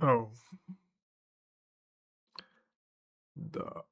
Oh, the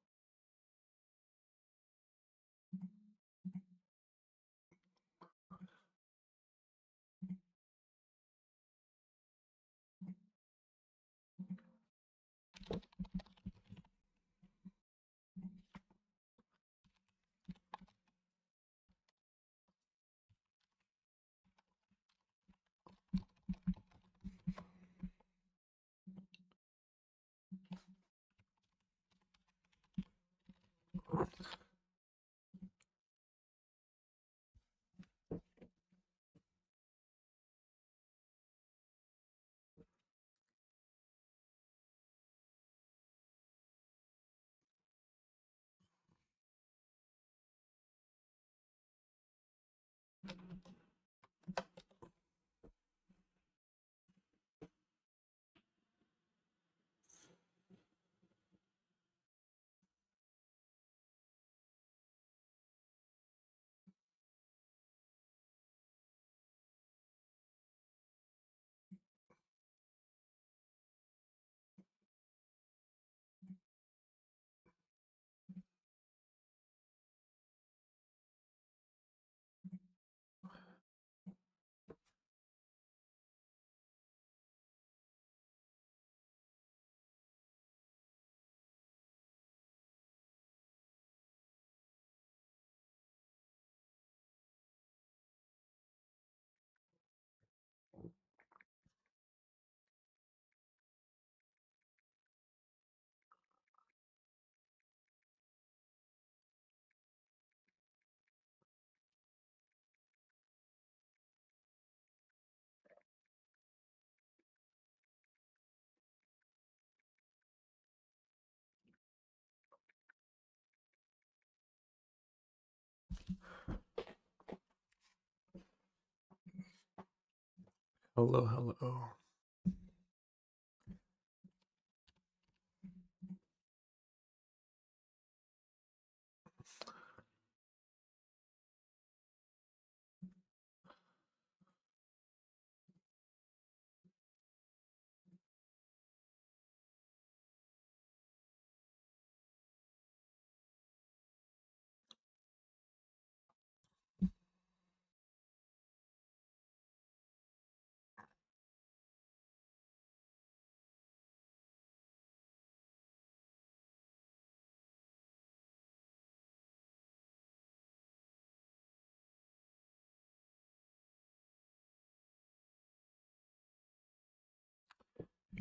hello, hello.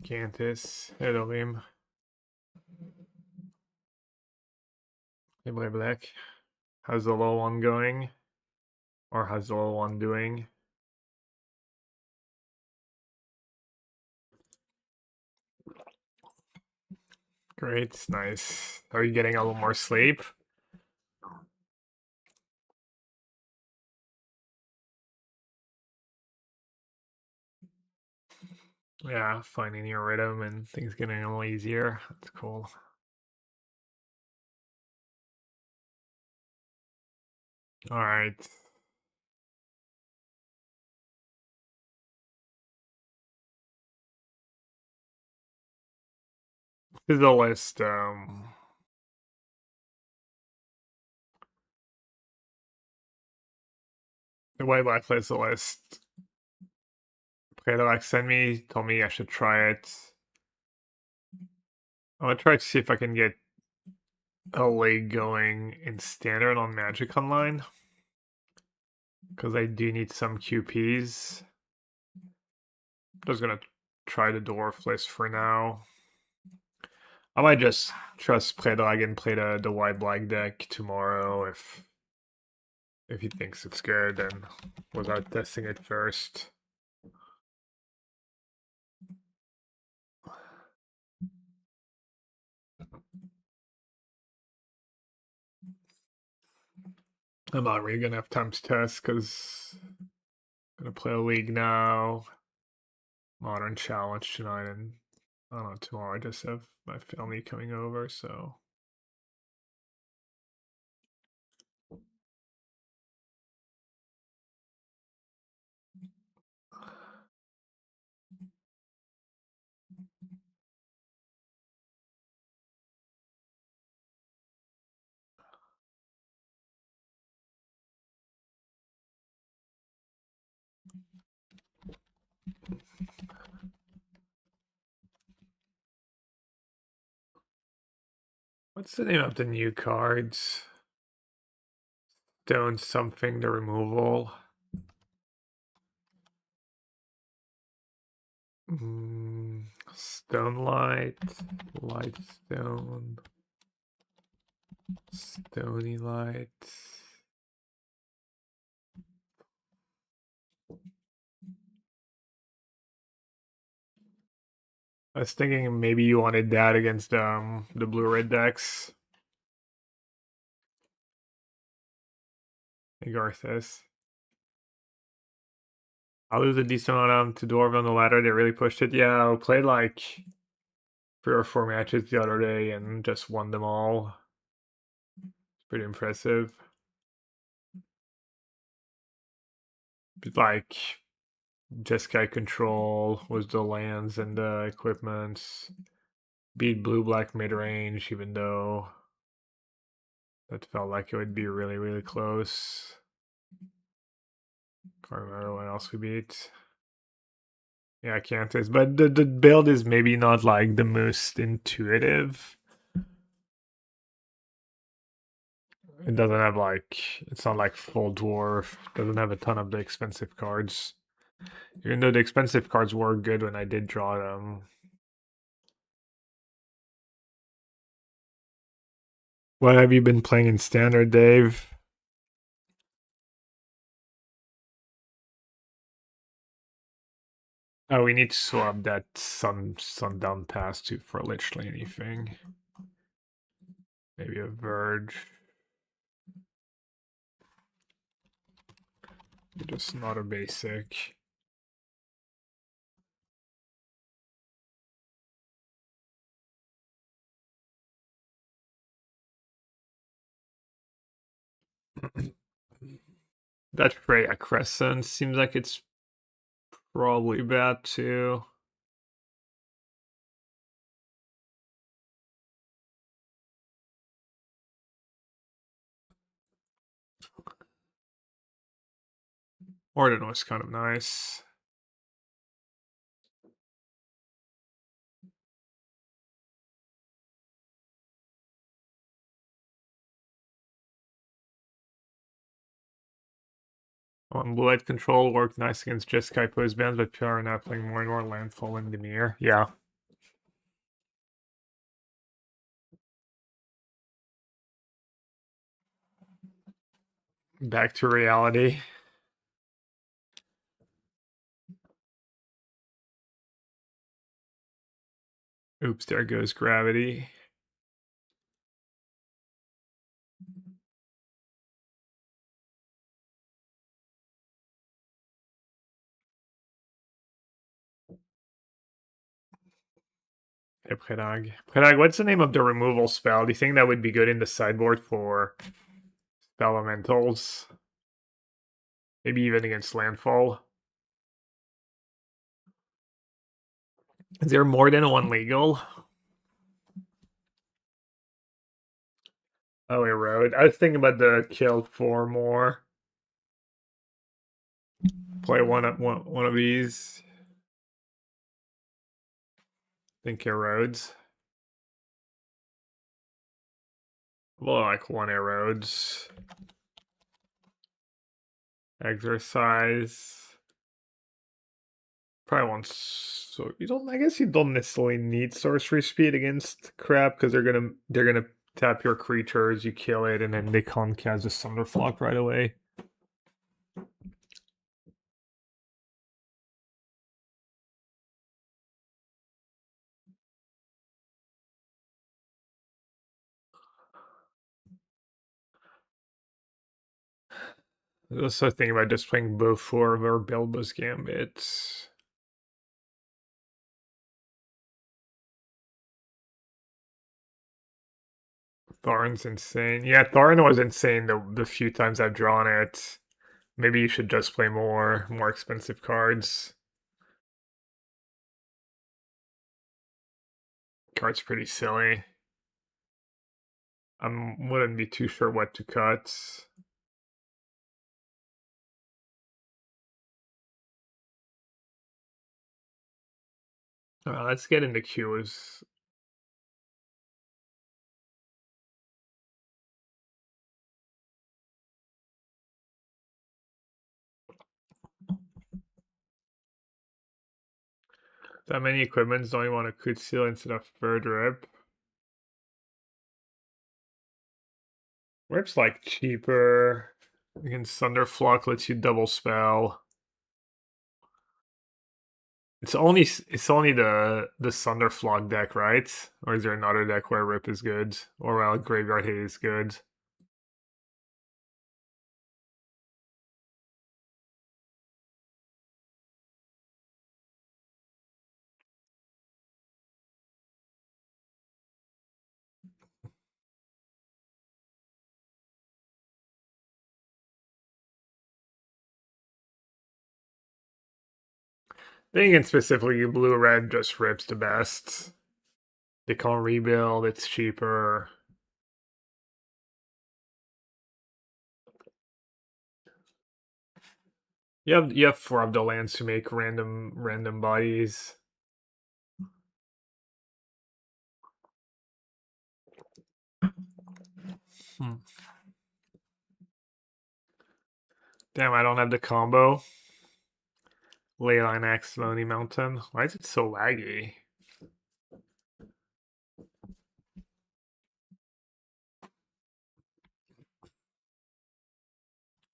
Cantus, Elohim, Ibra Black. How's the low one going? Or how's the low one doing? Great, nice. Are you getting a little more sleep? Yeah, finding your rhythm and things getting a little easier. That's cool. All right. This is the list. The white black plays the list. Predax sent me, told me I should try it. I'm gonna try to see if I can get a leg going in standard on Magic Online. Because I do need some QPs. Just gonna try the dwarf list for now. I might just trust Predrag and play the white black deck tomorrow if he thinks it's good and without testing it first. I'm not really gonna have time to test because I'm gonna play a league now. Modern Challenge tonight, and I don't know, tomorrow I just have my family coming over, so. What's the name of the new cards? Stone something the removal. Stone light, light stone, stony light. I was thinking maybe you wanted that against the blue red decks. Garthus. I lose a decent amount to Dwarven on the ladder. They really pushed it. Yeah, I played like 3 or 4 matches the other day and just won them all. It's pretty impressive. But like, Jeskai control was the lands and the equipment. Beat blue black mid range, even though that felt like it would be really, really close. Can't remember what else we beat. Yeah, Cantus. But the build is maybe not like the most intuitive. It doesn't have like, it's not like full dwarf. Doesn't have a ton of the expensive cards. Even though the expensive cards were good when I did draw them. What have you been playing in standard, Dave? Oh, we need to swap that sundown pass to for literally anything. Maybe a Verge. Just not a basic. That Freya Crescent seems like it's probably bad too. Orden was kind of nice. Blue-White Control worked nice against Jeskai post bans, but PR are now playing more and more Landfall and Demir. Yeah. Back to reality. Oops, there goes gravity. Hey, Predag. Predag, what's the name of the removal spell? Do you think that would be good in the sideboard for elementals? Maybe even against landfall? Is there more than one legal? Oh, erode. I was thinking about the kill 4 more. Play one of these. Think erodes. Well, like 1 erodes. Exercise. Probably wants. So you don't. I guess you don't necessarily need sorcery speed against crap because they're gonna tap your creatures. You kill it, and then they can't cast a Thunderflock right away. I was also thinking about just playing Beaufort or Bilbo's Gambit. Thorn's insane. Yeah, Thorn was insane the few times I've drawn it. Maybe you should just play more expensive cards. Card's pretty silly. I wouldn't be too sure what to cut. Let's get into queues. That many equipments, don't you want a Coot Seal instead of Third Rip? Rip's like cheaper. Against Thunderflock lets you double spell. It's only the Thunderflock deck, right? Or is there another deck where Rip is good? Or well, Graveyard Hate is good? Thinking specifically blue red just Rip's the best. They can't rebuild, it's cheaper. You have 4 of the lands to make random bodies. Hmm. Damn, I don't have the combo. Leyline Axe Stony Mountain. Why is it so laggy?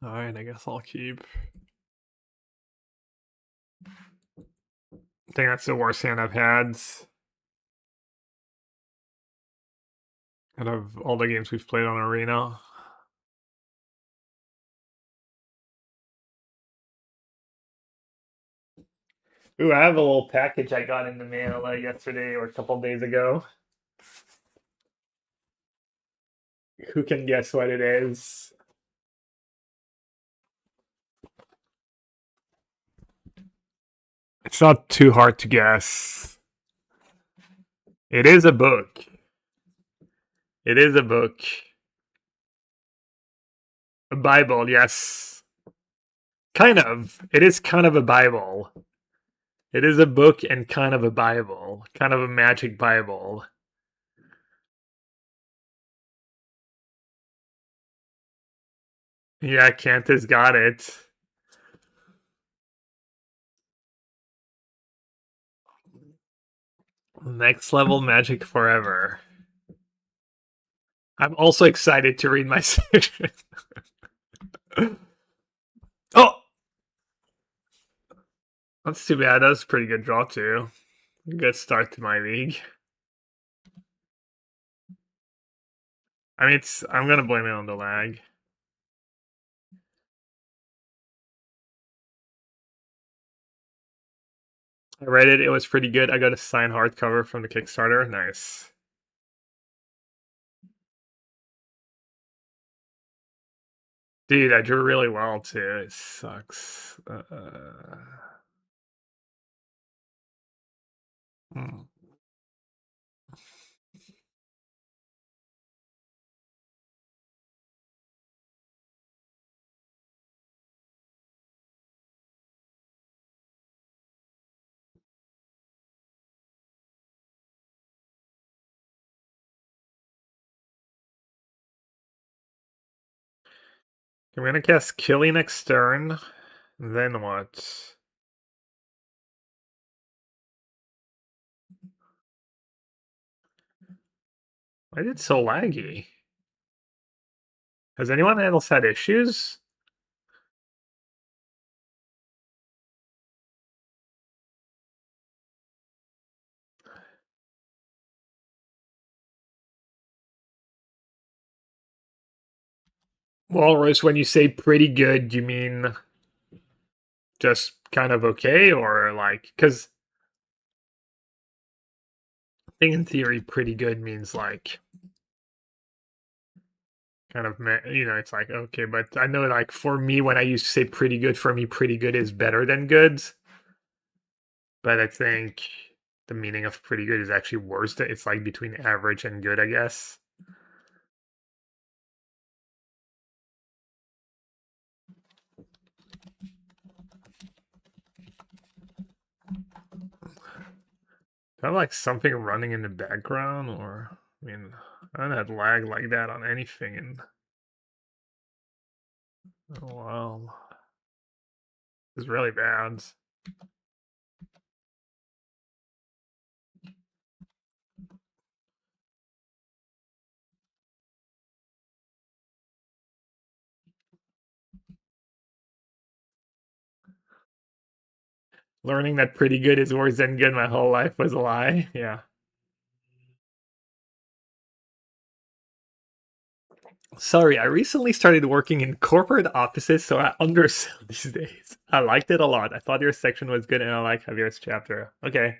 Alright, I guess I'll keep. I think that's the worst hand I've had out of all the games we've played on Arena. Ooh, I have a little package I got in the mail yesterday or a couple days ago. Who can guess what it is? It's not too hard to guess. It is a book. It is a book. A Bible, yes. Kind of. It is kind of a Bible. It is a book and kind of a Bible. Kind of a magic Bible. Yeah, Kant has got it. Next level magic forever. I'm also excited to read my section. Oh! That's too bad. That was a pretty good draw, too. Good start to my league. I mean, I'm gonna blame it on the lag. I read it. It was pretty good. I got a signed hardcover from the Kickstarter. Nice. Dude, I drew really well, too. It sucks. Hmm. I'm gonna cast Killing next turn. Then what? Why is it so laggy? Has anyone else had issues? Walrus, when you say pretty good, you mean just kind of okay, or like, because I think in theory, pretty good means like kind of, it's like okay, but I know like for me, when I used to say pretty good, for me, pretty good is better than good. But I think the meaning of pretty good is actually worse. It's like between average and good, I guess. Do I have like something running in the background, or I mean, I haven't had lag like that on anything in a while. It's really bad. Learning that pretty good is worse than good my whole life was a lie. Yeah. Sorry, I recently started working in corporate offices, so I undersell these days. I liked it a lot. I thought your section was good, and I like Javier's chapter. Okay.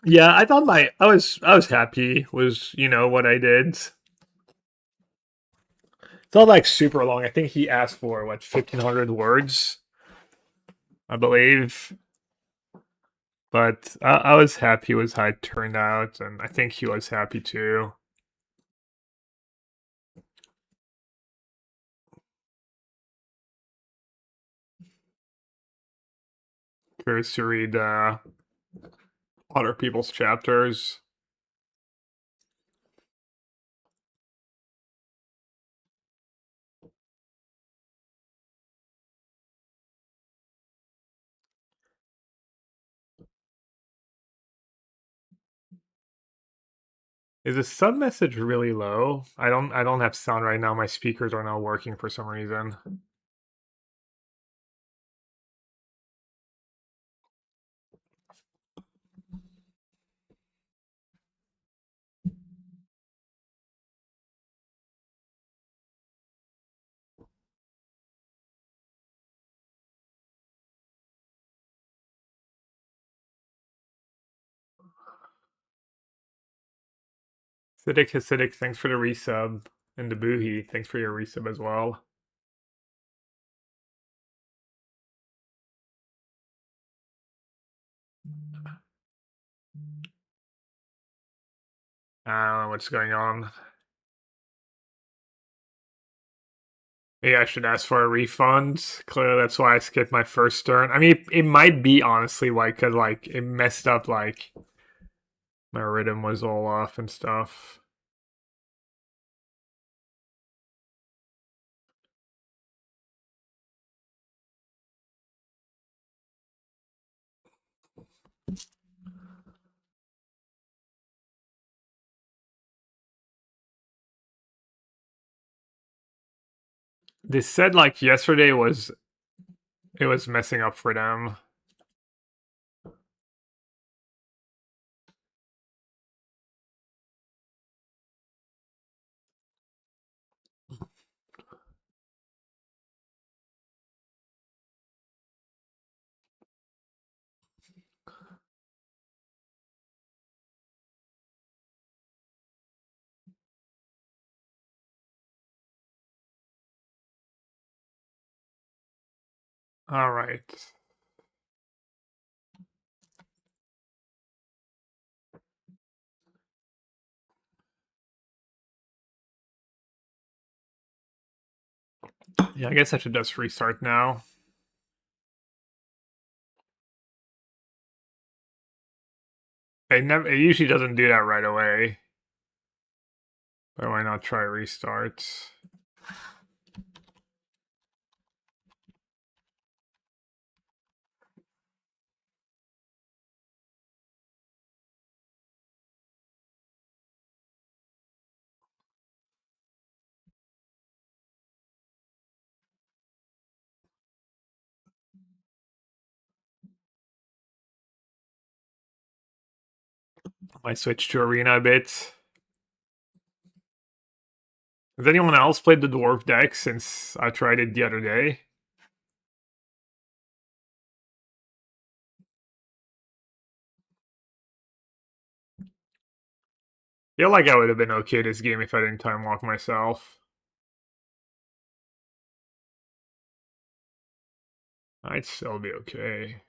Yeah, I thought I was happy was what I did. It's not like super long. I think he asked for what 1,500 words, I believe. But I was happy with how it turned out, and I think he was happy too. Curious to read other people's chapters. Is the sub message really low? I don't have sound right now. My speakers are not working for some reason. Acidic Hasidic, thanks for the resub. And the Boohie, thanks for your resub as well. I don't know what's going on. Maybe I should ask for a refund. Clearly, that's why I skipped my first turn. I mean, it might be honestly why, cause like it messed up. Like my rhythm was all off and stuff. They said like yesterday was messing up for them. All right. Yeah, I guess I should just restart now. It usually doesn't do that right away. But why not try restart? Might switch to Arena a bit. Has anyone else played the Dwarf deck since I tried it the other day? Feel like I would have been okay this game if I didn't time walk myself. I'd still be okay.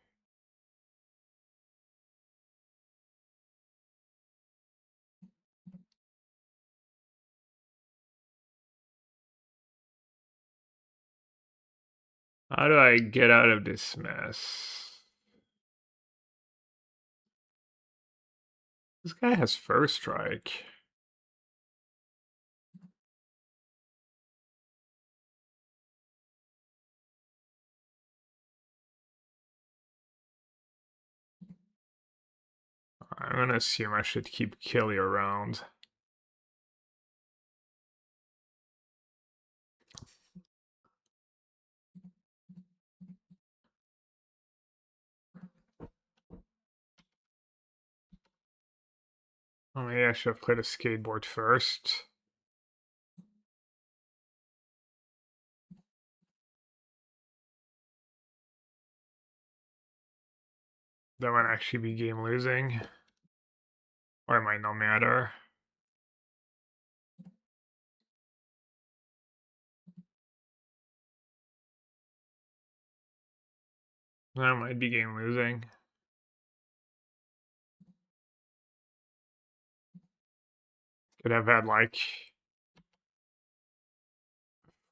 How do I get out of this mess? This guy has first strike. I'm gonna assume I should keep Killy around. Oh, maybe I should have played a skateboard first. That might actually be game losing. Or it might not matter. That might be game losing. Could have had like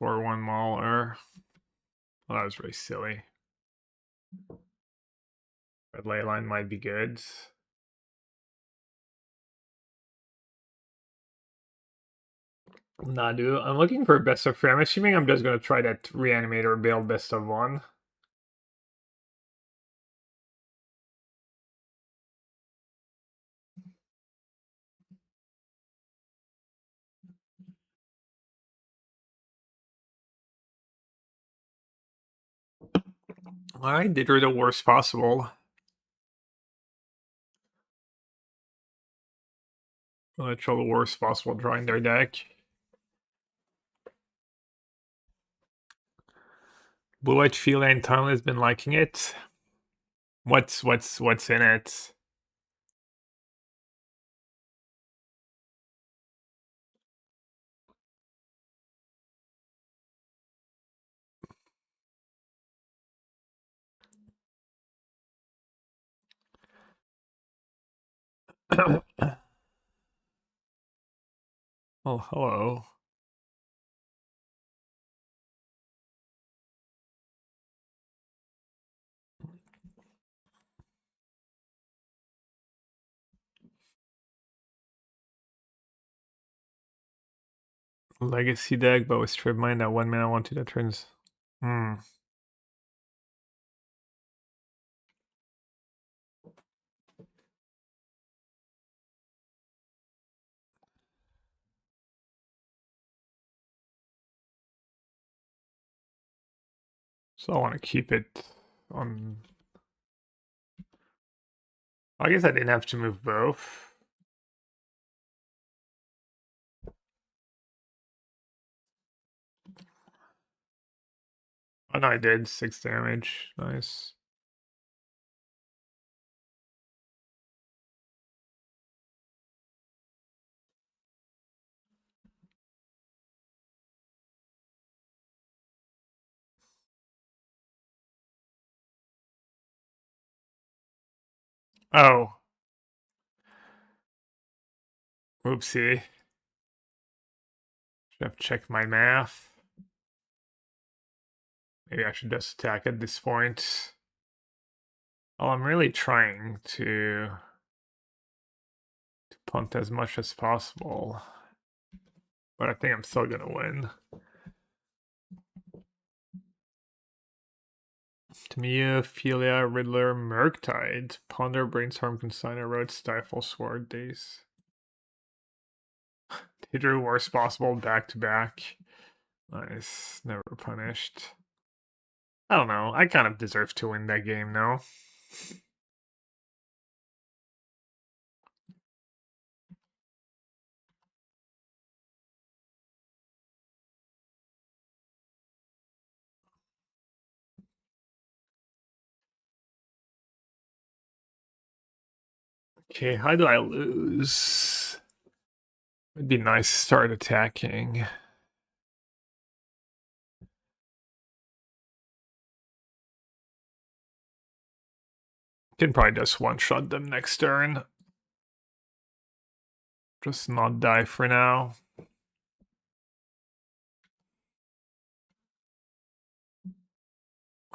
4-1 Mauler. Well, that was really silly. Red ley line might be good. Nah, dude. I'm looking for best of 3. I'm assuming I'm just gonna try that Reanimator build best of 1. I did her the worst possible. I'm gonna try the worst possible drawing their deck. Blue-White Feline Tunnel has been liking it. What's in it? Oh, hello. Legacy deck, but with Strip Mine, that 1 mana 1/2 that turns. Hmm. So I want to keep it on. I guess I didn't have to move both. Oh no, I did 6 damage. Nice. Oh. Oopsie. Should have checked my math. Maybe I should just attack at this point. Oh, I'm really trying to punt as much as possible. But I think I'm still gonna win. Tamiya, Ophelia, Riddler, Murktide, Ponder, Brainstorm, Consigner, Road, Stifle, Sword, Days. They drew worst possible back to back. Nice. Never punished. I don't know. I kind of deserve to win that game, no? Okay, how do I lose? It'd be nice to start attacking. Can probably just one-shot them next turn. Just not die for now.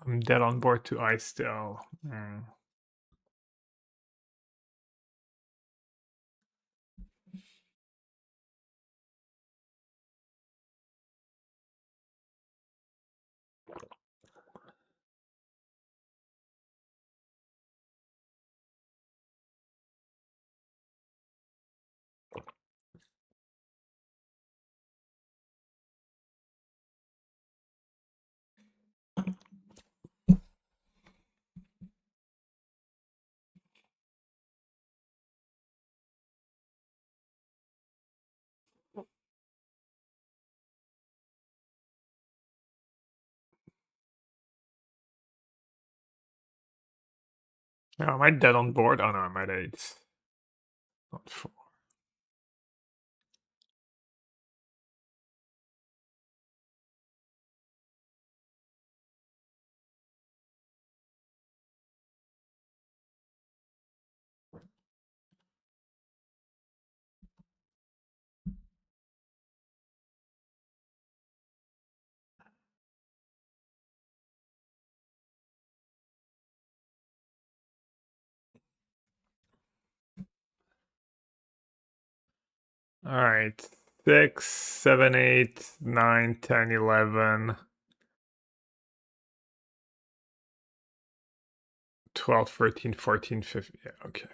I'm dead on board to ice still. Oh, am I dead on board? Oh no, I'm at 8. Not 4. Alright. 6, 7, 8, 9, 10, 11. 12, 13, 14, 15. Yeah, okay.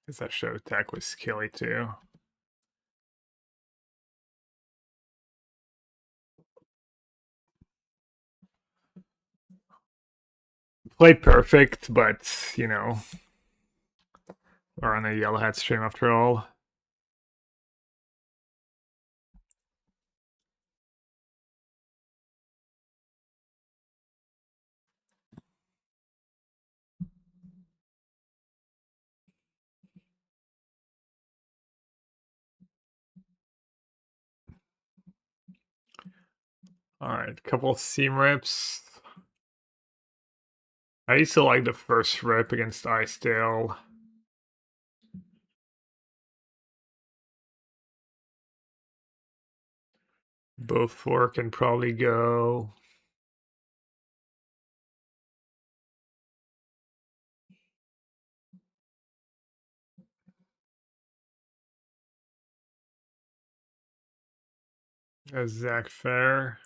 Because that show attack was skilly too. Played perfect, but, you know, we're on a Yellow Hat stream after all. Alright, couple seam rips. I used to like the first rip against Icedale. Both 4 can probably go. Zach Fair.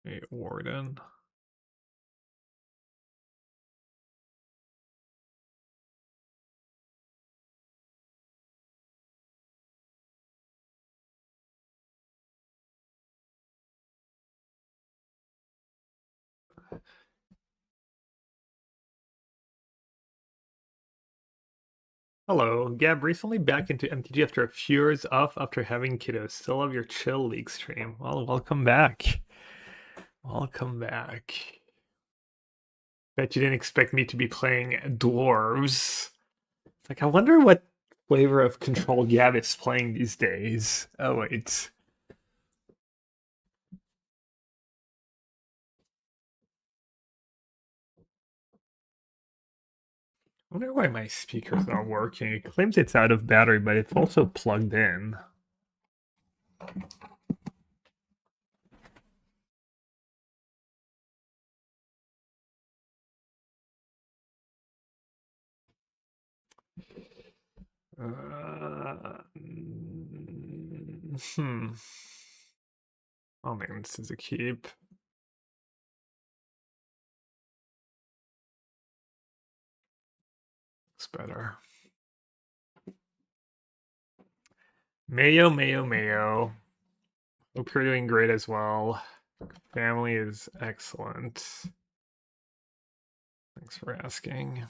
A Warden. Hello, Gab, recently back into MTG after a few years off after having kiddos. Still love your Chill League stream. Well, welcome back. Welcome back. Bet you didn't expect me to be playing dwarves. Like, I wonder what flavor of Control Gab is playing these days. Oh, wait. I wonder why my speaker's not working. It claims it's out of battery, but it's also plugged in. I don't think this is a keep. It's better. Mayo, Mayo, Mayo. Hope you're doing great as well. Family is excellent. Thanks for asking.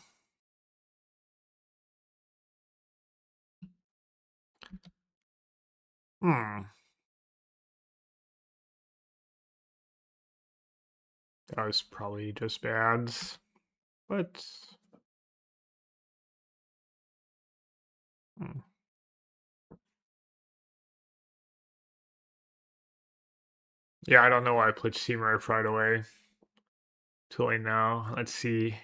Hmm. That was probably just bads. But hmm. Yeah, I don't know why I put Seamer right away. Too late now. Let's see.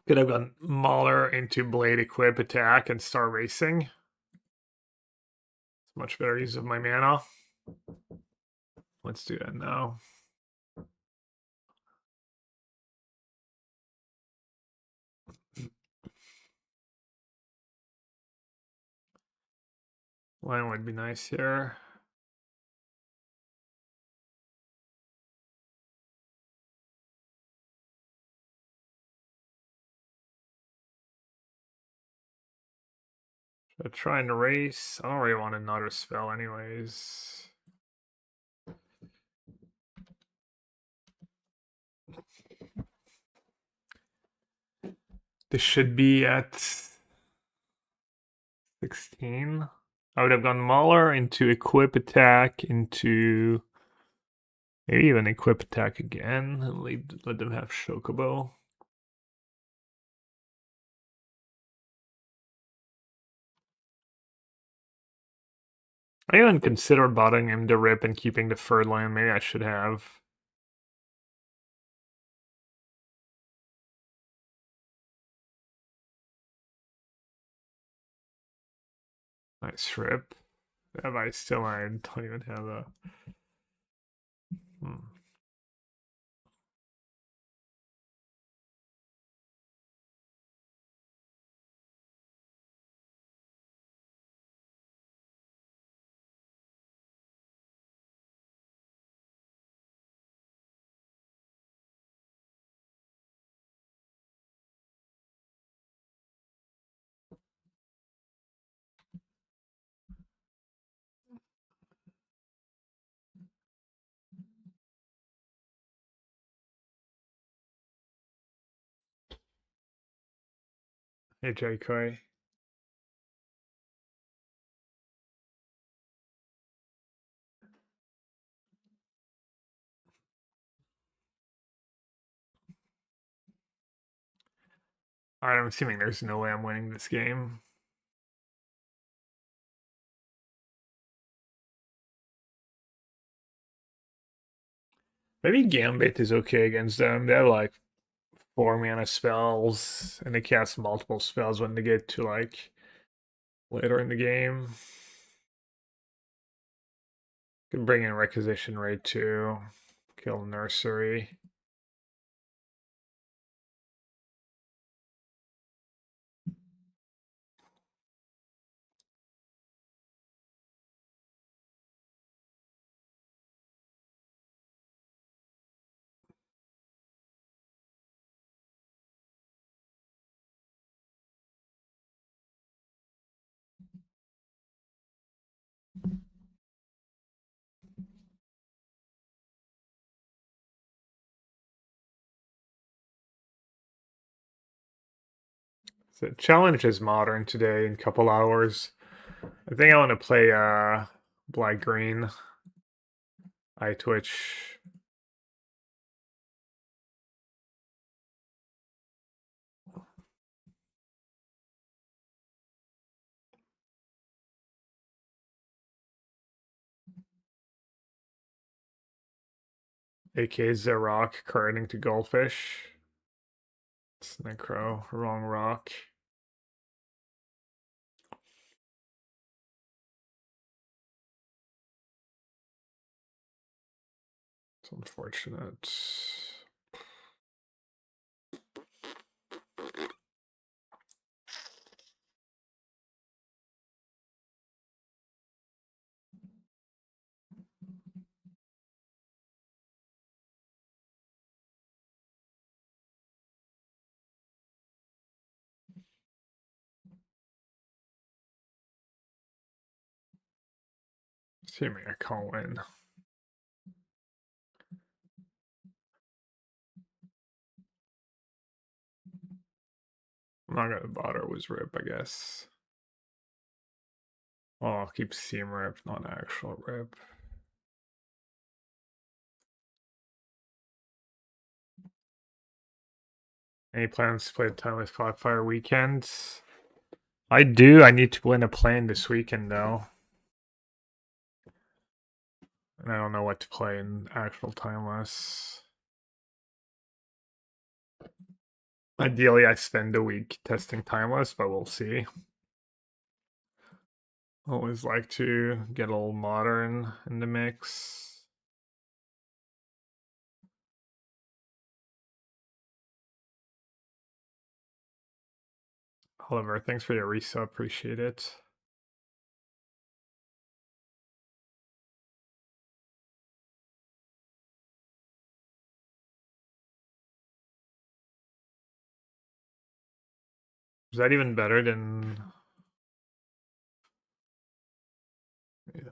Could have gone Mauler into Blade Equip Attack and start racing. It's much better use of my mana. Let's do that now. Line would be nice here. So trying to race. I don't really want another spell anyways. This should be at 16. I would have gone Mauler into Equip Attack into maybe even Equip Attack again and let them have Chocobo. I even considered botting him to rip and keeping the third land. Maybe I should have. Nice rip. Have I still? I don't even have a. Hmm. Hey, J. I'm assuming there's no way I'm winning this game. Maybe Gambit is okay against them. They have like 4 mana spells, and they cast multiple spells when they get to like later in the game. Can bring in Requisition Rate too. Kill Nursery. So challenge is modern today in a couple hours. I think I want to play black green. I Twitch. AK Zerok carding to Goldfish. It's Necro, wrong rock. It's unfortunate. Assuming I can't win. I'm not gonna bother with rip, I guess. Oh, I'll keep seam rip, not actual rip. Any plans to play the Timeless Qualifier weekends? I do. I need to win a plane this weekend, though. And I don't know what to play in actual Timeless. Ideally, I spend a week testing Timeless, but we'll see. Always like to get a little modern in the mix. Oliver, thanks for your resub. Appreciate it. Is that even better than... Yeah.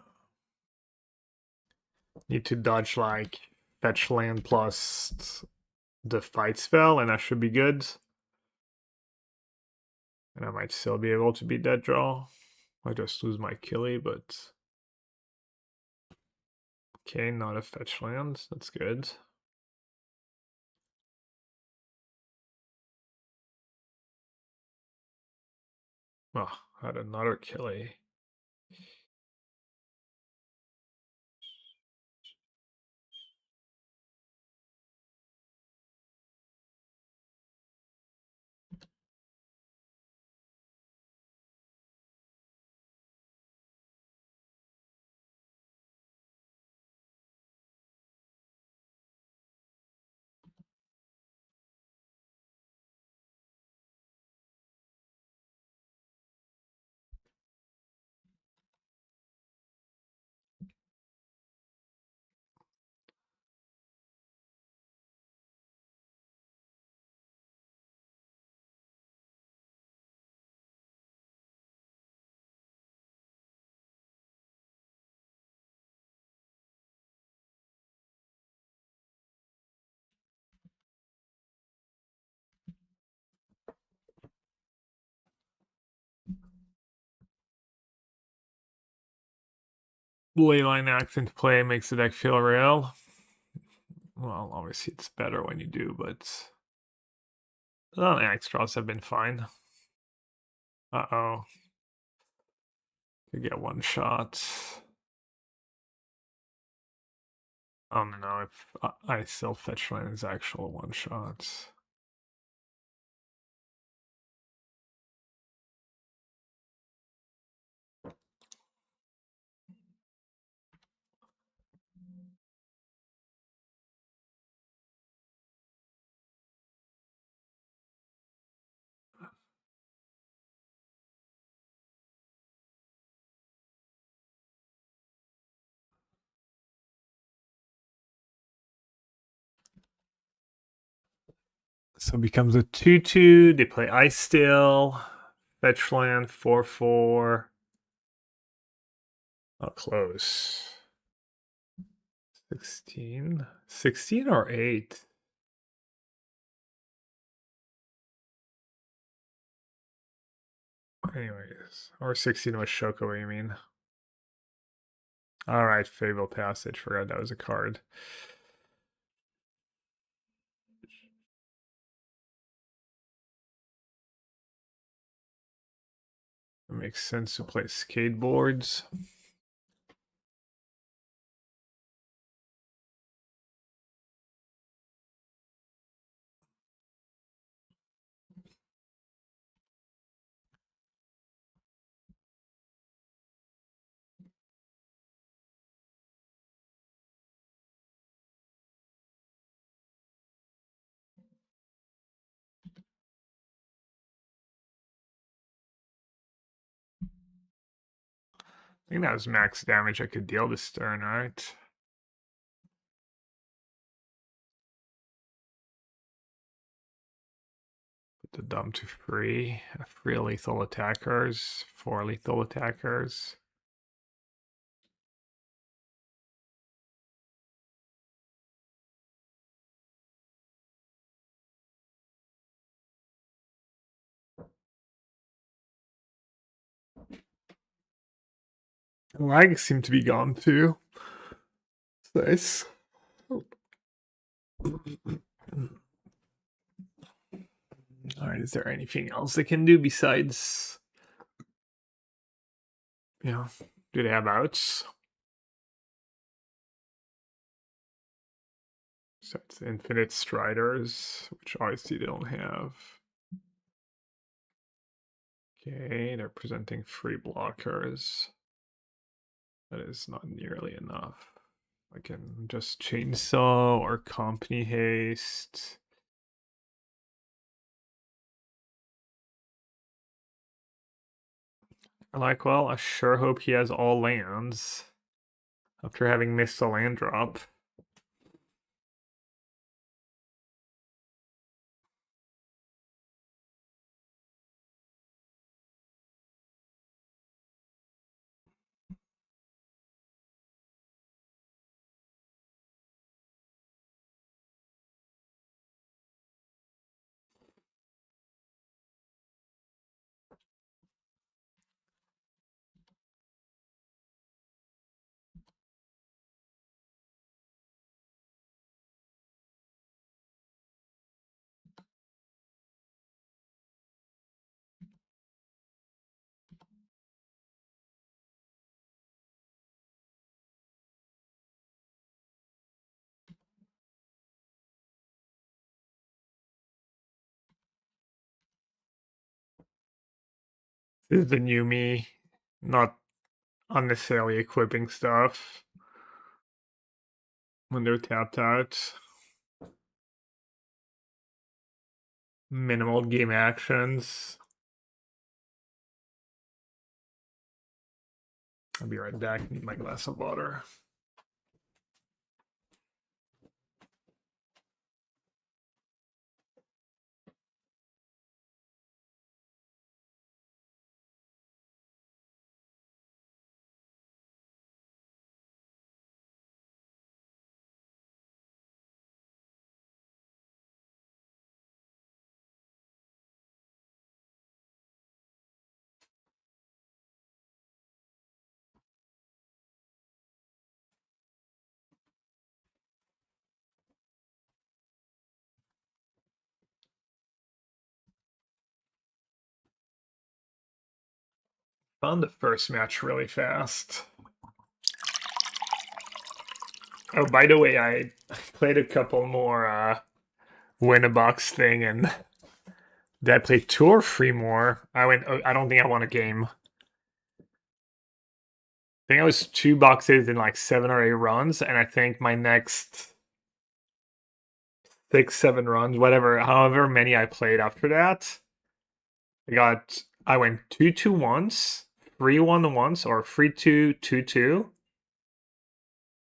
Need to dodge like fetch land plus the fight spell, and that should be good. And I might still be able to beat that draw. I just lose my killie, but okay, not a fetch land. That's good. Oh, had another killie. Leyline accent play makes the deck feel real. Well, obviously it's better when you do, but the X draws have been fine. Uh-oh. Could get one shot. No, if I still fetch land is actual one shot. So it becomes a 2/2. They play Ice Still. Fetch land 4/4. Oh, close. 16. 16 or 8? Anyways. Or 16 was Shoko, you mean? Alright, Fable Passage. Forgot that was a card. It makes sense to play skateboards. I think that was max damage I could deal this turn, right? Put the dump to free. 3 lethal attackers, 4 lethal attackers. Lag seemed to be gone too. Nice. Alright, is there anything else they can do besides, do they have outs? So it's infinite striders, which obviously they don't have. Okay, they're presenting free blockers. That is not nearly enough. I can just chainsaw or company haste. Like, well, I sure hope he has all lands after having missed a land drop. This is the new me, not unnecessarily equipping stuff when they're tapped out. Minimal game actions. I'll be right back. Need my glass of water. Found the first match really fast. Oh, by the way, I played a couple more win a box thing, and did I play two or three more? I don't think I won a game. I think I was 2 boxes in like 7 or 8 runs, and I think my next 6, 7 runs, whatever, however many I played after that, I went 2-2 once, 3-1 once, or 3-2, 2-2,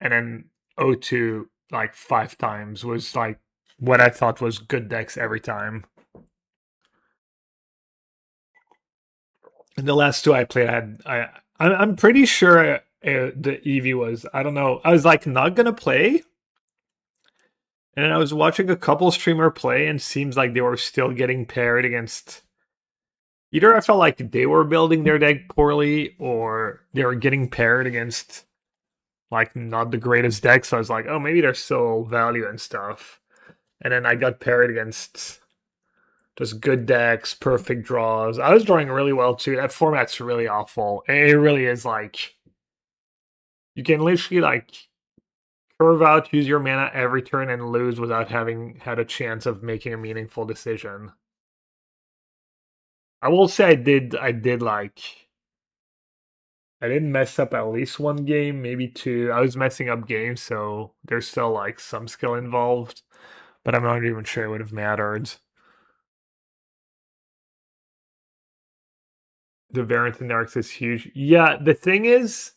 and then 0-2 like 5 times was like what I thought was good decks every time. And the last two I played, I'm pretty sure the Eevee was, I don't know, I was like not gonna play, and I was watching a couple streamer play, and seems like they were still getting paired against. Either I felt like they were building their deck poorly, or they were getting paired against like not the greatest deck. So I was like, oh, maybe there's still value and stuff. And then I got paired against just good decks, perfect draws. I was drawing really well too. That format's really awful. It really is like you can literally like curve out, use your mana every turn, and lose without having had a chance of making a meaningful decision. I will say I didn't mess up at least one game, maybe two. I was messing up games, so there's still like some skill involved, but I'm not even sure it would have mattered. The variance in Narcs is huge. Yeah, the thing is,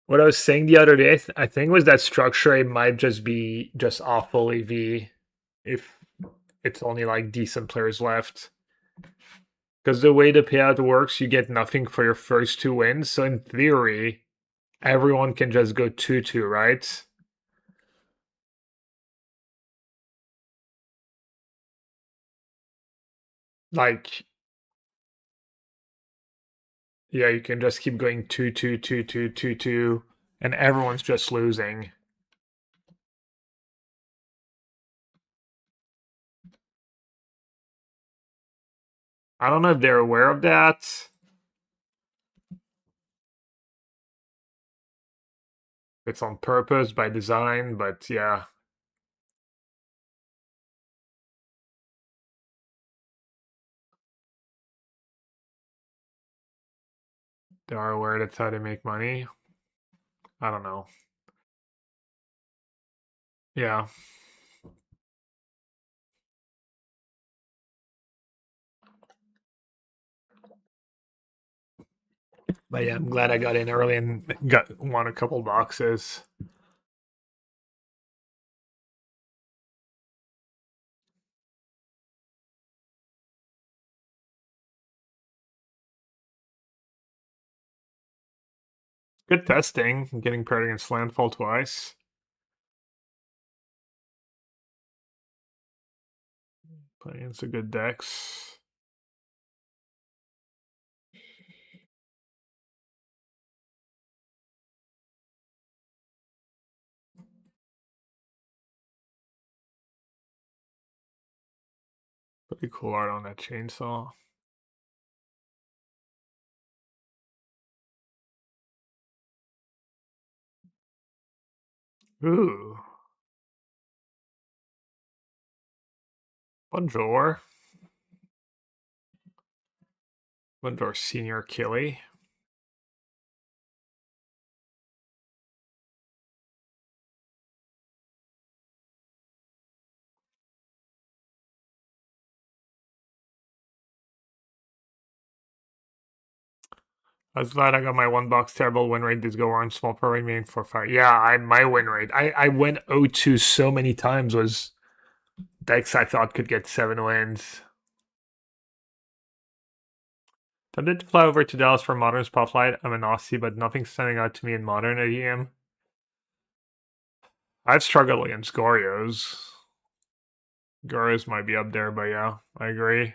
what I was saying the other day, I think was that structure it might just be just awful EV if it's only like decent players left. Because the way the payout works, you get nothing for your first 2 wins. So in theory, everyone can just go 2-2, right? Like Yeah, you can just keep going 2-2-2-2-2-2, and everyone's just losing. I don't know if they're aware of that. It's on purpose by design, but yeah. They are aware that's how they make money. I don't know. Yeah. But yeah, I'm glad I got in early and won a couple boxes. Good testing. Getting paired against Landfall twice. Playing against a good decks. Pretty cool art on that chainsaw. Ooh. Bonjour. Bonjour, Senior Killy. I was glad I got my one box terrible win rate. This go on small pro remain for 5. Yeah, my win rate. I went 0-2 so many times was decks I thought could get 7 wins. Tempted to fly over to Dallas for Modern Spotlight. I'm an Aussie, but nothing's standing out to me in Modern AEM. I've struggled against Gorios. Gorios might be up there, but yeah, I agree.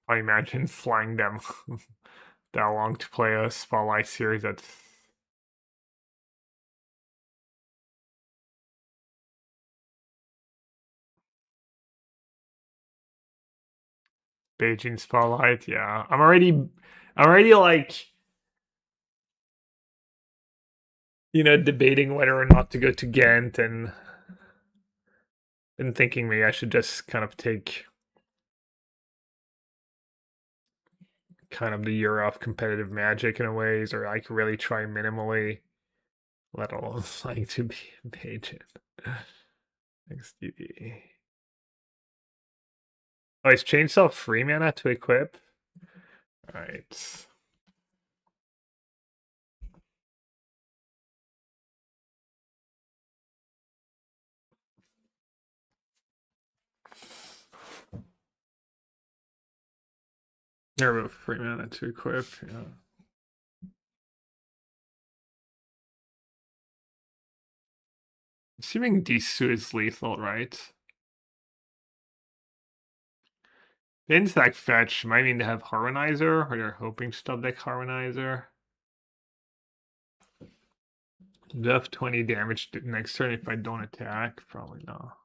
I imagine flying them that long to play a Spotlight series. That's Beijing Spotlight. Yeah, I'm already like, debating whether or not to go to Ghent and thinking maybe I should just kind of take kind of the year off competitive Magic in a ways, or I could really try minimally, let alone like to be a Beijing. XDB. Oh, is Chainsaw free mana to equip? Alright. Remove free mana to equip, yeah. Assuming Disu is lethal, right? The Insect Fetch might mean to have Harmonizer, or they're hoping to stop deck Harmonizer. Death 20 damage next turn if I don't attack. Probably not.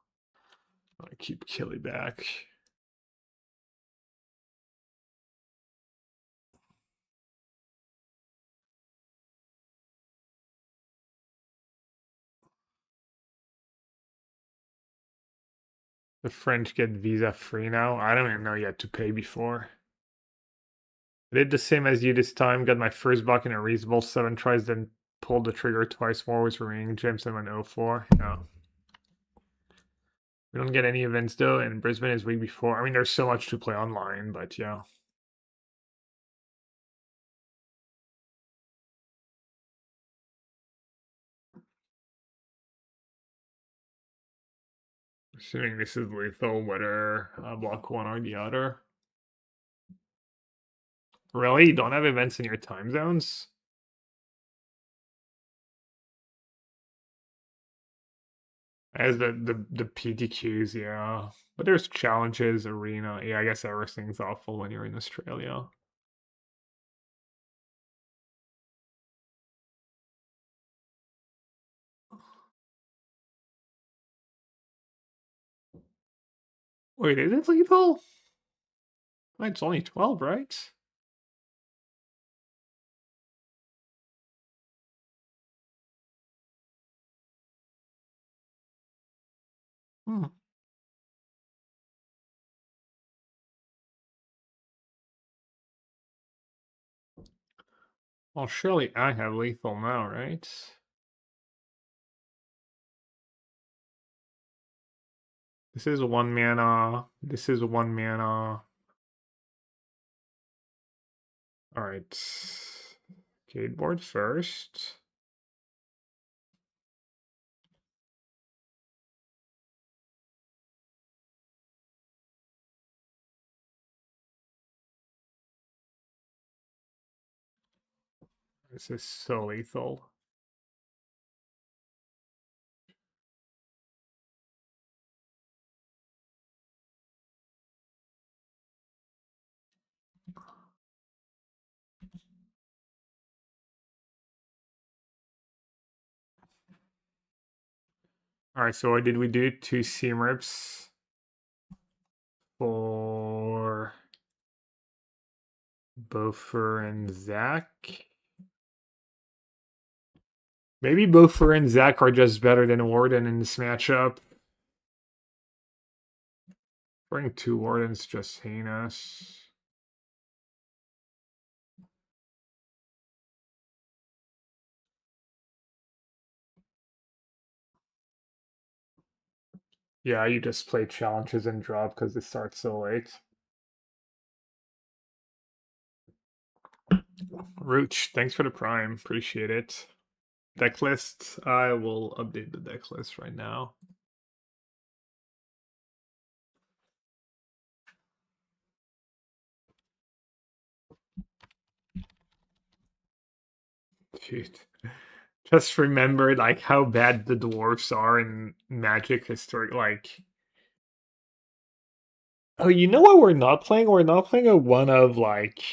I keep Killy back. The French get visa free now. I don't even know yet to pay before. I did the same as you this time. Got my first buck in a reasonable 7 tries, then pulled the trigger twice more with remaining gems and went 0-4. No. We don't get any events though, and Brisbane is week before. I mean, there's so much to play online, but yeah. Assuming this is lethal, whether block one or the other. Really? You don't have events in your time zones? As the PTQs, yeah. But there's challenges, arena. Yeah, I guess everything's awful when you're in Australia. Wait, is it lethal? It's only 12, right? Hmm. Well, surely I have lethal now, right? This is 1 mana. This is 1 mana. Alright. Skateboard first. This is so lethal. Alright, so what did we do? 2 Seamrips for Bofer and Zach. Maybe Bofer and Zach are just better than Warden in this matchup. Bring 2 Wardens just heinous. Yeah, you just play challenges and drop because it starts so late. Rooch, thanks for the prime. Appreciate it. Deck list. I will update the deck list right now. Dude. Just remember like how bad the dwarfs are in Magic history. Like, oh, you know what we're not playing? We're not playing a one of like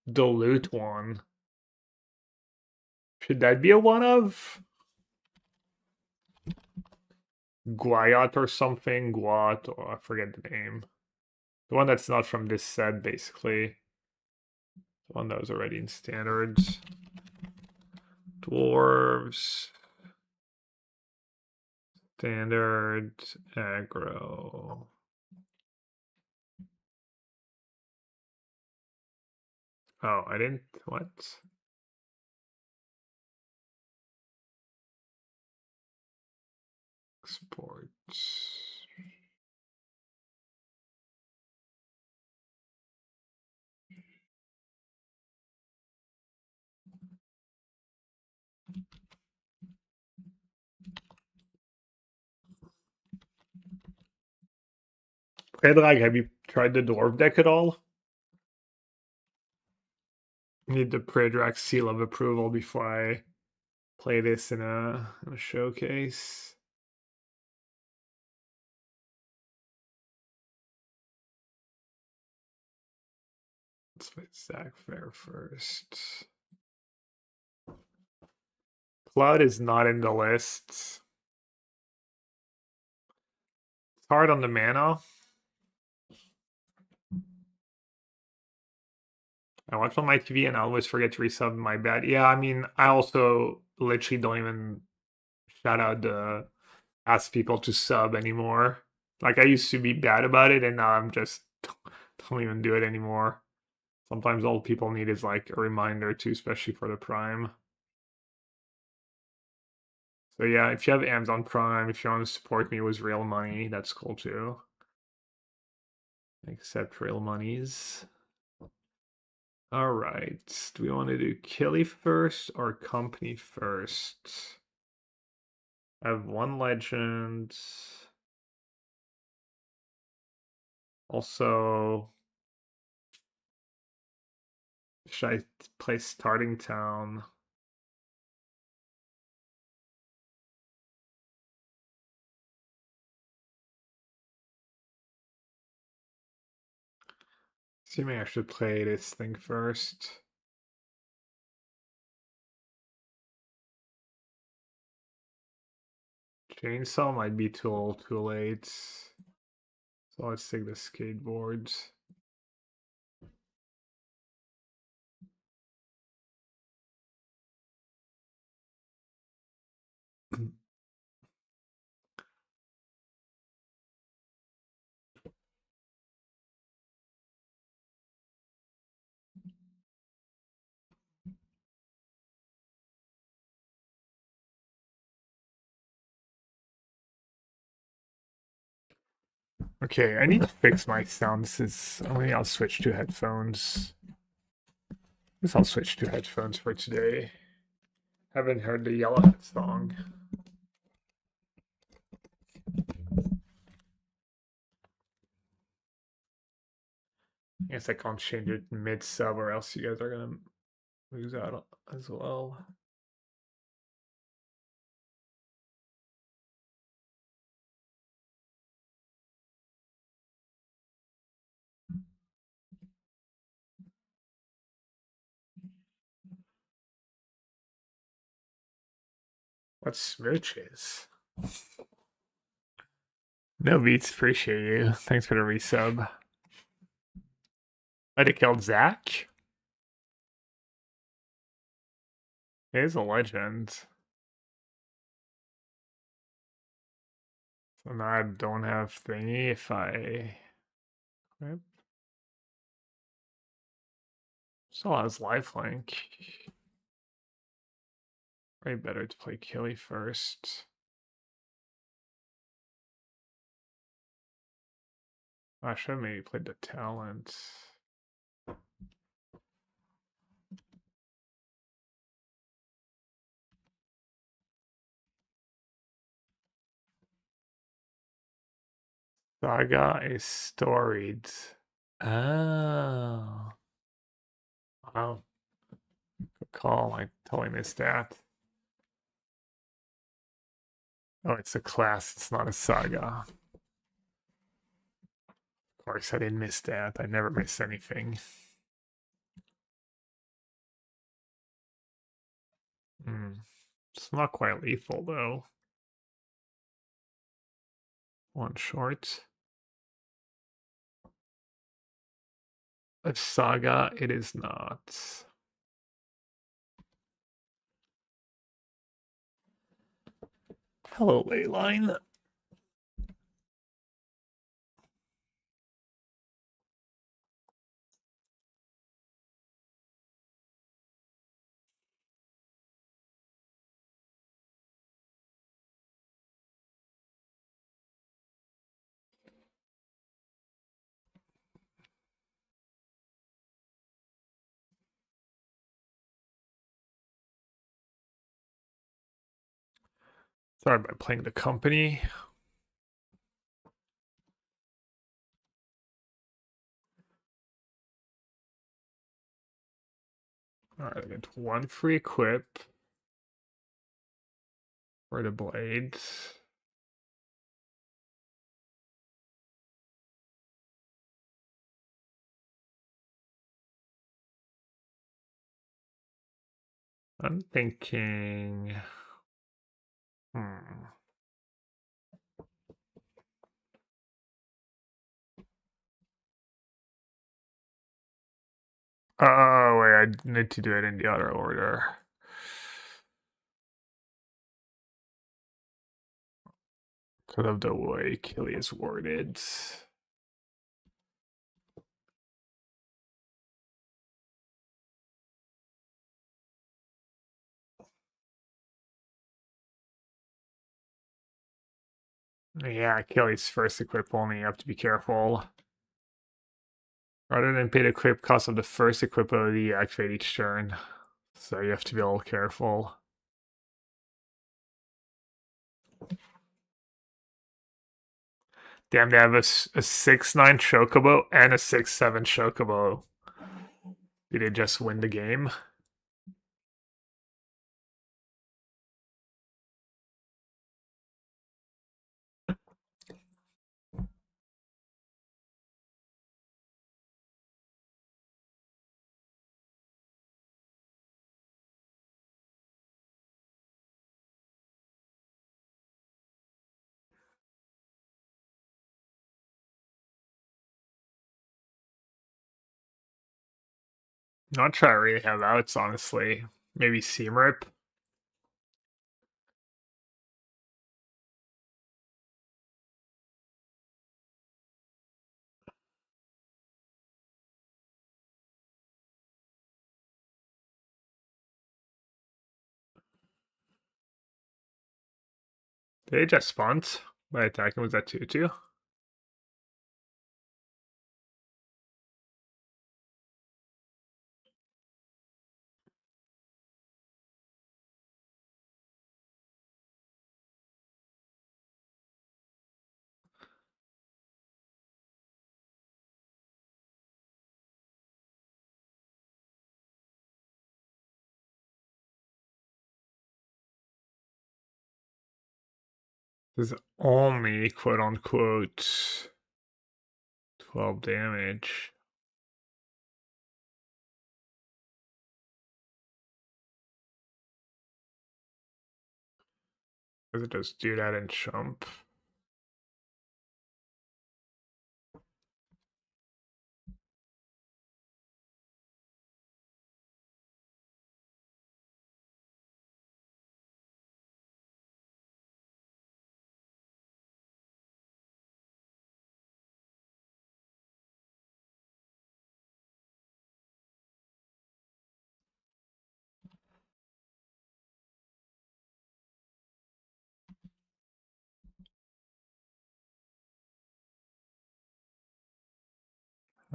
the loot one. Should that be a one of Guayat or something? Guat, or I forget the name. The one that's not from this set, basically. The one that was already in standards. Dwarves. Standard aggro. Oh, I didn't. What? Sports. Predrag, have you tried the dwarf deck at all? Need the Predrag seal of approval before I play this in a showcase. Let's play Zach Fair first. Cloud is not in the list. It's hard on the mana. I watch on my TV and I always forget to resub. My bad. Yeah, I mean, I also literally don't even shout out the ask people to sub anymore. Like I used to be bad about it, and now I'm just don't even do it anymore. Sometimes all people need is like a reminder too, especially for the Prime. So yeah, if you have Amazon Prime, if you want to support me with real money, that's cool too. Accept real monies. All right. Do we want to do Killy first or Company first? I have 1 legend. Also, should I play Starting Town? Assuming I should play this thing first. Chainsaw might be too late. So let's take the skateboards. Okay, I need to fix my sound. I'll switch to headphones. I guess I'll switch to headphones for today. Haven't heard the Yellowhead song. I guess I can't change it mid sub or else you guys are gonna lose out as well. What smooches? No beats, appreciate you. Thanks for the resub. Might have killed Zach. He's a legend. So now I don't have thingy if I equip. Still has lifelink. Probably better to play Killy first. I should have maybe played the talent. Saga is storied. Oh. Wow. Good call. I totally missed that. Oh, it's a class. It's not a saga. Of course, I didn't miss that. I never miss anything. It's not quite lethal, though. One short. A saga, it is not. Hello, Leyline. Sorry about playing the company. Alright, I get one free equip for the blades. I'm thinking. Oh, wait, I need to do it in the other order. Because of the way Killy is worded. Yeah, Killy's first equip only, you have to be careful. Rather than pay the equip cost of the first equip ability, you activate each turn. So you have to be a little careful. Damn, they have a 6-9 Chocobo and a 6-7 Chocobo. Did they just win the game? Not sure I really have outs, honestly. Maybe Seam Rip. Did they just spunt by attacking? Was that 2-2? This is only quote unquote 12 damage. Does it just do that and jump?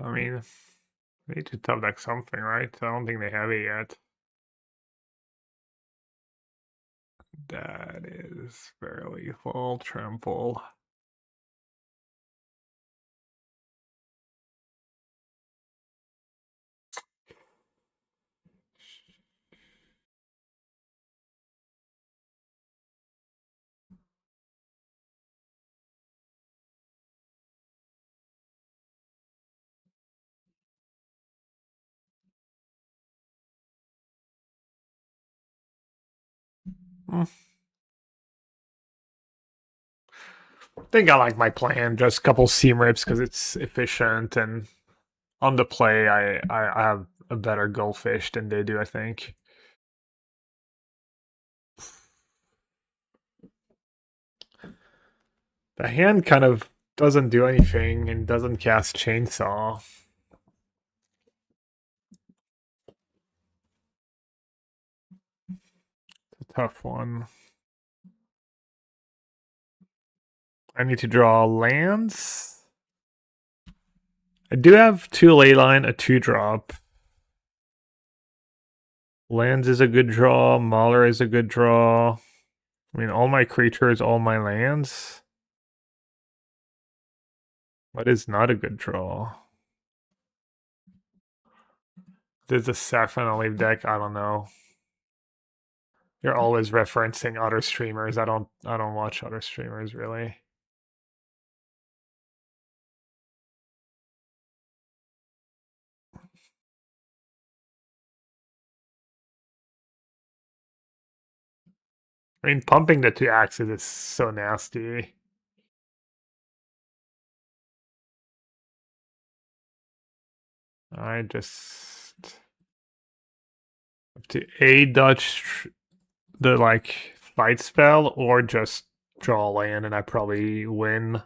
I mean, they need to top deck something, right? I don't think they have it yet. That is fairly full trample. I think I like my plan. Just a couple Seam Rips because it's efficient, and on the play, I have a better goldfish than they do, I think. The hand kind of doesn't do anything and doesn't cast Chainsaw. It's a tough one. I need to draw lands. I do have 2 Leyline, a 2-drop. Lands is a good draw. Mauler is a good draw. I mean, all my creatures, all my lands. What is not a good draw? There's a Saffron Olive deck. I don't know. You're always referencing other streamers. I don't watch other streamers really. I mean, pumping the 2 axes is so nasty. I just have to dodge the like fight spell or just draw a land and I probably win.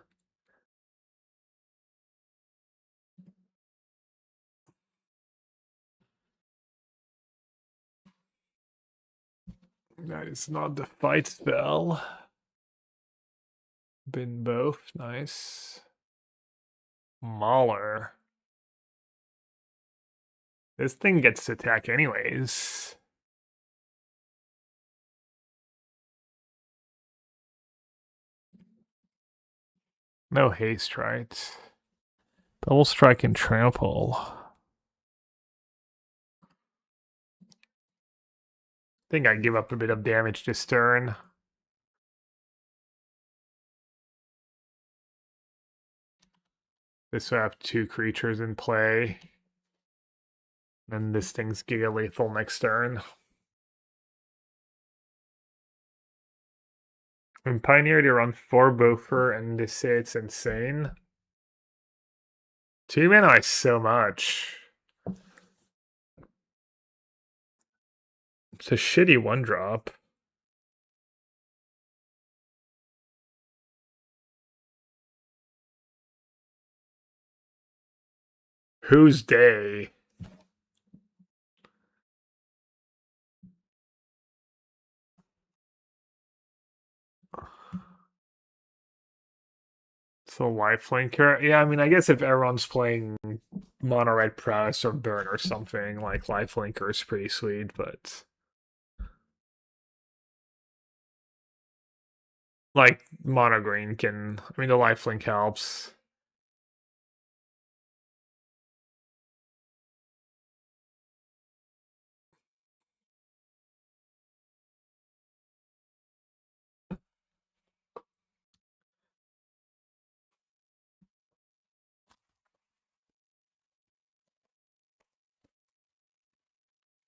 That is not the fight spell. Been both, nice. Mauler. This thing gets to attack anyways. No haste, right? Double strike and trample. I think I give up a bit of damage this turn. This will have 2 creatures in play. And this thing's Giga Lethal next turn. In Pioneer, they run 4 Bofer, and they say it's insane. 2 mana is so much. It's a shitty 1-drop. Whose day? So lifelinker. Yeah, I mean, I guess if everyone's playing mono red prowess or burn or something, like lifelinker is pretty sweet, but like mono green can. I mean, the lifelink helps.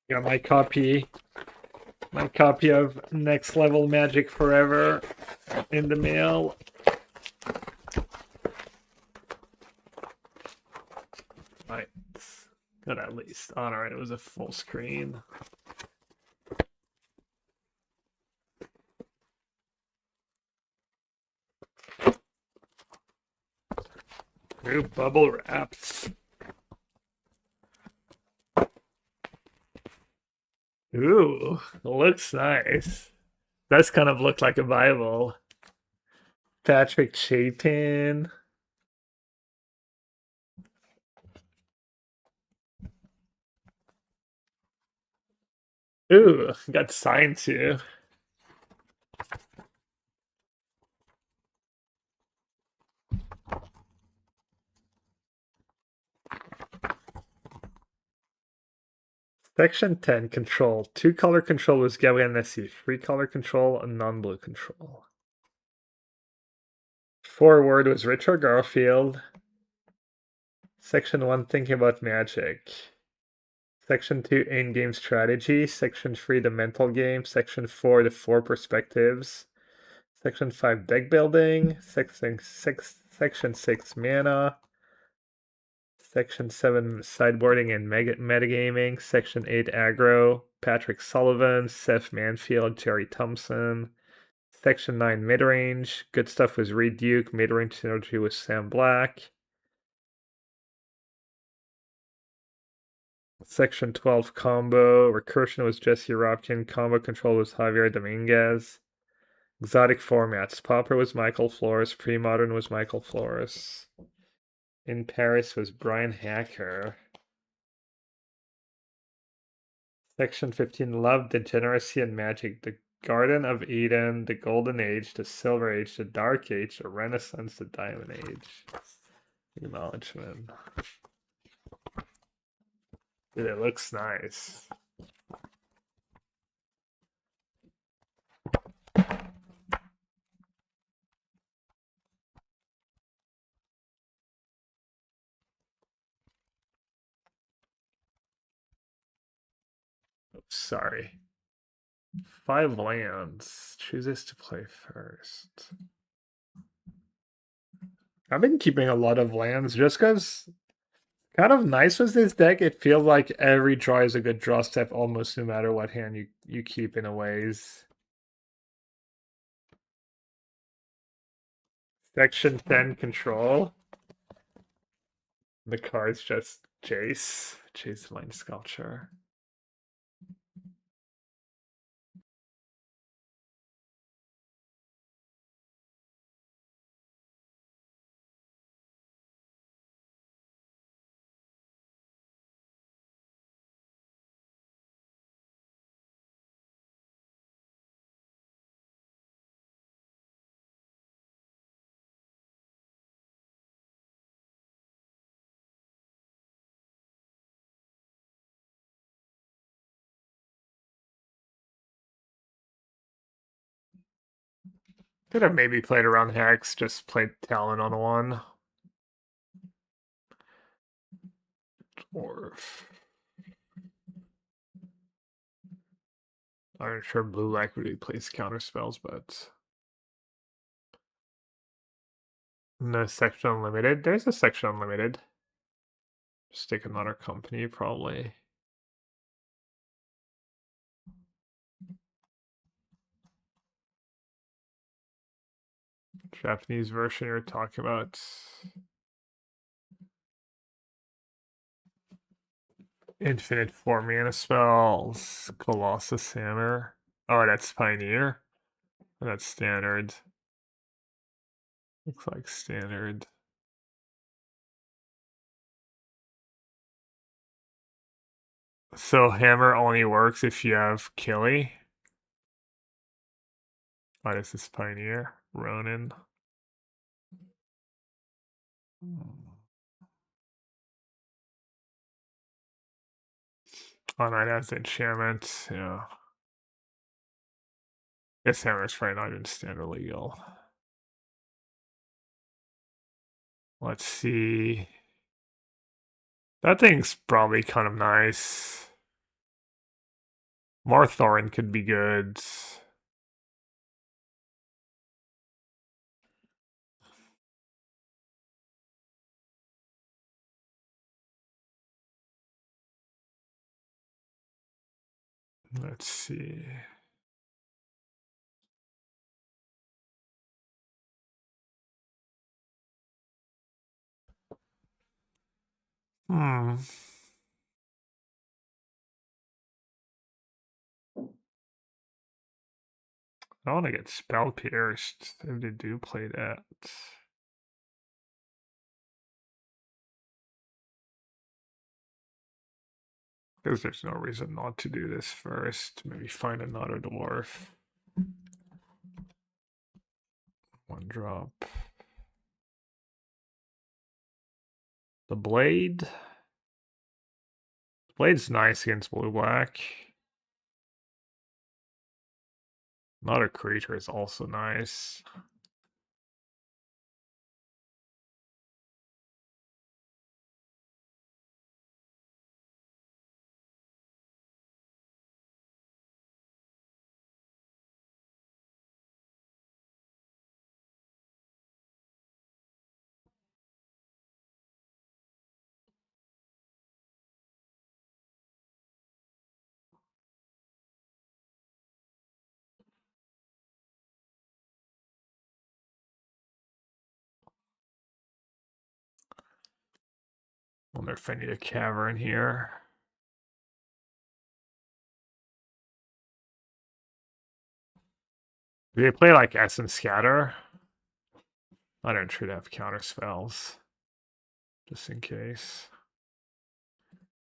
Got my copy of Next Level Magic Forever in the mail. Right. Good at least. Oh, alright, it was a full screen. Ooh, bubble wrapped. Ooh, looks nice. Does kind of look like a Bible. Patrick Chapin. Ooh, got signed too. Section 10, control. 2 color control was Gabriel Nessie. 3 color control, and non-blue control. Forward was Richard Garfield. Section 1, thinking about magic. Section 2, in-game strategy. Section 3, the mental game. Section 4, the 4 perspectives. Section 5, deck building. Section 6, mana. Section 7, sideboarding and metagaming. Section 8, aggro. Patrick Sullivan, Seth Manfield, Jerry Thompson. Section 9, midrange. Good stuff was Reed Duke. Midrange synergy was Sam Black. Section 12, combo. Recursion was Jesse Robkin. Combo control was Javier Dominguez. Exotic formats. Pauper was Michael Flores. Pre-modern was Michael Flores. In Paris was Brian Hacker. Section 15, Love, Degeneracy, and Magic. The Garden of Eden, the Golden Age, the Silver Age, the Dark Age, the Renaissance, the Diamond Age. Acknowledgement. Dude, it looks nice. Oh, sorry. 5 lands. Chooses to play first. I've been keeping a lot of lands just because kind of nice with this deck. It feels like every draw is a good draw step almost no matter what hand you keep in a ways. Section 10 control. The card's just Jace Mind Sculpture. Could have maybe played around Hex, just played Talon on one. Dwarf. I'm not sure blue like really plays counter spells, but no section unlimited. There's a section unlimited. Just take another company, probably. Japanese version you're talking about. Infinite 4-mana spells. Colossus Hammer. Oh, that's Pioneer. That's standard. Looks like standard. So Hammer only works if you have Killy. Oh, this is Pioneer. Ronin. Oh, no, that's enchantment. Yeah. This Hammer's probably not even standard legal. Let's see. That thing's probably kind of nice. Marthorin could be good. Let's see. Hmm. I want to get Spell Pierced if they do play that. Because there's no reason not to do this first. Maybe find another dwarf. 1 drop. The Blade. Blade's nice against blue-black. Another creature is also nice. Wonder if I need a Cavern here. Do they play like Essence Scatter? I don't try to have counter spells. Just in case.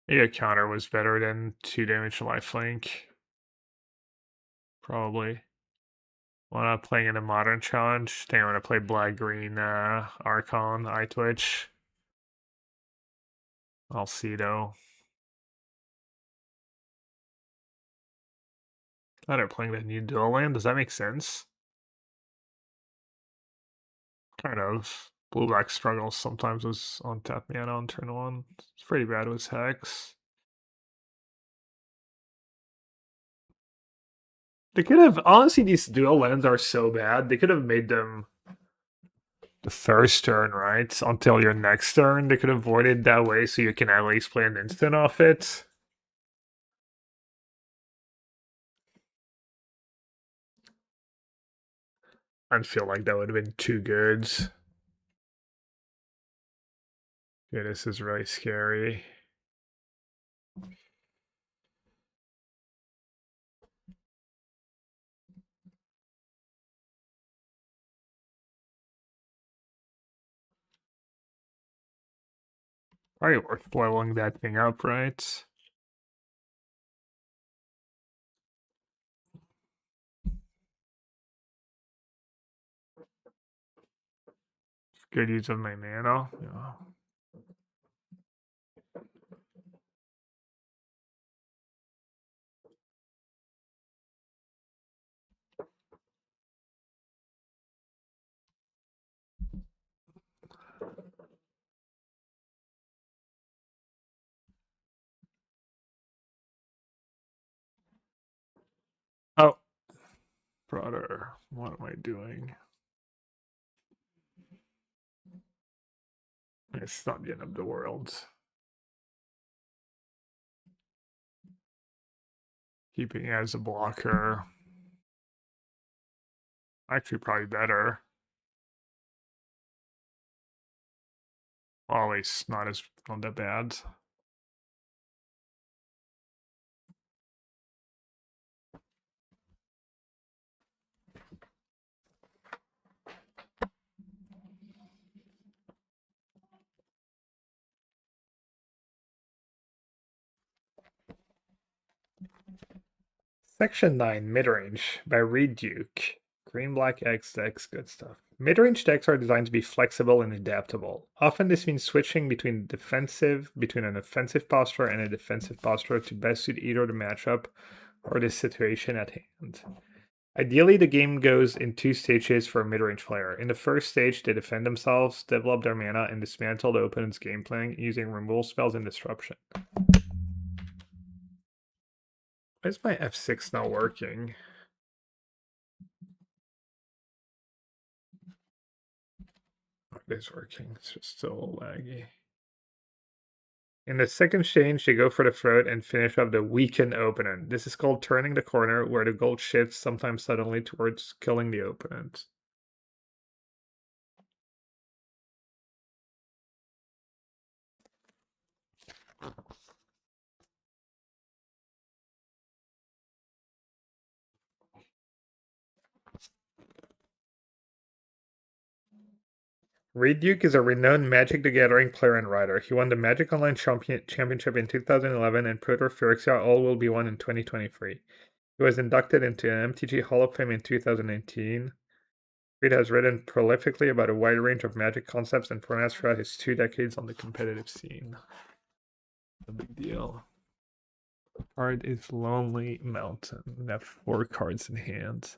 Maybe a counter was better than 2 damage lifelink. Probably. Well, I'm not playing in a modern challenge. I think I'm gonna play black green Archon, Eye Twitch. I'll see though. Oh, they're playing the new dual land. Does that make sense? Kind of. Blue black struggles sometimes with on tap mana on turn 1. It's pretty bad with Hex. They could have honestly these dual lands are so bad, they could have made them the first turn, right? Until your next turn. They could avoid it that way so you can at least play an instant off it. I feel like that would have been too good. Yeah, this is really scary. Probably worth leveling that thing up, right? Good use of my mana. Yeah. Oh, brother, what am I doing? It's not the end of the world. Keeping it as a blocker. Actually, probably better. Always not that bad. Section 9, Midrange by Reed Duke. Green Black X decks, good stuff. Midrange decks are designed to be flexible and adaptable. Often this means switching between an offensive posture and a defensive posture to best suit either the matchup or the situation at hand. Ideally, the game goes in two stages for a mid-range player. In the first stage, they defend themselves, develop their mana, and dismantle the opponent's game plan using removal spells and disruption. Why is my F6 not working? It is working, it's just still laggy. In the second stage, they go for the throat and finish up the weakened opponent. This is called turning the corner, where the goal shifts sometimes suddenly towards killing the opponent. Reed Duke is a renowned Magic the Gathering player and writer. He won the Magic Online Championship in 2011 and Proto Phyrexia All Will Be Won in 2023. He was inducted into an MTG Hall of Fame in 2019. Reed has written prolifically about a wide range of Magic concepts and formats throughout his 2 decades on the competitive scene. A big deal. Card is Lonely Mountain. We have 4 cards in hand.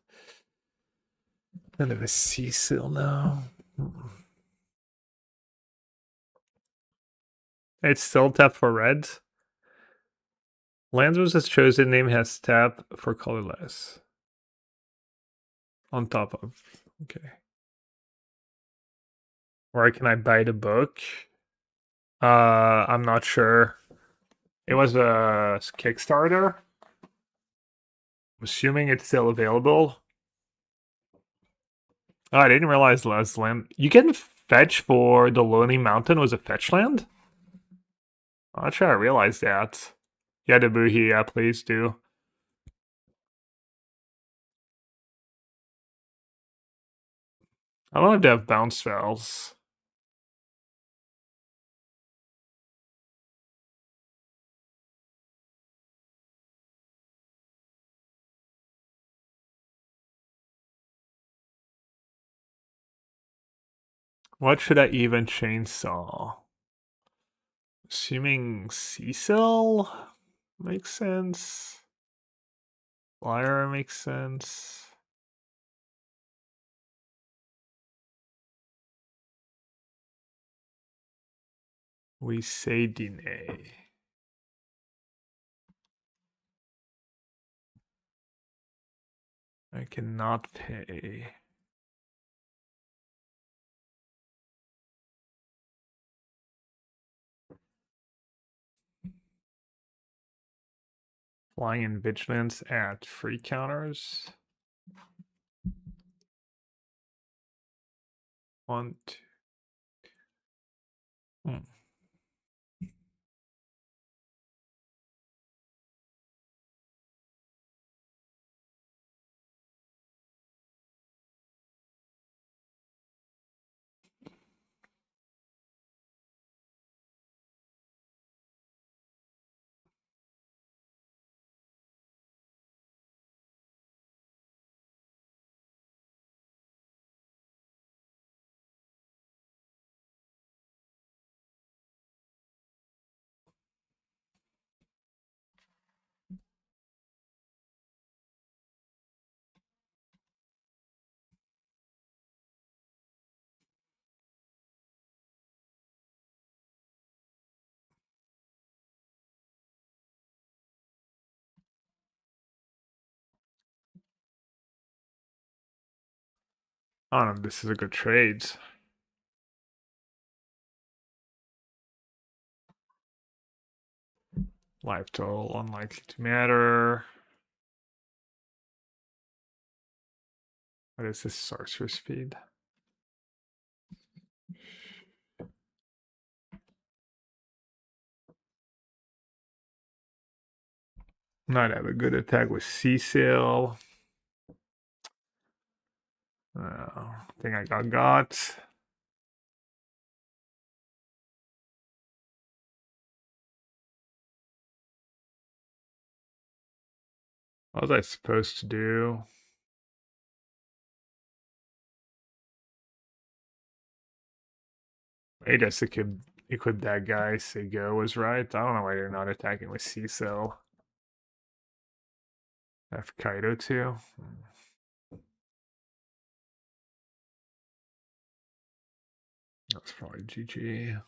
Kind of a Cecil now. It's still tap for red. Lands was his chosen name has tap for colorless. On top of. Okay. Where can I buy the book? I'm not sure. It was a Kickstarter. I'm assuming it's still available. Oh, I didn't realize last land. You can fetch for the Lonely Mountain was a fetch land? I'm not sure I realized that. Yeah, the Buhi, yeah, please do. I don't know if they have bounce spells. What should I even chainsaw? Assuming Cecil makes sense. Flyer makes sense. We say Dine. I cannot pay. Flying in Vigilance at free counters. 1, 2. I don't know if this is a good trade. Life total unlikely to matter. What is this sorcerer speed? Not have a good attack with Cecil. I think I got. What was I supposed to do? I guess it could equip that guy. Sego was right. I don't know why they're not attacking with Cecil. Have Kaido too. That's probably GG.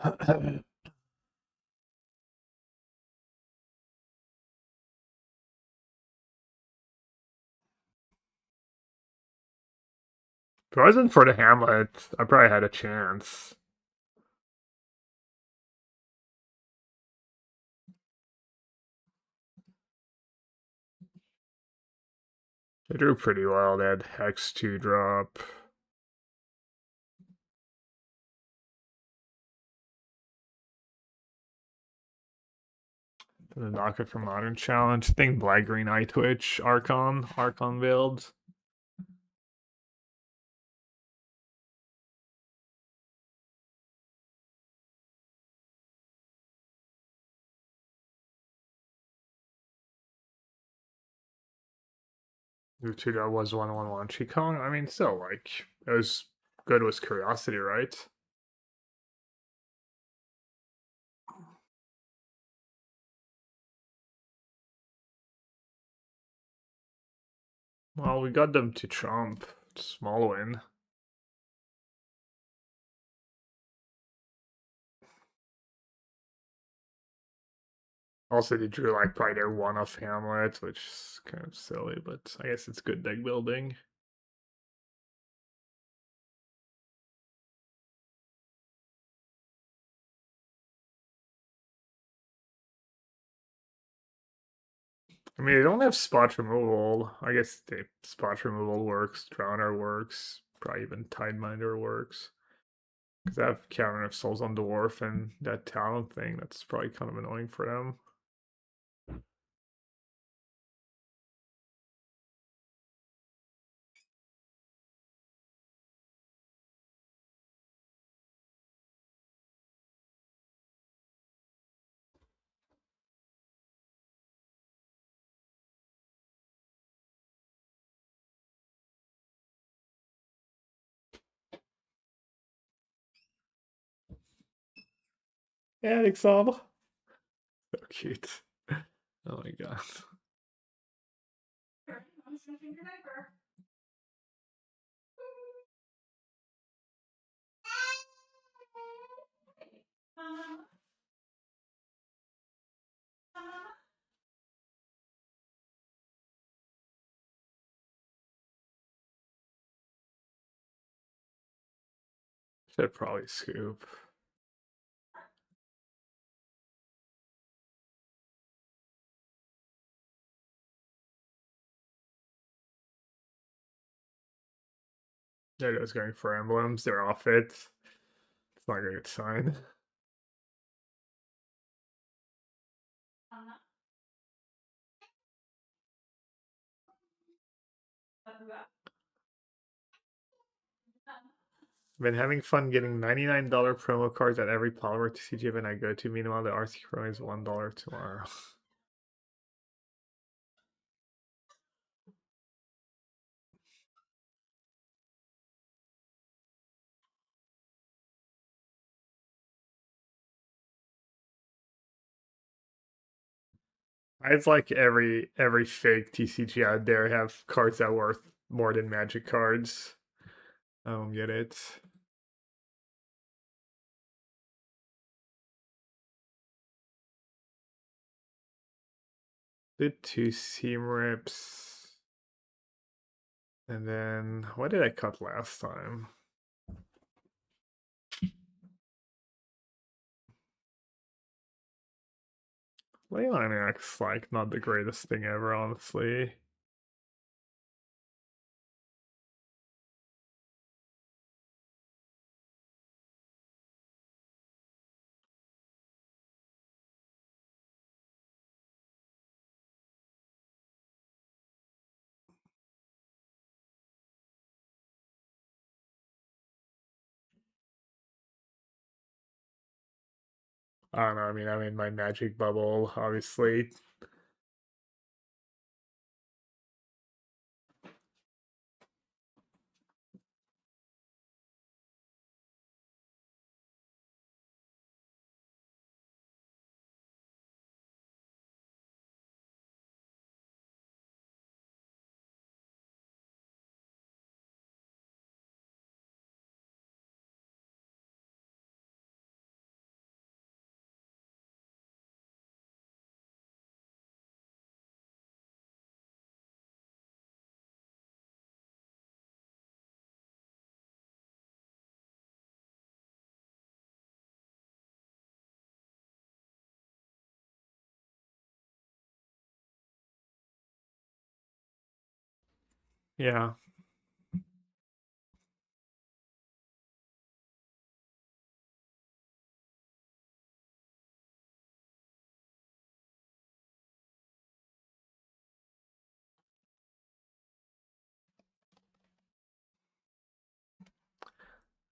If it wasn't for the Hamlet, I probably had a chance. They drew pretty well. They had Hex 2 drop. The docket for Modern Challenge. I think Black Green Eye Twitch, Archon build. Uchiha was 111 Qigong. I mean, still, like, it was good with Curiosity, right? Well, we got them to Trump. Small win. Also, they drew, like, probably their one-off Hamlet, which is kind of silly, but I guess it's good deck building. I mean, they don't have spot removal. I guess spot removal works, Drowner works, probably even Tideminder works. Because I have Cavern of Souls on Dwarf and that talent thing, that's probably kind of annoying for them. Yeah, Alexandre. So cute. Oh my god. Should probably scoop. There goes going for emblems. They're off it. It's not a good sign. Been having fun getting $99 promo cards at every Polymer TCG event I go to. Meanwhile, the RC Pro is $1 tomorrow. I'd like every fake TCG out there have cards that worth more than Magic cards. I don't get it. Did 2 seam rips. And then what did I cut last time? Leyline X, like, not the greatest thing ever, honestly. I don't know, I mean, I'm in my Magic bubble, obviously. Yeah.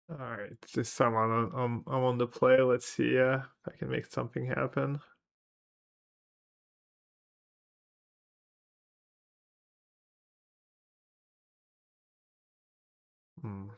All right, just I'm on the play. Let's see if I can make something happen. Hmm.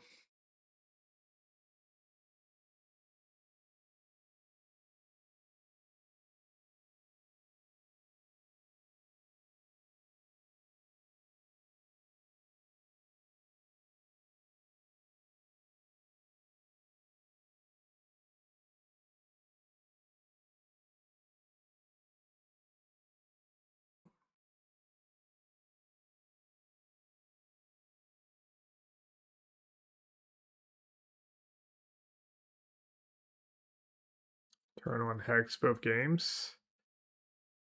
Turn 1 hex both games.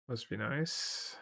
Must be nice.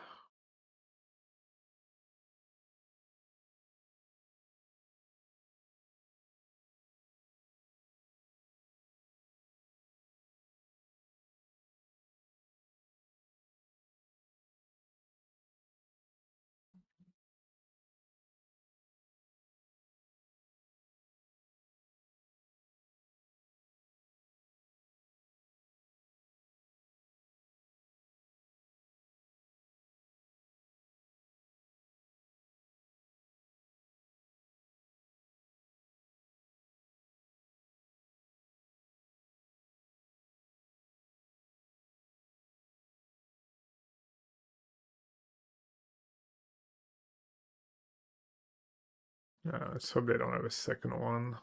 Let's hope they don't have a second one.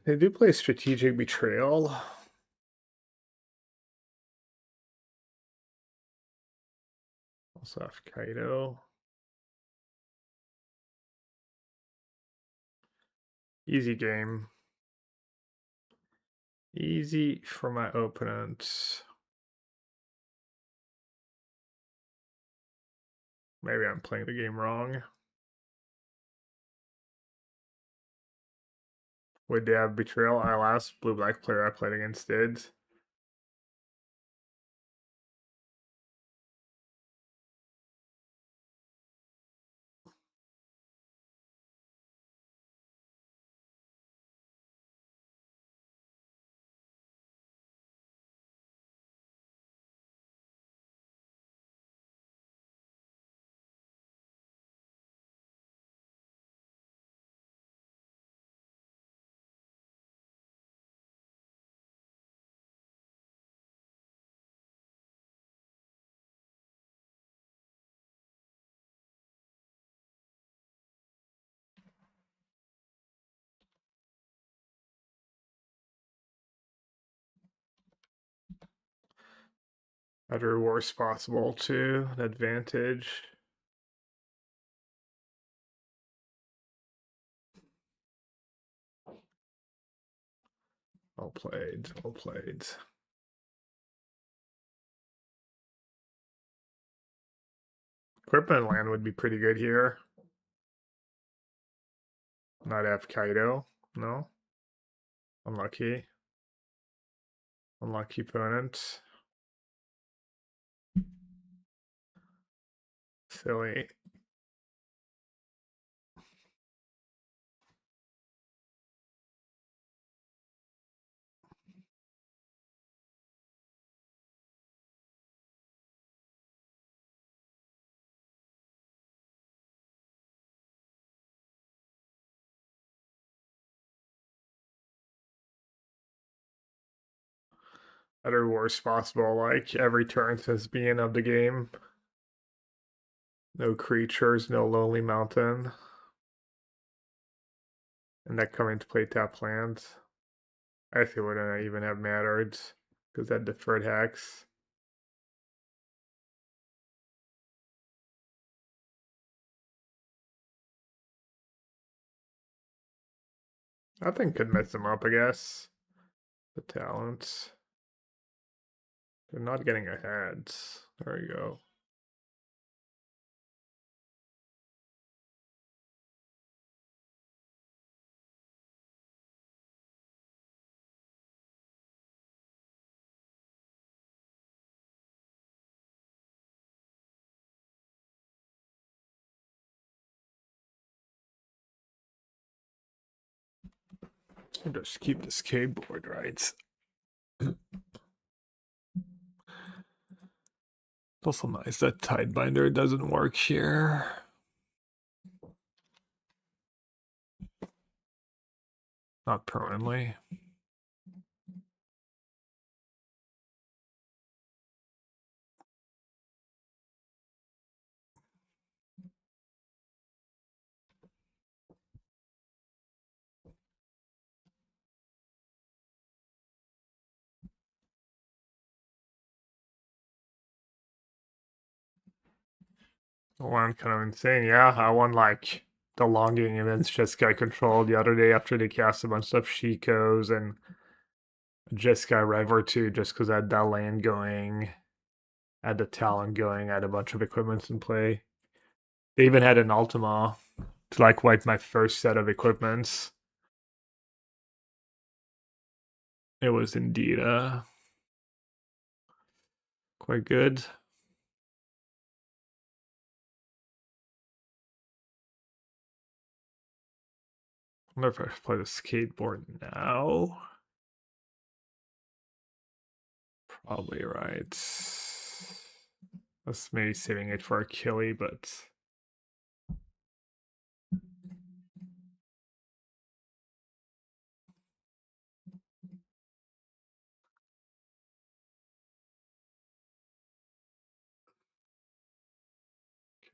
They do play Strategic Betrayal. Also have Kaido. Easy game. Easy for my opponent. Maybe I'm playing the game wrong. Would they have Betrayal? Our last blue-black player I played against did. Better worst possible too, an advantage. Well played, well played. Equipment land would be pretty good here. Not have Kaido, no. Unlucky. Unlucky opponent. Silly. Better worst possible, like every turn since beginning of the game. No creatures, no lonely mountain. And that coming to play tap lands. I think it wouldn't even have mattered because that deferred hex. I think could mess them up, I guess. The talents. They're not getting ahead. There you go. I'll just keep this keyboard right. Also nice that Tidebinder doesn't work here. Not permanently. One kind of insane. Yeah, I won like the longing events Jeskai controlled the other day after they cast a bunch of Shikos and Jeskai River too, just because I had that land going, I had the talent going, I had a bunch of equipments in play. They even had an Ultima to like wipe my first set of equipments. It was indeed quite good. I wonder if I should play the skateboard now. Probably right. That's maybe saving it for Achille, but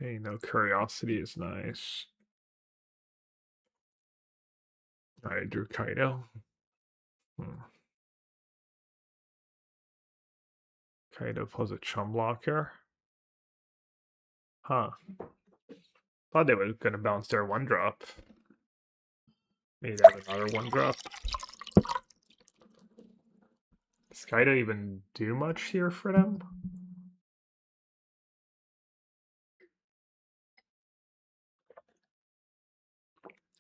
okay, no curiosity is nice. I drew Kaido. Kaido pulls a chum blocker. Huh. Thought they were gonna bounce their 1-drop. Maybe they have another 1-drop. Does Kaido even do much here for them?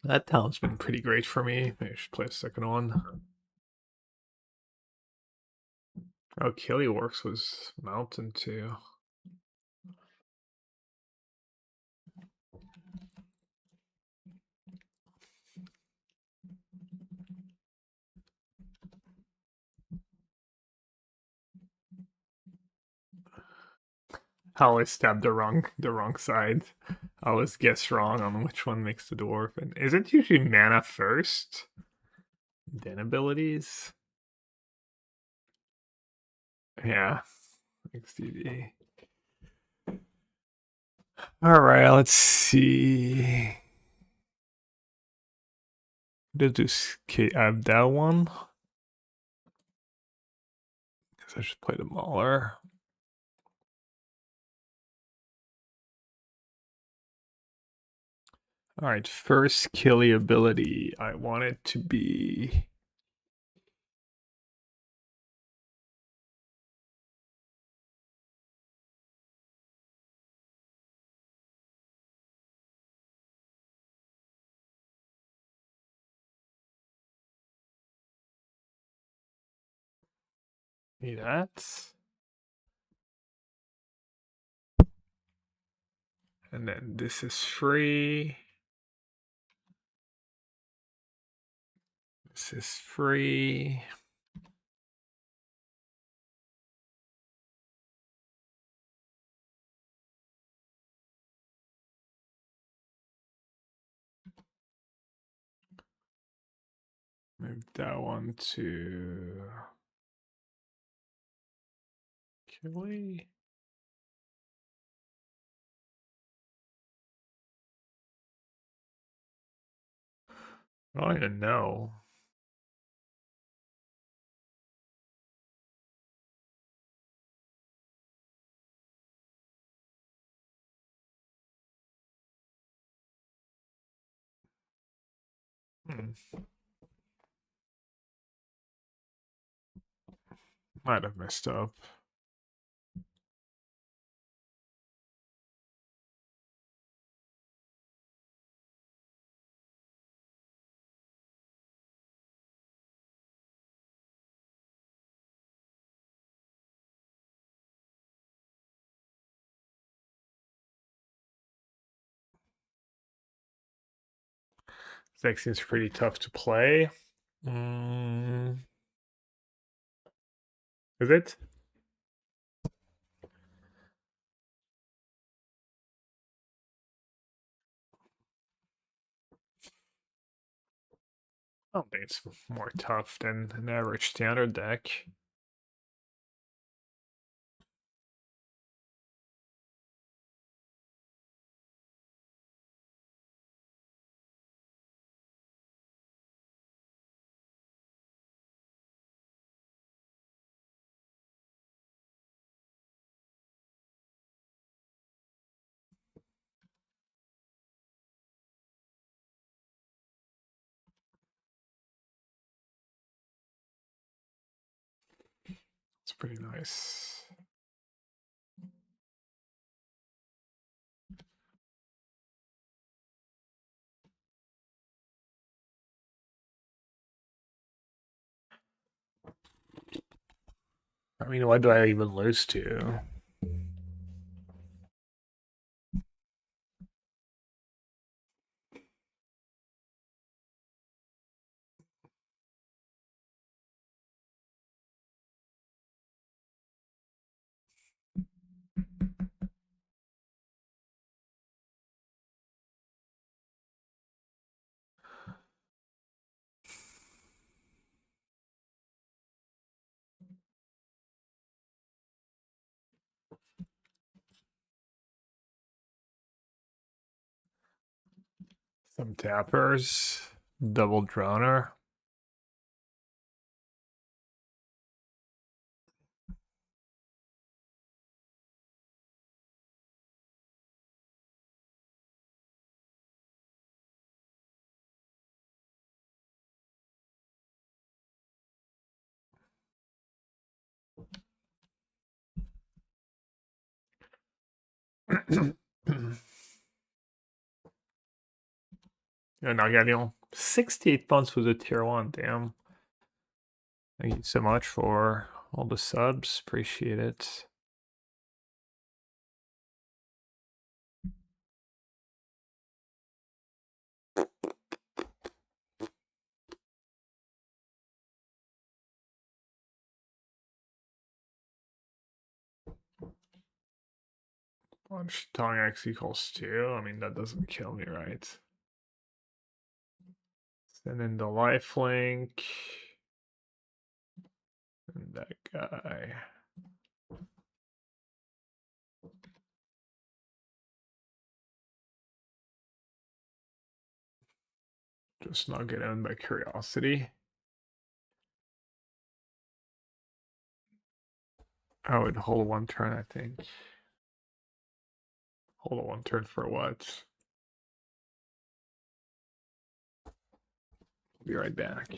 That talent's been pretty great for me. Maybe I should play a second one. Oh, Killyworks was Mountain too. I always stab the wrong side. I always guess wrong on which one makes the dwarf. And is it usually mana first? Then abilities? Yeah. XDD. Alright, let's see. Did this add that one? Guess I should play the Mauler. All right, first killy ability. I want it to be. Need that. And then this is free. This is free. Move that one to Killy. I don't even know. Might have messed up. Deck seems pretty tough to play. Is it? I don't think it's more tough than an average standard deck. It's pretty nice. I mean, what do I even lose to? Some tappers, double droner. Yeah, now getting 68 points for the tier 1, damn. Thank you so much for all the subs, appreciate it. Punch tongue X equals 2, I mean that doesn't kill me, right? Send in the lifelink. And that guy. Just not get owned by curiosity. I would hold one turn, I think. Hold one turn for what? Be right back.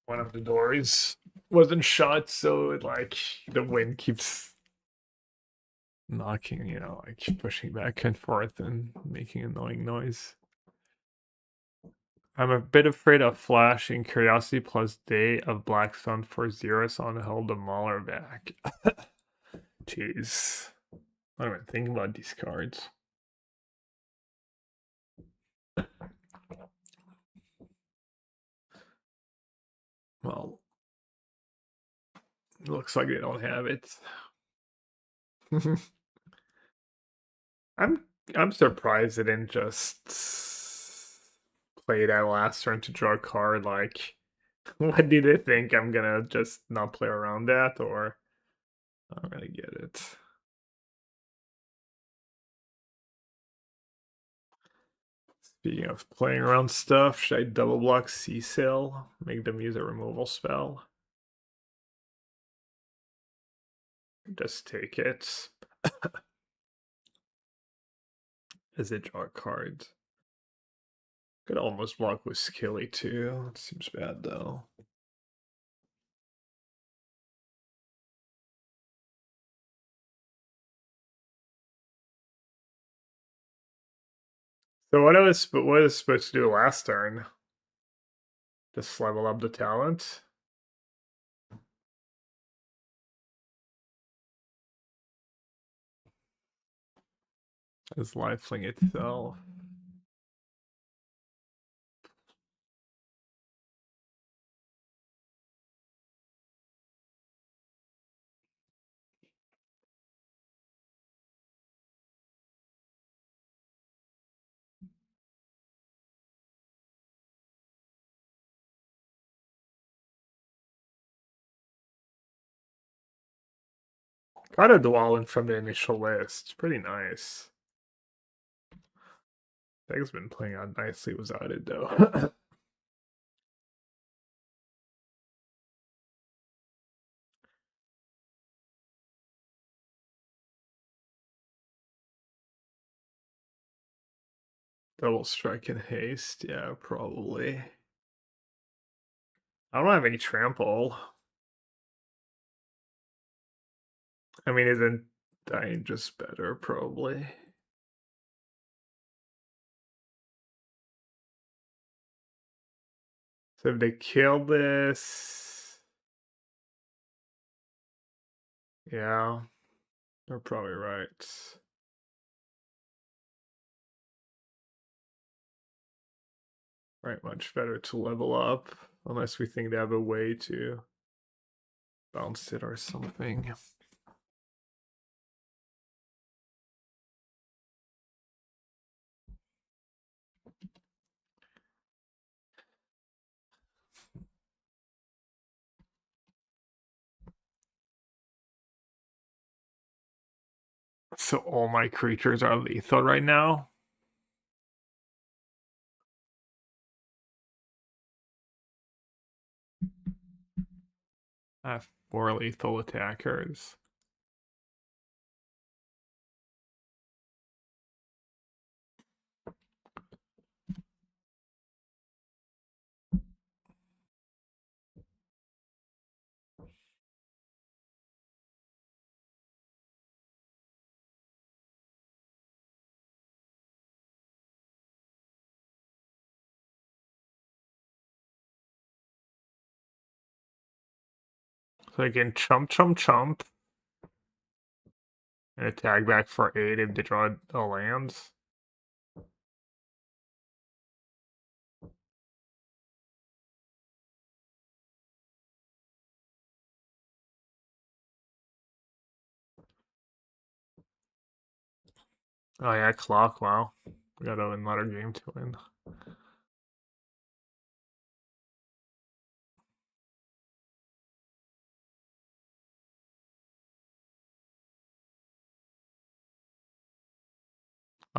One of the doors wasn't shut, so it, like, the wind keeps knocking, you know, like pushing back and forth and making annoying noise. I'm a bit afraid of flashing Curiosity plus Day of Black Sun for Xeris on Hell the Mauler back. Jeez. I don't even think about these cards. Well, looks like they don't have it. I'm surprised they didn't just play that last turn to draw a card. Like, what do they think? I'm gonna just not play around that, or I don't really get it. Speaking of playing around stuff, should I double block Cecil? Make them use a removal spell? Just take it. As they draw cards. Could almost block with Skilly too. It seems bad though. So what was supposed to do last turn? Just level up the talent? As Lifelink itself. Got a Dwalin from the initial list. It's pretty nice. Deck's been playing out nicely without it though. Double strike and haste, yeah, probably. I don't have any trample. I mean, isn't dying just better, probably? So if they kill this, yeah, they're probably right. Right, much better to level up, unless we think they have a way to bounce it or something. So all my creatures are lethal right now? I have 4 lethal attackers. So I can chump, and attack back for 8 if they draw a lands. Oh yeah, clock, wow. We got another game to win.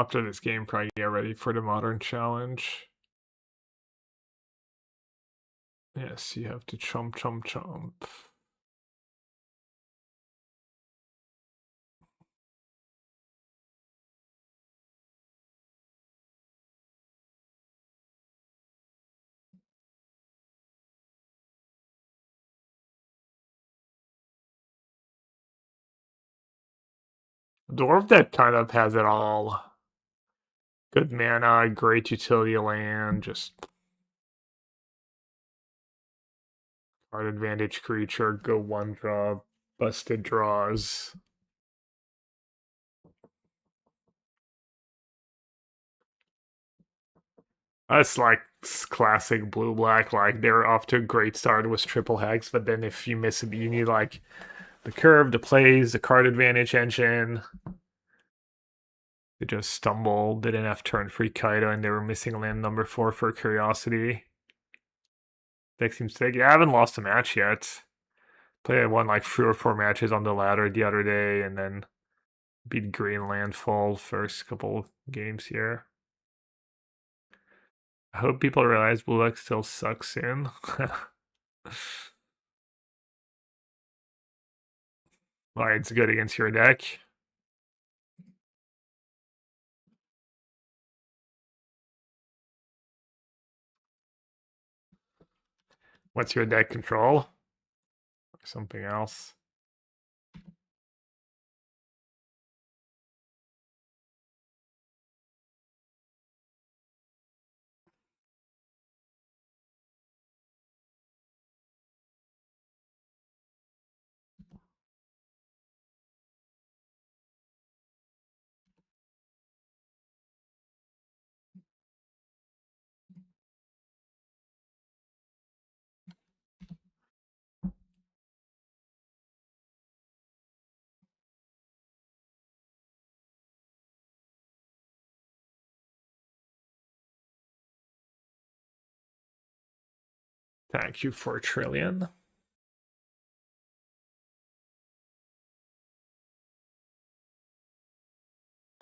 After this game, probably get ready for the modern challenge. Yes, you have to chomp, chomp, chomp. Dwarf deck kind of has it all. Good mana, great utility land, just card advantage creature, go 1-drop, busted draws. That's like classic blue black. Like they're off to a great start with triple hex, but then if you miss it, you need like the curve, the plays, the card advantage engine. They just stumbled, didn't have turn free Kaida, and they were missing land number 4 for curiosity. Deck seems to take. I haven't lost a match yet. I won like 3 or 4 matches on the ladder the other day, and then beat Green Landfall first couple games here. I hope people realize Blue Black still sucks in. Why it's good against your deck. What's your deck control? Or something else? Thank you for a trillion.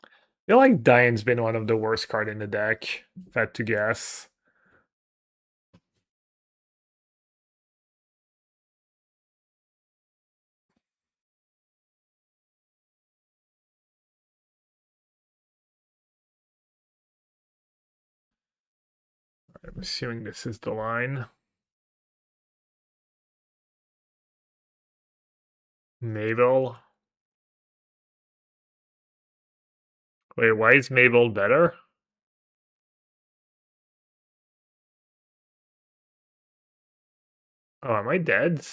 I feel like Diane's been one of the worst card in the deck, if I had to guess. I'm assuming this is the line. Mabel. Wait, why is Mabel better? Oh, am I dead?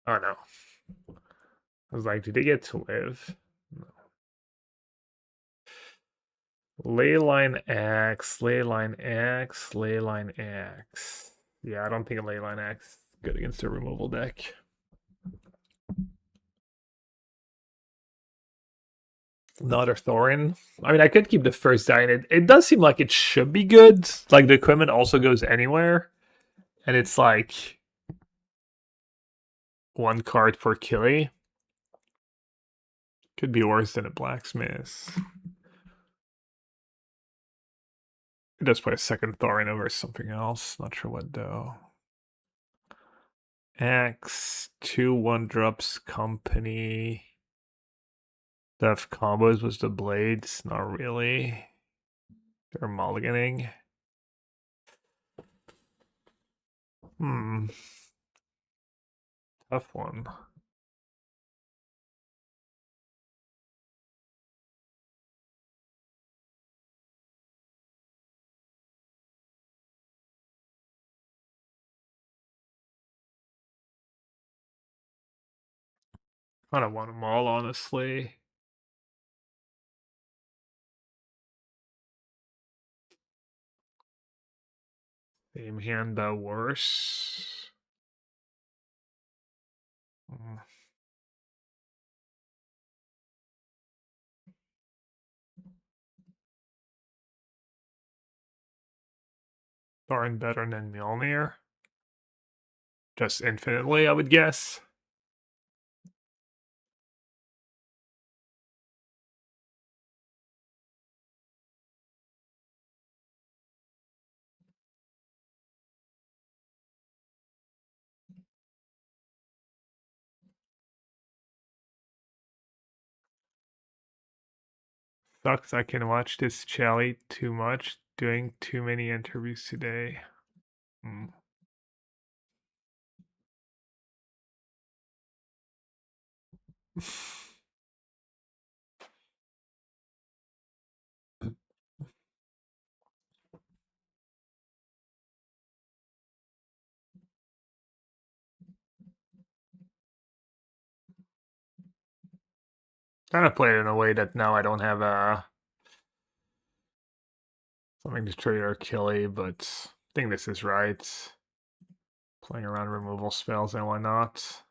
Oh no. I was like, did they get to live? No. Leyline X, Leyline X, Leyline X. Yeah, I don't think a Leyline X is good against a removal deck. Another Thorin. I mean, I could keep the first Diane. It does seem like it should be good. Like the equipment also goes anywhere. And it's like 1 card per killie. Could be worse than a blacksmith. It does play a second Thorin over something else. Not sure what though. X, 2 1-drops company. Def combos was the blades. Not really. They're mulliganing. Tough one. I don't want them all, honestly. Same hand, but worse. Thorin better than Mjolnir. Just infinitely, I would guess. Sucks I can watch this Chelly too much, doing too many interviews today. Hmm. Kind of play it in a way that now I don't have something to trigger Achille, but I think this is right. Playing around removal spells and whatnot.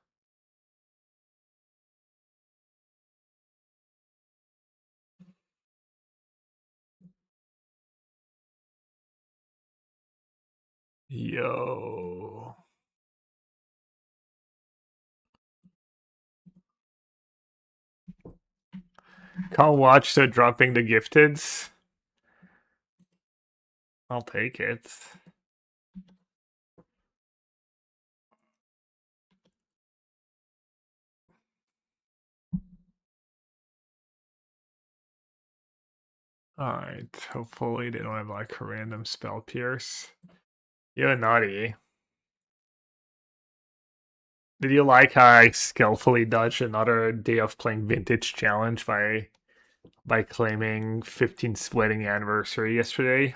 Yo. Can't watch, so dropping the gifteds. I'll take it. Alright, hopefully they don't have like a random spell pierce. You're naughty. Did you like how I skillfully dodged another day of playing Vintage Challenge by claiming 15th wedding anniversary yesterday?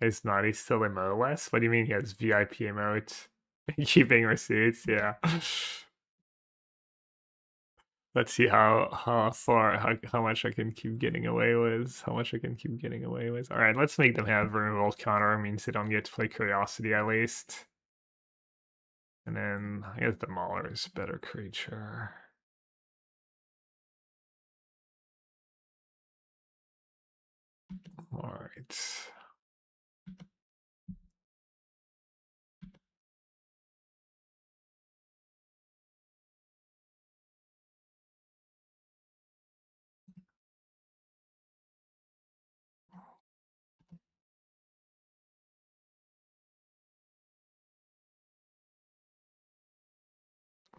Is Naughty still emoteless? What do you mean he has VIP emotes? Keeping receipts, yeah. Let's see how much I can keep getting away with. How much I can keep getting away with. Alright, let's make them have removal counter, means they don't get to play Curiosity at least. And then I guess the Mauler is better creature. Alright.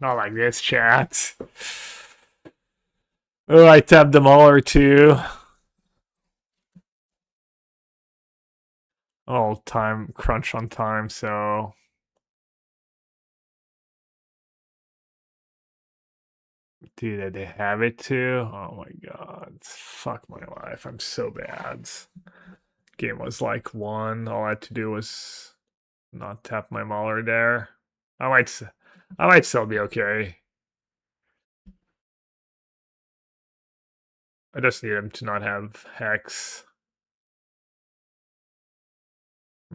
Not like this, chat. Oh, I tapped the Mauler too. Oh, time crunch on time, so dude, they have it too. Oh my god, fuck my life. I'm so bad. Game was like one. All I had to do was not tap my Mauler there. I might, I might still be okay. I just need him to not have Hex.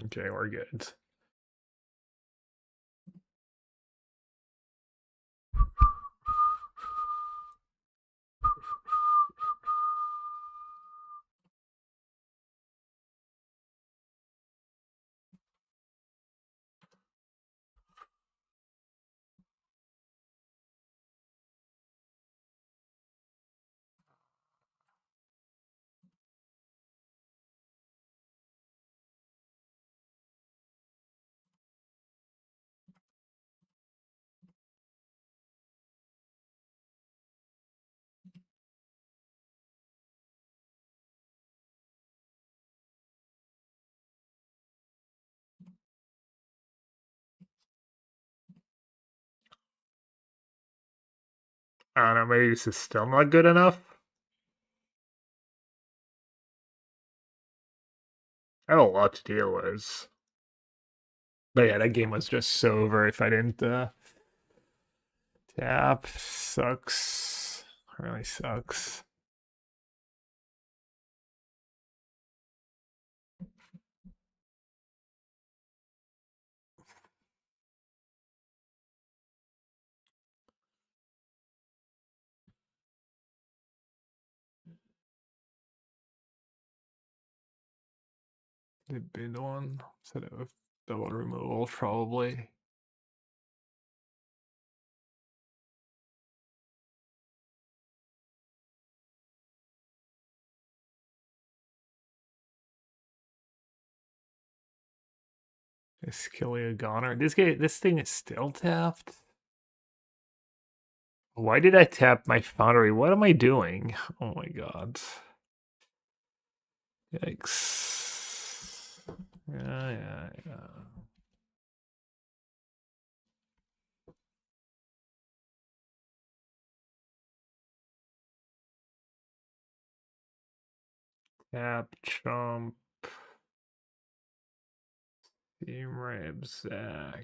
Okay, we're good. I don't know, maybe this is still not good enough. I have a lot to deal with. But yeah, that game was just so over if I didn't tap. Sucks. Really sucks. The bid one instead of double removal, probably. Escalia Goner. This thing is still tapped. Why did I tap my Foundry? What am I doing? Oh my god. Yikes. Yeah. Tap, chump. Team Rabzak.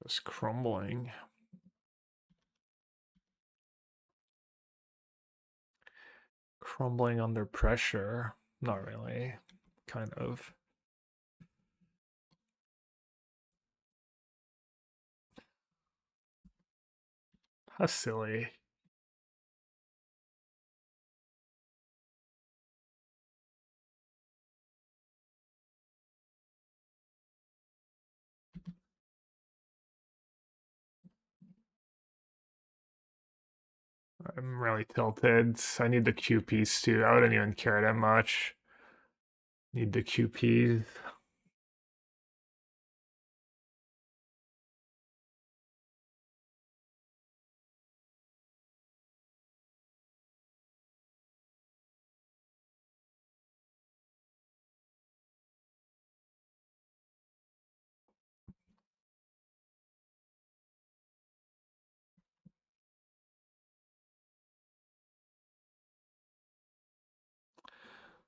Just crumbling. Crumbling under pressure. Not really. Kind of. How silly. I'm really tilted. I need the QPs too. I wouldn't even care that much. Need the QPs.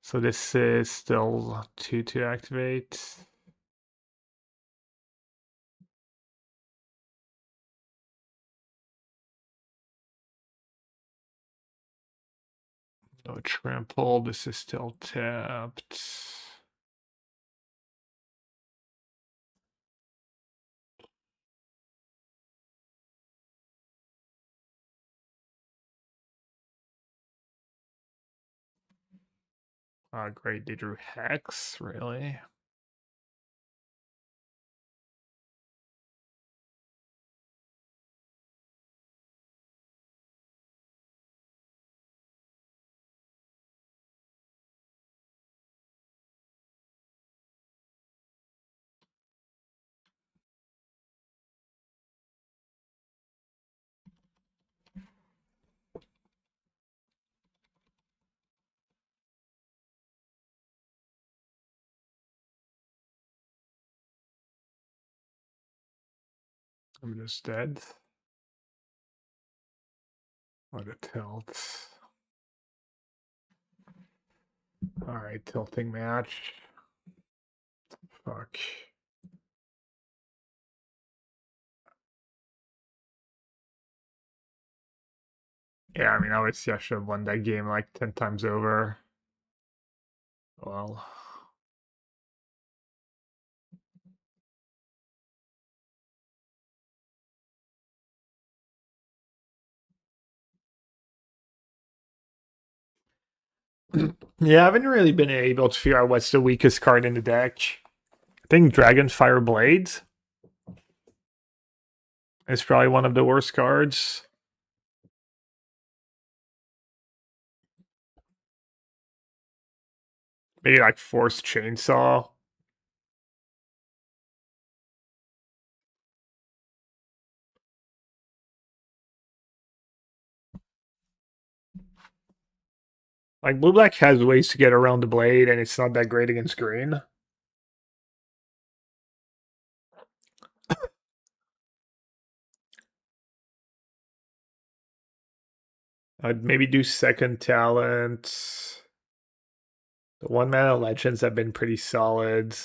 So this is still 2 to activate. No trample. This is still tapped. Great. They drew Hex. Really? I'm just dead. What a tilt. Alright, tilting match. Fuck. Yeah, I mean, obviously I should have won that game like 10 times over. Well. Yeah, I haven't really been able to figure out what's the weakest card in the deck. I think Dragonfire Blades is probably one of the worst cards. Maybe like Force Chainsaw. Like Blue Black has ways to get around the blade, and it's not that great against green. I'd maybe do second talent. The 1-mana legends have been pretty solid.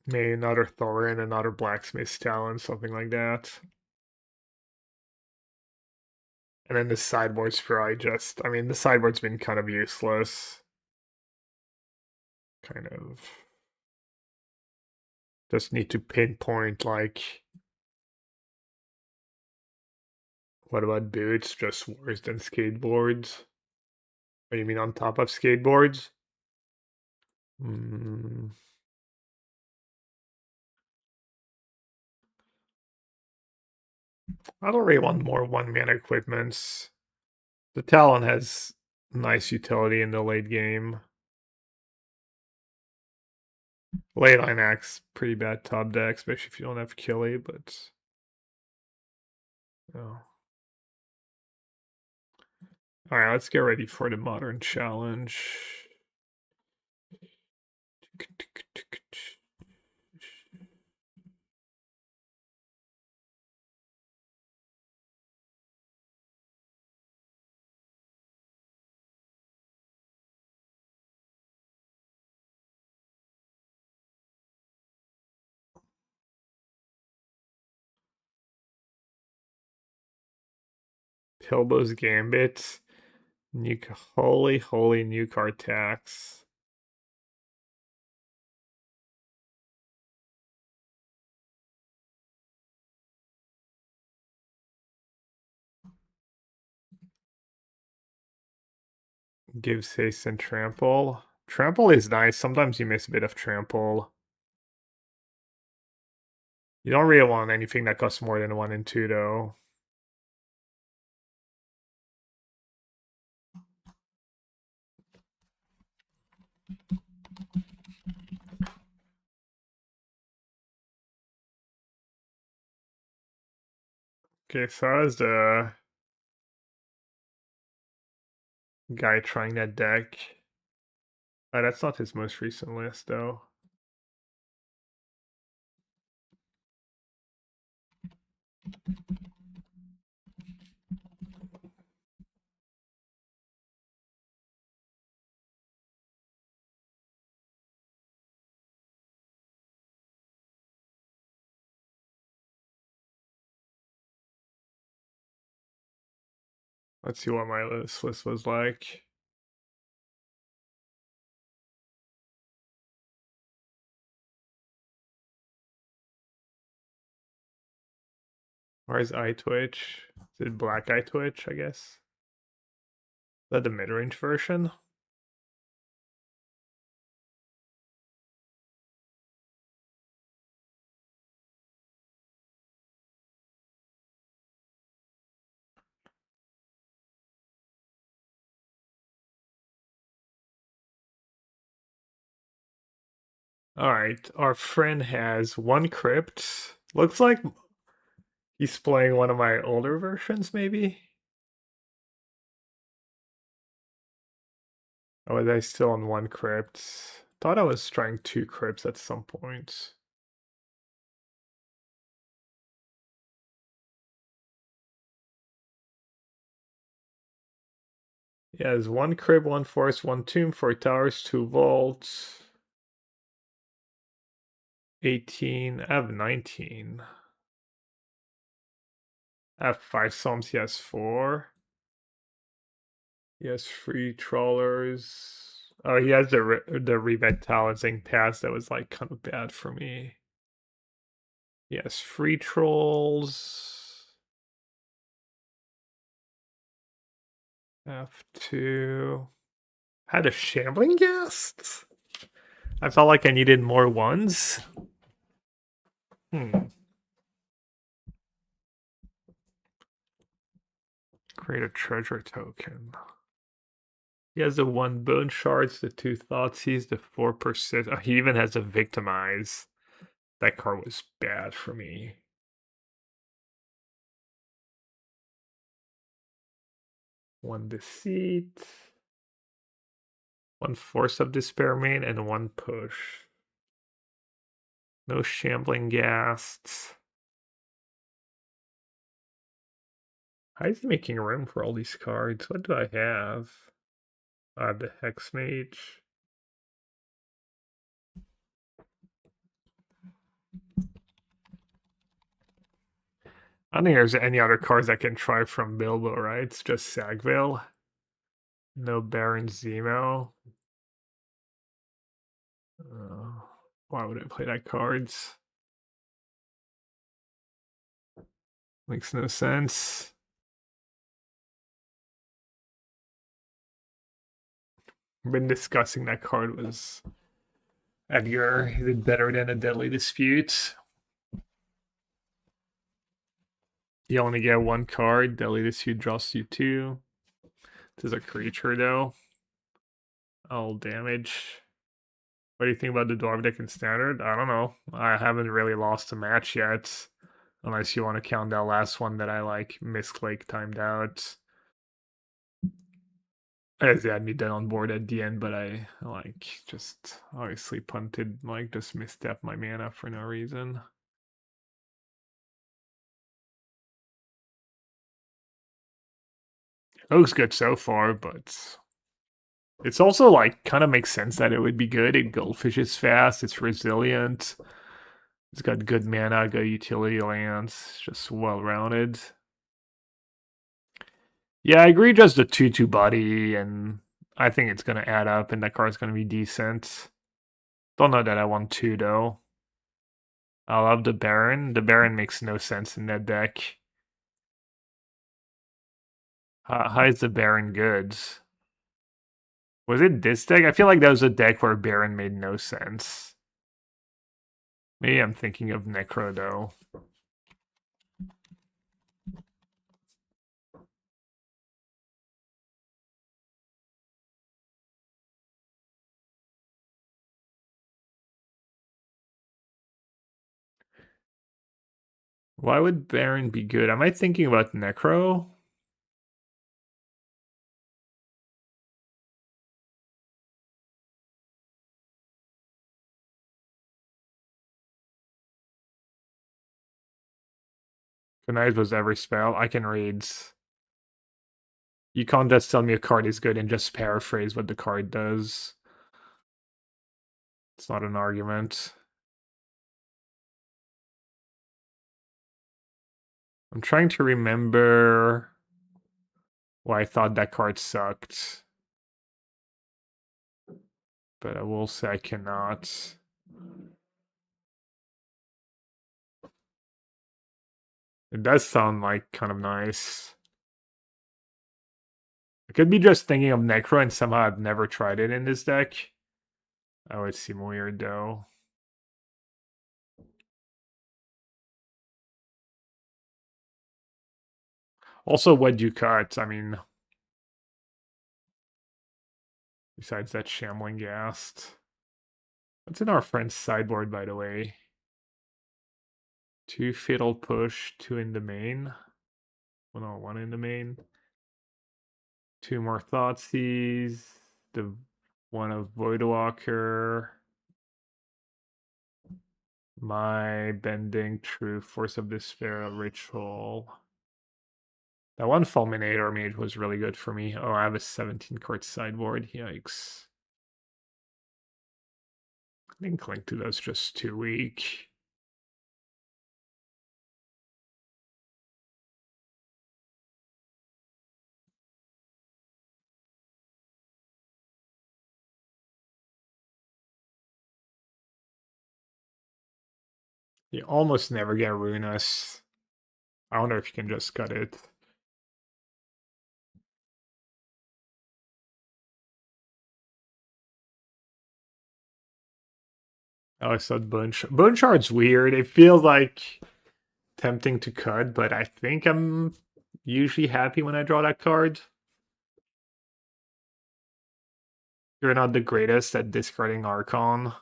Maybe another Thorin, another Blacksmith's Talon, something like that. And then the sideboard's probably just, I mean, the sideboard's been kind of useless. Kind of. Just need to pinpoint, like, what about boots? Just worse than skateboards? What do you mean on top of skateboards? Hmm. I don't really want more one-man equipments. The Talon has nice utility in the late game. Ley Line Axe, pretty bad top deck, especially if you don't have Killy, but... Oh. Alright, let's get ready for the Modern Challenge. Pilbo's Gambit. Holy new card tax. Gives haste and trample. Trample is nice. Sometimes you miss a bit of trample. You don't really want anything that costs more than 1 and 2, though. Okay, so I was the guy trying that deck. That's not his most recent list, though. Let's see what my list was like. Where's Eye Twitch? Is it Black Eye Twitch, I guess? Is that the mid-range version? Alright, our friend has 1 crypt. Looks like he's playing one of my older versions, maybe? Oh, was I still on 1 crypt? Thought I was trying 2 crypts at some point. Yeah, there's 1 crypt, 1 forest, 1 tomb, 4 towers, 2 vaults. 18. I have 19. I have 5 psalms, he has 4. He has 3 trawlers. Oh, he has the revitalizing pass that was like kind of bad for me. He has 3 trolls. F2. Had a shambling guest? I felt like I needed more ones. Create a treasure token. He has the 1 bone shards, the 2 Thoughtseize, the 4 persist. Oh, he even has a victimize. That card was bad for me. 1 deceit. 1 force of despair main and 1 push. No shambling ghasts. How is he making room for all these cards? What do I have? The Hex Mage. I don't think there's any other cards I can try from Bilbo, right? It's just Sagville. No Baron Zemo. Why would I play that cards? Makes no sense. Been discussing that card was Edgar. Is it better than a Deadly Dispute? You only get one card. Deadly Dispute draws you two. This is a creature though. All damage. What do you think about the Dwarf deck in Standard? I don't know. I haven't really lost a match yet. Unless you want to count that last one that I like misclick timed out. I guess they had me dead on board at the end, but I like just obviously punted, like just misstepped my mana for no reason. It looks good so far, but it's also like kind of makes sense that it would be good. It Goldfish is fast, it's resilient, it's got good mana, good utility lands, just well rounded. Yeah, I agree. Just the 2/2 body, and I think it's gonna add up, and that card's gonna be decent. Don't know that I want two though. I love the Baron. The Baron makes no sense in that deck. How is the Baron good? Was it this deck? I feel like that was a deck where Baron made no sense. Maybe I'm thinking of Necro though. Why would Baron be good? Am I thinking about Necro? Connive was every spell. I can read. You can't just tell me a card is good and just paraphrase what the card does. It's not an argument. I'm trying to remember why I thought that card sucked. But I will say I cannot. It does sound like kind of nice. I could be just thinking of Necro and somehow I've never tried it in this deck. That would seem weird though. Also, what'd you cut? I mean, besides that Shambling Ghast. What's in our friend's sideboard, by the way? 2 Fatal Push, 2 in the main. Well, no, 1 in the main. 2 more Thoughtseize. The one of Voidwalker. My Bending True, Force of Despair, Ritual. That one Fulminator Mage was really good for me. Oh, I have a 17 card sideboard. Yikes. I think Clink to those just too weak. You almost never get Ruinous. I wonder if you can just cut it. Oh, I said Bone Shard's weird. It feels like tempting to cut, but I think I'm usually happy when I draw that card. You're not the greatest at discarding Archon.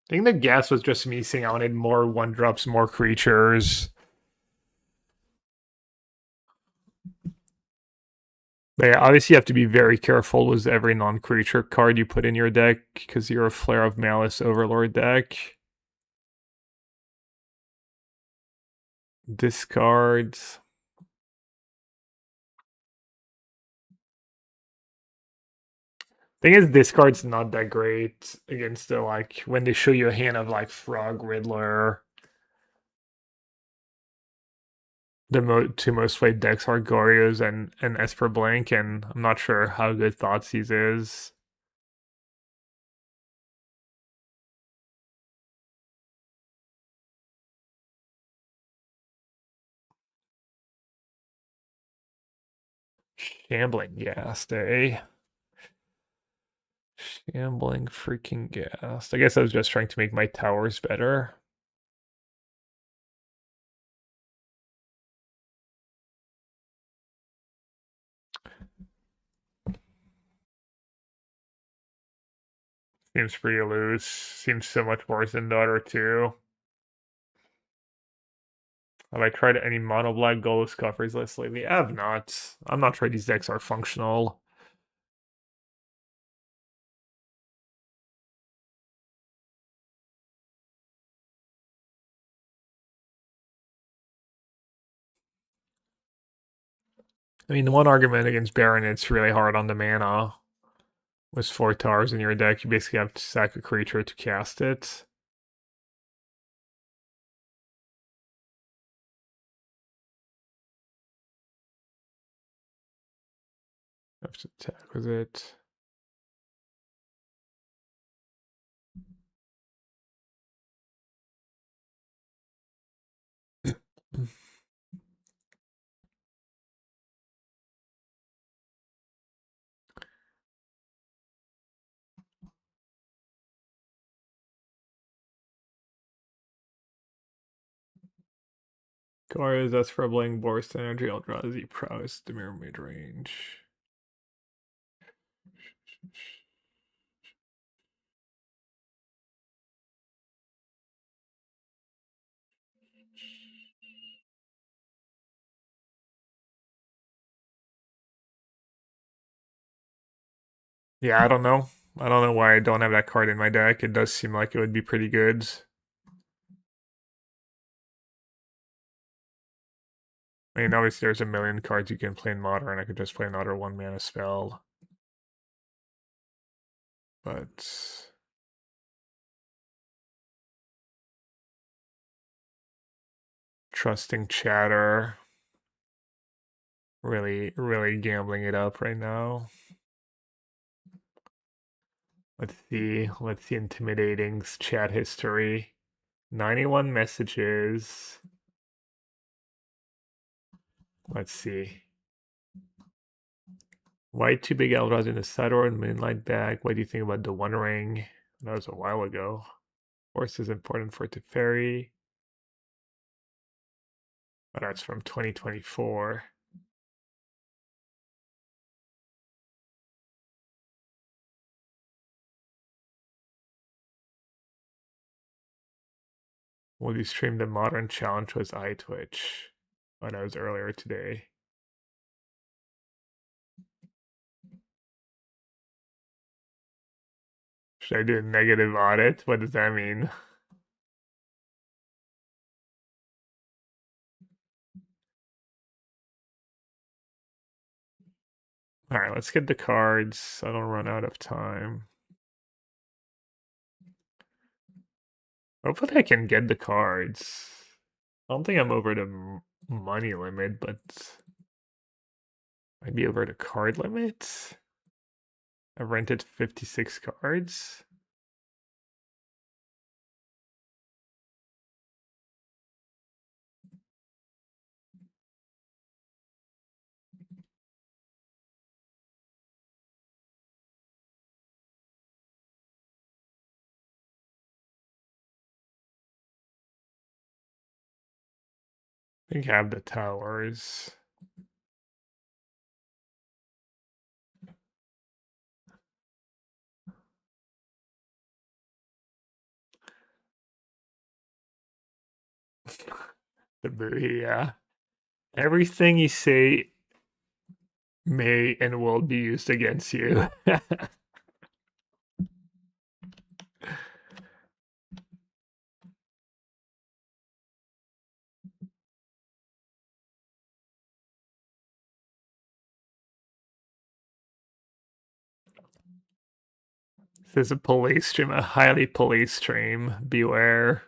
I think the guess was just me saying I wanted more 1-drops, more creatures. But yeah, obviously you have to be very careful with every non-creature card you put in your deck because you're a Flare of Malice Overlord deck. Discards. Thing is, discard's not that great against the, like, when they show you a hand of like Frog, Riddler. The two most played decks are Goryo's and Esper Blank, and I'm not sure how good Thoughtseize is. Shambling Ghast, eh? Shambling freaking Ghast. I guess I was just trying to make my towers better. Seems pretty loose. Seems so much worse than the other two. Have I tried any mono black gold scuffers list lately? I have not. I'm not sure these decks are functional. I mean, the one argument against Baron, it's really hard on the mana. With 4 towers in your deck, you basically have to sack a creature to cast it. Have to attack with it. Gar's Esper Bling, Burst Energy, Eldrazi, Prowess, Dimir Midrange. Yeah, I don't know. I don't know why I don't have that card in my deck. It does seem like it would be pretty good. I mean, obviously there's a million cards you can play in Modern. I could just play another 1-mana spell. But trusting Chatter. Really gambling it up right now. Let's see Intimidating's chat history. 91 messages. Let's see. White 2 big Eldrazi in the Sidor and Moonlight bag. What do you think about the One Ring? That was a while ago. Force is important for Teferi. Oh, that's from 2024. Will you stream the Modern Challenge with iTwitch? Oh, that was earlier today. Should I do a negative audit? What does that mean? Alright, let's get the cards so I don't run out of time. Hopefully I can get the cards. I don't think I'm over the money limit, but might be over the card limit. I've rented 56 cards. I think I have the towers. The movie, yeah. Everything you say may and will be used against you. This is a police stream, a highly police stream. Beware.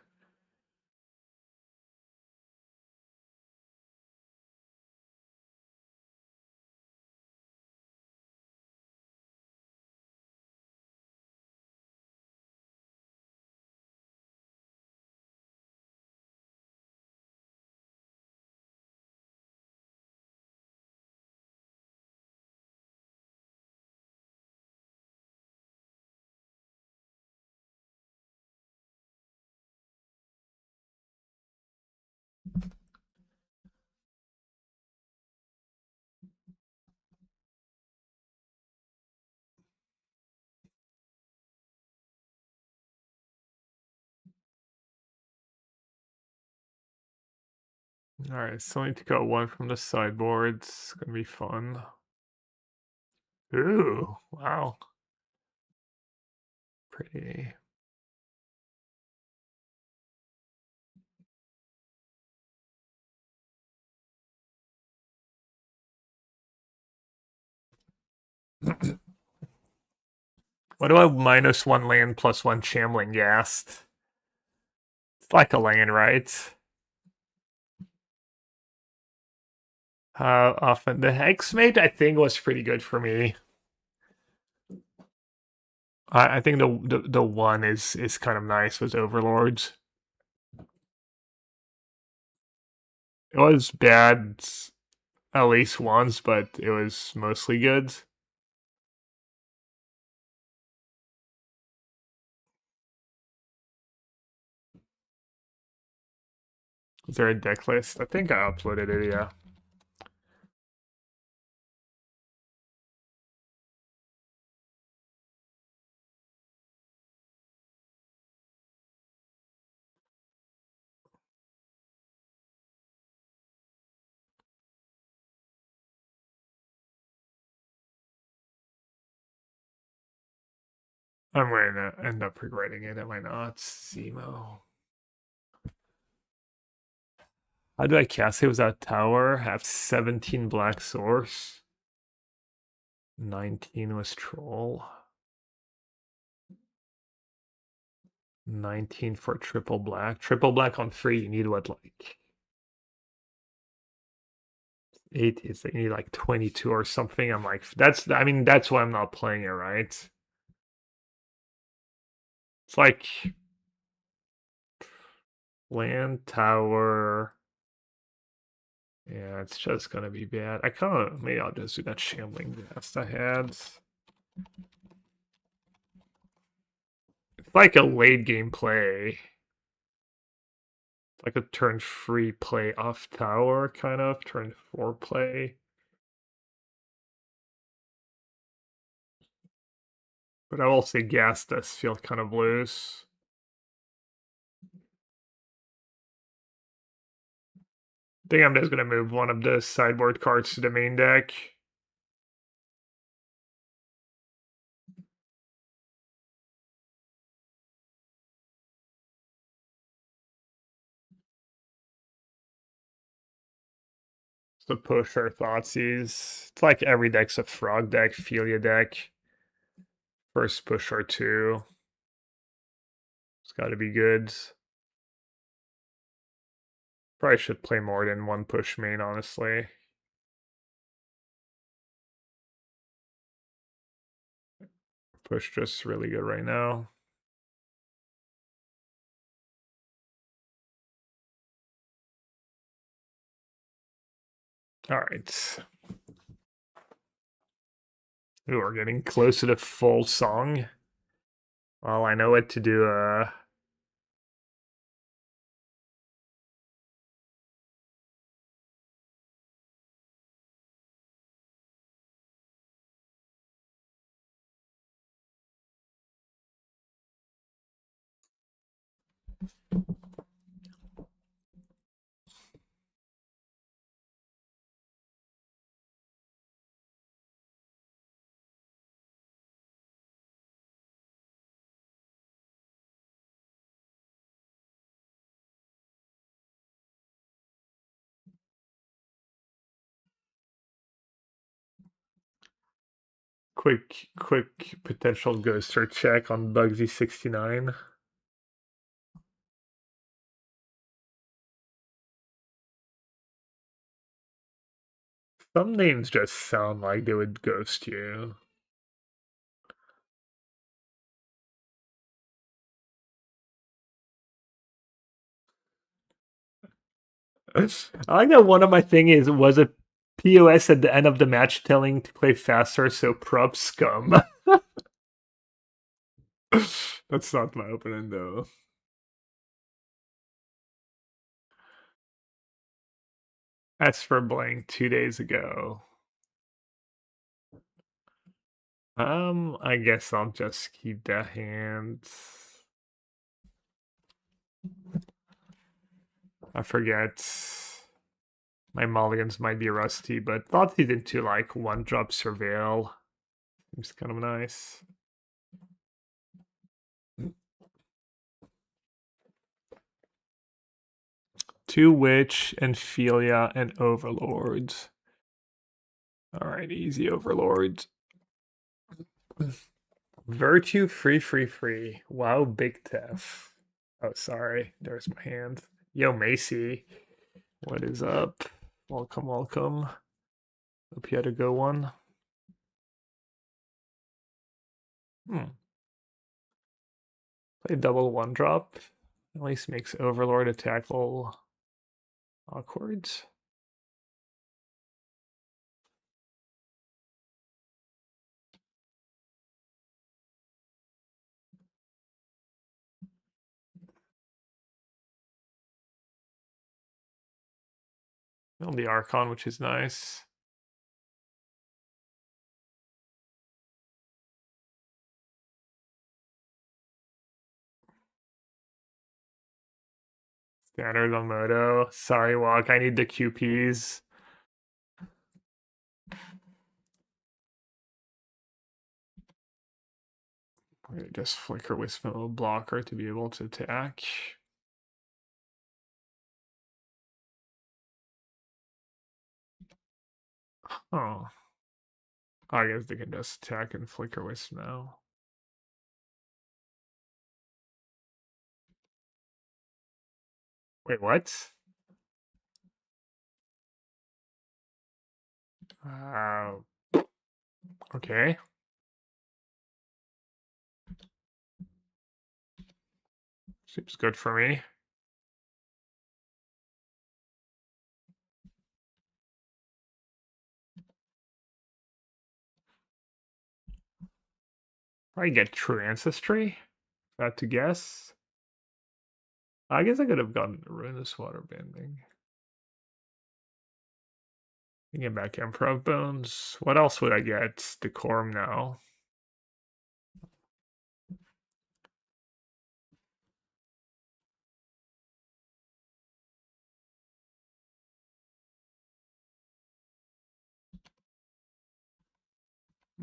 Alright, so I need to go one from the sideboard. It's gonna be fun. Ooh, wow. Pretty. What do I -1 land +1 Shambling Ghast? It's like a land, right? Often the Hexmate I think was pretty good for me. I think the one is kind of nice with Overlords. It was bad at least once, but it was mostly good. Is there a deck list? I think I uploaded it, yeah. I'm gonna end up regretting it, am I not? Zemo. How do I cast it without tower? Have 17 black source. 19 was troll. 19 for triple black. Triple black on free, you need what, like 8 is you need like 22 or something. I'm like, I mean, that's why I'm not playing it, right? It's like land tower. Yeah, it's just gonna be bad. I kind of maybe I'll just do that Shambling Ghast I had. It's like a late game play. Like a turn 3 play off tower, kind of turn 4 play. But I will say Gas does feel kind of loose. I think I'm just gonna move one of the sideboard cards to the main deck. So push our Thoughtseize. It's like every deck's a frog deck, Philia deck. First push or two. It's gotta be good. Probably should play more than one push main, honestly. Push just really good right now. All right. Ooh, we're getting closer to full song. Well, I know what to do. Quick potential ghoster check on Bugsy69. Some names just sound like they would ghost you. I like that one of my thing was a POS at the end of the match telling to play faster, so prop scum. That's not my opening though. That's for blank 2 days ago. I guess I'll just keep that hand. I forget. My mulligans might be rusty, but thought he did to like 1-drop surveil. Seems kind of nice. Two Witch, Ophelia, and Overlords. Alright, easy Overlords. Virtue free. Wow, Big Tef. Oh, sorry. There's my hand. Yo, Macy. What is up? Welcome. Hope you had a good one. Play double 1-drop. At least makes Overlord a tackle awkward. On the Archon, which is nice. Standard on Moto. Sorry, Walk. I need the QPs. Just flicker Wismo blocker to be able to attack. Oh. I guess they can just attack and flicker Wisp now. Wait, what? Okay. Seems good for me. Probably get True Ancestry. That to guess. I guess I could have gotten Ruinous Waterbending. Get back Emperor of Bones. What else would I get? Decorum now.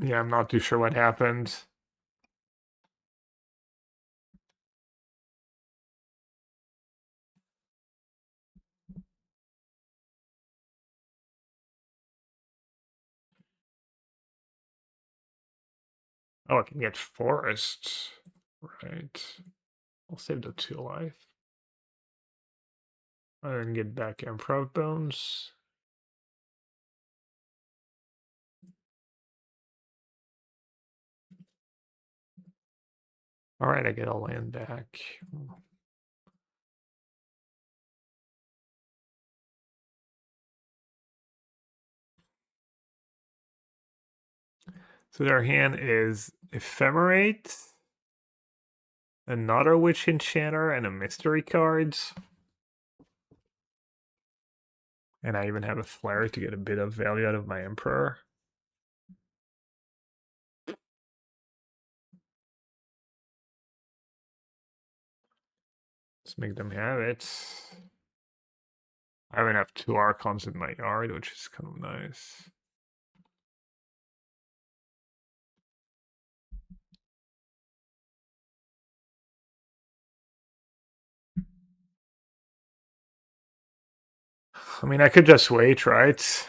Yeah, I'm not too sure what happened. Oh, I can get Forest. Right. I'll save the 2 life. And then get back Emperor of Bones. Alright, I get a land back. So their hand is Ephemerate, another Witch Enchanter, and a Mystery cards. And I even have a Flare to get a bit of value out of my Emperor. Let's make them have it. I even have 2 Archons in my yard, which is kind of nice. I mean, I could just wait, right?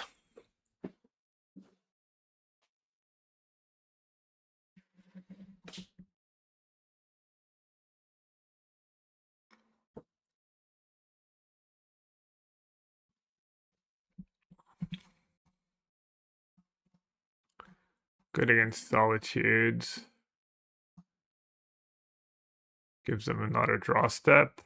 Good against Solitudes. Gives them another draw step.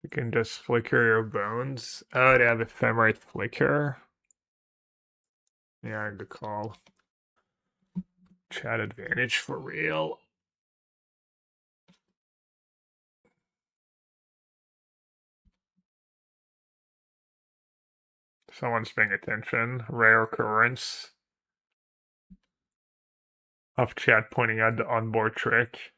You can just flicker your bones. Oh, they have Ephemerate Flicker. Yeah, good call. Chat advantage for real. Someone's paying attention. Rare occurrence of chat pointing out the onboard trick.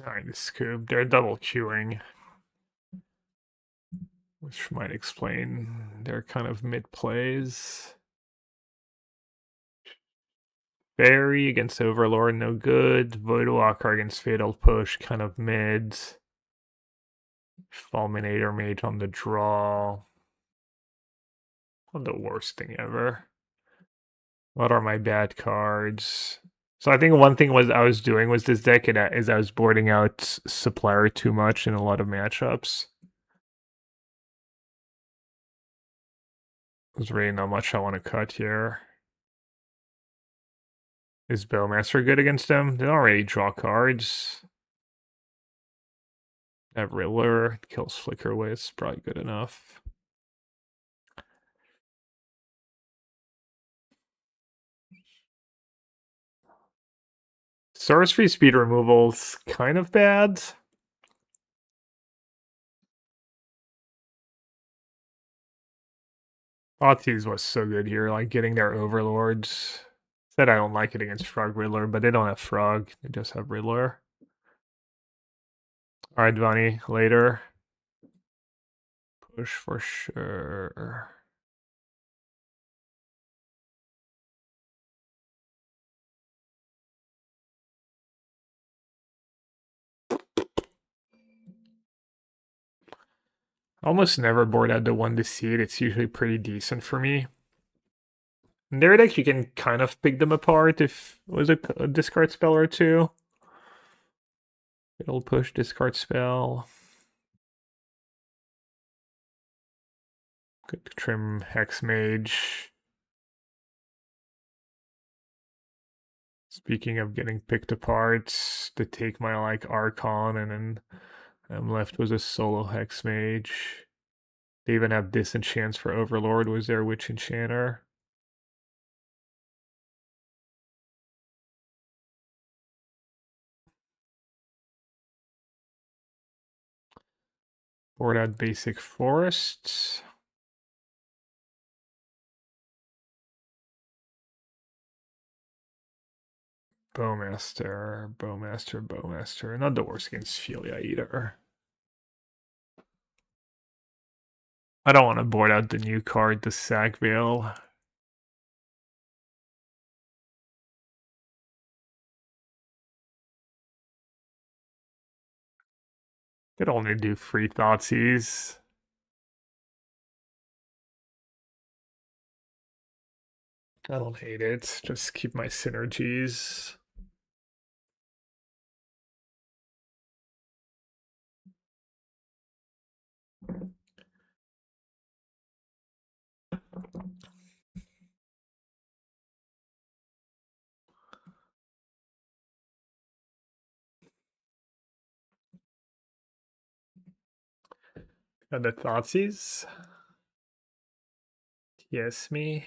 Alright, the scoop. They're double queuing, which might explain their kind of mid plays. Fairy against Overlord, no good. Voidwalker against Fatal Push, kind of mid. Fulminator Mage on the draw. Not the worst thing ever. What are my bad cards? So I think one thing I was doing was this deck is I was boarding out Supplier too much in a lot of matchups. There's really not much I want to cut here. Is Bowmaster good against them? They don't really draw cards. Have Riddler, kills Flicker with, probably good enough. Sorcery speed removal's kind of bad. Autis was so good here, like getting their overlords. Said I don't like it against Frog Riddler, but they don't have Frog, they just have Riddler. Alright, Bunny, later. Push for sure. Almost never board out the 1 to seed. It's usually pretty decent for me. In their deck, you can kind of pick them apart if it was a discard spell or two. It'll push discard spell. Good trim Hex Mage. Speaking of getting picked apart, to take my like Archon, and then I'm left with a solo Hex Mage. They even have Disenchants for Overlord. Was their Witch Enchanter? Board out basic forests. Bowmaster, Bowmaster, Bowmaster. Not the worst against Philia either. I don't want to board out the new card, the Sagvale. Could only do free Thoughtseize. I don't hate it. Just keep my synergies. Got the Thoughtseize. Yes, me.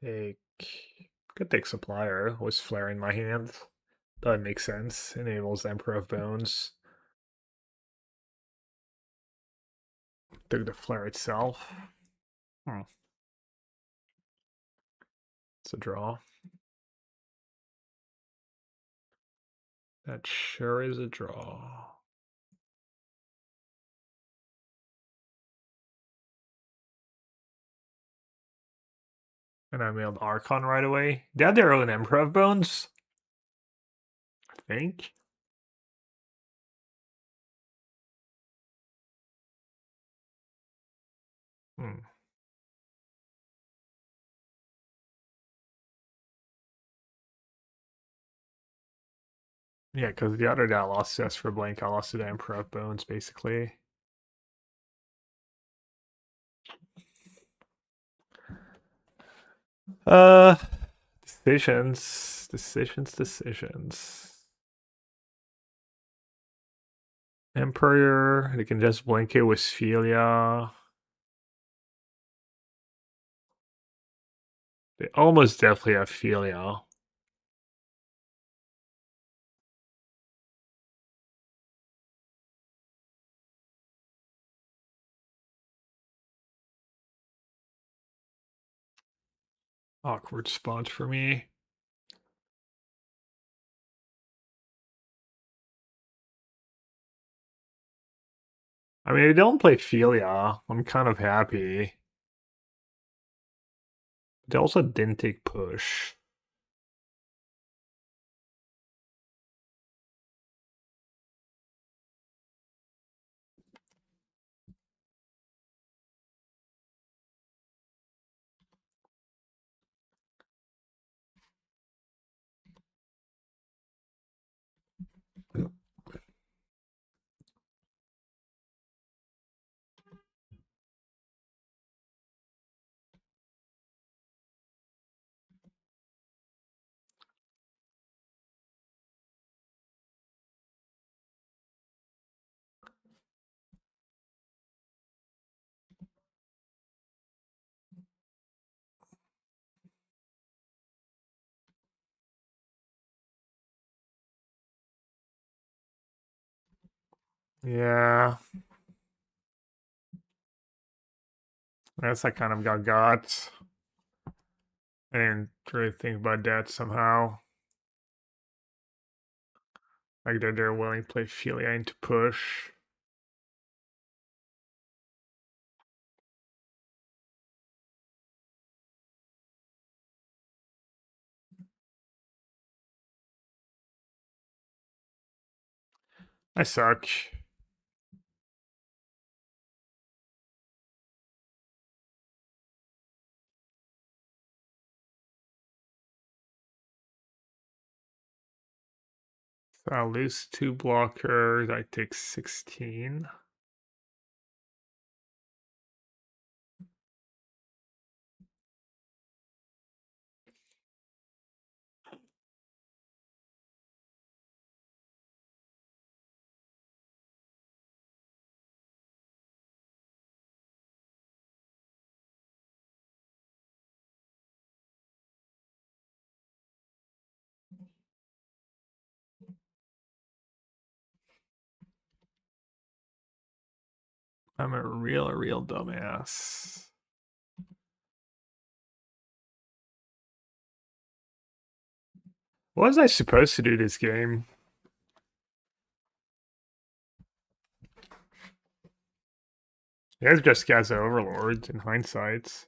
Take. Could take Supplier. Was Flare in my hand. That makes sense. Enables Emperor of Bones. Took the Flare itself. It's a draw. That sure is a draw. And I mailed Archon right away. They had their own Emperor of Bones. I think. Hmm. Yeah, because the other day I lost just for blank. I lost to the Emperor of Bones, basically. Uh, decisions. Emperor, they can just blink it with Sphelia. They almost definitely have Philia. Awkward spot for me. I mean, they don't play Philia. I'm kind of happy. They also didn't take push. Yeah. That's I kind of got. I didn't really think about that somehow. Like they're willing to play Philia into push. I suck. So I'll lose 2 blockers. I take 16. I'm a real dumbass. What was I supposed to do this game? You guys just guys overlords in hindsight.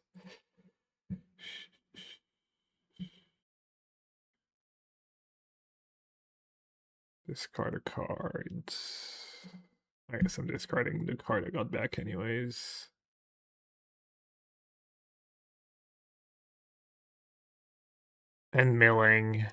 Discard a card. I guess I'm discarding the card I got back anyways. And milling.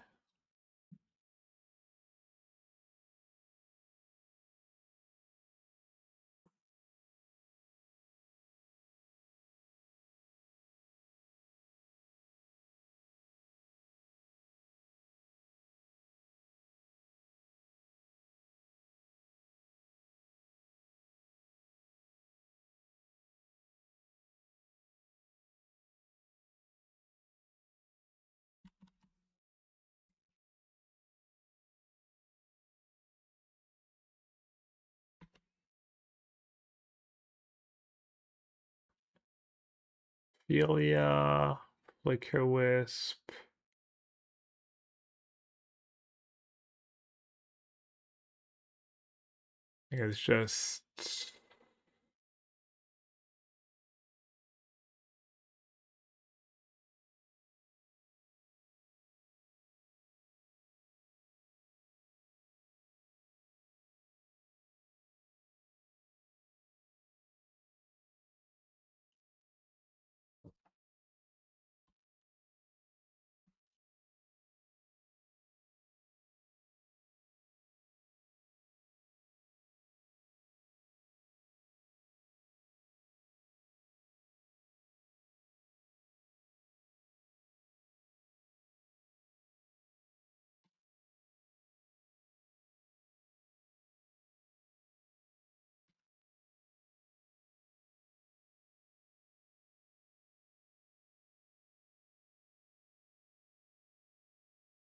Ophelia, Flicker Wisp. I think it's just.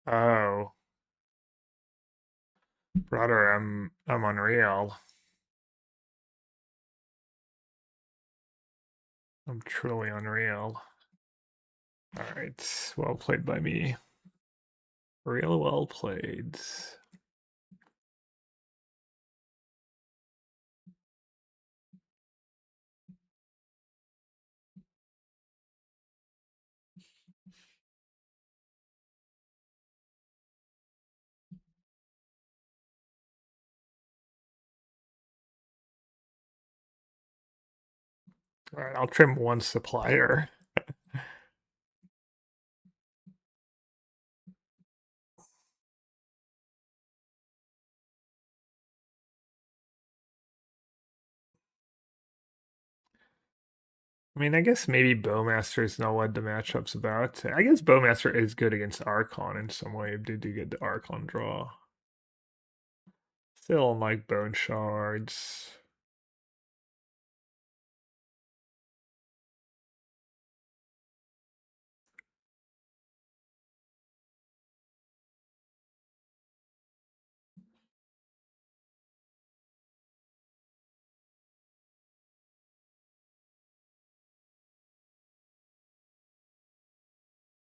Oh, brother, I'm unreal. I'm truly unreal. All right, well played by me. Real well played. All right, I'll trim one supplier. I mean, I guess maybe Bowmaster's not what the matchup's about. I guess Bowmaster is good against Archon in some way. Did you get the Archon draw? Still don't like Bone Shards.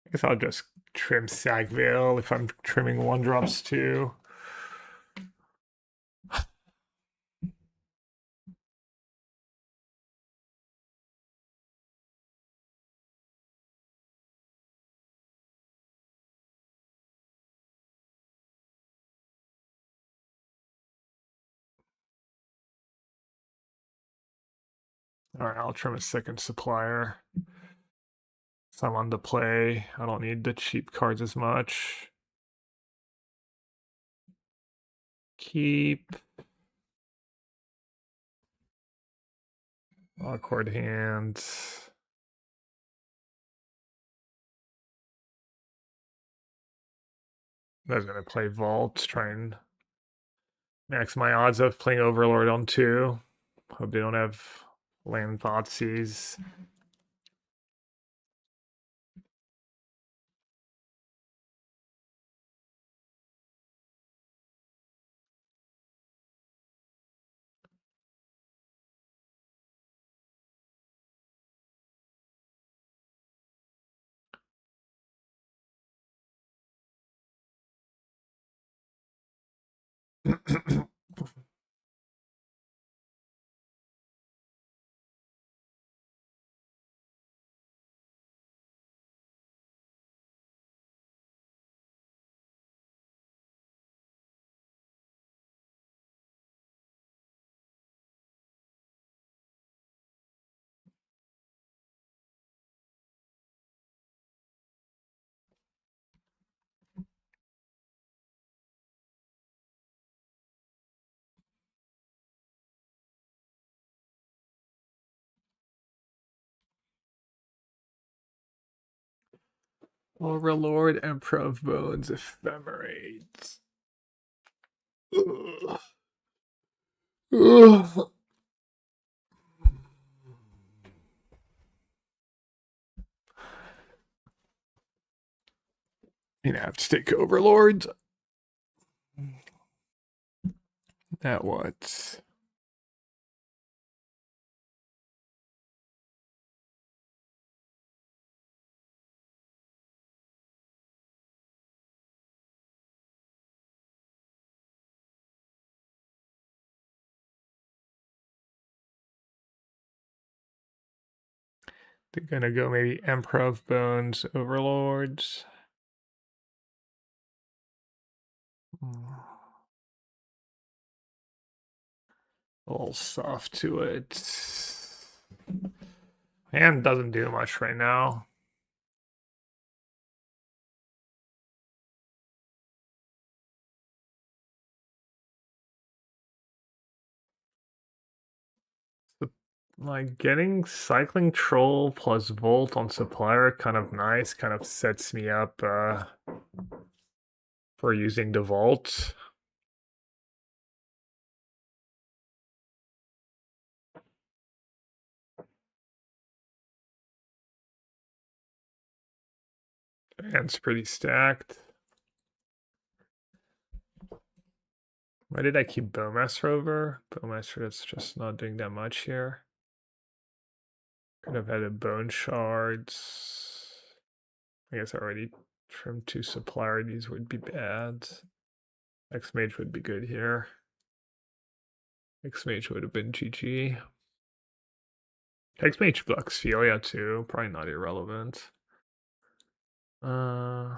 I guess I'll just trim Sagville if I'm trimming 1-drops too. All right, I'll trim a second supplier. So I'm on the play. I don't need the cheap cards as much. Keep. Awkward hands. I was gonna play Vault, try and max my odds of playing Overlord on 2. Hope they don't have land Thoughtseize. Overlord, Emperor of Bones, Ephemerates. Ugh. Ugh. You have to take Overlords. At what? They're gonna go maybe Emperor of Bones, Overlords. A little soft to it. Hand doesn't do much right now. Like getting Cycling Troll plus Volt on Supplier kind of nice, kind of sets me up for using the Vault. Hand's pretty stacked. Why did I keep Bowmaster over? Bowmaster is just not doing that much here. Could have had a Bone Shards. I guess I already trimmed 2 Supplier. These would be bad. X-Mage would be good here. X-Mage would have been GG. X-Mage blocks Felia too. Probably not irrelevant. Uh...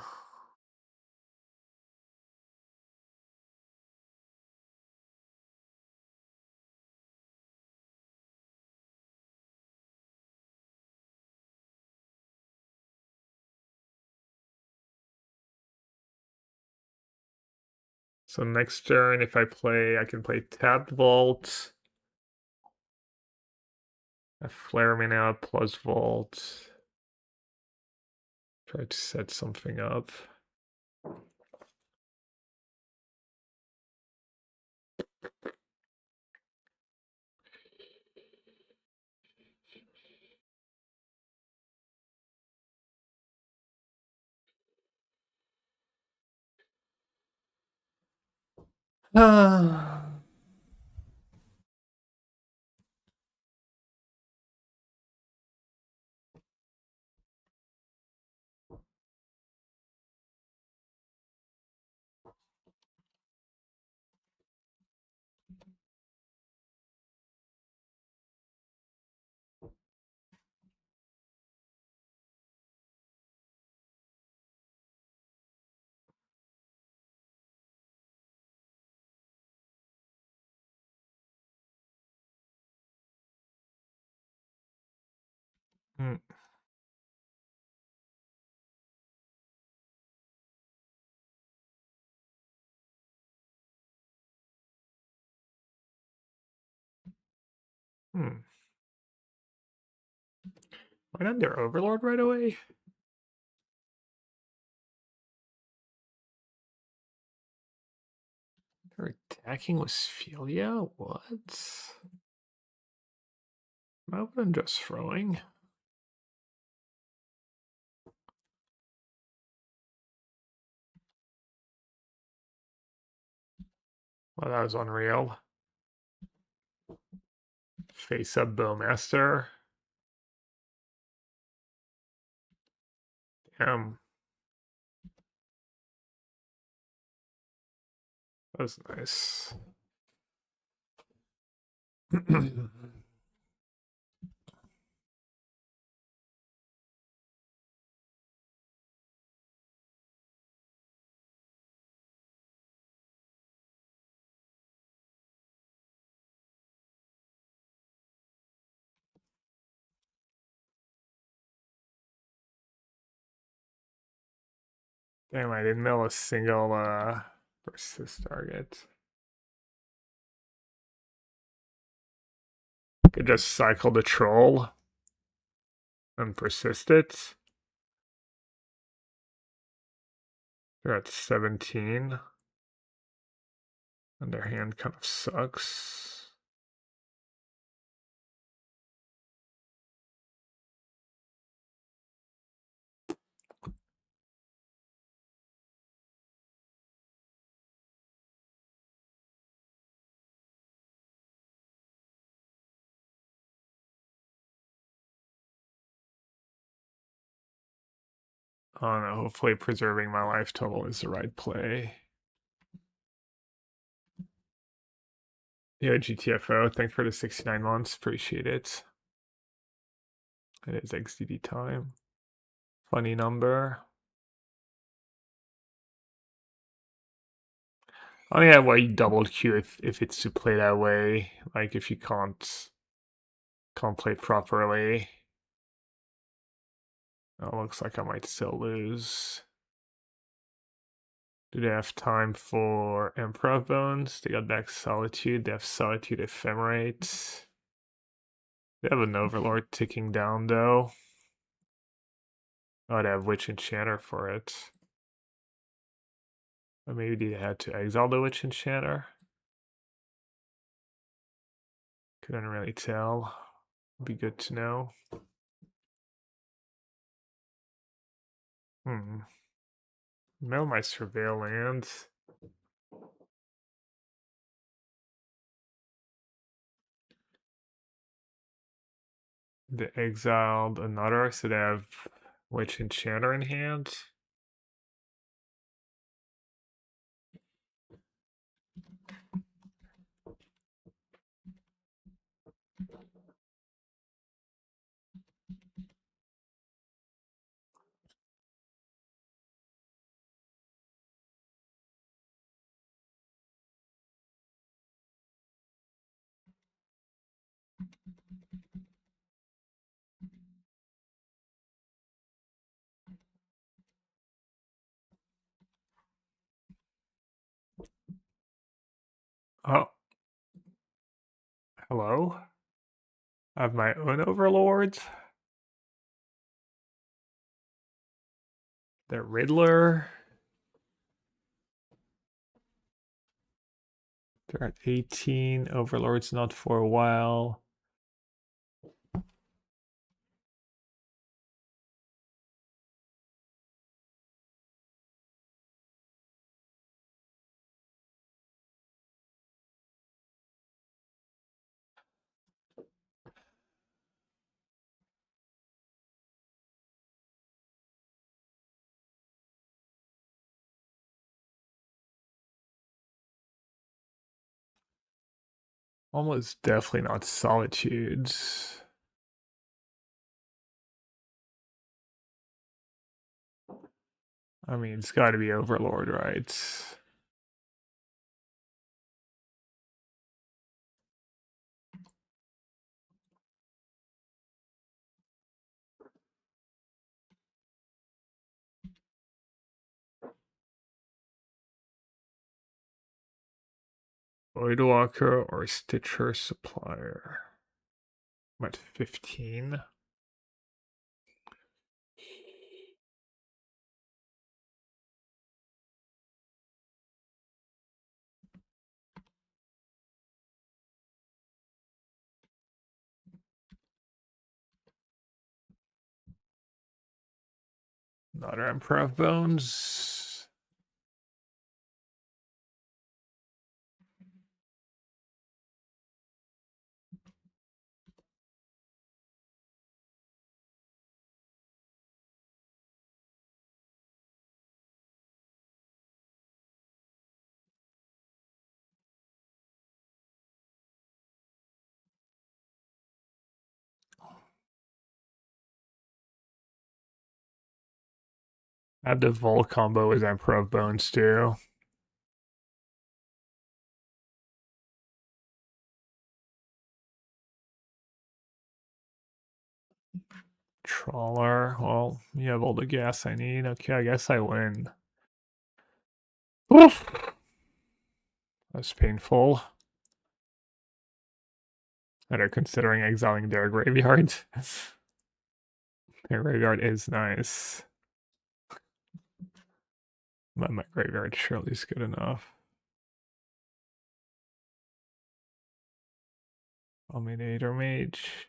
So next turn, if I can play Tapped Vault. A Flare Mana plus Vault. Try to set something up. Hmm. Hmm. Why not their Overlord right away? They're attacking with Sphelia? What? Rather than just throwing. Well, that was unreal. Face up Bowmaster. Damn. That was nice. Damn, I didn't mill a single persist target. Could just cycle the troll and persist it. They're at 17. And their hand kind of sucks. I don't know, hopefully preserving my life total is the right play. Yeah, GTFO, thanks for the 69 months, appreciate it. It is XDD time. Funny number. Oh yeah, well you double queue if it's to play that way. Like if you can't play properly. Oh, looks like I might still lose. Do they have time for Improv Bones? They got back Solitude. They have Solitude Ephemerate. They have an Overlord ticking down though. Oh, they have Witch Enchanter for it. Or maybe they had to exile the Witch Enchanter. Couldn't really tell. Be good to know. Mill my Surveil lands. They exiled another, so they have Witch Enchanter in hand. Oh. Hello? I have my own overlords. The Riddler. They're at 18. Overlord's not for a while. Almost definitely not Solitudes. I mean, it's got to be Overlord, right? Voidwalker or Stitcher Supplier. I'm at 15. Another Improv Bones. I have the Vol combo with Improv Bones too. Trawler. Well, you have all the gas I need. Okay, I guess I win. Oof. That's painful. And are considering exiling their graveyard. Their graveyard is nice. But my graveyard surely is good enough. Dominator Mage.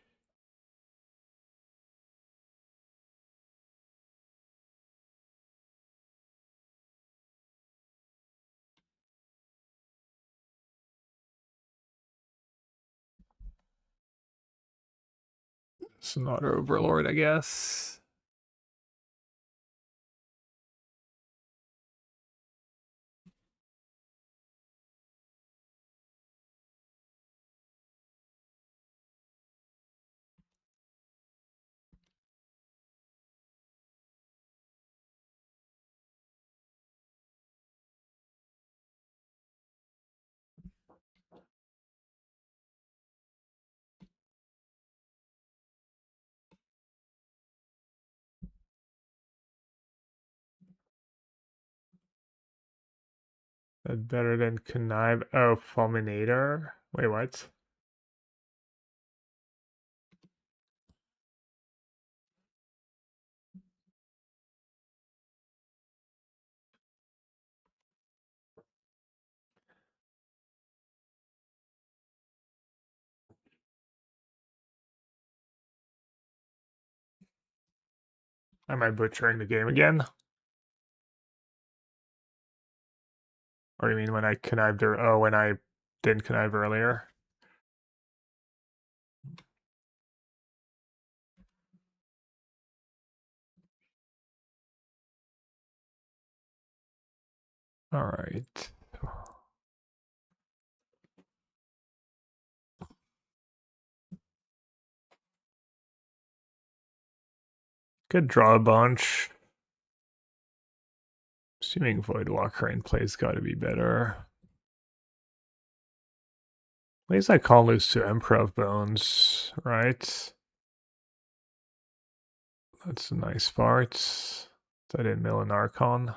It's not Overlord, I guess. Better than connive. Oh, fulminator. Wait, what? Am I butchering the game again? Or you mean when I connived or oh, when I didn't connive earlier? All right. Could draw a bunch. Assuming Voidwalker in play's got to be better. At least I can't lose to Emperor Bones, right? That's a nice part. That in mill and Archon.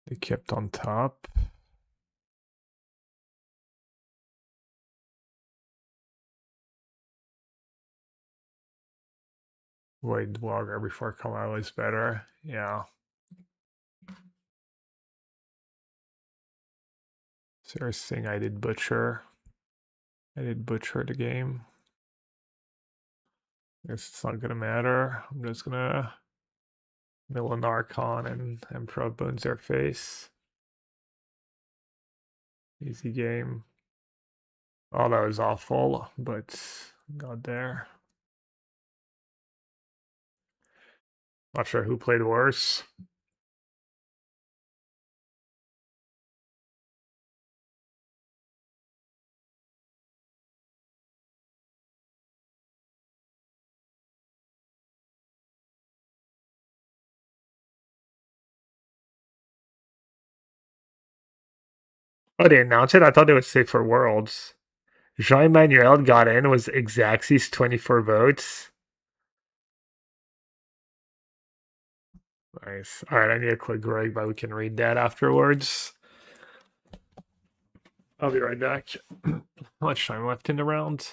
They kept on top. Voidwalker before Kamala is better. Yeah. Serious thing I did butcher. I did butcher the game. Guess it's not gonna matter. I'm just gonna mill an Archon and Emperor Bones their face. Easy game. Oh, that was awful, but got there. Not sure who played worse. Oh, they announced it? I thought they would say for Worlds. Jean-Emmanuel got in, was Exaxis 24 votes. Nice. Alright, I need to click Greg, but we can read that afterwards. I'll be right back. How much time left in the round?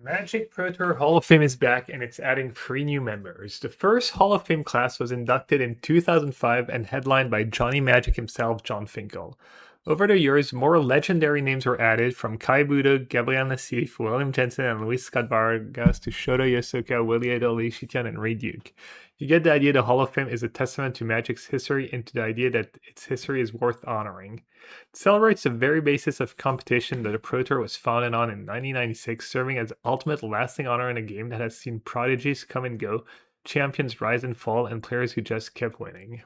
Magic Pro Tour Hall of Fame is back and it's adding 3 new members. The first Hall of Fame class was inducted in 2005 and headlined by Johnny Magic himself, John Finkel. Over the years, more legendary names were added, from Kai Budde, Gabriel Nassif, William Jensen, and Luis Scott Vargas to Shota Yosuka, Willie Adol, Lee Shitian, and Ray Duke. You get the idea. The Hall of Fame is a testament to Magic's history and to the idea that its history is worth honoring. It celebrates the very basis of competition that the Pro Tour was founded on in 1996, serving as ultimate lasting honor in a game that has seen prodigies come and go, champions rise and fall, and players who just kept winning.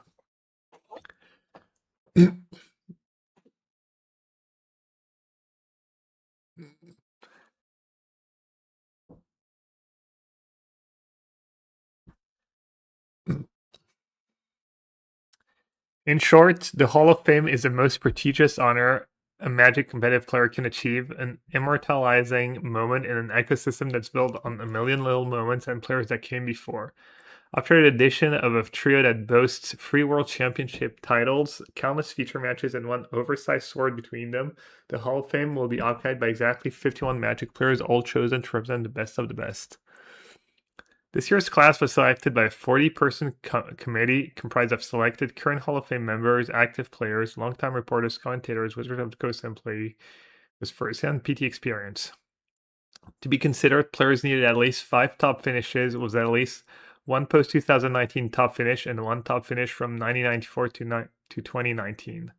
In short, the Hall of Fame is the most prestigious honor a Magic competitive player can achieve, an immortalizing moment in an ecosystem that's built on a million little moments and players that came before. After the addition of a trio that boasts 3 World Championship titles, countless feature matches, and one oversized sword between them, the Hall of Fame will be occupied by exactly 51 Magic players, all chosen to represent the best of the best. This year's class was selected by a 40-person committee comprised of selected current Hall of Fame members, active players, longtime reporters, commentators, Wizards of the Coast employees with first-hand PT experience. To be considered, players needed at least 5 top finishes, with at least 1 post-2019 top finish and 1 top finish from 1994 to 2019.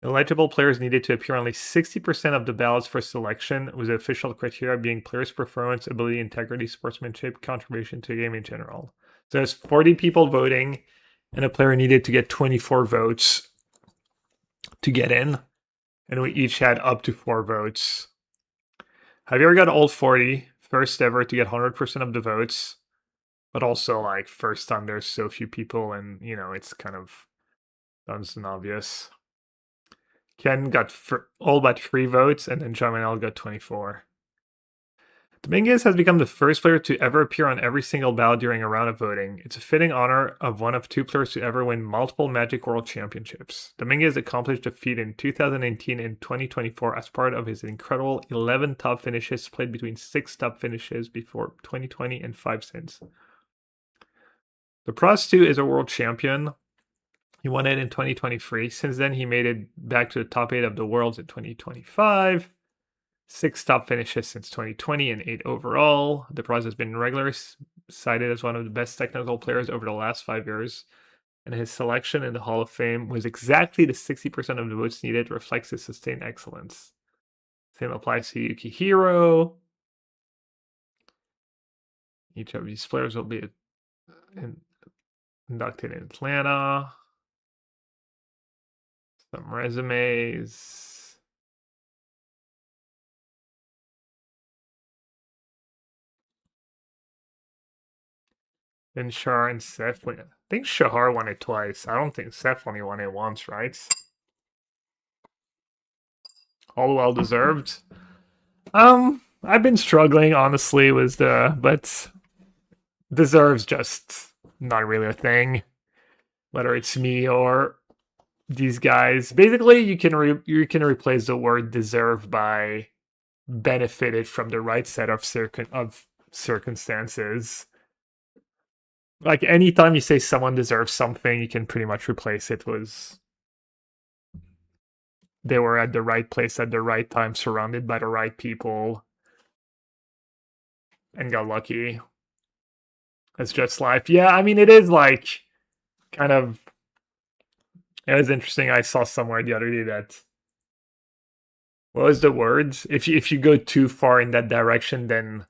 Eligible players needed to appear on at least 60% of the ballots for selection, with the official criteria being players' performance, ability, integrity, sportsmanship, contribution to the game in general. So there's 40 people voting, and a player needed to get 24 votes to get in, and we each had up to 4 votes. Have you ever got all 40? First ever to get 100% of the votes, but also like first time there's so few people, and it's kind of obvious. Ken got all but 3 votes, and then Jamanel got 24. Dominguez has become the first player to ever appear on every single ballot during a round of voting. It's a fitting honor of one of 2 players to ever win multiple Magic World Championships. Dominguez accomplished the feat in 2018 and 2024 as part of his incredible 11 top finishes split between 6 top finishes before 2020 and 5 since. The Pros 2 is a world champion. He won it in 2023. Since then, he made it back to the top 8 of the Worlds in 2025. 6 top finishes since 2020 and 8 overall. The Pros has been regularly cited as one of the best technical players over the last 5 years, and his selection in the Hall of Fame was exactly the 60% of the votes needed, reflects his sustained excellence. Same applies to Yukihiro. Each of these players will be inducted in Atlanta. Some resumes. Then Shahar and Seth win. I think Shahar won it twice. I don't think Seth only won it once, right? All well deserved. I've been struggling honestly with but deserves just not really a thing. Whether it's me or these guys, basically you can replace the word deserve by benefited from the right set of circumstances. Like anytime you say someone deserves something, you can pretty much replace it with they were at the right place at the right time, surrounded by the right people, and got lucky. It's just life. Yeah, I mean, it is like kind of. It was interesting. I saw somewhere the other day that. What was the words? If you go too far in that direction, then.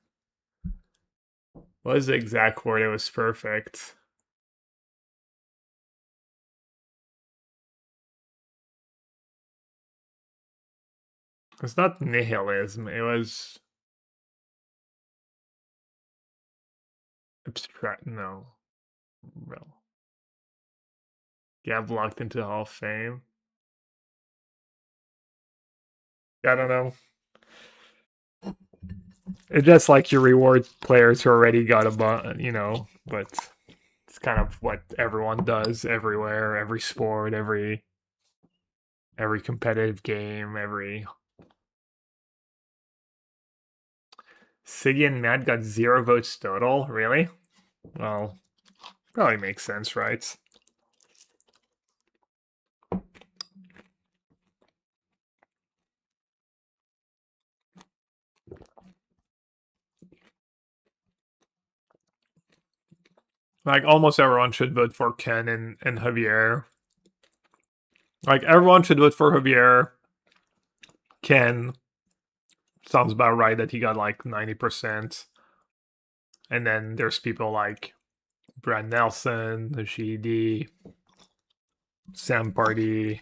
What was the exact word? It was perfect. It's not nihilism. It was abstract. No. Well. Get locked into the Hall of Fame. I don't know. It's just like you reward players who already got but it's kind of what everyone does everywhere, every sport, every competitive game, every Siggy and Matt got 0 votes total. Really? Well, probably makes sense, right? Like, almost everyone should vote for Ken and Javier. Like, everyone should vote for Javier. Ken sounds about right that he got like 90%. And then there's people like Brad Nelson, the GD, Sam Party.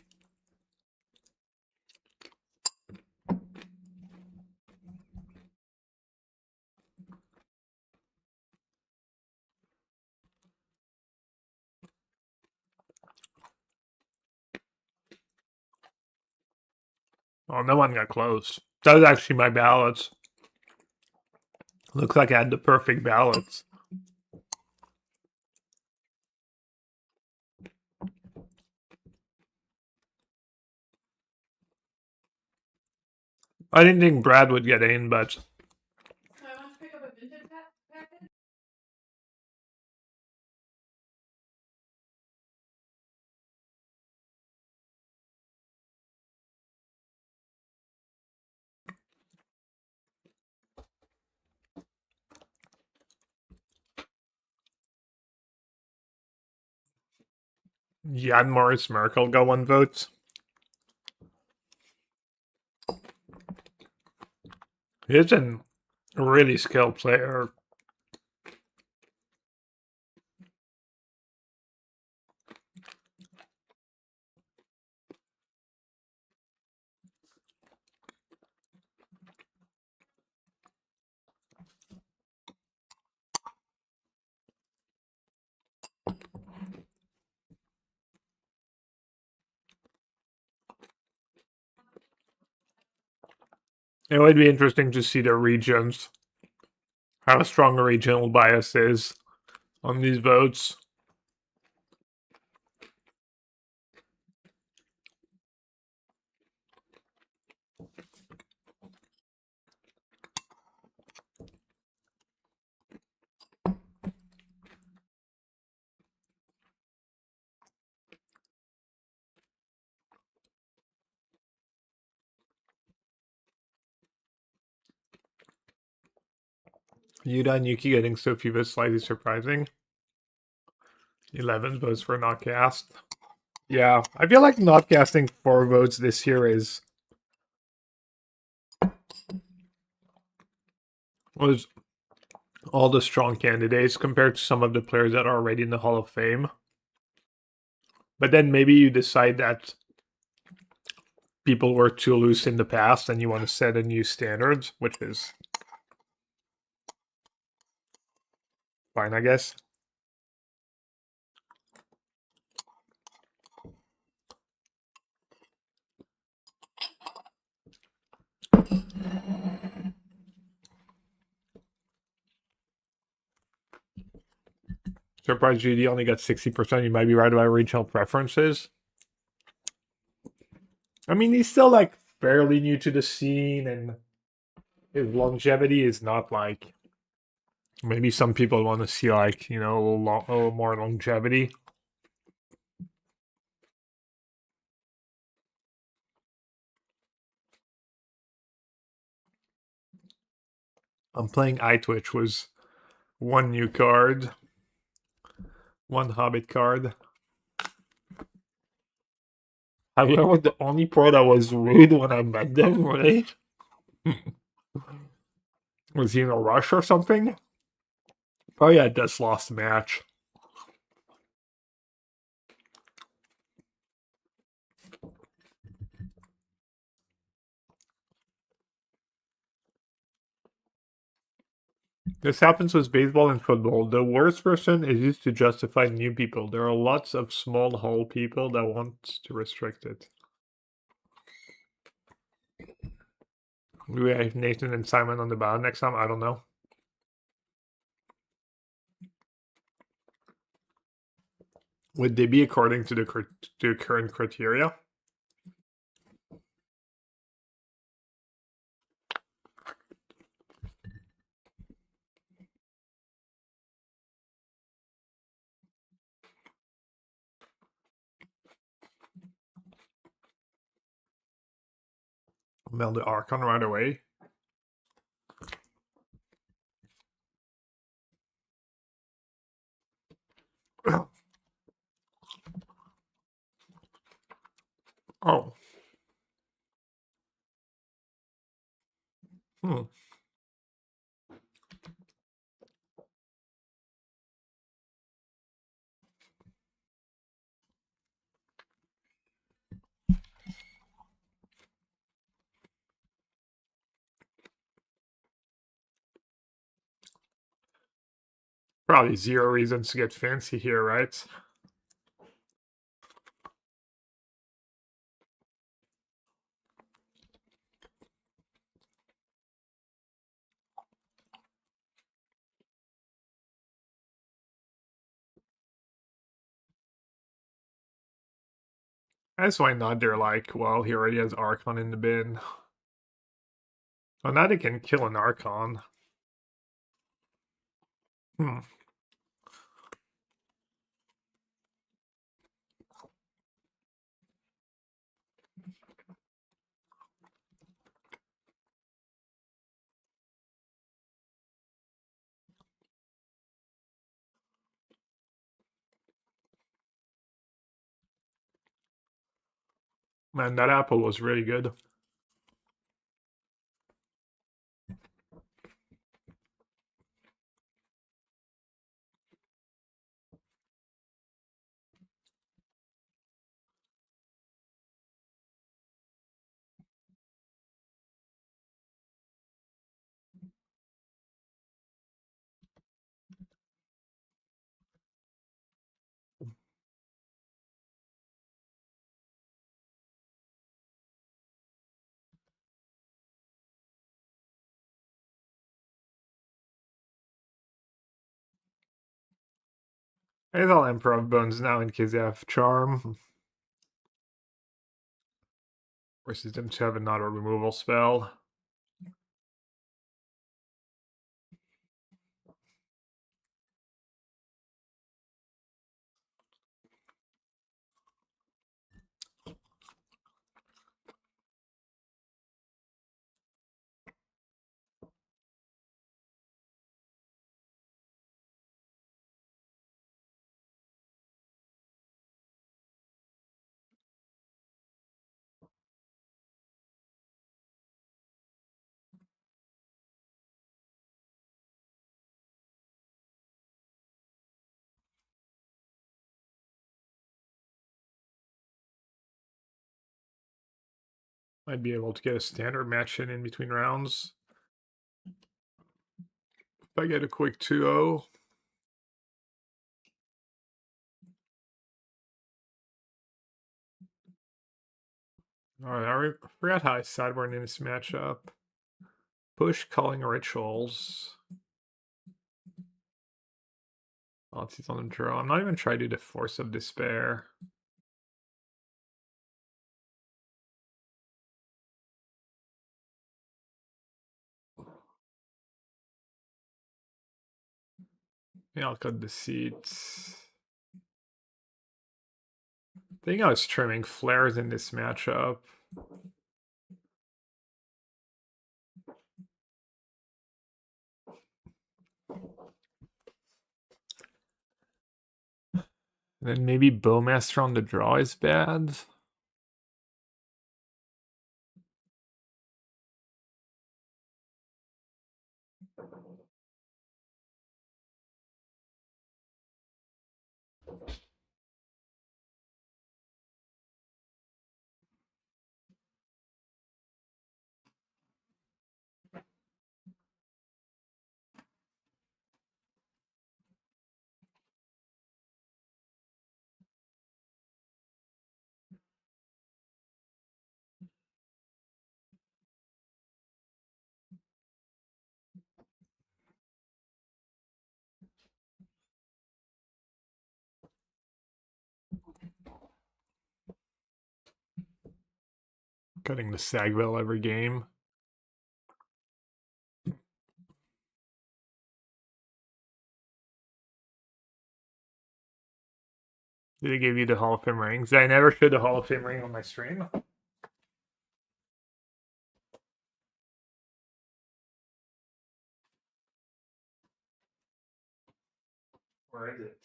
Oh, no one got close. That was actually my ballots. Looks like I had the perfect ballots. I didn't think Brad would get in, but Jan Morris Merkel got 1 vote. He's a really skilled player. It would be interesting to see the regions, how strong a regional bias is on these votes. Yuda and Yuki getting so few votes slightly surprising. 11 votes for not cast. Yeah, I feel like not casting 4 votes this year was all the strong candidates compared to some of the players that are already in the Hall of Fame. But then maybe you decide that people were too loose in the past and you want to set a new standard, which is fine, I guess. Surprised GD only got 60%. You might be right about regional preferences. I mean, he's still like fairly new to the scene, and his longevity is not like maybe some people want to see like a little more longevity. I'm playing iTwitch was 1 new card, 1 Hobbit card. Javier was the only pro that was rude when I met them, right? Was he in a rush or something? Oh yeah, just lost the match. This happens with baseball and football. The worst person is used to justify new people. There are lots of small hole people that want to restrict it. Do we have Nathan and Simon on the ballot next time? I don't know. Would they be according to the current criteria? Meld the Archon right away. Oh. Hmm. Probably zero reasons to get fancy here, right? That's why not they're like, well, he already has Archon in the bin. Well, now they can kill an Archon. Hmm. Man, that apple was really good. It's all Improv Bones now in case they have Charm. Forces them to have another removal spell. Might be able to get a standard match in between rounds. If I get a quick 2-0. Alright, I forgot how I sideboard in this matchup. Push Culling Rituals. Policies on the draw. I'm not even trying to do the Force of Despair. Yeah, I'll cut Deceit. I think I was trimming flares in this matchup. And then maybe Bowmaster on the draw is bad. Cutting the Sagville every game. Did they give you the Hall of Fame rings? I never showed the Hall of Fame ring on my stream. Where is it?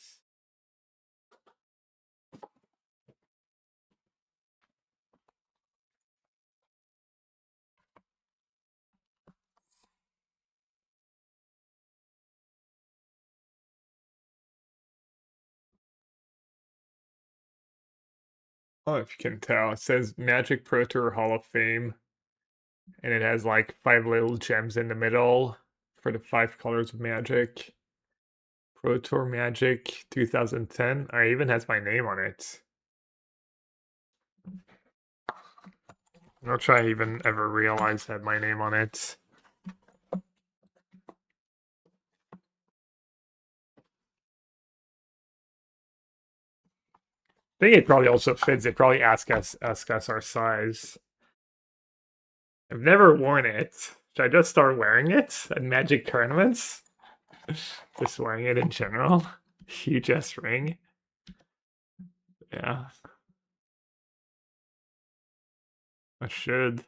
Oh, if you can tell, it says Magic Pro Tour Hall of Fame, and it has like 5 little gems in the middle for the 5 colors of Magic. Pro Tour Magic 2010. It even has my name on it. I'm not sure I even ever realized it had my name on it. I think it probably also fits. They probably ask us our size. I've never worn it. Should I just start wearing it at Magic tournaments? Just wearing it in general. Huge ass ring. Yeah. I should.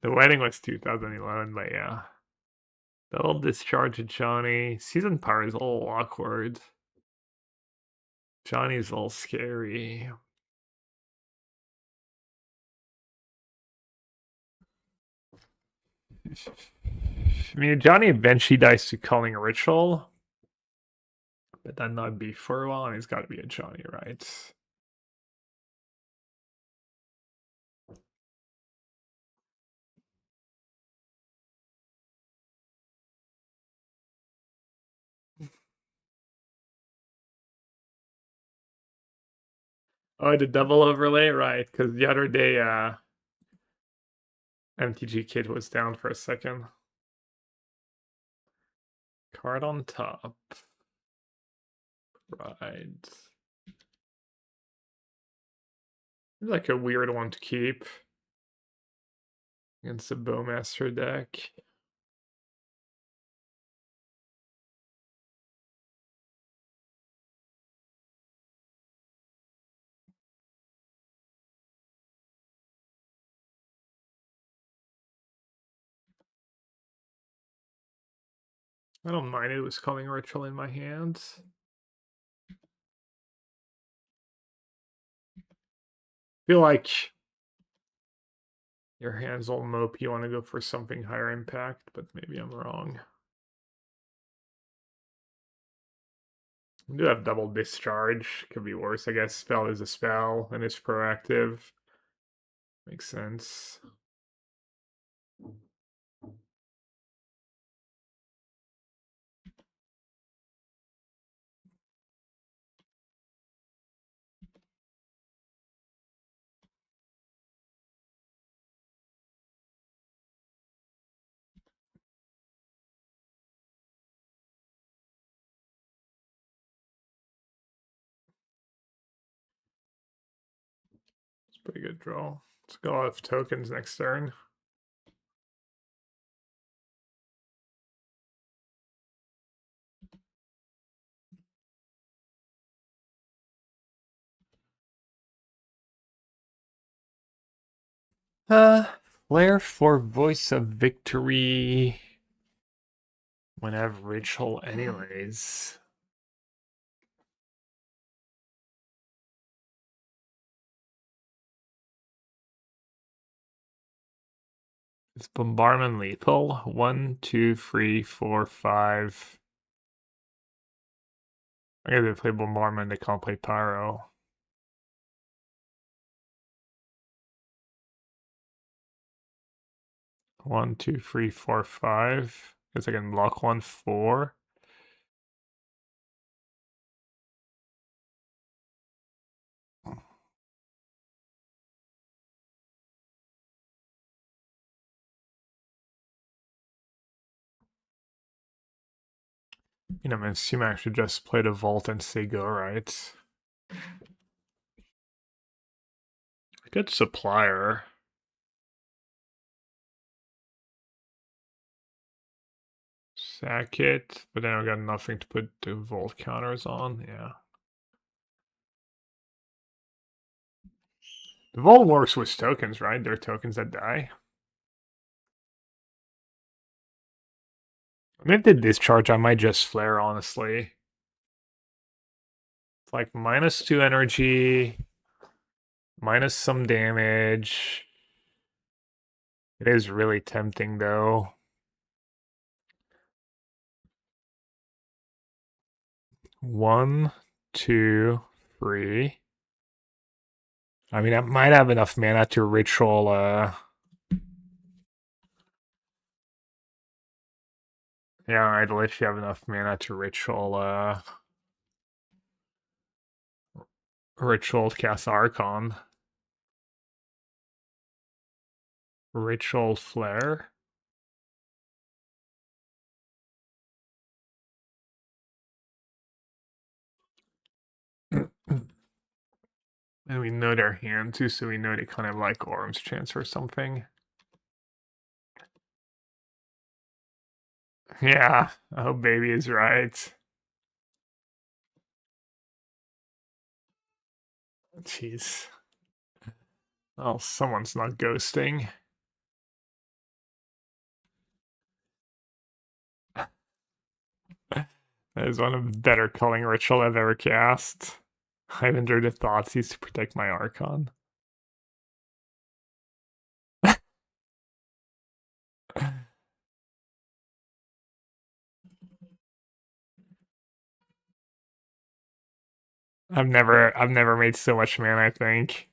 The wedding was 2011, but yeah. Double discharge of Johnny. Season power is a little awkward. Johnny's a little scary. I mean, Johnny eventually dies to Calling Ritual, but then not be for a while, and he's got to be a Johnny, right? Oh, the double overlay, right? Because the other day, MTG Kid was down for a second. Card on top. Right. Like a weird one to keep against the Bowmaster deck. I don't mind it was Calling Ritual in my hands. Feel like your hand's all mope. You want to go for something higher impact, but maybe I'm wrong. I do have double discharge. Could be worse, I guess. Spell is a spell and it's proactive. Makes sense. It's a pretty good draw. Let's go off tokens next turn. Flare for Voice of Victory. Whenever Ritual anyways. Is Bombardment lethal? 1, 2, 3, 4, 5. I guess they play Bombardment, they can't play Pyro. One, 2, 3, 4, 5. Guess I can block 1, 4. You know, I'm assuming I should just play the Vault and say go, right? Good supplier. Sack it, but then I've got nothing to put the Vault counters on, yeah. The Vault works with tokens, right? There are tokens that die. If they discharge, I might just flare, honestly. It's like -2 energy, minus some damage. It is really tempting, though. One, two, three. I mean, I might have enough mana to ritual, yeah, I'd literally have enough mana to ritual cast Archon. Ritual Flare. And we know their hand too, so we know they kind of like Orm's Chance or something. Yeah, I hope Baby is right. Jeez. Oh, someone's not ghosting. That is one of the better culling ritual I've ever cast. I've entered the Thoughtseize to protect my Archon. I've never made so much mana, I think.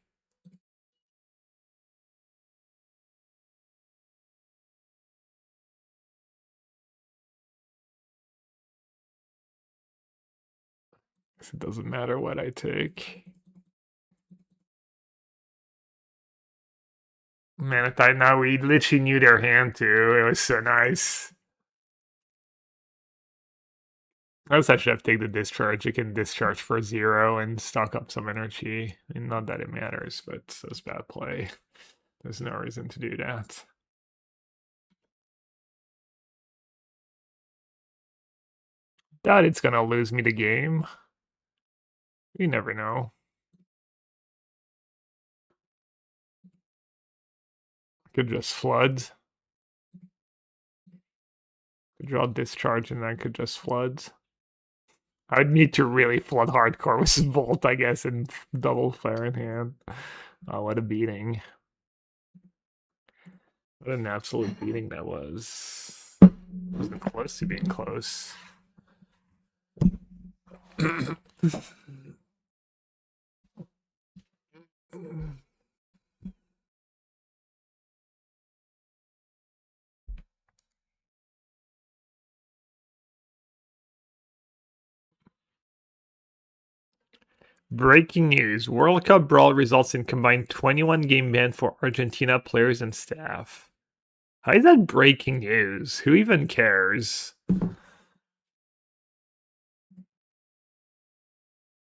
It doesn't matter what I take. Manatite, now we literally knew their hand too. It was so nice. I was actually have to take the discharge. You can discharge for 0 and stock up some energy. I mean, not that it matters, but it's bad play. There's no reason to do that. Doubt it's gonna lose me the game. You never know. Could just flood. Could draw discharge and then could just flood. I'd need to really flood hardcore with Bolt, I guess, and double flare in hand. Oh, what a beating. What an absolute beating that was. Wasn't close to being close. Breaking news. World Cup Brawl results in combined 21 game ban for Argentina players and staff. How is that breaking news? Who even cares?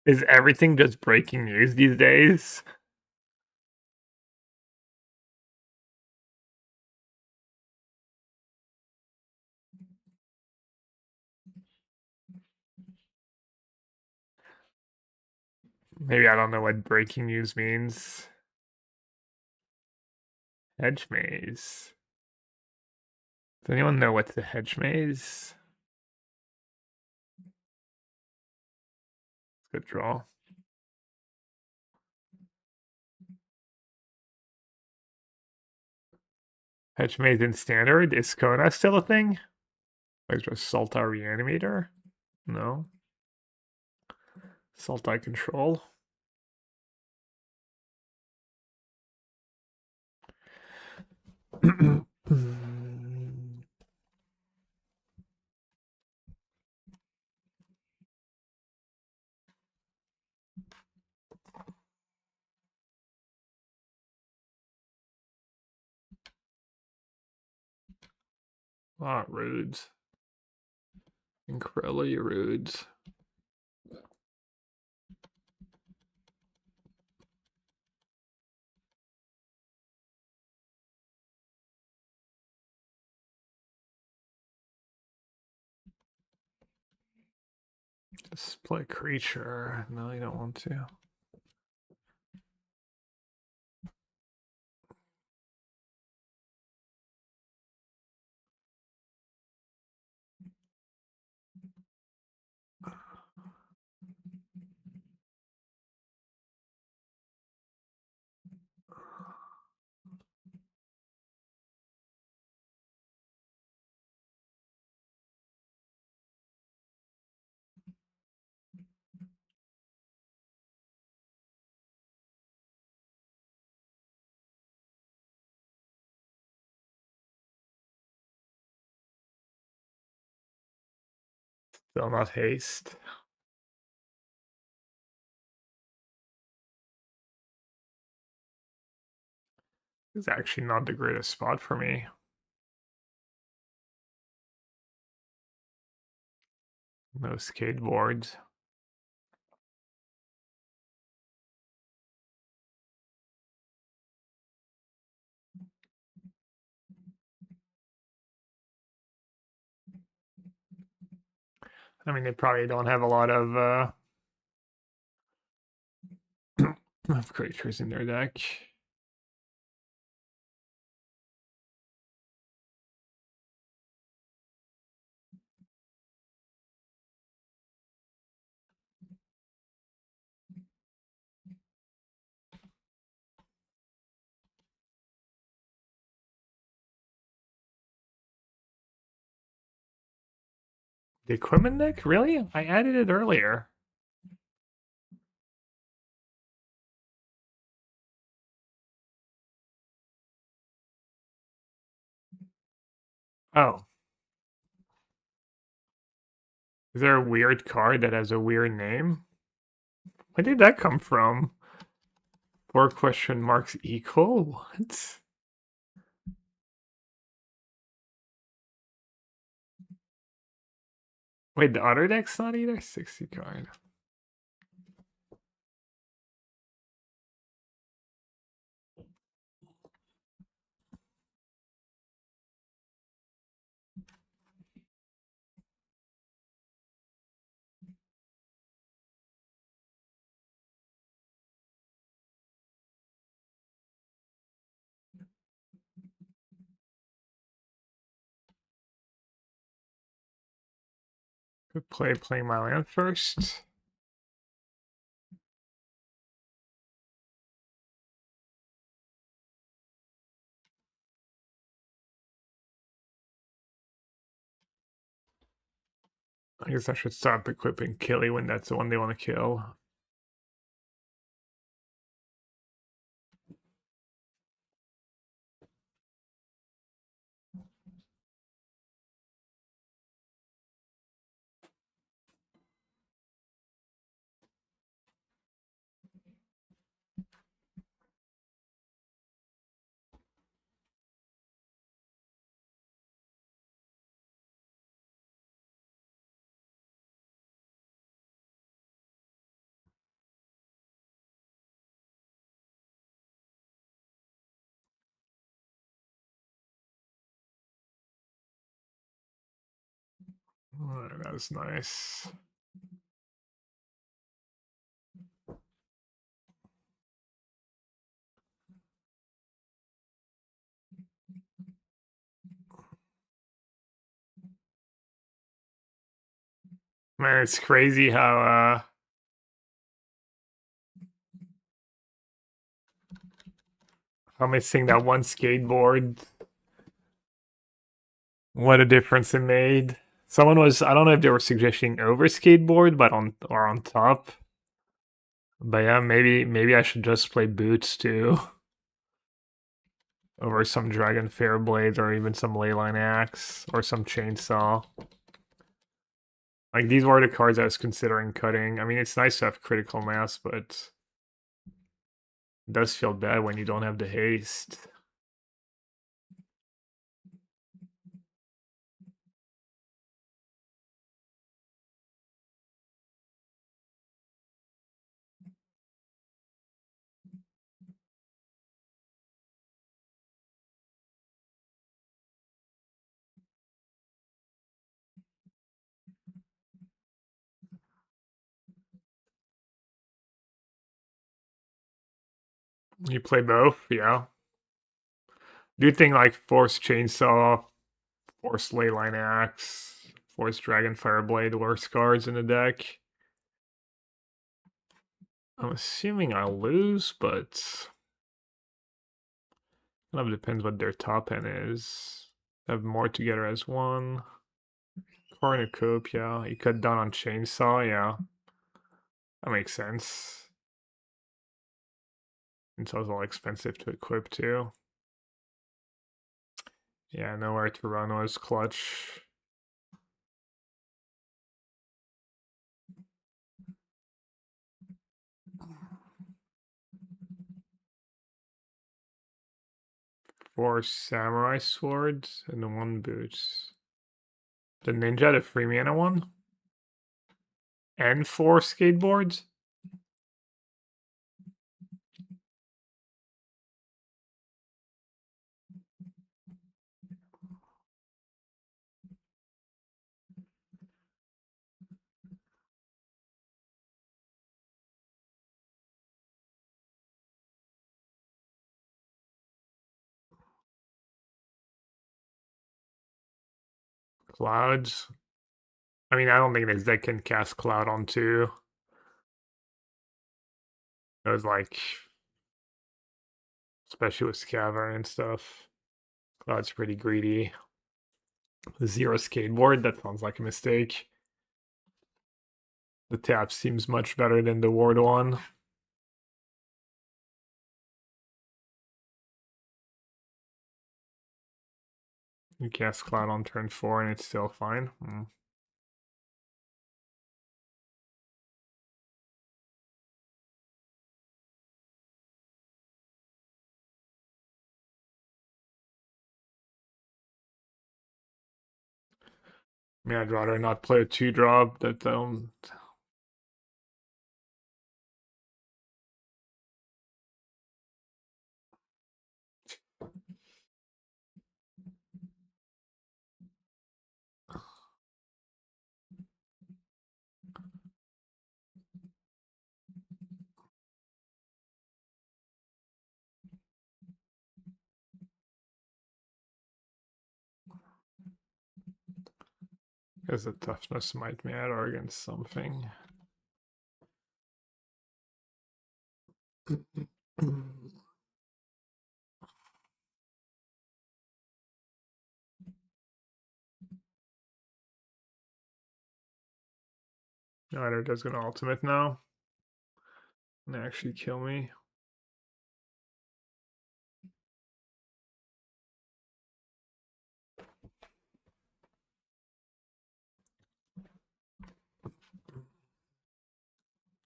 Is everything just breaking news these days? Maybe I don't know what breaking news means. Hedge maze. Does anyone know what's the hedge maze? Good draw. Hedge maze in standard. Is Kona still a thing? Like just Sultai Reanimator? No. Sultai Control. Rude. Incredibly rude. Just play creature. No, you don't want to. Still not haste. It's actually not the greatest spot for me. No skateboards. I mean, they probably don't have a lot of creatures in their deck. The equipment deck? Really? I added it earlier. Oh. Is there a weird card that has a weird name? Where did that come from? 4 question marks equal? What? Wait, the other deck's not either? 60 card. Could playing my land first. I guess I should stop equipping Killy when that's the one they want to kill. Oh, that was nice. Man, it's crazy how missing that one skateboard. What a difference it made. Someone was, I don't know if they were suggesting over skateboard, but on top. But yeah, maybe I should just play boots too. Over some Dragon Fair Blades or even some Leyline Axe or some Chainsaw. Like, these were the cards I was considering cutting. I mean, it's nice to have critical mass, but it does feel bad when you don't have the haste. You play both, yeah. Do you think like Force Chainsaw, Force Leyline Axe, Force Dragon Fireblade, worst cards in the deck? I'm assuming I'll lose, but kind of depends what their top end is. Have more together as one. Cornucopia, you cut down on Chainsaw, yeah. That makes sense. It's also expensive to equip too. Yeah, Nowhere to Run was clutch. 4 samurai swords and 1 boots. The ninja, the free mana one? And 4 skateboards? Clouds? I mean, I don't think this deck can cast Cloud on 2. It was like, especially with Cavern and stuff. Cloud's pretty greedy. 0 skateboard, that sounds like a mistake. The tap seems much better than the ward one. You cast Cloud on turn 4 and it's still fine. I mean, I'd rather not play a 2-drop that because the toughness might matter against something. Either does gonna ultimate now and actually kill me.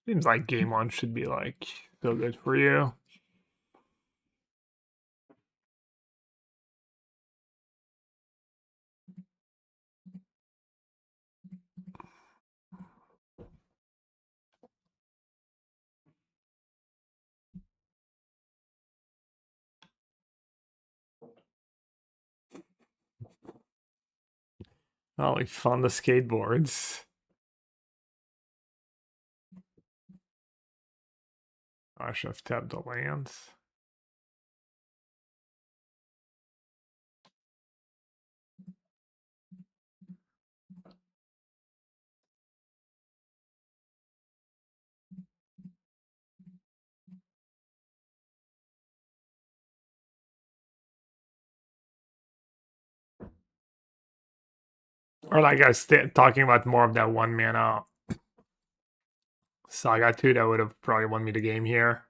Seems like game 1 should be like so good for you. Oh, like fun the skateboards. I should have tapped the lands. Or like I was talking about more of that 1 mana Saga 2 that would have probably won me the game here.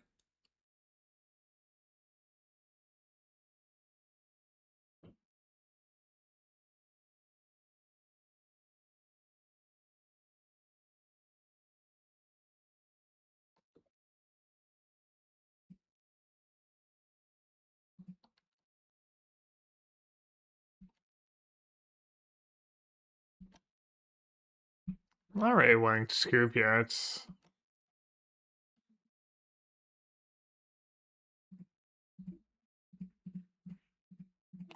I'm not really willing to scoop yet.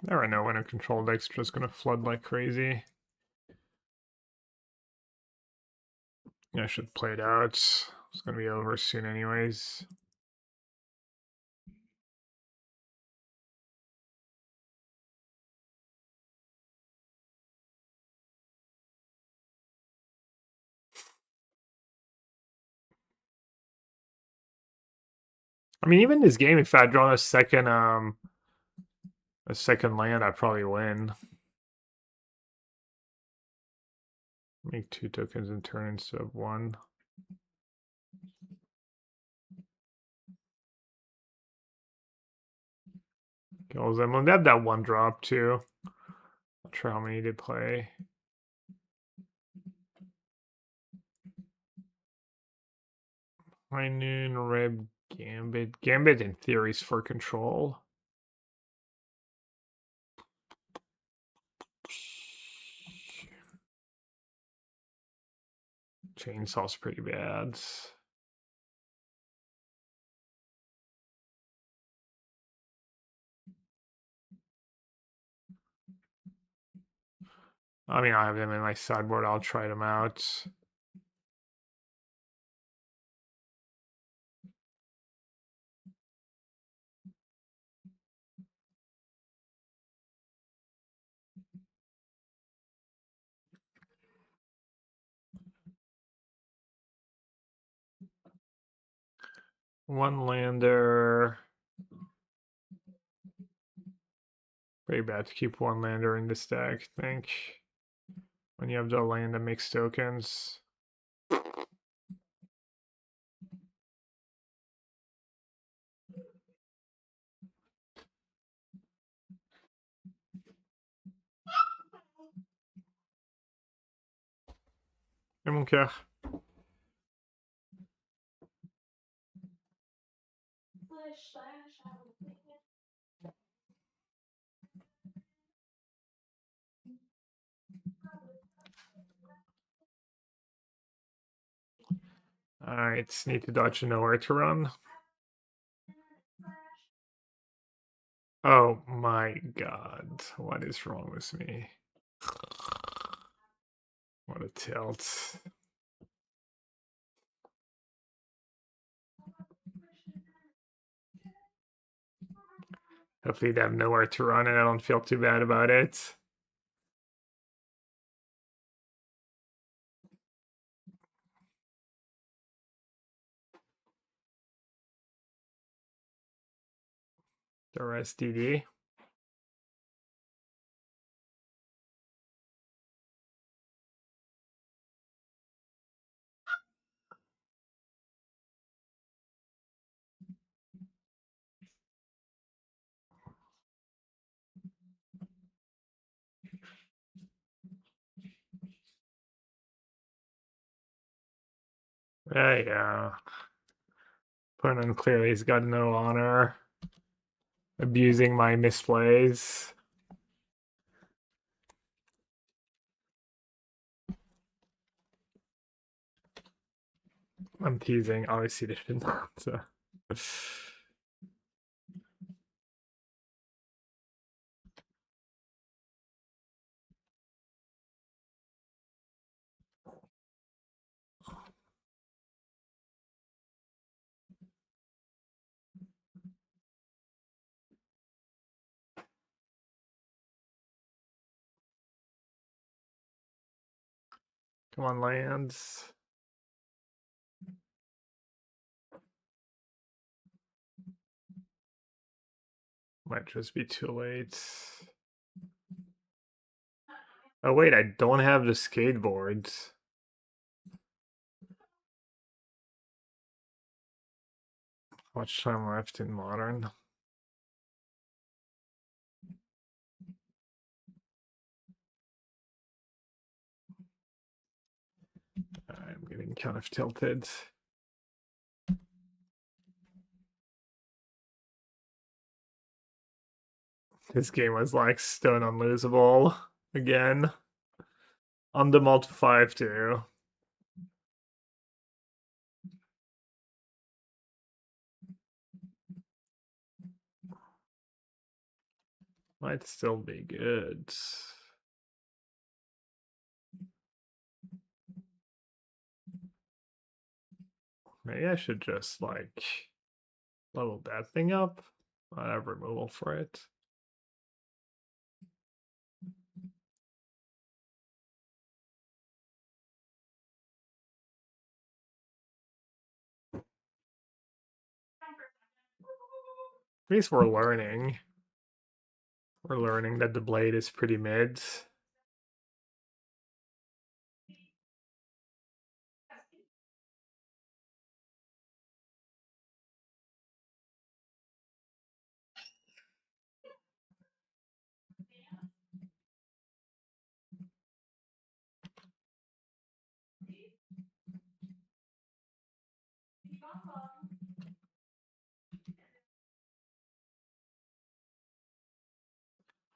There are no winner control decks just gonna flood like crazy. Yeah, I should play it out. It's gonna be over soon anyways. I mean, even this game, if I had drawn a second land, I'd probably win. Make 2 tokens in turn instead of 1. Kills them. They have that 1 drop too. Not sure how many they play. High Noon, Red, Gambit. Gambit in theory is for control. Chainsaw's pretty bad. I mean, I have them in my sideboard. I'll try them out. One lander. Pretty bad to keep one lander in this deck, I think. When you have the land that makes tokens. Et mon cœur. Alright, need to dodge and nowhere to run. Oh my god, what is wrong with me? What a tilt. Hopefully they have nowhere to run and I don't feel too bad about it. The rest DD. Yeah. Opponent clearly has got no honor. Abusing my misplays. I'm teasing. Obviously, they did not. So. Come on, lands. Might just be too late. Oh wait, I don't have the skateboards. How much time left in Modern? I'm getting kind of tilted. This game was like stone unlosable again. On the multi 5 too. Might still be good. Maybe I should just like level that thing up. I have removal for it. At least we're learning. We're learning that the blade is pretty mid.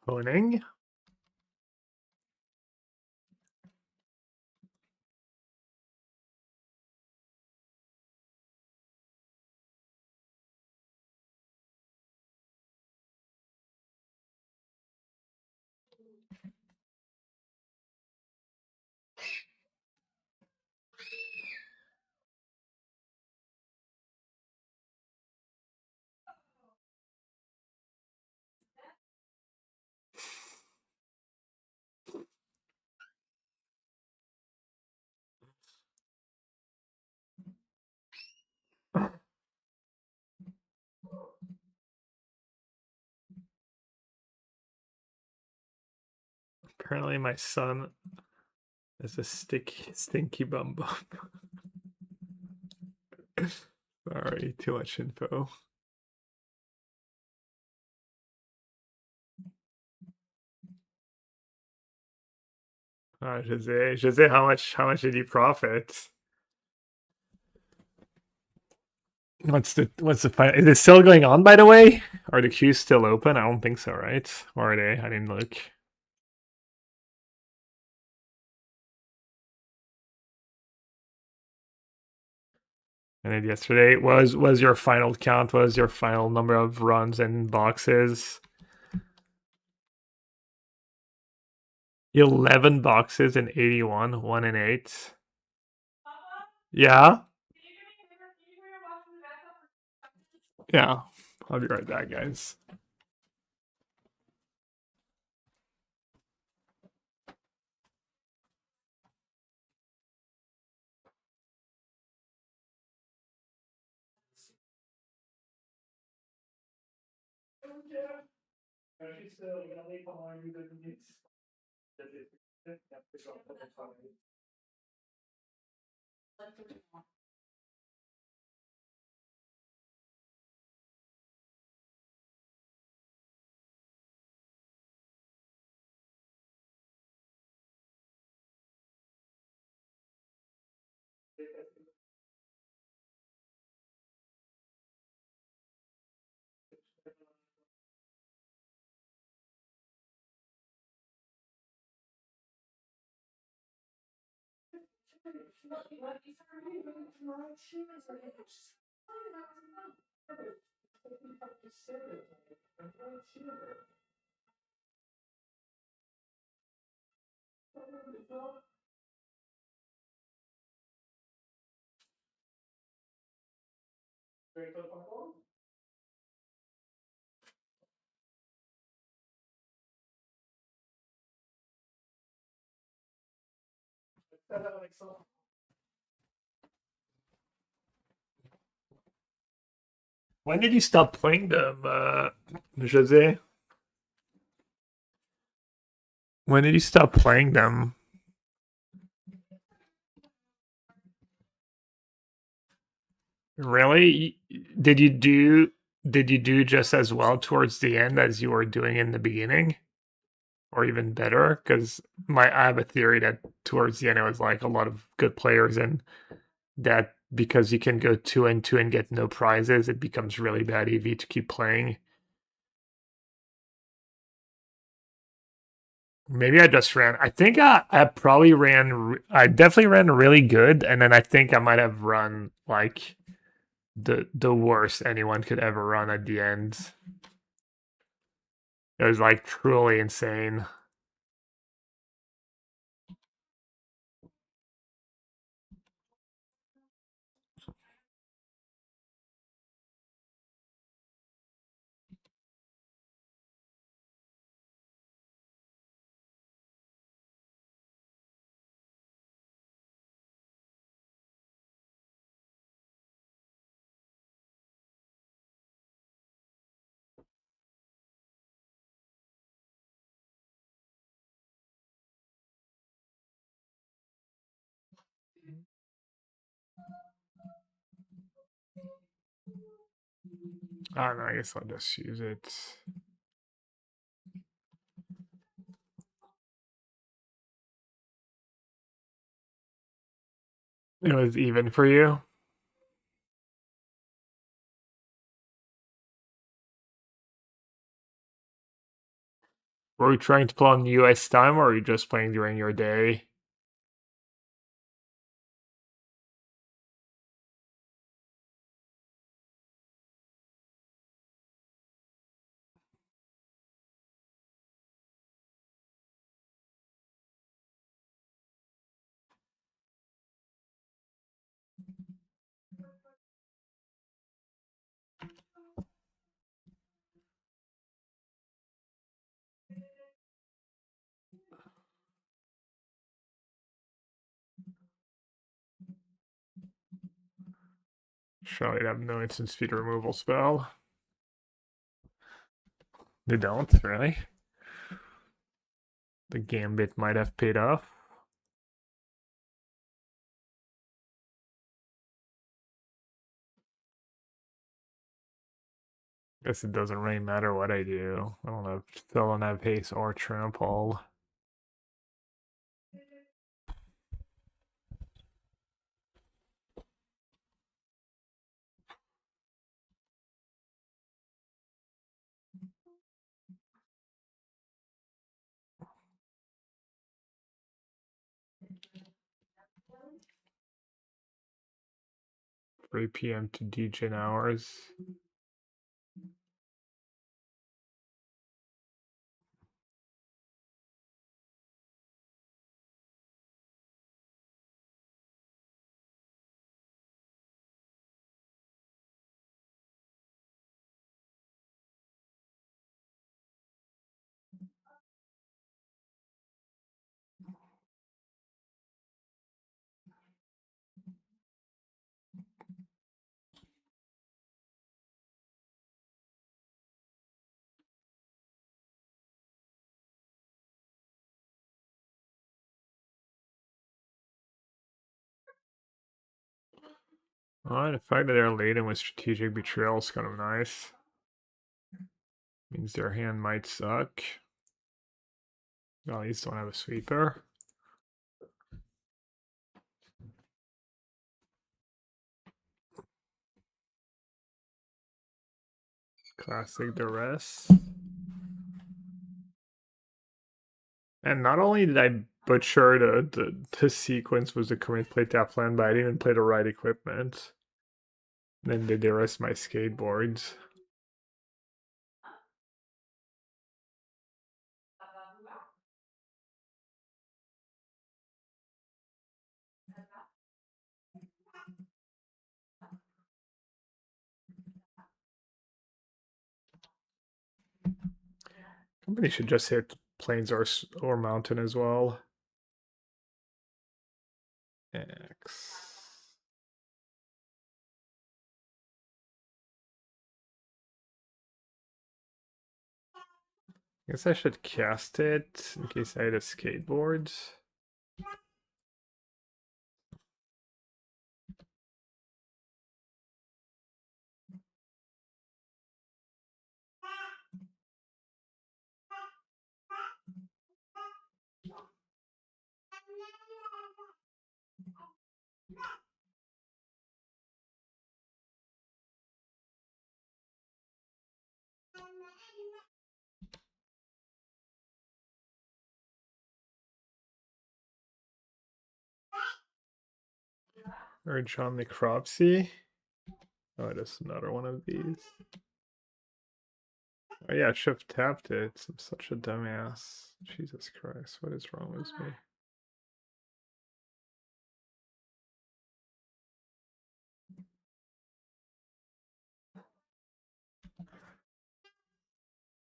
Honing. Apparently my son is a stinky bum bum. Sorry, too much info. Jose, how much did you profit? What's the final? Is it still going on, by the way? Are the queues still open? I don't think so, right? Or are they? I didn't look. And then yesterday was your final count? Was your final number of runs and boxes? 11 boxes and 81, 1 and 8. Yeah. Yeah. I'll be right back, guys. When did you stop playing them, Jose? When did you stop playing them? Really? Did you do just as well towards the end as you were doing in the beginning? Or even better? Because I have a theory that towards the end it was like a lot of good players, and that because you can go 2-2 and get no prizes, it becomes really bad EV to keep playing. Maybe I just ran. I think I probably ran. I definitely ran really good, and then I think I might have run like the worst anyone could ever run at the end. It was like truly insane. I don't know. I guess I'll just use it. It was even for you. Were you trying to play on US time, or are you just playing during your day? Surely they have no instant speed removal spell. They don't, really? The gambit might have paid off. Guess it doesn't really matter what I do. Still don't have haste or trample. PM to degen hours. Alright, the fact that they're laden with strategic betrayal is kind of nice. Means their hand might suck. At least don't have a sweeper. Classic duress. And not only did I butcher the sequence was the commit play tap plan, but I didn't even play the right equipment. Then they duress my skateboards. Company should just hit plains or mountain as well. X. Guess I should cast it in case I had a skateboard. Or John Necropsy. Oh, it is another one of these. Oh yeah, I should have tapped it. I'm such a dumbass. Jesus Christ, what is wrong with me?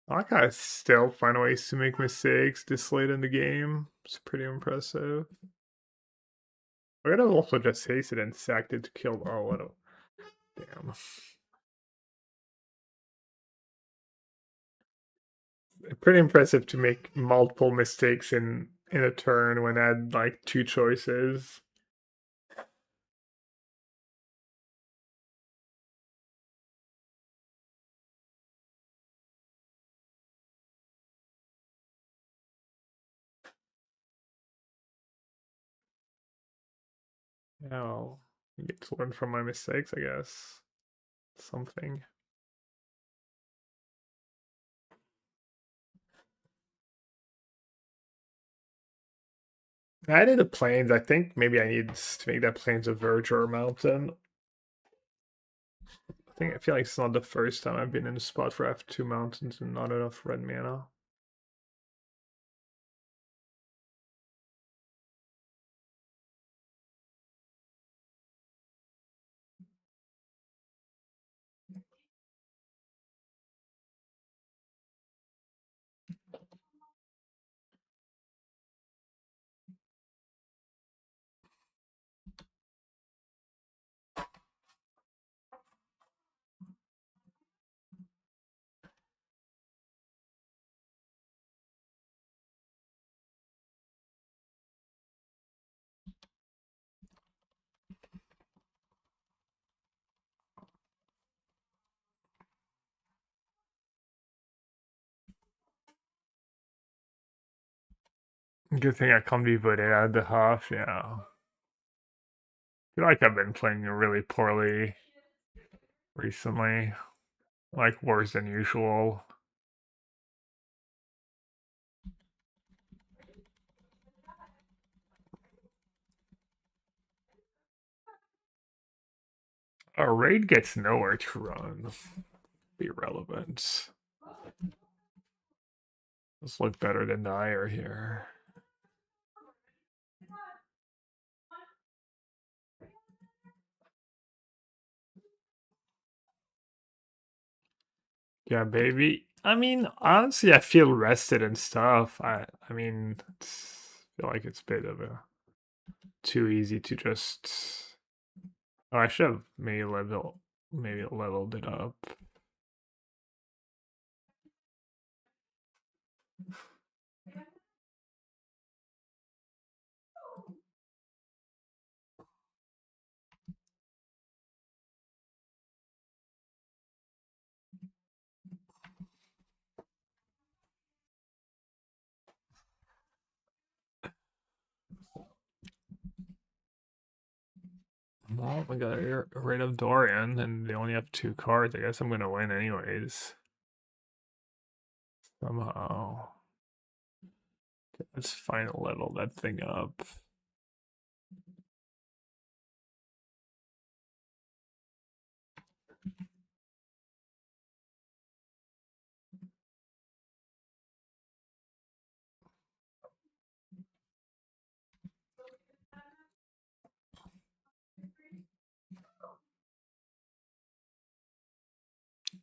I like how I still find ways to make mistakes this late in the game. It's pretty impressive. I could have also just hasted and sacked it to kill. Oh, what a. Damn. Pretty impressive to make multiple mistakes in a turn when I had like two choices. Now I get to learn from my mistakes, I guess. Something. I did the plains. I think maybe I need to make that plains a verge or a mountain. I feel like it's not the first time I've been in a spot where I have two mountains and not enough red mana. Good thing I can't be voted out of the half, yeah. I feel like I've been playing really poorly recently. Like worse than usual. A raid gets nowhere to run. Be relevant. Let's look better than Dyer here. Yeah, baby. I mean, honestly, I feel rested and stuff. I mean, feel like it's a bit of a too easy to just. Oh, I should have maybe leveled it up. Well, we got rid of Dorian, and they only have 2 cards. I guess I'm gonna win anyways. Somehow. Let's final level that thing up.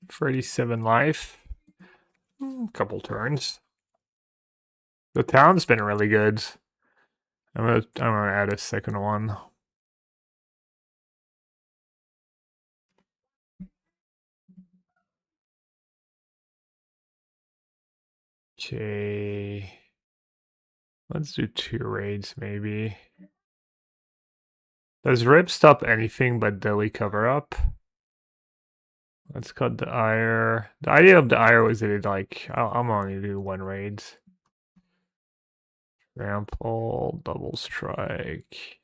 For 87 life. Couple turns. The town's been really good. I'm gonna add a second one. Okay. Let's do 2 raids maybe. Does Rip stop anything but daily cover up? Let's cut the ire. The idea of the ire was that it like I'm only do 1 raid. Trample, double strike.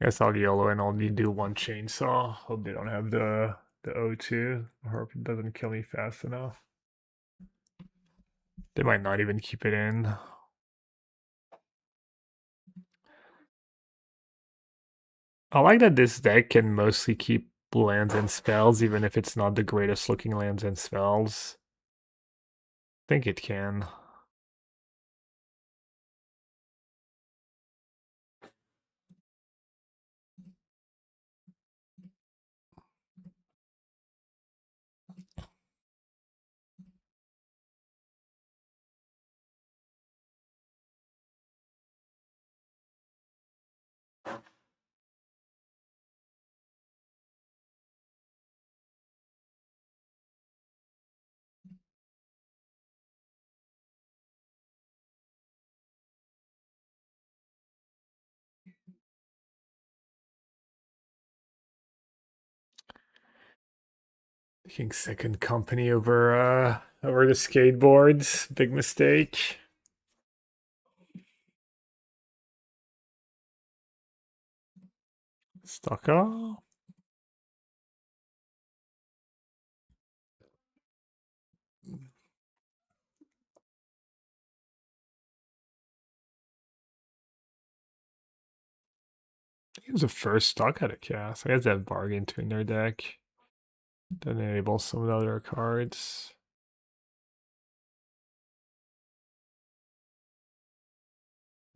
Guess I'll YOLO and only do 1 chainsaw. Hope they don't have the O2. I hope it doesn't kill me fast enough. They might not even keep it in. I like that this deck can mostly keep lands and spells, even if it's not the greatest looking lands and spells. I think it can. Taking second company over the skateboards. Big mistake. Stucco. He was the first stock out of cast. I guess that bargain to in their deck. Then enable some of the other cards.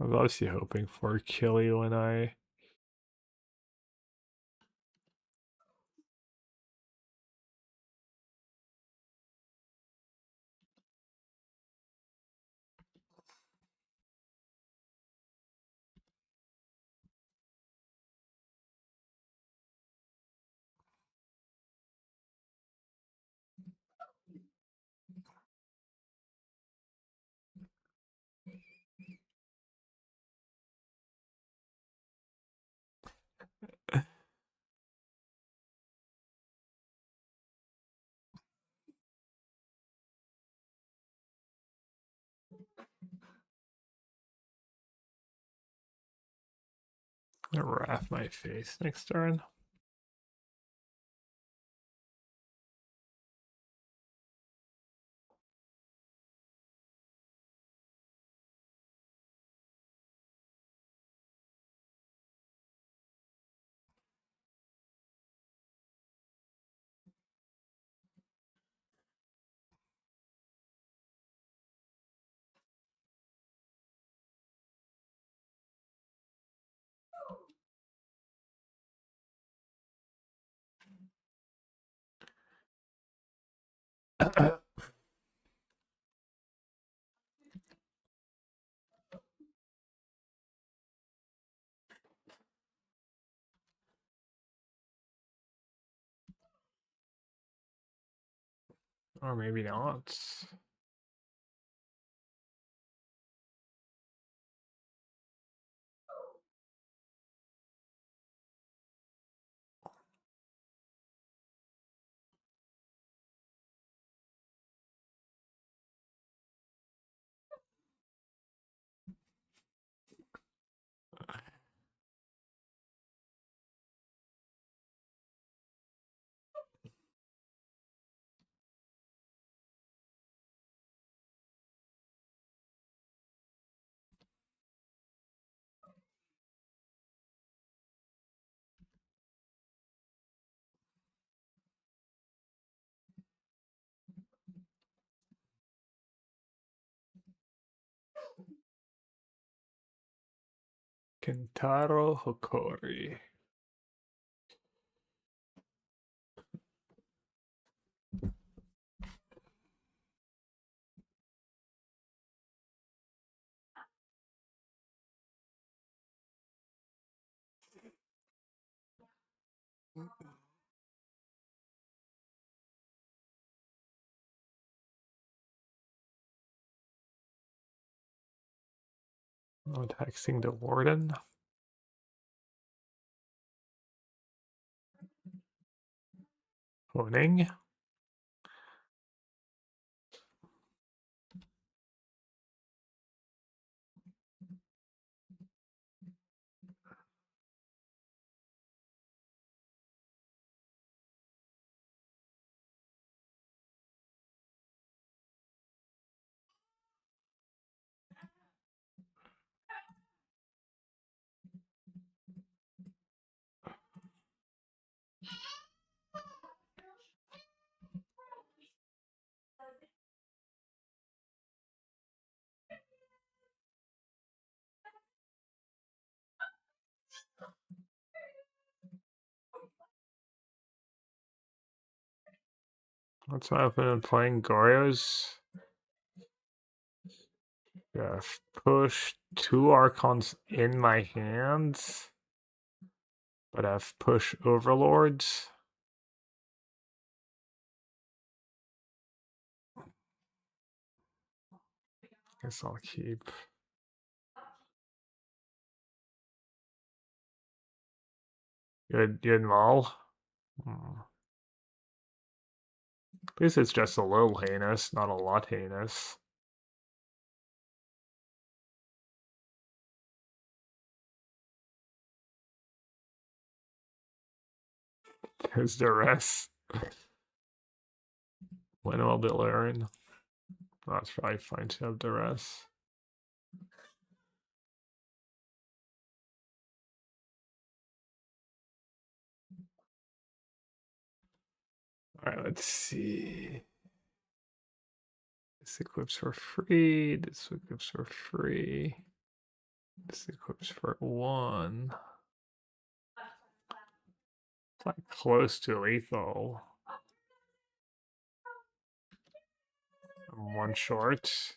I was obviously hoping for Killy when I I'm gonna wrap my face next turn. Or maybe not. Kentaro Hokori. No texting the warden. Phoning. That's why I've been playing Goryo's. I've pushed 2 Archons in my hands, but I've pushed Overlords. Guess I'll keep. You had Maul? At least it's just a little heinous, not a lot heinous. There's duress. When will they learn? That's probably fine to have duress. Alright, let's see. This equips for free. This equips for free. This equips for 1. It's like close to lethal. I'm 1 short.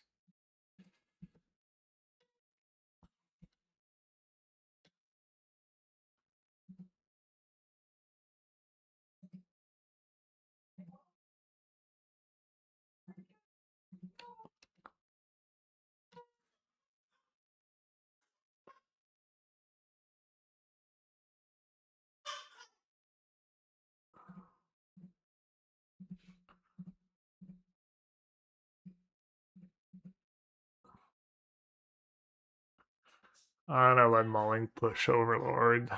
I'm gonna let Mulling push Overlord.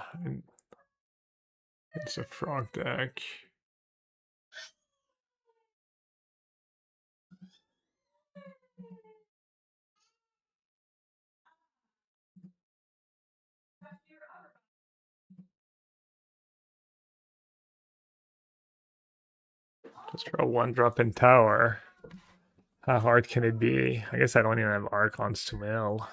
It's a frog deck. Just draw 1-drop in tower. How hard can it be? I guess I don't even have Archons to mill.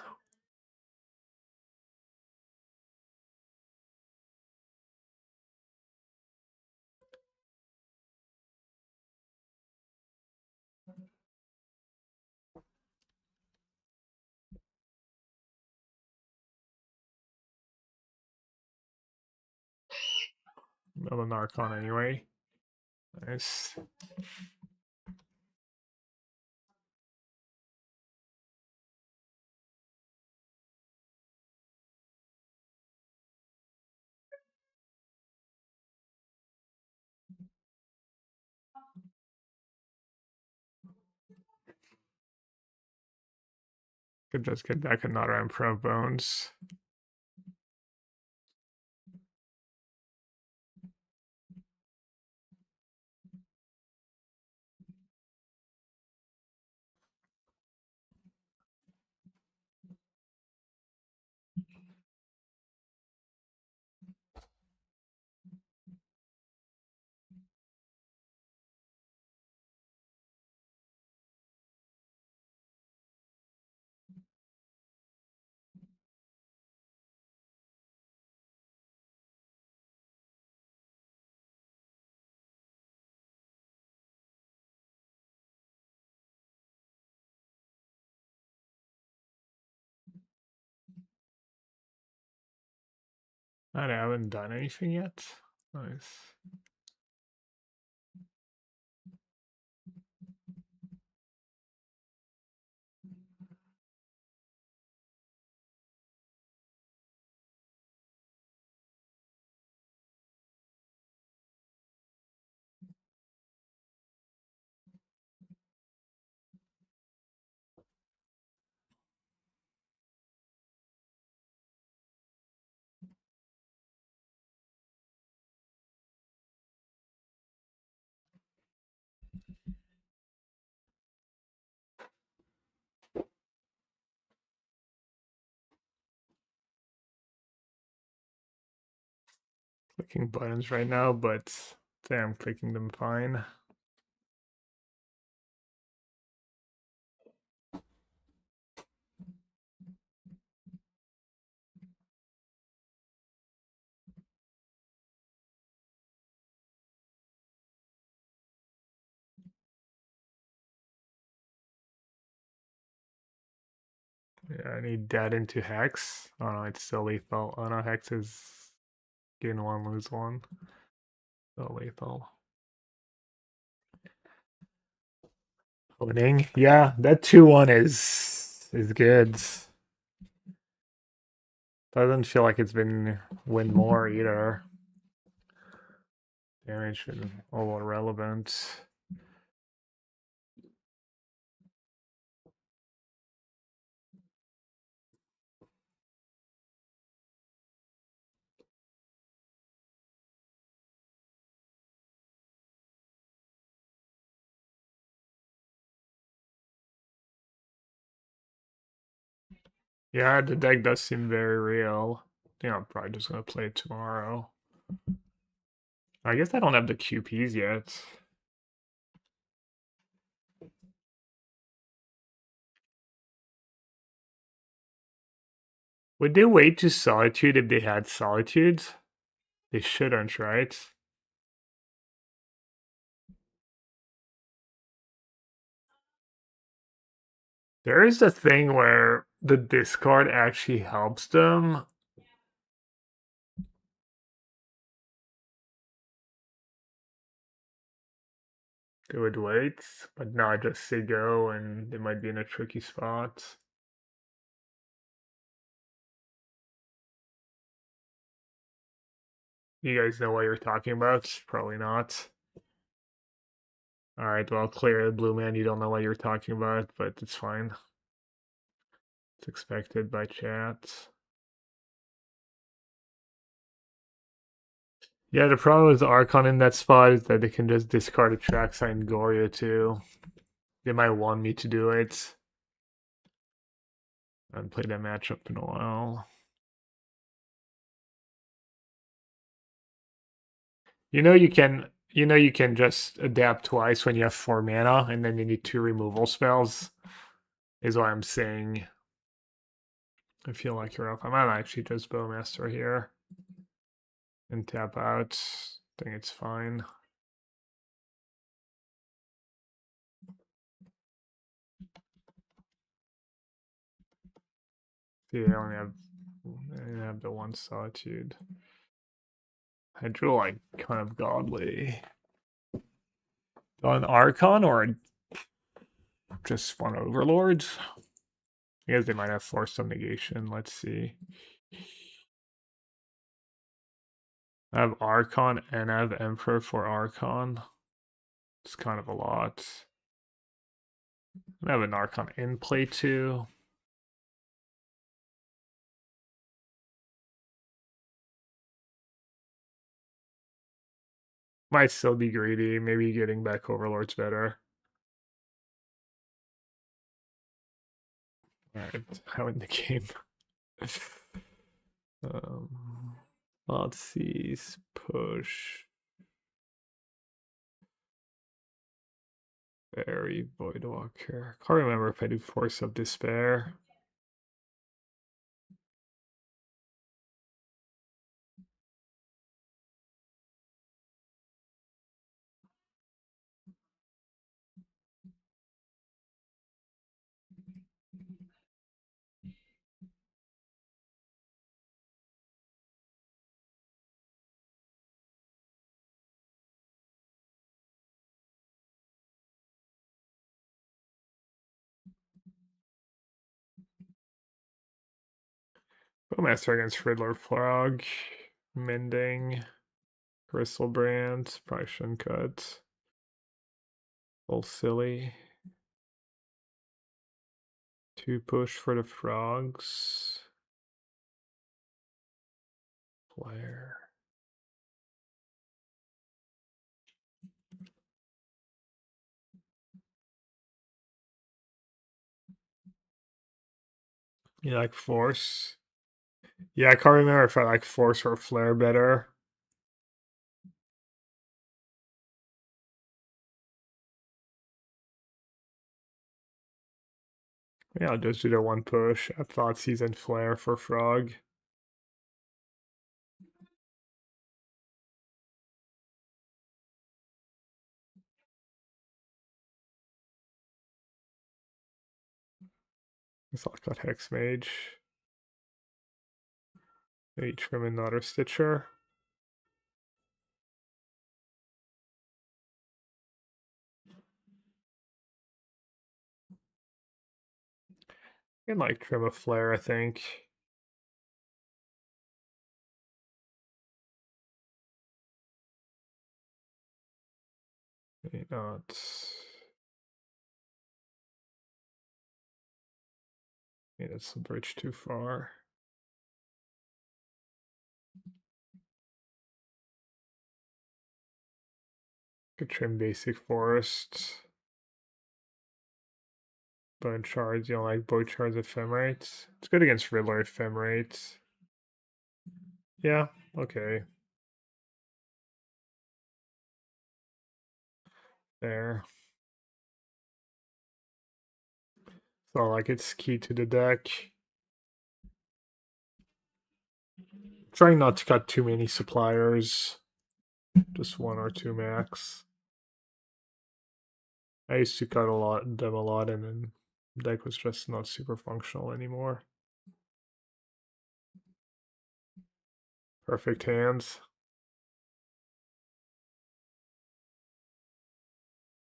Mill an Archon anyway. Nice. Could just get back another Emperor of Bones. I haven't done anything yet. Nice. Clicking buttons right now, but I'm clicking them fine. Yeah, I need that into Hex. Oh no, it's still lethal. Oh no, Hex is gain 1, lose 1. Still lethal. Winning. Yeah, that 2-1 is good. Doesn't feel like it's been win more either. Damage is all irrelevant. Yeah, the deck does seem very real. I think I'm probably just gonna play it tomorrow. I guess I don't have the QPs yet. Would they wait to Solitude if they had Solitude? They shouldn't, right? There is a thing where the discard actually helps them. They would wait, but not just say go, and they might be in a tricky spot. You guys know what you're talking about? Probably not. Alright, well, clear Blue Man, you don't know what you're talking about, but it's fine. It's expected by chat. Yeah, the problem with Archon in that spot is that they can just discard a Trackside Goria too. They might want me to do it. I haven't played that matchup in a while. You can just adapt twice when you have 4 mana, and then you need 2 removal spells. Is what I'm saying. I feel like you're up. I might actually just Bowmaster here and tap out. I think it's fine. See, I only have the one Solitude. I drew like kind of godly. On Archon or just one Overlords? I guess they might have Force of Negation. Let's see. I have Archon and I have Emperor for Archon. It's kind of a lot. I have an Archon in play too. Might still be greedy. Maybe getting back Overlord's better. Alright, how in the game? Let's see. Push. Very Voidwalker. Can't remember if I do Force of Despair. Bowmaster against Riddler Frog. Mending. Brand. Probably shouldn't cut. Little silly. 2 push for the frogs. Flare. You like Force? Yeah, I can't remember if I like Force or Flare better. Yeah, I'll just do the 1 push. I thought Season Flare for Frog. Guess I'll cut Hex Mage. Maybe trim another Stitcher. And like trim a Flare, I think. Maybe not. Yeah, that's a bridge too far. Could trim Basic Forest. Bone Shards, you don't like Bone Shards Ephemerate? It's good against Riddler Ephemerate. Yeah, okay. There. So like it's key to the deck. Trying not to cut too many suppliers. Just 1 or 2 max. I used to cut them a lot, and then deck was just not super functional anymore. Perfect hands.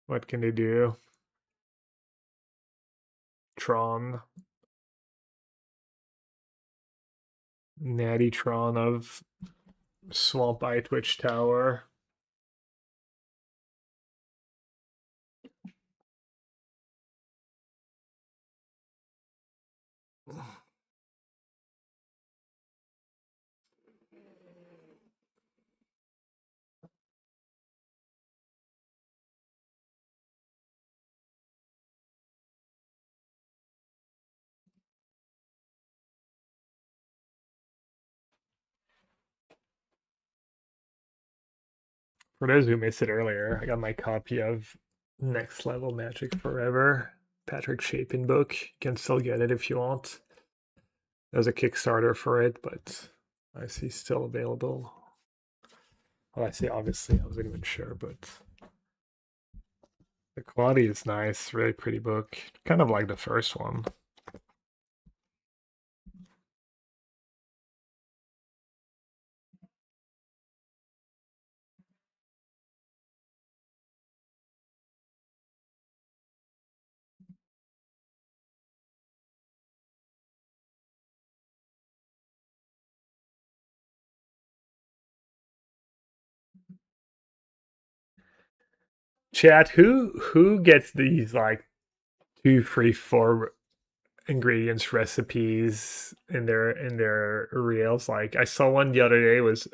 What can they do? Tron. Natty Tron of Swamp Eye Witch Tower. For those who missed it earlier, I got my copy of Next Level Magic Forever, Patrick Chapin book. You can still get it if you want. There's a Kickstarter for it, but I see still available. Well, I say obviously, I wasn't even sure, but the quality is nice. Really pretty book. Kind of like the first one. Chat, who gets these like 2, 3, 4 ingredients recipes in their reels? Like I saw one the other day was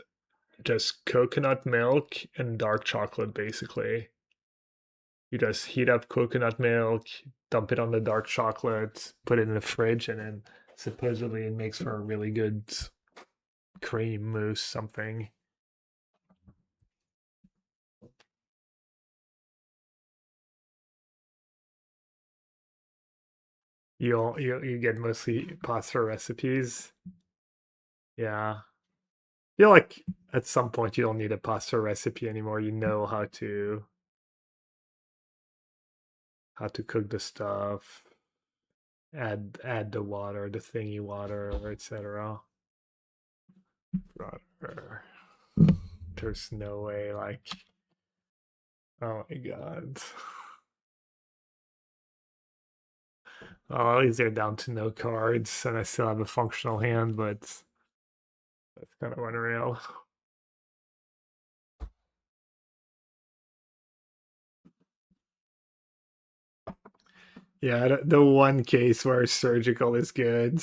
just coconut milk and dark chocolate basically. You just heat up coconut milk, dump it on the dark chocolate, put it in the fridge, and then supposedly it makes for a really good cream mousse something. You get mostly pasta recipes. Yeah. I feel like at some point you don't need a pasta recipe anymore. You know how to cook the stuff, add the water, the thingy water, etc. Water. There's no way like oh my god. Well, at least they're down to no cards, and I still have a functional hand, but that's kind of unreal. Yeah, the one case where surgical is good.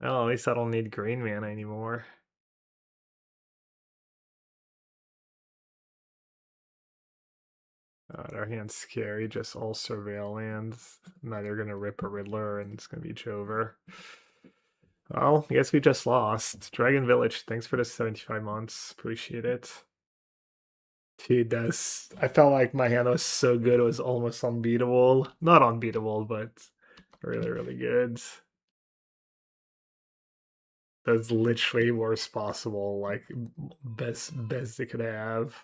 Oh, at least I don't need green mana anymore. Their hand's scary, just all surveil lands. Now they're gonna rip a Riddler and it's gonna be Jover. Well, I guess we just lost. Dragon Village, thanks for the 75 months. Appreciate it. Dude, that's I felt like my hand was so good it was almost unbeatable. Not unbeatable, but really, really good. That's literally worst possible, like best they could have.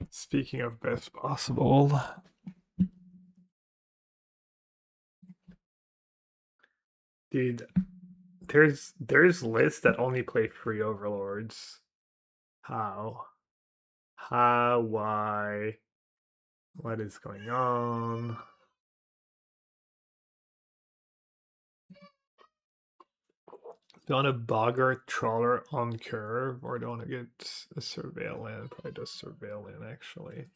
Speaking of best possible, dude, there's lists that only play free overlords. How? How? Why? What is going on? Do you want a Boggart Trawler on curve, or do you want to get a Surveil Land? Probably just Surveil Land, actually.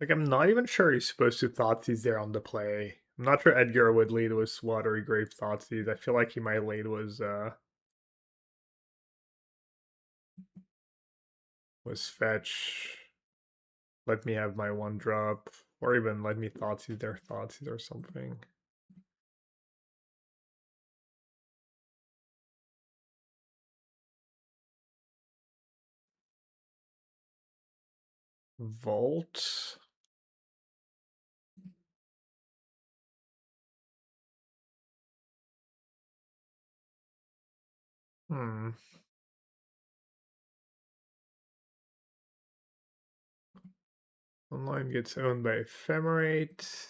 Like, I'm not even sure he's supposed to Thoughtseize there on the play. I'm not sure Edgar would lead with Watery Grave Thoughtseize. I feel like he might lead was fetch. Let me have my 1-drop, or even let me Thoughtseize their Thoughtseize or something. Vault. Hmm. Online gets owned by Ephemerate.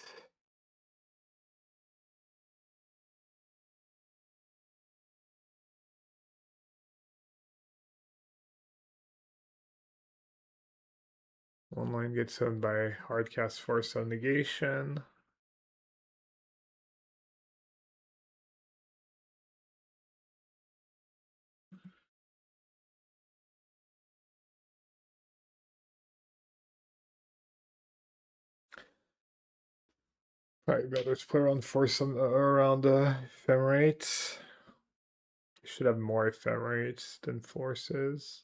One line gets owned by Hardcast Force of Negation. Probably better to play around Force around Ephemerates. You should have more Ephemerates than Forces.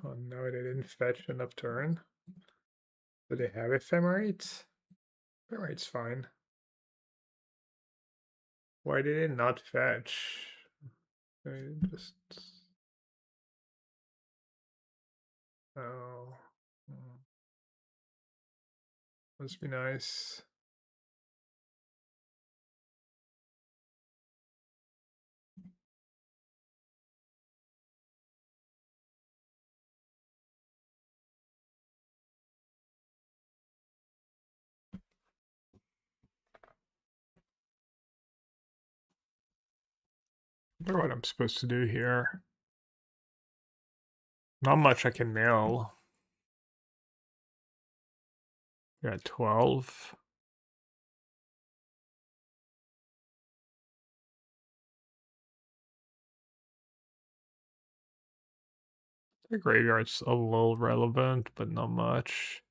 Oh no, they didn't fetch enough turn. Do they have Ephemerates? Ephemerates fine. Why did it not fetch? I just... Oh. Must be nice. I wonder what I'm supposed to do here. Not much I can nail. Got 12. The graveyard's a little relevant, but not much.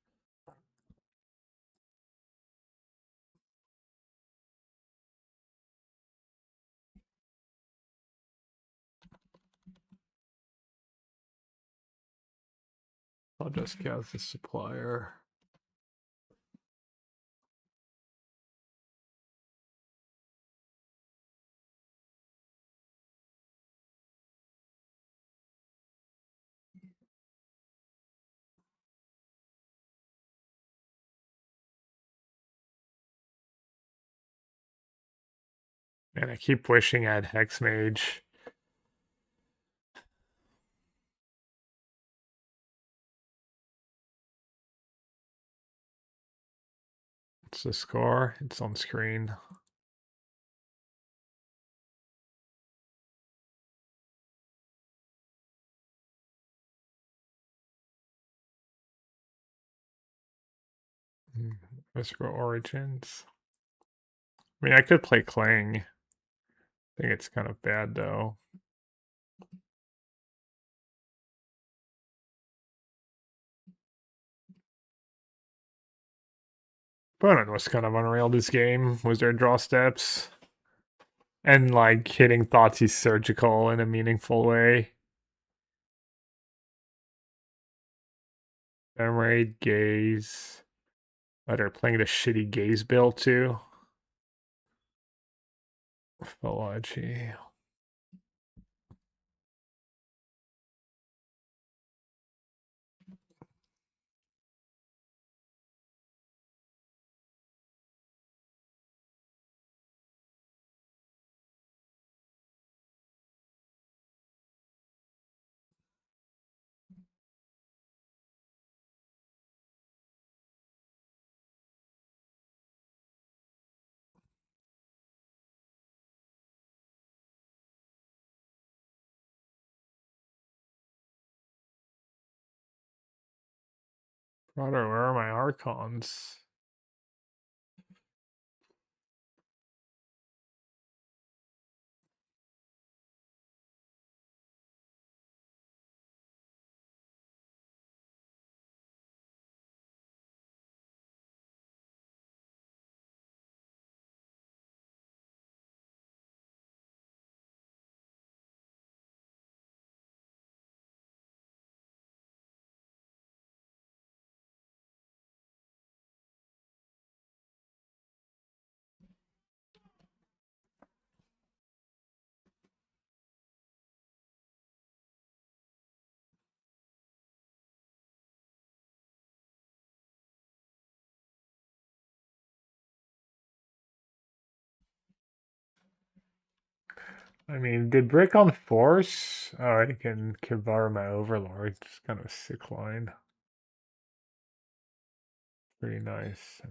I'll just cast the supplier. And I keep wishing I had Hexmage. What's the score? It's on screen. Whisper Origins. I mean, I could play Clang. I think it's kind of bad, though. Opponent was kind of unreal this game. Was there draw steps? And, like, hitting Thoughtseize Surgical in a meaningful way. Emerald, Gaze. Oh, they're playing the shitty Gaze build, too. Philology. Brother, where are my Archons? I mean, did Brick on Force? Oh, I can Kivar my Overlord. It's kind of a sick line. Pretty nice.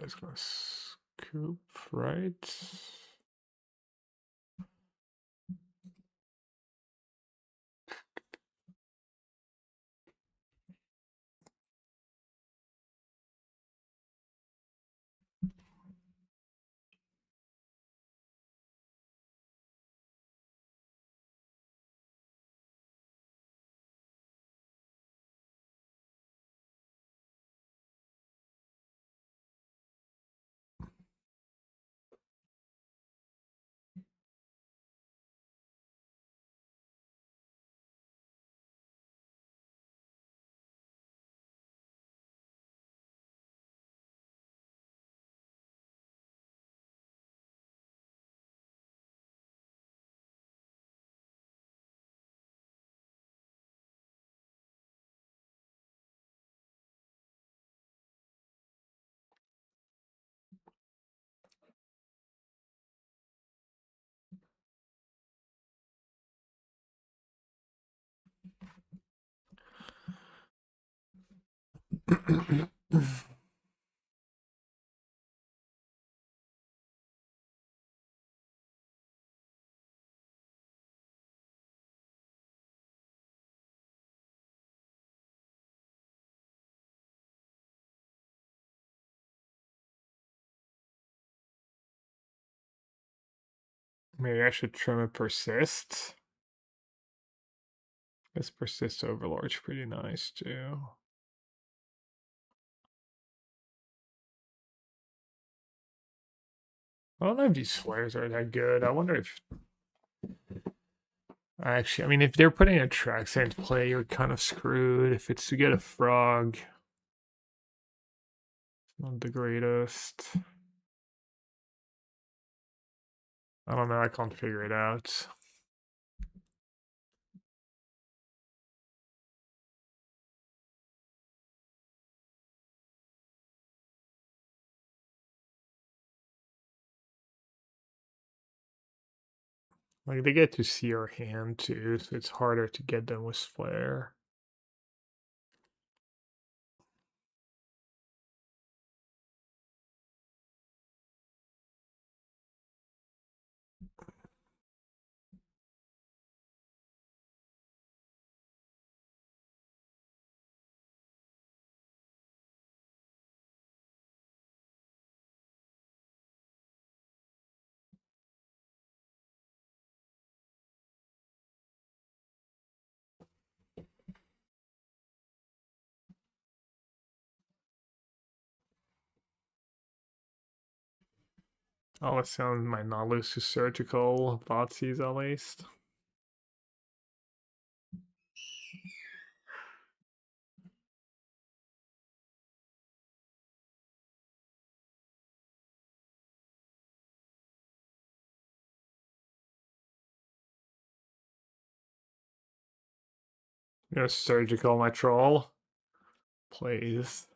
guy's gonna scoop, right? Maybe I should trim a persist. This persist overlord's pretty nice too. I don't know if these flares are that good. I wonder if actually, I mean, if they're putting a track into play, you're kind of screwed. If it's to get a frog, it's not the greatest. I don't know. I can't figure it out. Like they get to see our hand too, so it's harder to get them with flare. All it sounds might not lose to surgical Thoughtseize at least. Surgical my troll. Please.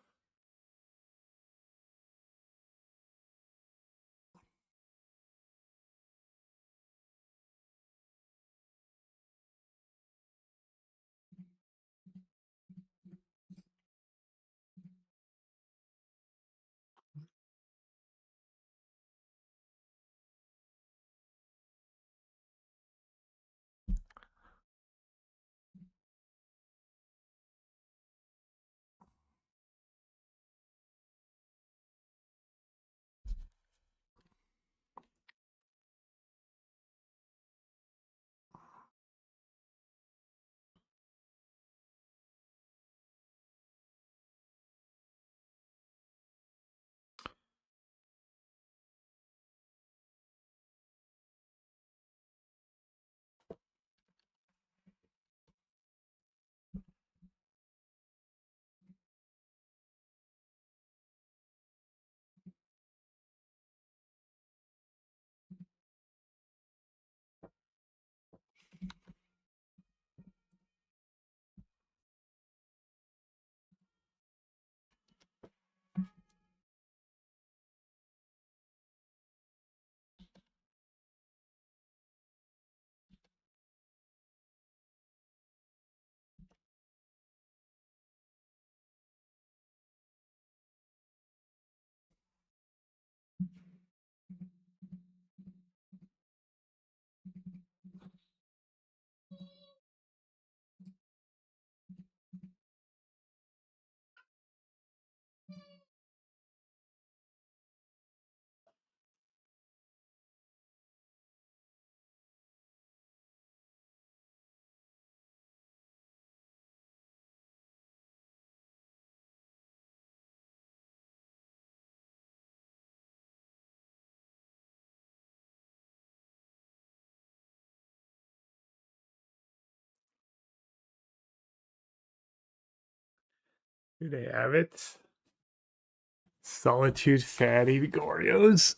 Do they have it? Solitude Fatty Gorios.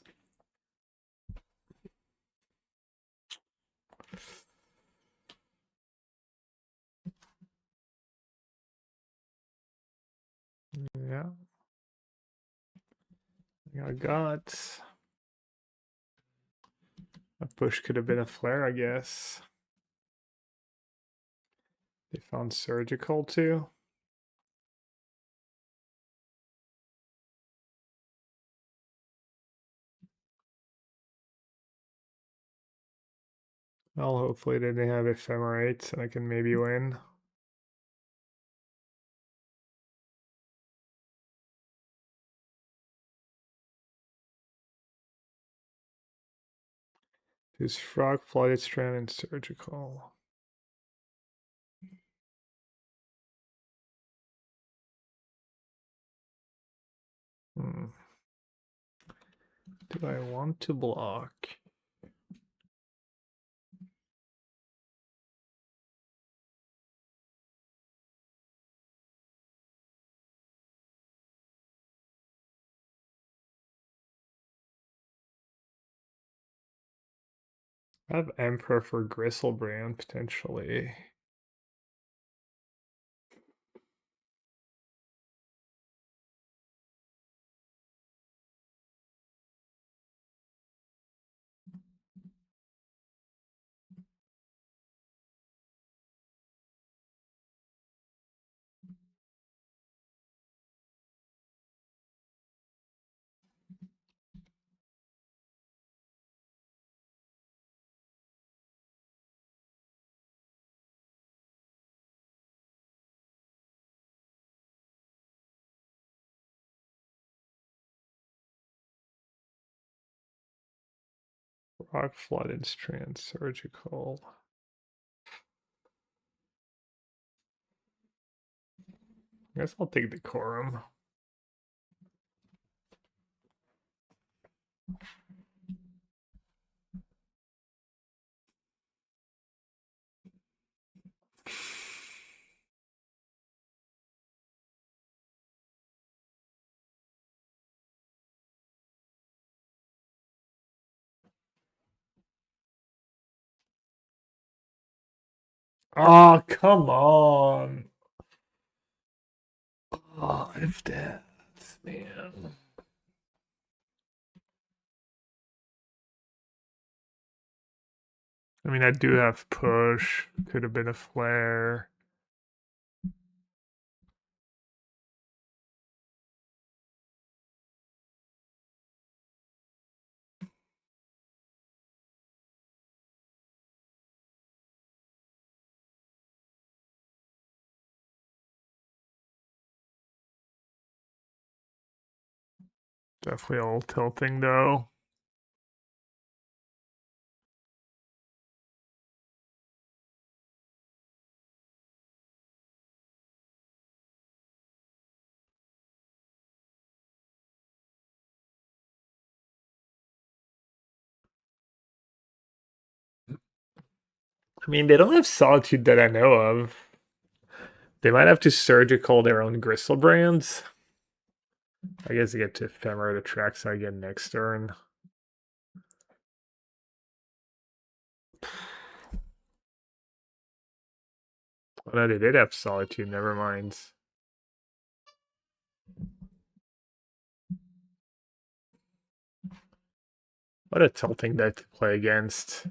Yeah. I got a push could have been a flare, I guess. They found surgical too. Well, hopefully they didn't have Ephemerate and I can maybe win. There's Frog, Flooded Strand, and Surgical. Do I want to block? I have Emperor for Gristlebrand potentially. Rock, Flooded Strand, Surgical. I guess I'll take Decorum. Oh, come on. Oh, if that, man. I mean, I do have push. Could have been a flare. Definitely all tilting though. I mean, they don't have Solitude that I know of. They might have to surgical their own Gristlebrand. I guess they get to Ephemera to Traxa again next turn. Oh no, they did have Solitude, never mind. What a tilting deck to play against.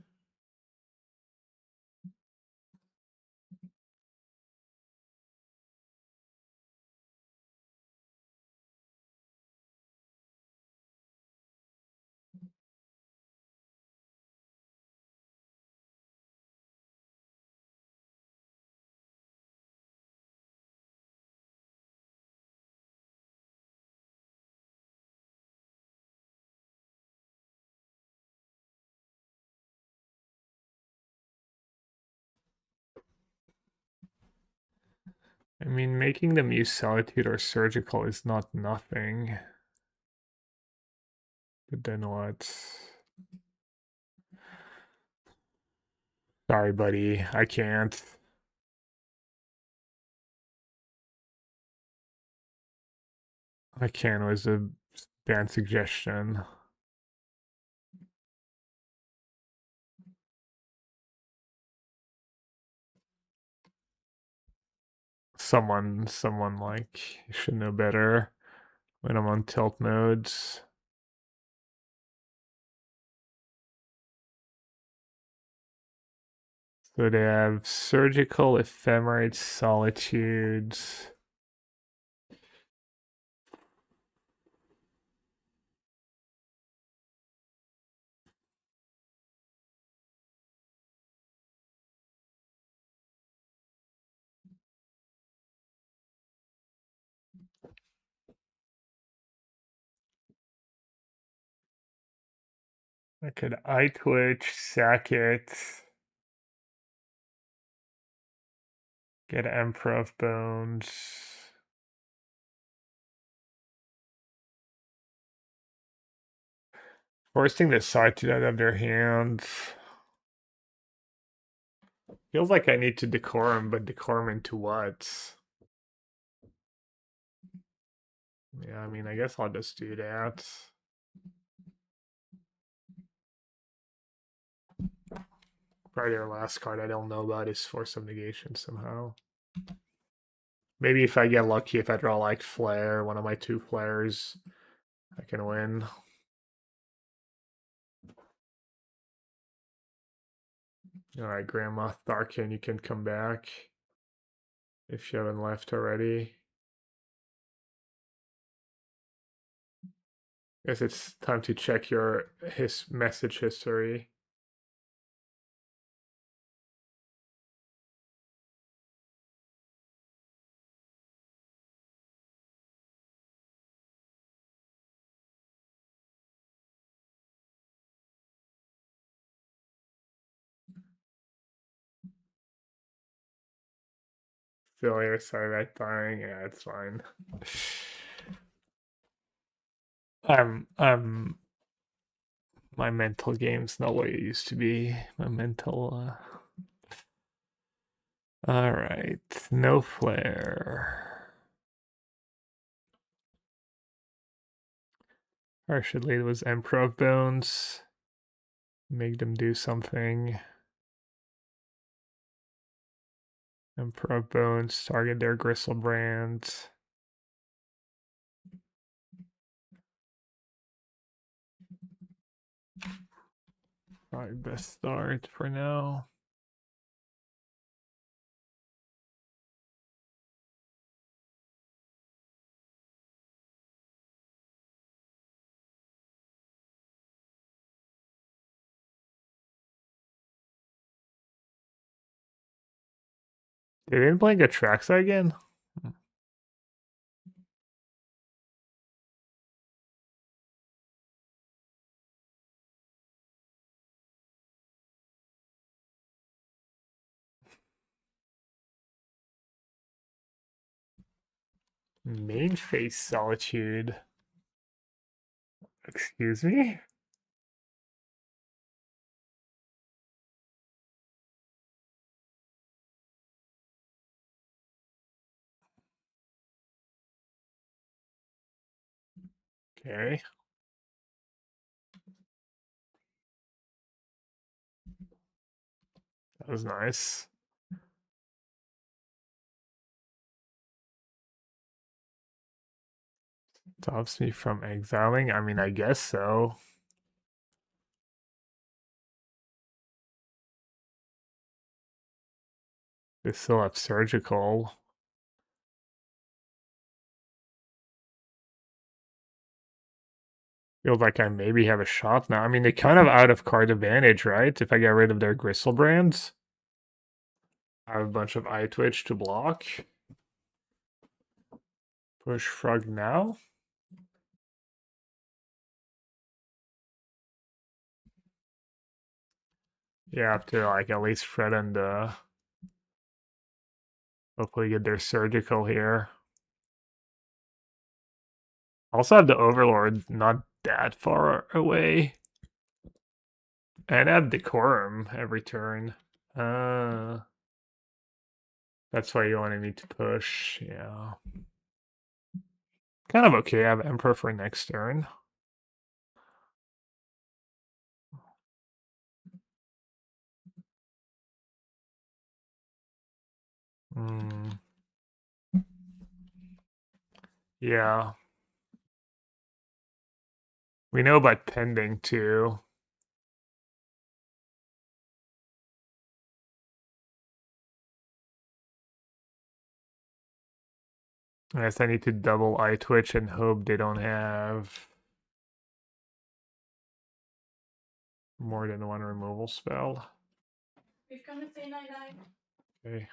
I mean, making them use Solitude or Surgical is not nothing. But then what? Sorry, buddy. I can't. I can was a bad suggestion. Someone like should know better when I'm on tilt modes. So they have surgical, ephemerate, solitudes. I could eye twitch, sack it, get Emperor of Bones. Forcing the side to out of their hands. Feels like I need to decorum, but decorum into what? Yeah, I mean, I guess I'll just do that. Probably their last card I don't know about is Force of Negation somehow. Maybe if I get lucky, if I draw like Flare, one of my 2 flares, I can win. Alright, Grandma Tharkin, you can come back if you haven't left already. Guess it's time to check your message history. Failure, sorry about dying. Yeah, it's fine. I'm my mental game's not what it used to be. My mental Alright, no flare. Or should lead was Emperor of Bones. Make them do something. Emperor of Bones, target their Gristlebrand. Probably best start for now. They didn't play Gatraxa again? Main face Solitude. Excuse me? Okay. That was nice. Stops me from exiling? I mean, I guess so. They still have surgical. Feels like I maybe have a shot now. I mean, they kind of out of card advantage, right? If I get rid of their Gristlebrand. I have a bunch of Eye Twitch to block. Push Frog now. Yeah, I have to like at least Fred and hopefully get their surgical here. Also have the Overlord not that far away. And I have Decorum every turn. That's why you wanted me to push, yeah. kind of okay. I have Emperor for next turn. Hmm. Yeah. We know about pending too. I guess I need to double eye twitch and hope they don't have more than one removal spell. We've come to say night-night. Okay.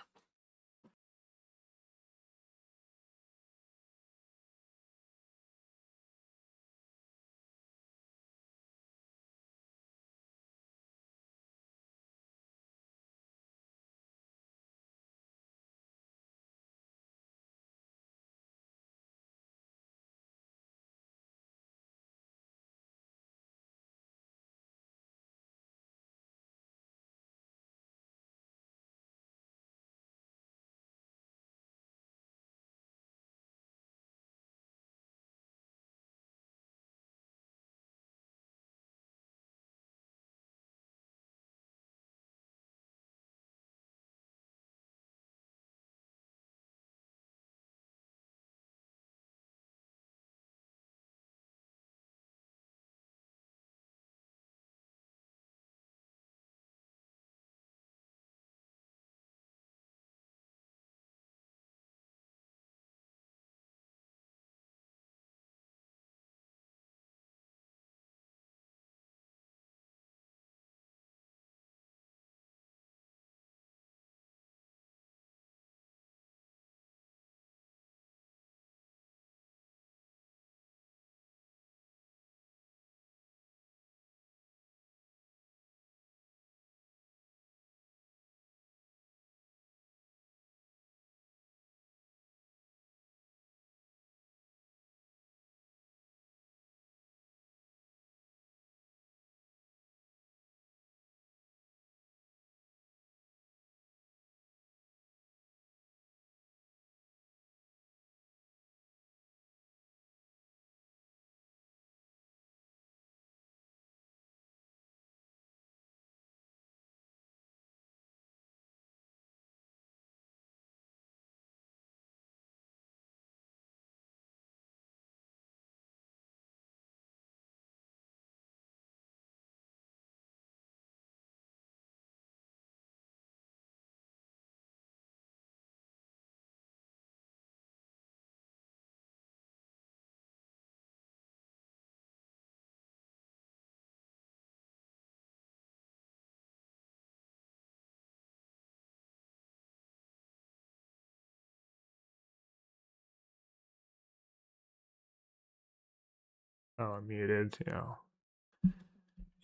Oh, I'm muted. Yeah.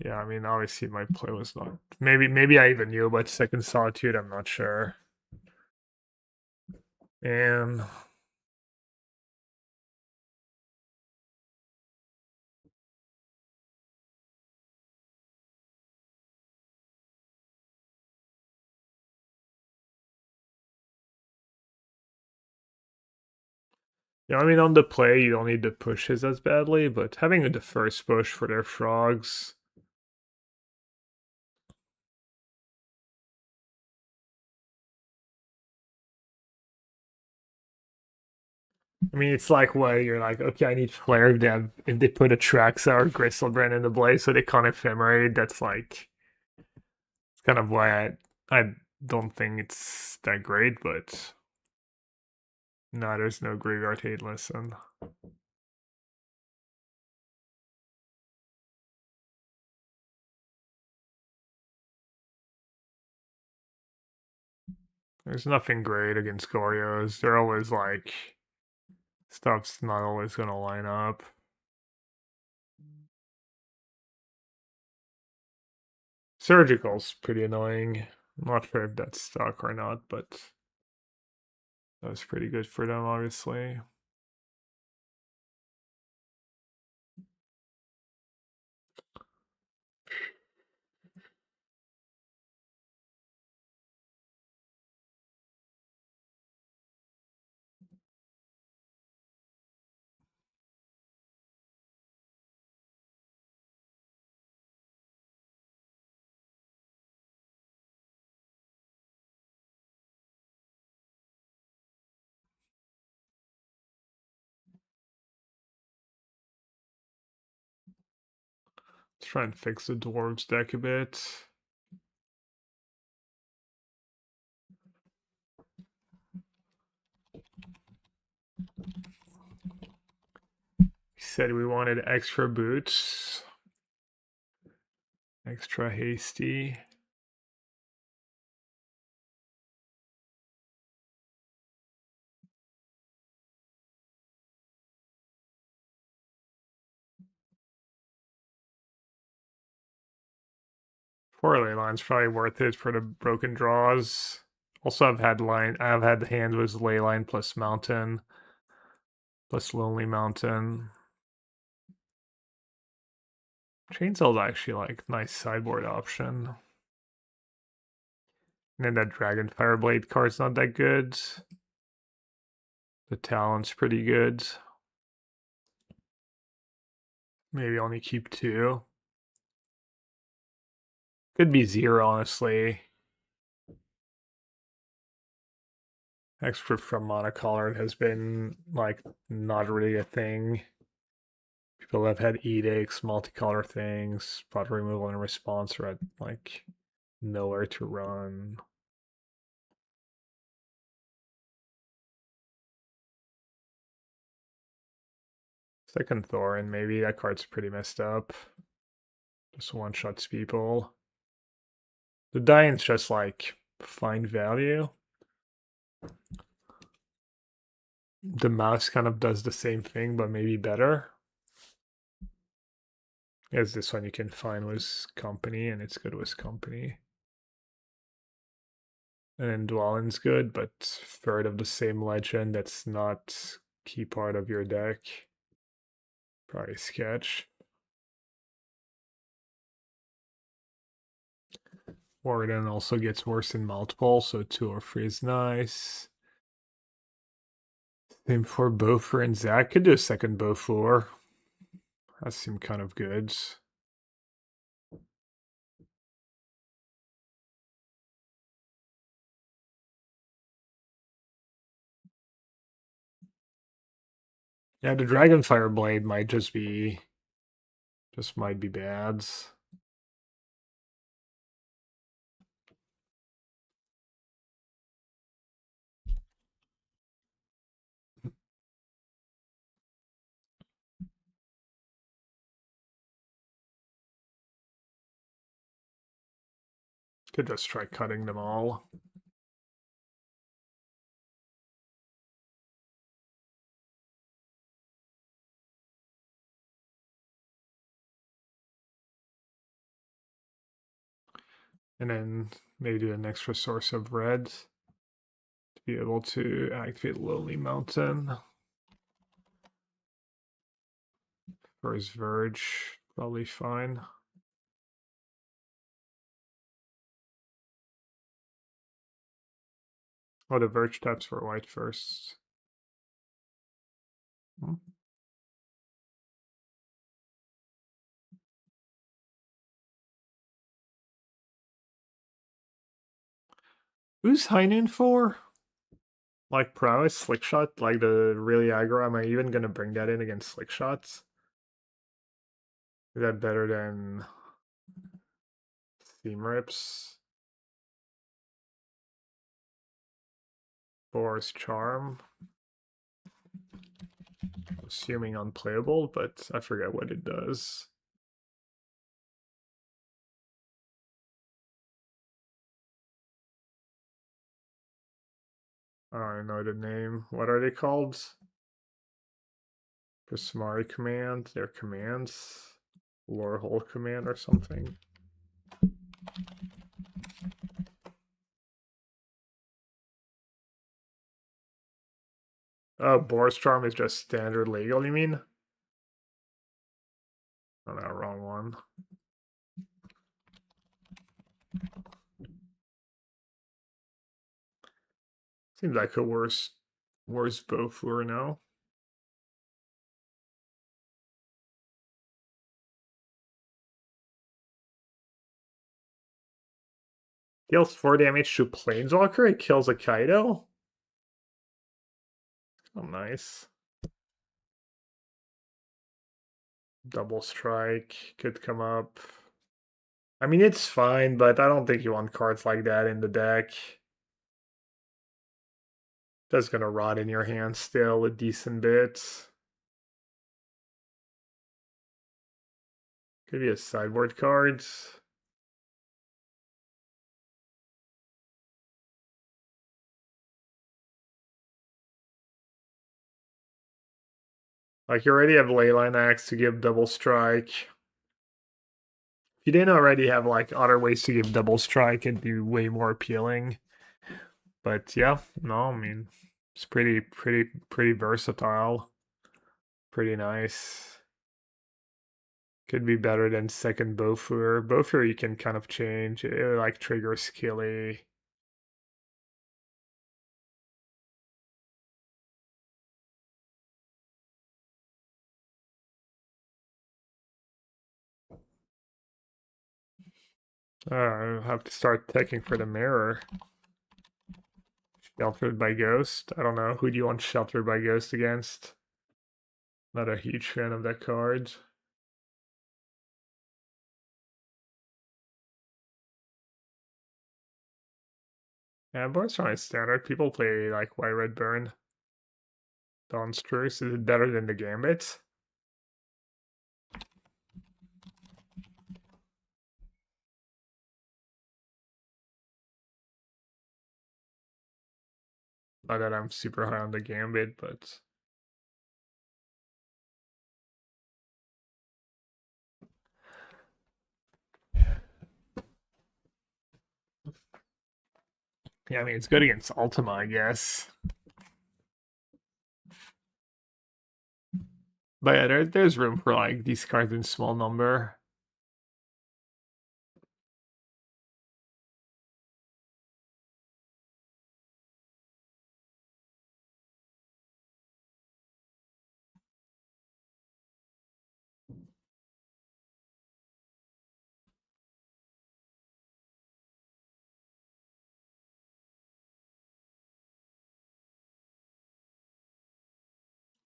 Yeah, I mean, obviously my play was not. Maybe I even knew about Second Solitude. I'm not sure. And yeah, I mean, on the play, you don't need to push his as badly, but having the first push for their frogs. I mean, it's like what you're like, okay, I need Flare Dev. If they put a Traxa or Gristlebrand in the Blaze so they can't ephemerate, that's like, it's kind of why I don't think it's that great, but no, there's no Graveyard Hate Listen. There's nothing great against Gorios. They're always like, stuff's not always gonna line up. Surgical's pretty annoying. I'm not sure if that's stuck or not, but that was pretty good for them, obviously. Let's try and fix the dwarves deck a bit. We said we wanted extra boots. Extra hasty. Four ley lines probably worth it for the broken draws. Also, I've had the hand with ley line plus mountain plus lonely mountain. Chainsaw's actually like nice sideboard option. And then that Dragon Fireblade card's not that good. The Talon's pretty good. Maybe only keep 2. Could be 0, honestly. Expert from Monocolored has been, like, not really a thing. People have had edicts, multicolor things, spot removal and response are at, like, nowhere to run. Second Thorin, maybe. That card's pretty messed up. Just one-shots people. The Dian's just, like, fine value. The mouse kind of does the same thing, but maybe better. As this one you can find with company, and it's good with company. And then Dwalin's good, but third of the same legend that's not key part of your deck. Probably sketch. Warden also gets worse in multiple, so 2 or 3 is nice. Same for Bofur and Zach. Could do a second Bofur. That seemed kind of good. Yeah, the Dragonfire Blade might just might be bad. Could just try cutting them all. And then maybe do an extra source of red to be able to activate Lonely Mountain. For his Verge, probably fine. Oh, the Verge taps for white first. Who's Heinen for? Like prowess, slick shot, like the really aggro. Am I even gonna bring that in against slick shots? Is that better than Steam Rips? Boar's Charm? Assuming unplayable, but I forget what it does. I don't know the name. What are they called? Prismari command, their commands. Lorehole command or something. Oh, Boar's Charm is just standard legal, you mean? Oh no, wrong one. Seems like a worse Bofur now. Deals 4 damage to Planeswalker, it kills a Kaido? Oh, nice. Double strike could come up. I mean, it's fine, but I don't think you want cards like that in the deck. That's gonna rot in your hand still a decent bit. Could be a sideboard card. Like you already have Leyline Axe to give double strike. If you didn't already have like other ways to give double strike, it'd be way more appealing. But yeah, no, I mean it's pretty versatile. Pretty nice. Could be better than second Bofur. Bofur you can kind of change. It like triggers Skilly. I have to start checking for the mirror. Sheltered by Ghost. I don't know. Who do you want Sheltered by Ghost against? Not a huge fan of that card. Yeah, Board's fine standard. People play like White Red Burn. Dawn's Truce. Is it better than the Gambit? Not that I'm super high on the Gambit, but yeah, I mean it's good against Ultima, I guess. But yeah, there's room for like these cards in small number.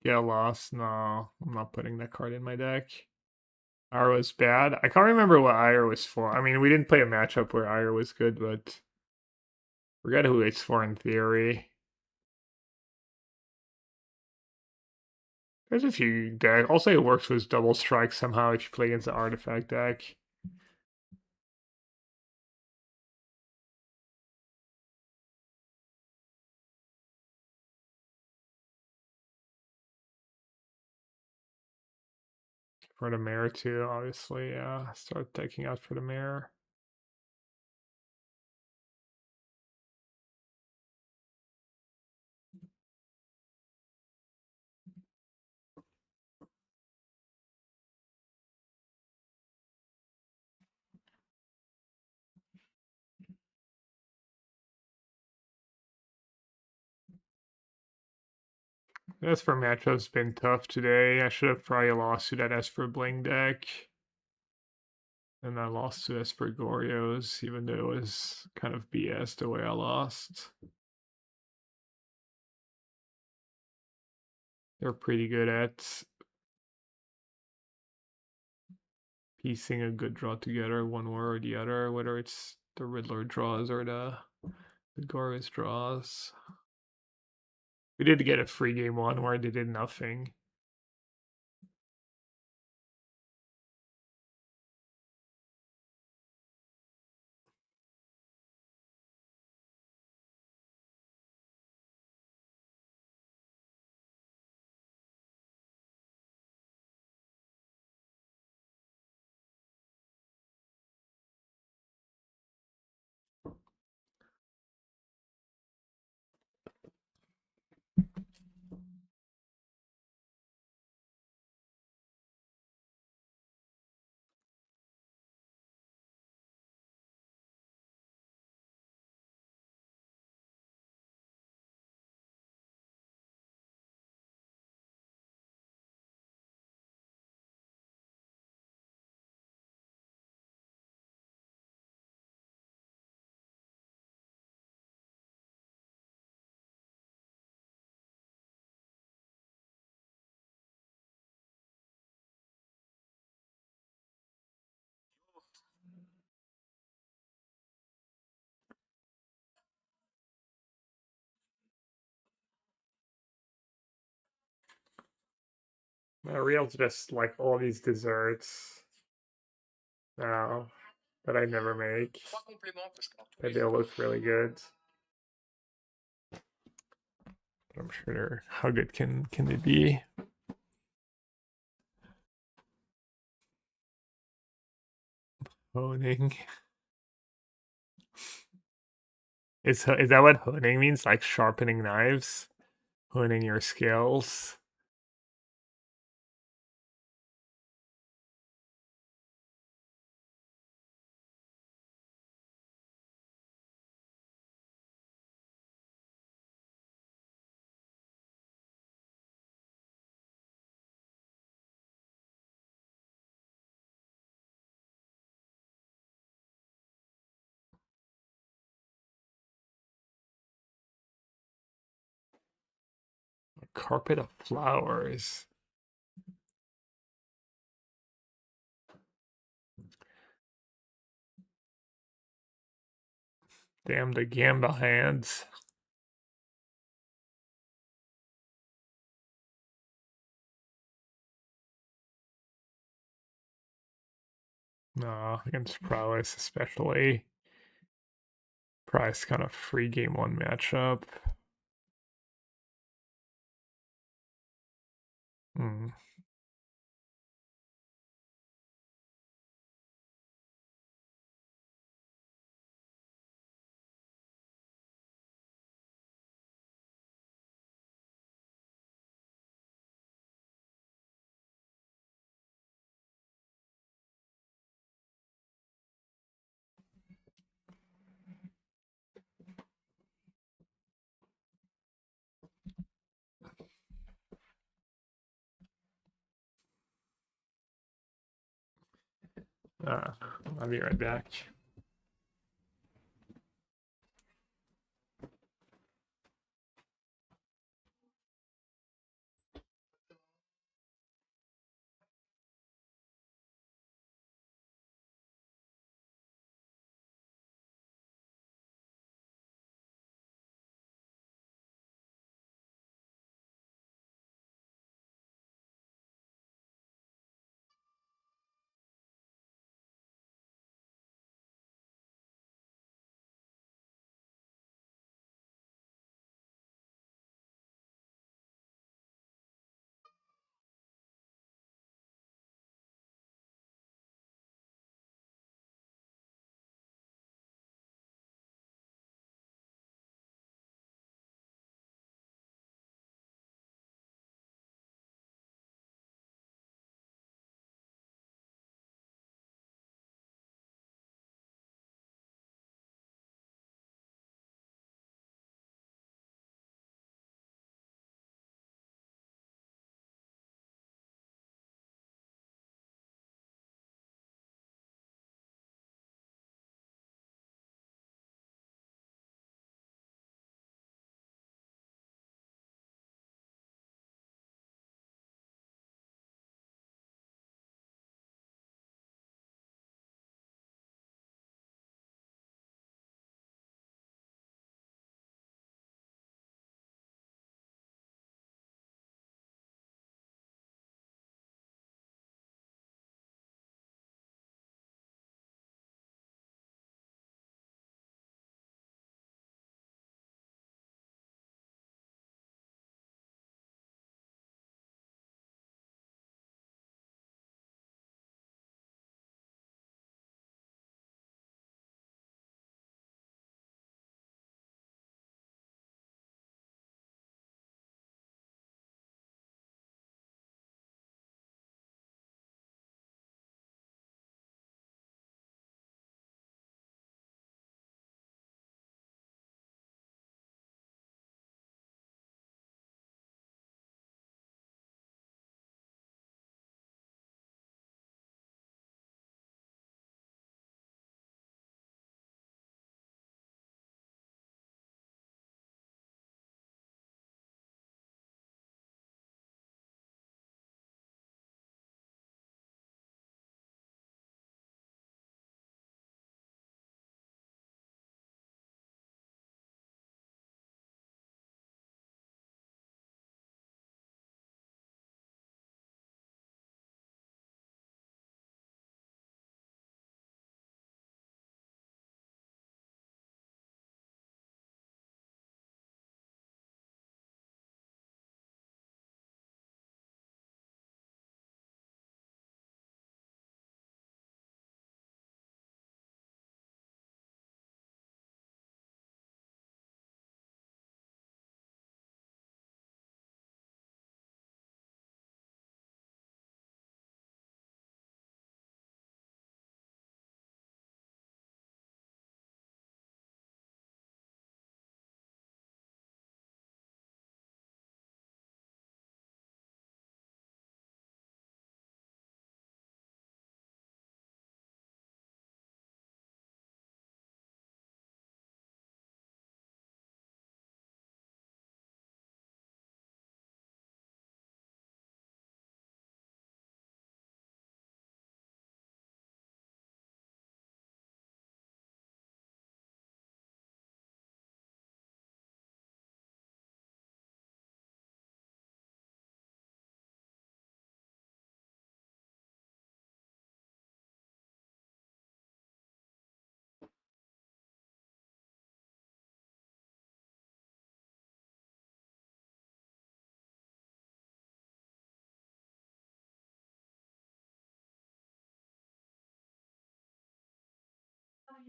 Yeah, lost. No, I'm not putting that card in my deck. Ire was bad. I can't remember what Ire was for. I mean, we didn't play a matchup where Ire was good, but forget who it's for in theory. There's a few decks. Also, it works with double strike somehow if you play against the artifact deck. For the mirror too, obviously. Yeah, start taking out for the mirror. Esper matchup's been tough today. I should have probably lost to that Esper Bling deck. And I lost to Esper Gorios, even though it was kind of BS the way I lost. They're pretty good at piecing a good draw together, one way or the other, whether it's the Riddler draws or the Gorios draws. We did get a free game one where they did nothing. Reel's just like all these desserts now that I never make. But they look really good. But I'm sure how good can they be? Honing. Is that what honing means? Like sharpening knives? Honing your skills? A carpet of flowers. Damn the Gamba hands. No, against prowess especially. Price kind of free game one matchup. Hmm. I'll be right back.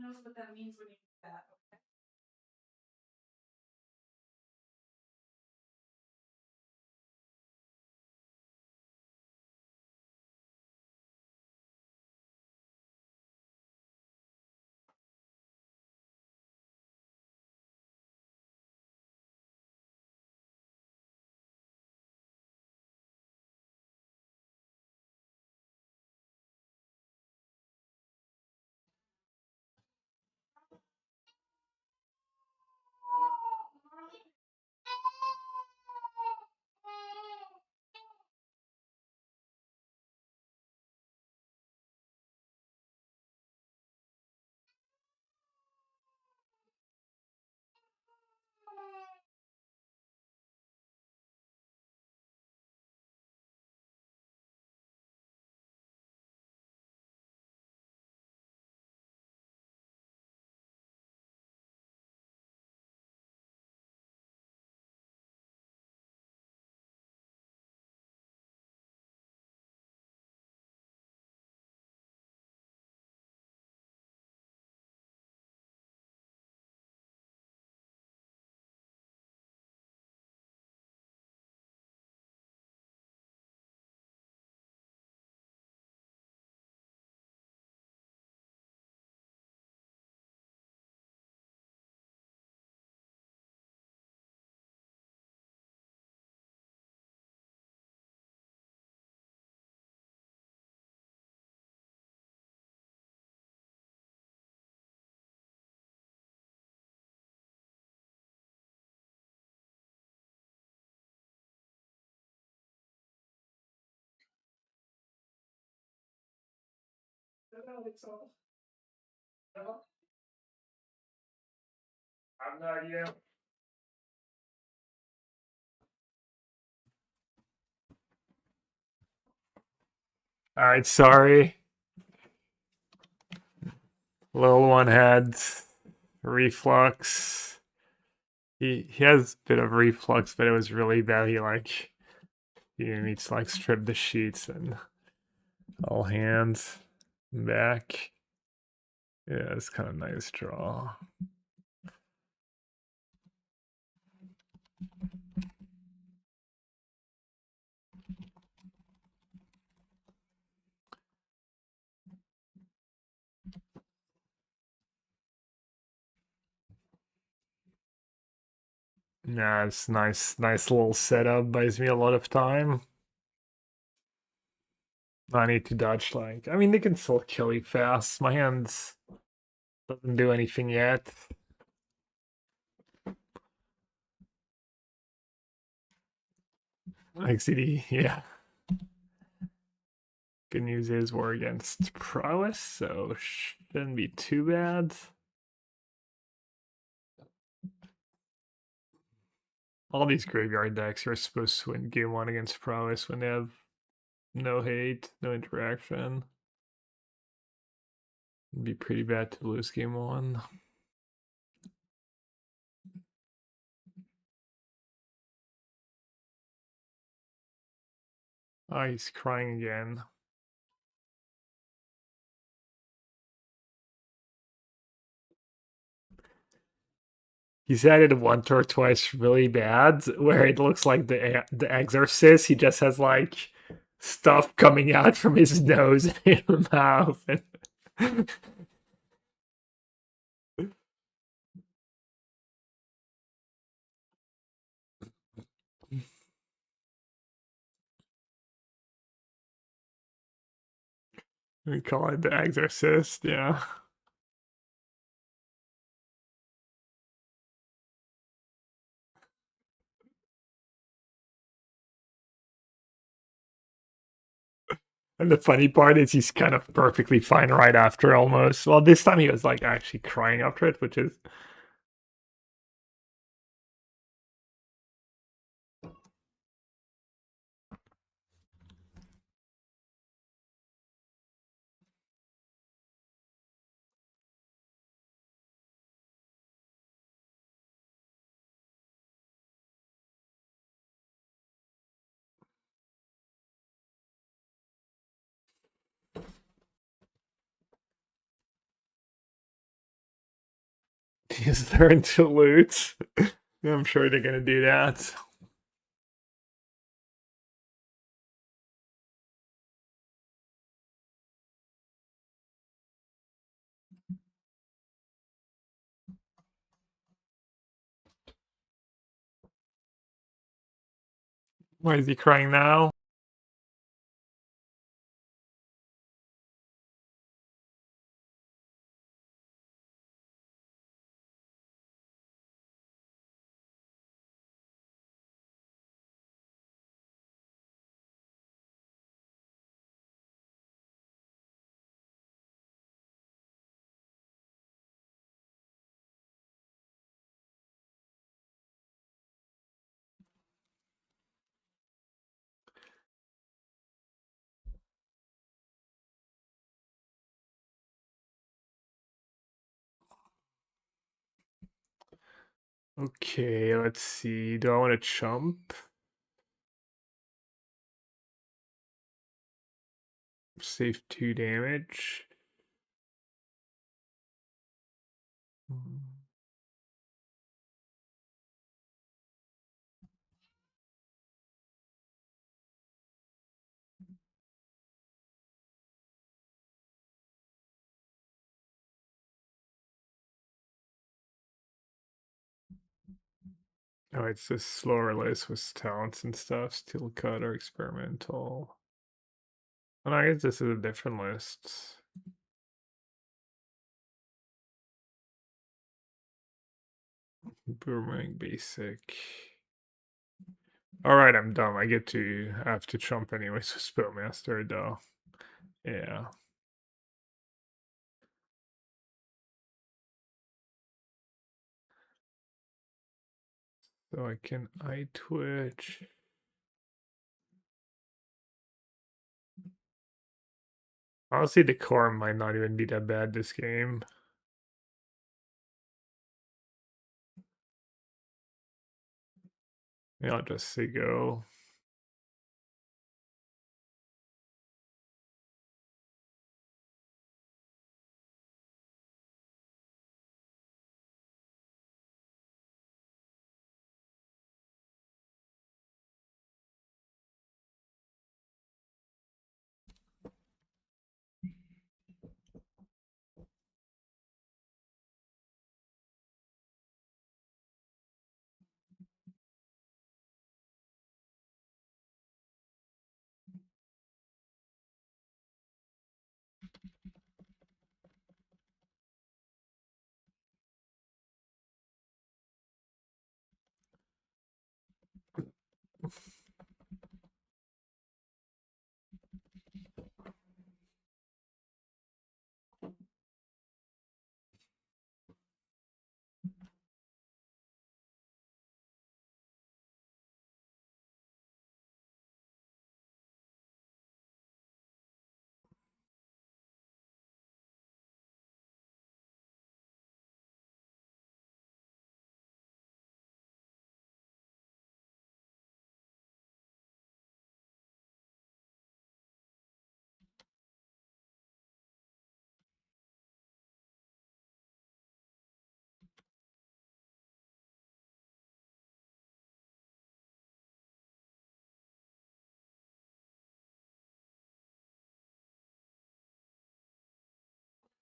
knows what that means when you do that. Okay. I'm not yet. All right, sorry. Little one had reflux. He has a bit of reflux, but it was really bad. He needs to like strip the sheets and all hands back. Yeah, it's kind of nice draw. Nah, it's nice little setup. Buys me a lot of time. I need to dodge like. I mean, they can still kill you fast. My hands doesn't do anything yet. XCD, yeah. Good news is we're against prowess, so shouldn't be too bad. All these graveyard decks are supposed to win game one against prowess when they have no hate, no interaction. It'd be pretty bad to lose game one. Oh, he's crying again. He's had it once or twice really bad, where it looks like the Exorcist. He just has like stuff coming out from his nose and his mouth. We call it the Exorcist, yeah. And the funny part is he's kind of perfectly fine right after almost. Well, this time he was like actually crying after it, which is use their into loot. I'm sure they're gonna do that. Why is he crying now? Okay, let's see. Do I want to chump? Save 2 damage. Oh, it's a slower list with talents and stuff. Steel cut or experimental. And I guess this is a different list. Boomerang basic. Alright, I'm dumb. I get to have to chump anyways with Spellmaster though. Yeah. So I can eye twitch. Honestly, the core might not even be that bad this game. Yeah, I'll just say go.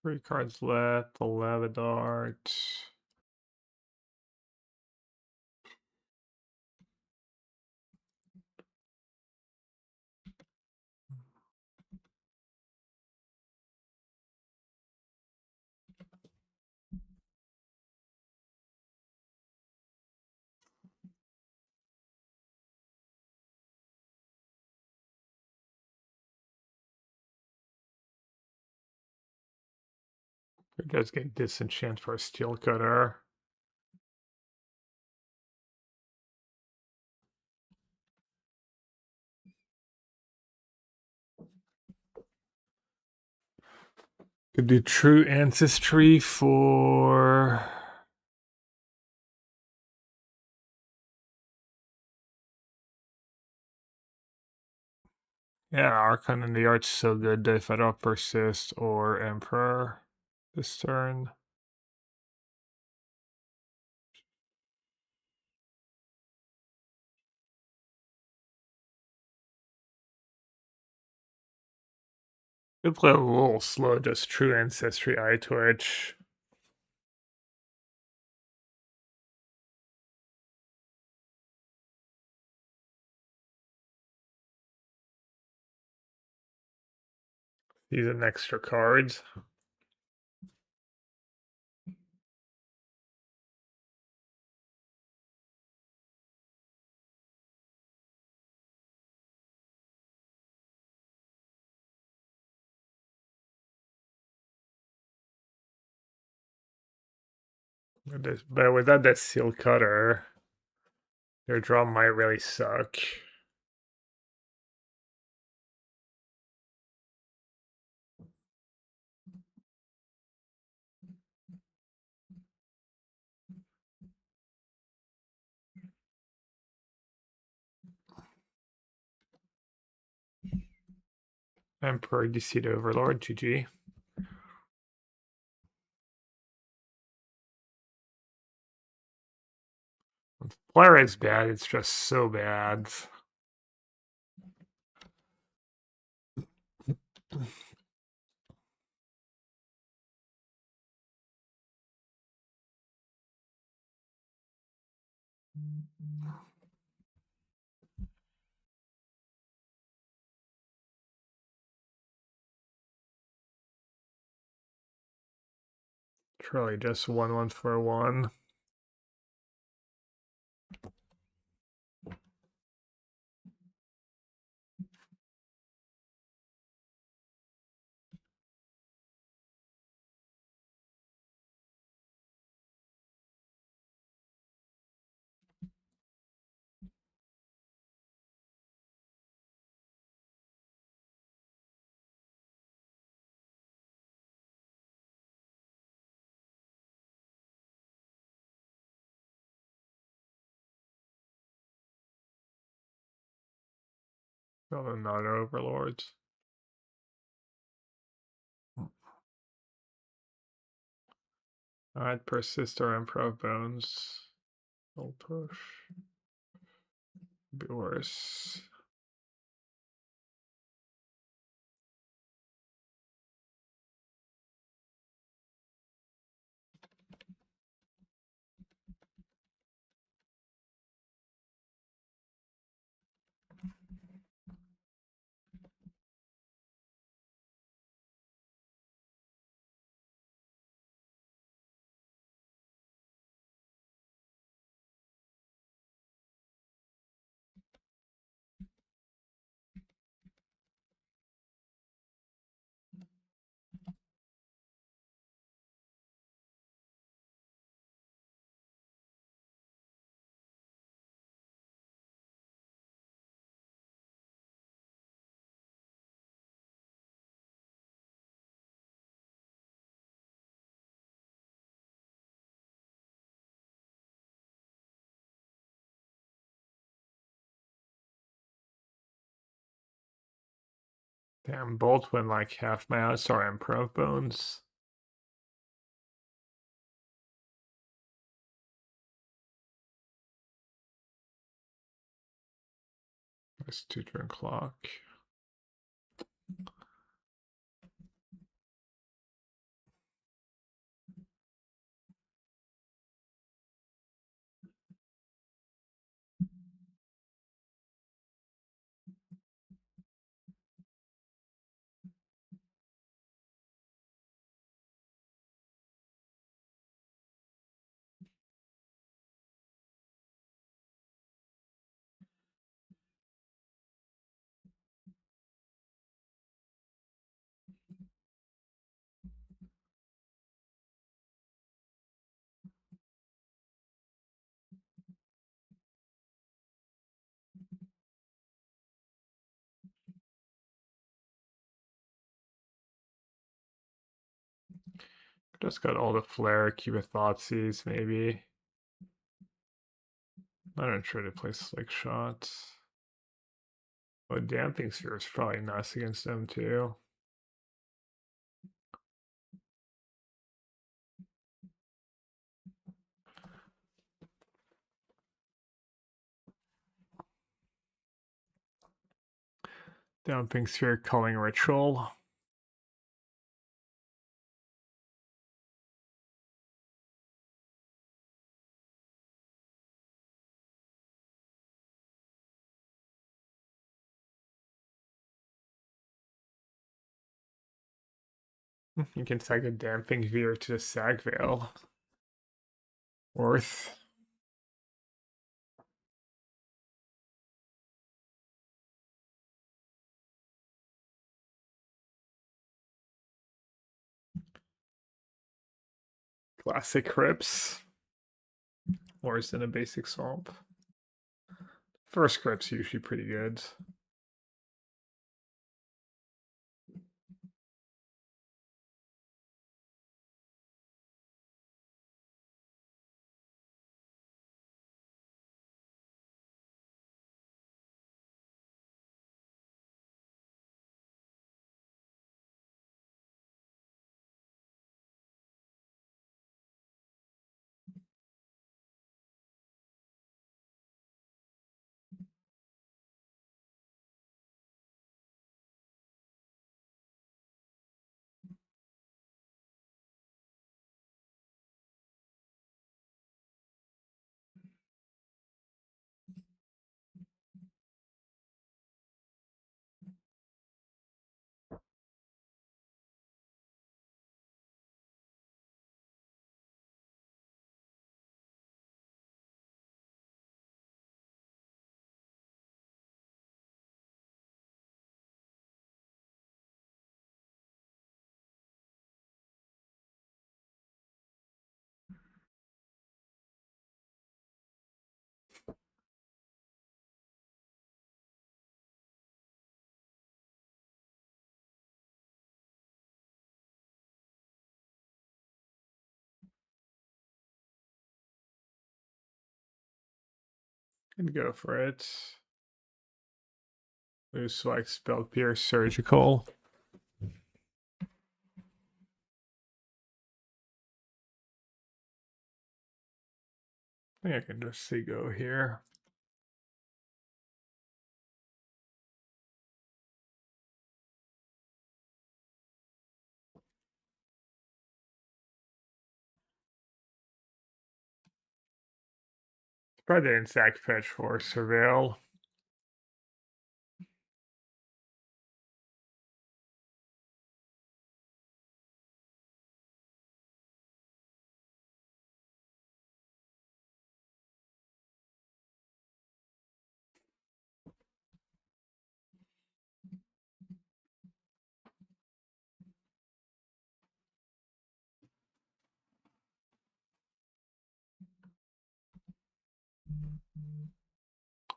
Three cards left. The lava dart. You guys get disenchant for a steel cutter. Could do true ancestry for yeah, Archon in the Art's so good that if I don't persist or Emperor this turn. Could play a little slow, just True Ancestry Eye Torch. These are extra cards. But without that Seal Cutter, their draw might really suck. Emperor DC to Overlord, GG. Flare is bad, it's just so bad. Truly just 1/1 for 1. Oh, not Overlords. Alright, Persist or Emperor of Bones. I'll push. Be worse. Damn, Bolt went like half my house or Emperor of Bones. Nice 2-turn clock. Just got all the flare, keep it Thoughtseize, maybe. I'm not sure to play Slick Shots. Oh, Damping Sphere is probably nice against them too. Damping Sphere, Culling Ritual. You can sack a Damping Veer to Sagvale. Worth. Classic Crypts. Worse than a basic swamp. First Crypt's usually pretty good. And go for it. Lose Swag, Spell Pierce, Surgical. I think I can just say go here. Probably didn't sack fetch for Surveil.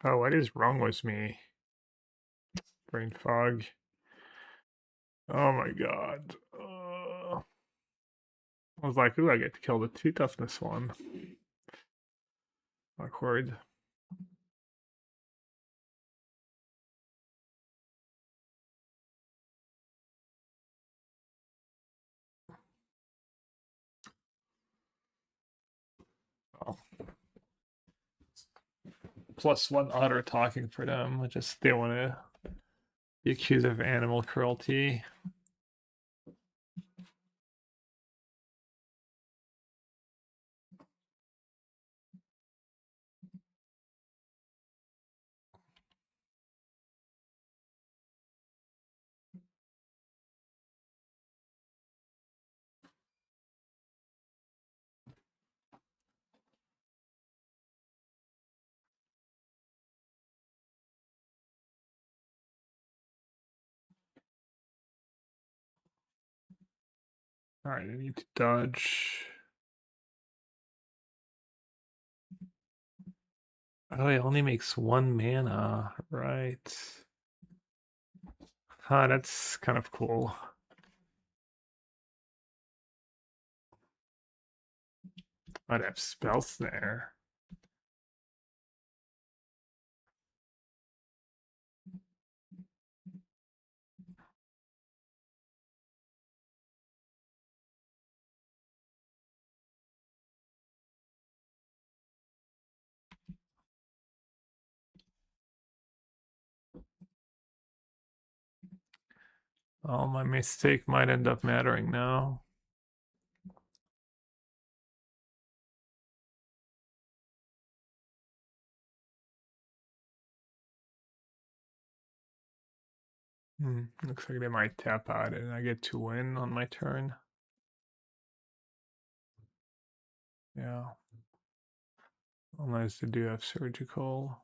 Oh, what is wrong with me? Brain fog. Oh my god. I was like, ooh, I get to kill the 2 toughness one. Awkward. Oh. +1 otter talking for them. They want to be accused of animal cruelty. Alright, I need to dodge. Oh, it only makes 1 mana. Right. Huh, that's kind of cool. I'd have Spell Snare. Oh, my mistake might end up mattering now. Looks like they might tap out and I get to win on my turn. Yeah. Unless they do have surgical.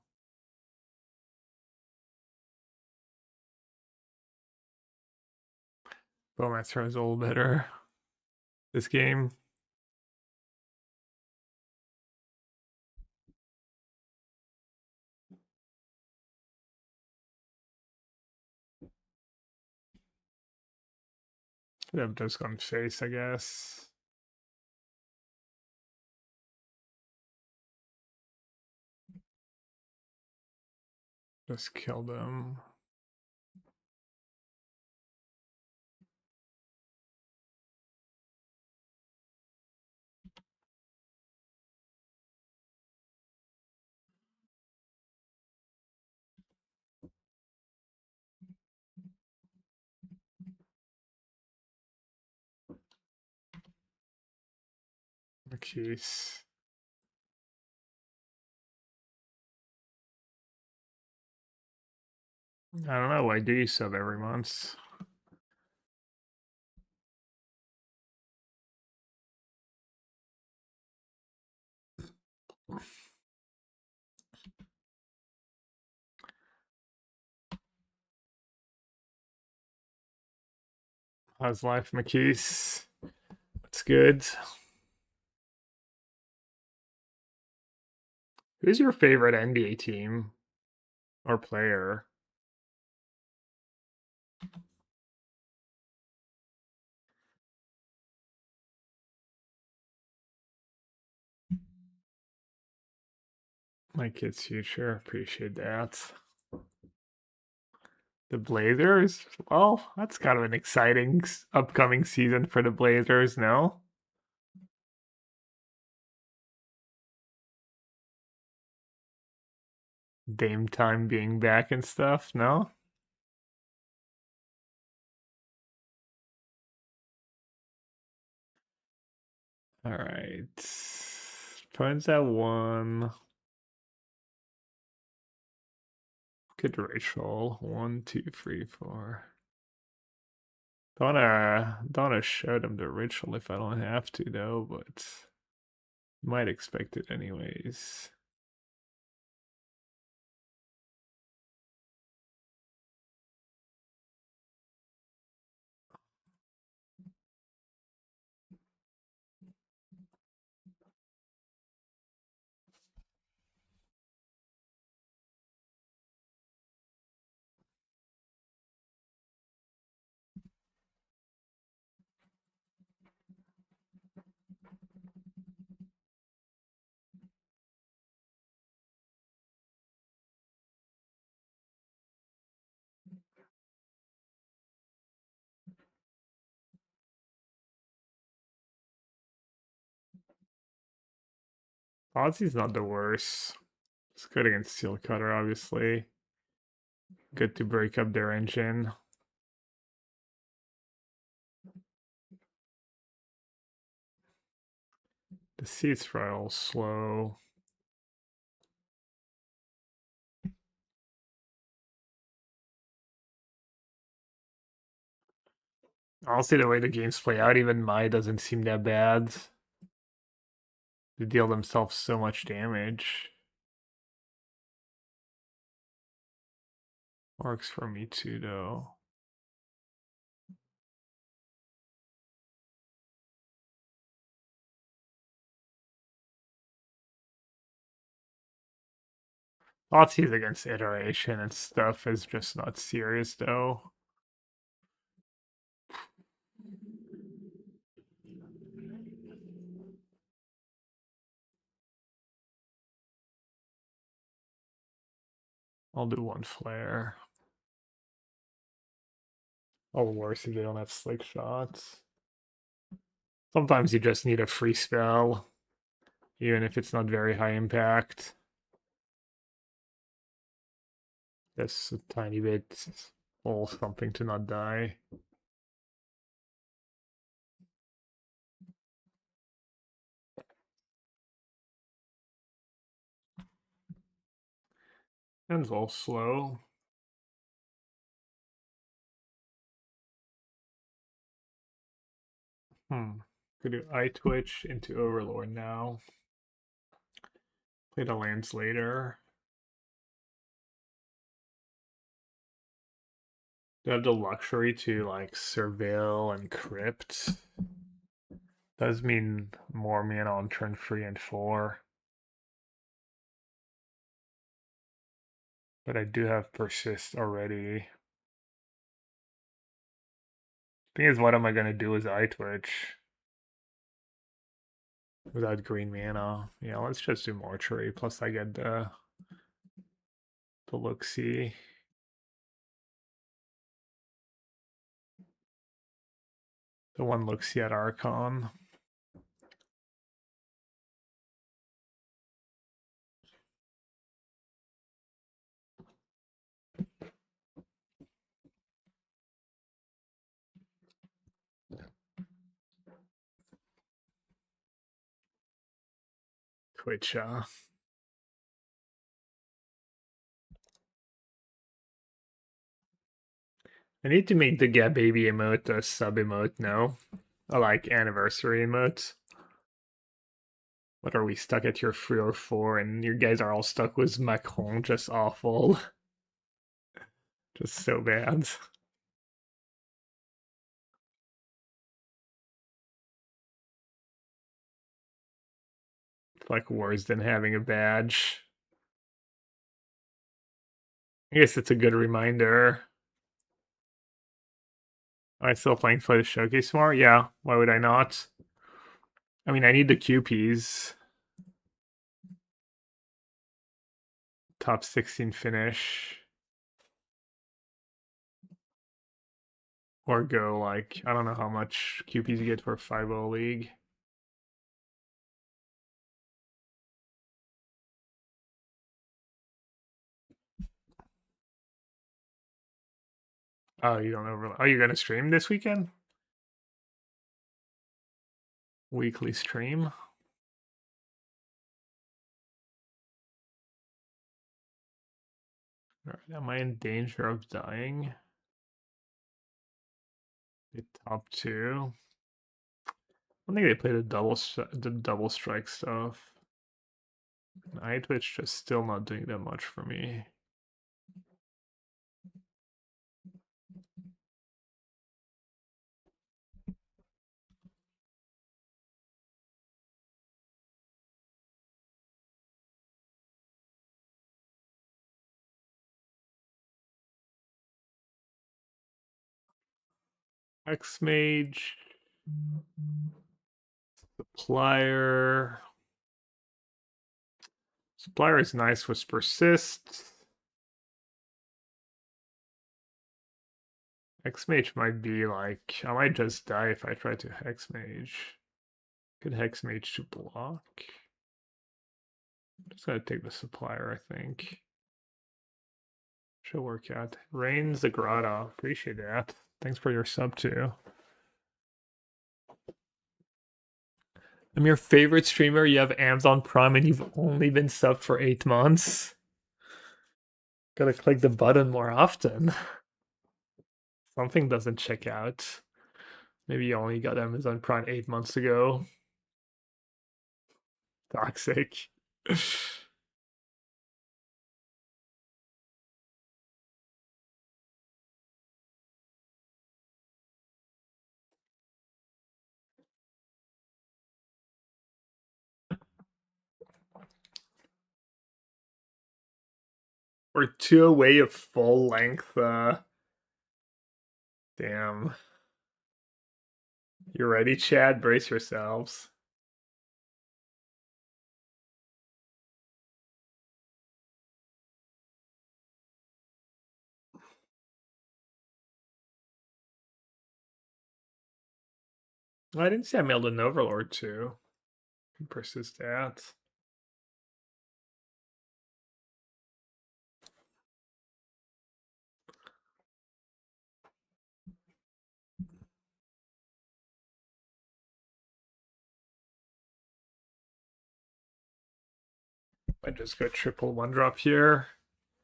Bowmaster is a little better this game. Could have just gone face, I guess. Just kill them. Keys. I don't know. Why do you sub every month? How's life, McKees? It's good. Who's your favorite NBA team or player? My kid's future. Appreciate that. The Blazers? Well, that's kind of an exciting upcoming season for the Blazers, no? Dame time being back and stuff, no? Alright. Points at 1. Good Rachel. 1, 2, 3, 4. Don't wanna show them the ritual if I don't have to though, but might expect it anyways. Ozzy's not the worst. It's good against Steel Cutter, obviously. Good to break up their engine. The seats are all slow. Honestly, the way the games play out, even Mai doesn't seem that bad. They deal themselves so much damage. Works for me too, though. Aussies against iteration and stuff is just not serious, though. I'll do 1 flare. All worse if they don't have slick shots. Sometimes you just need a free spell, even if it's not very high impact. Just a tiny bit, or something to not die. And it's all slow. Could do eye twitch into Overlord now. Play the lands later. Do I have the luxury to like surveil and crypt? Does mean more mana on turn 3 and 4. But I do have persist already. Thing is, what am I gonna do with eye twitch? Without green mana. Yeah, let's just do mortuary. Plus I get the look-see. The one look-see at Archon. Which I need to make the Get Baby emote a sub emote now. I like anniversary emote. What are we stuck at your 3 or 4 and you guys are all stuck with Macron? Just awful. Just so bad. It's like worse than having a badge. I guess it's a good reminder. Am I still playing for the showcase tomorrow? Yeah, why would I not? I mean, I need the QPs. Top 16 finish. Or go like, I don't know how much QPs you get for 5-0 league. Oh, you don't overlap. Oh, you're gonna stream this weekend? Weekly stream. Alright, am I in danger of dying? The top 2. I don't think they played the double strike stuff. Eye twitch just still not doing that much for me. X-Mage. Supplier. Supplier is nice with persist. Hexmage might be like, I might just die if I try to Hexmage. Could Hexmage to block. Just gotta take the supplier, I think. Should work out. Rains the Grotto. Appreciate that. Thanks for your sub too. I'm your favorite streamer. You have Amazon Prime and you've only been subbed for 8 months. Gotta click the button more often. Something doesn't check out. Maybe you only got Amazon Prime 8 months ago. Toxic. We're 2 away of full length. Damn. You ready, Chad? Brace yourselves. I didn't see I mailed an Overlord too. Persist at. I just got triple 1-drop here.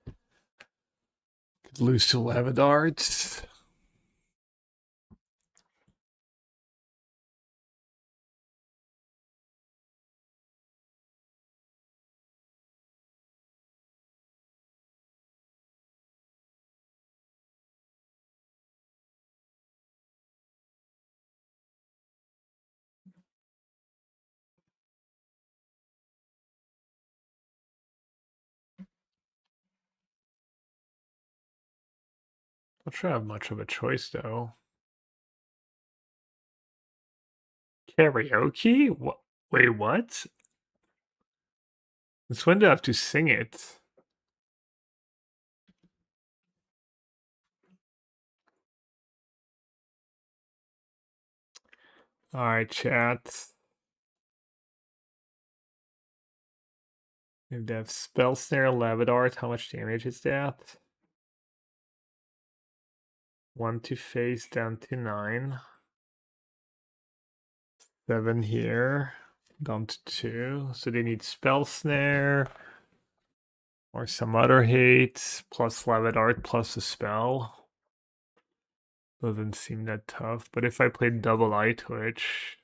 Could lose to Lavadart. Not sure I have much of a choice though. Karaoke? What? Wait, what? Since when do I have to sing it? Alright, chat. If they have Spell Snare, Levitar, how much damage is that? 1 to face down to 9. 7 here. Down to 2. So they need Spell Snare. Or some other hate. Plus Levitar plus a spell. Doesn't seem that tough. But if I played double Eye Twitch.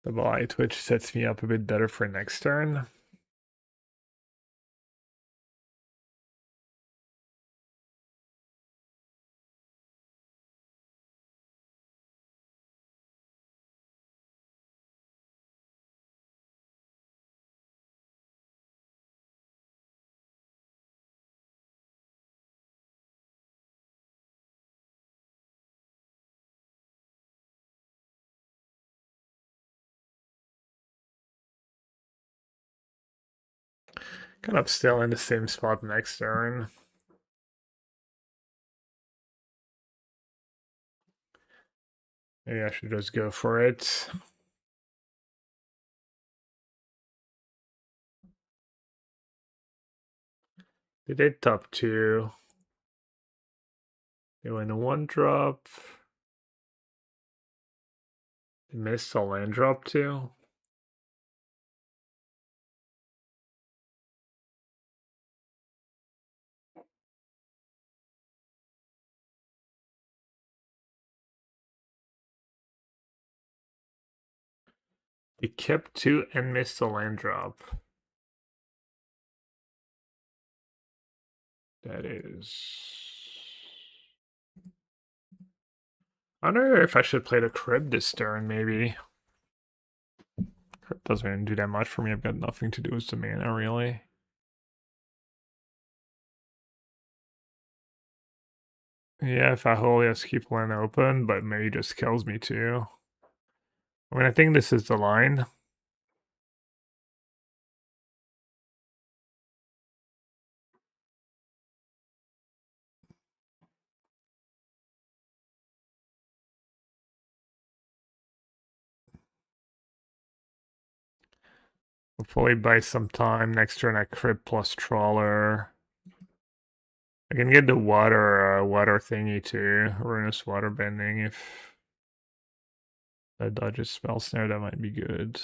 Double Eye Twitch sets me up a bit better for next turn. Kind of still in the same spot next turn. Maybe I should just go for it. They did top 2. They went a 1-drop. They missed a land drop too. They kept 2 and missed a land drop. That is. I wonder if I should play the Crib this turn, maybe. Crib doesn't even do that much for me. I've got nothing to do with the mana, really. Yeah, if I hold, yes, keep land open, but maybe just kills me too. I mean, I think this is the line. Hopefully buy some time. Next turn I Crib plus Trawler. I can get the water thingy too. Ruinous water bending if that dodges Spell Snare, that might be good.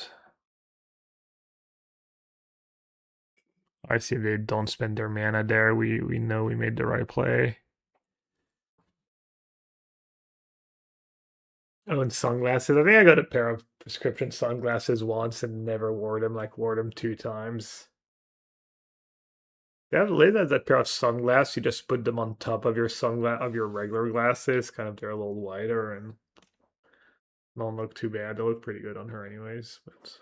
I see they don't spend their mana there. We know we made the right play. Oh, and sunglasses. I think I got a pair of prescription sunglasses once and never wore them. Like wore them 2 times. They have later that pair of sunglasses. You just put them on top of your regular glasses. Kind of they're a little wider and don't look too bad. They look pretty good on her anyways. But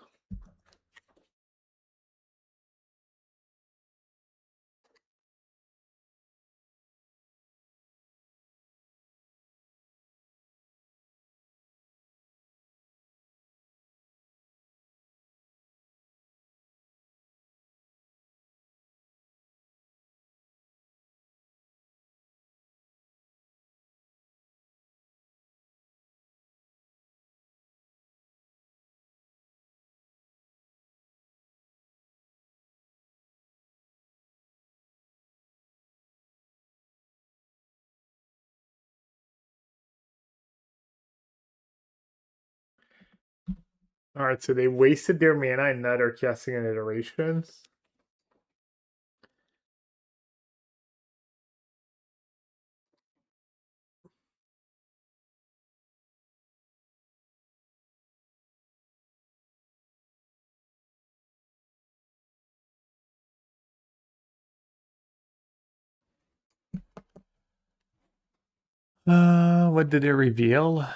all right, so they wasted their mana and now they're casting an iterations. What did they reveal?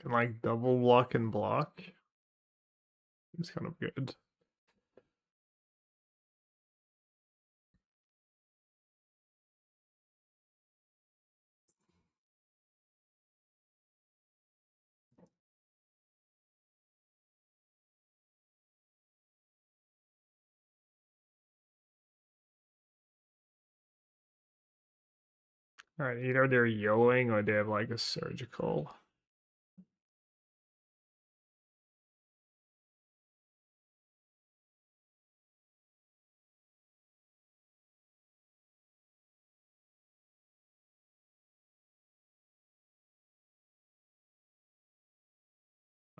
Can like double block and block. It's kind of good. Alright, either they're yoing or they have like a surgical.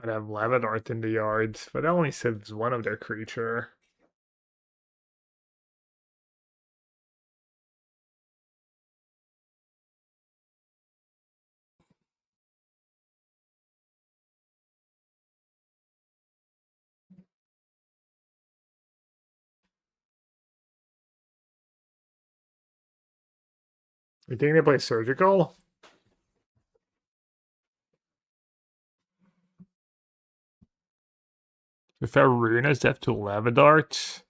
I'd have Lavadart in the yards, but that only saves one of their creature. You think they play surgical? If Aruna's death to Lavadart.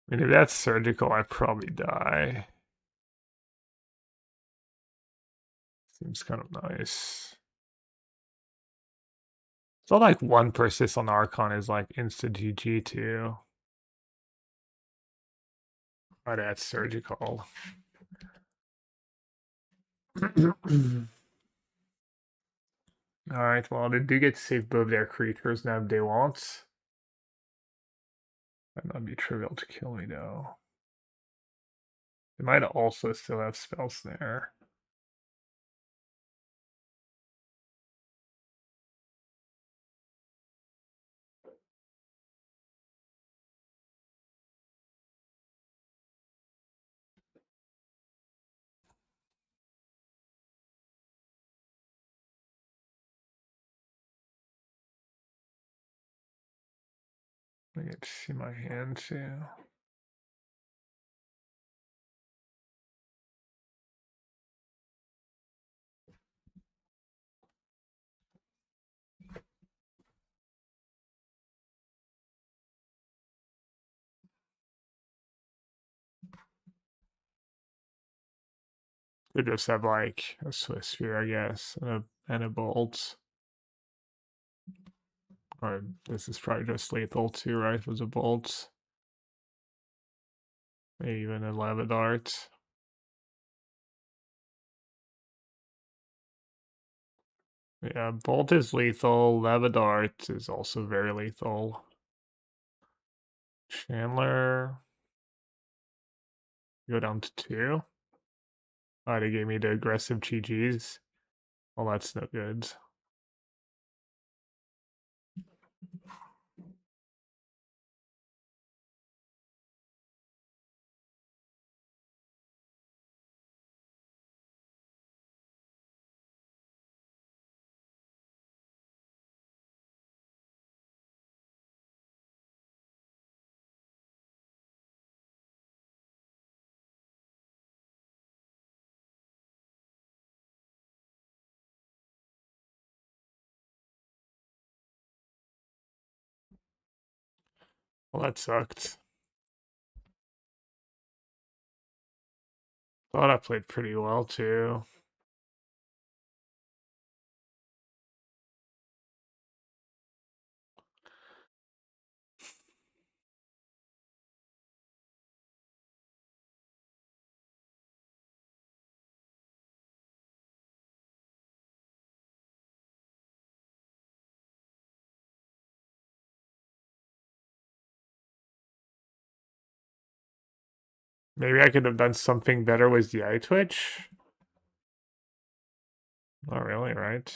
I mean, if that's surgical, I'd probably die. Seems kind of nice. It's not like one persist on Archon is like instant GG too. Oh, that's surgical. Alright, well, they do get to save both their creatures now if they want. Might not be trivial to kill me though. They might also still have spell snare. I get to see my hand too. They just have like a Swiss sphere, I guess, and a bolt. Or this is probably just lethal too, right? With a bolt. Maybe even a Lavadart. Yeah, bolt is lethal. Lavadart is also very lethal. Chandler. Go down to 2. Oh, they gave me the aggressive GGs. Well, that's no good. Well, that sucked. Thought I played pretty well too. Maybe I could have done something better with the eye twitch. Not really, right?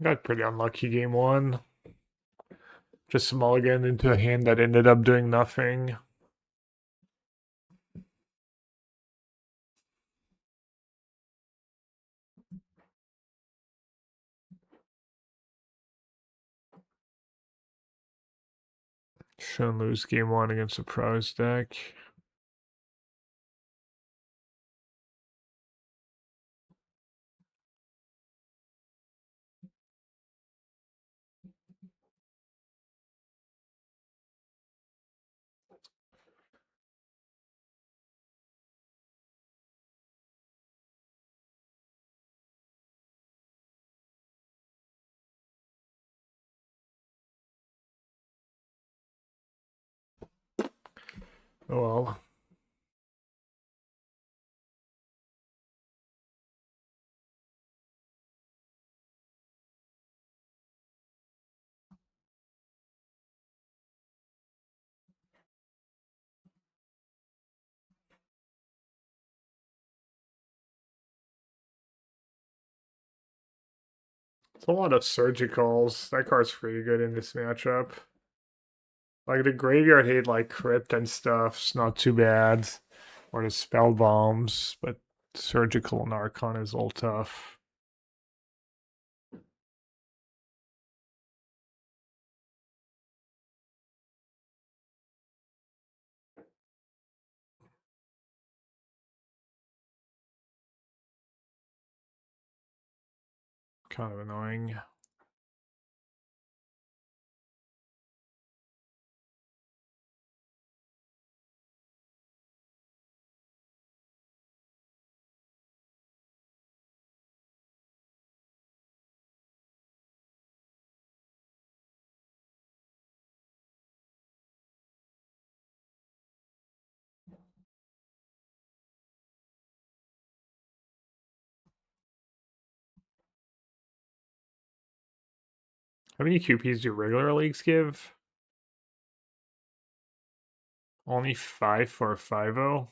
Got pretty unlucky game one. Just mulligan into a hand that ended up doing nothing. Shouldn't lose game one against a pros deck. Oh well. It's a lot of surgicals. That card's pretty good in this matchup. Like the graveyard hate like crypt and stuff's not too bad. Or the spell bombs, but surgical and archon is all tough. Kind of annoying. How many QPs do regular leagues give? Only 5 for a 5-0.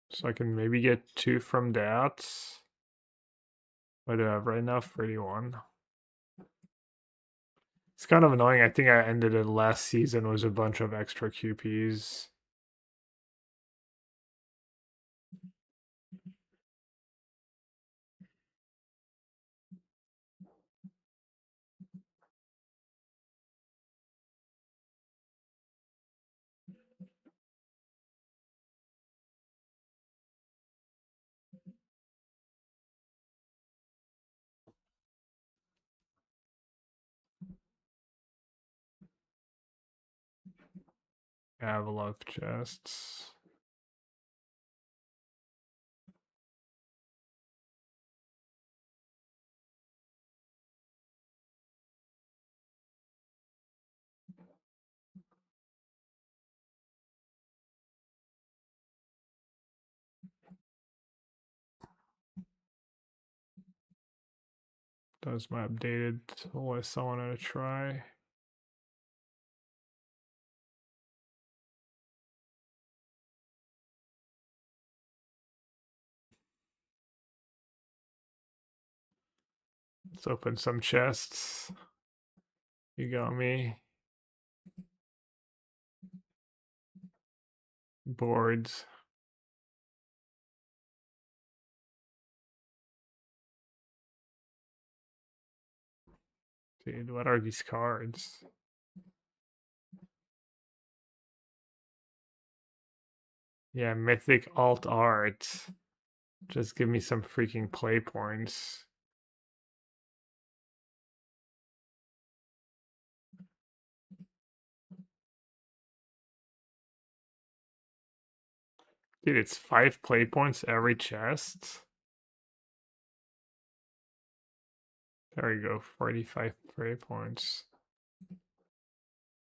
So I can maybe get 2 from that. What do I have right now? 31. It's kind of annoying. I think I ended it last season was a bunch of extra QPs. I have a lot of chests. That was my updated list I wanted to try. Let's open some chests. You got me. Boards. Dude, what are these cards? Yeah, Mythic Alt Art. Just give me some freaking play points. Dude, it's 5 play points every chest. There we go, 45 play points.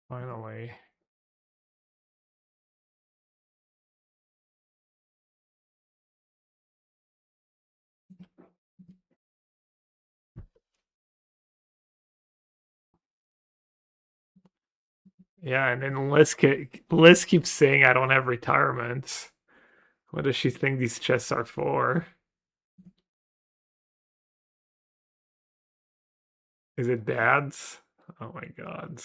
Finally. Yeah, and then Liz keeps saying I don't have retirement. What does she think these chests are for? Is it bad? Oh my god.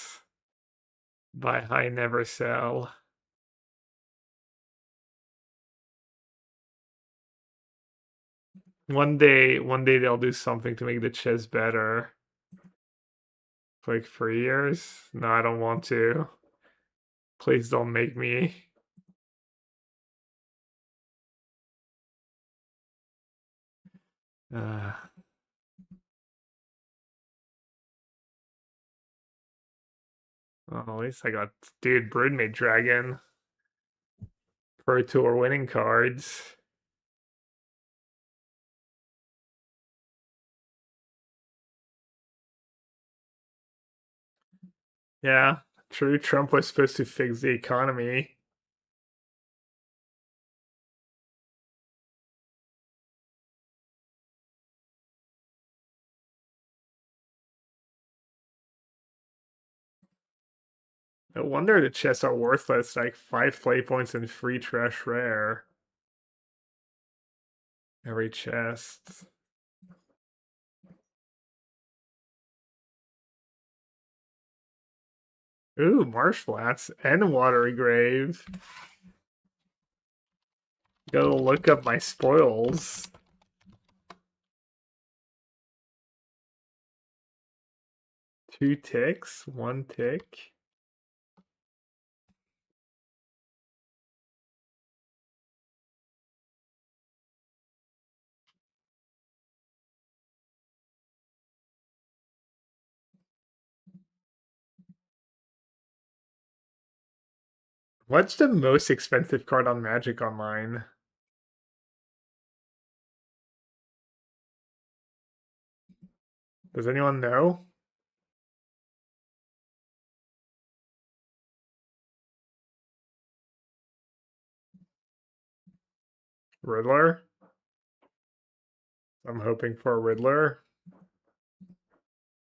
Buy high, never sell. One day they'll do something to make the chess better. For like 3 years? No, I don't want to. Please don't make me. Uh, well, at least I got, dude, Broodmate Dragon. Pro Tour winning cards. Yeah, true. Trump was supposed to fix the economy. No wonder the chests are worthless, like 5 play points and 3 trash rare. Every chest. Ooh, Marsh Flats and Watery Grave. Gotta look up my spoils. Two ticks, one tick. What's the most expensive card on Magic Online? Does anyone know? Riddler? I'm hoping for a Riddler.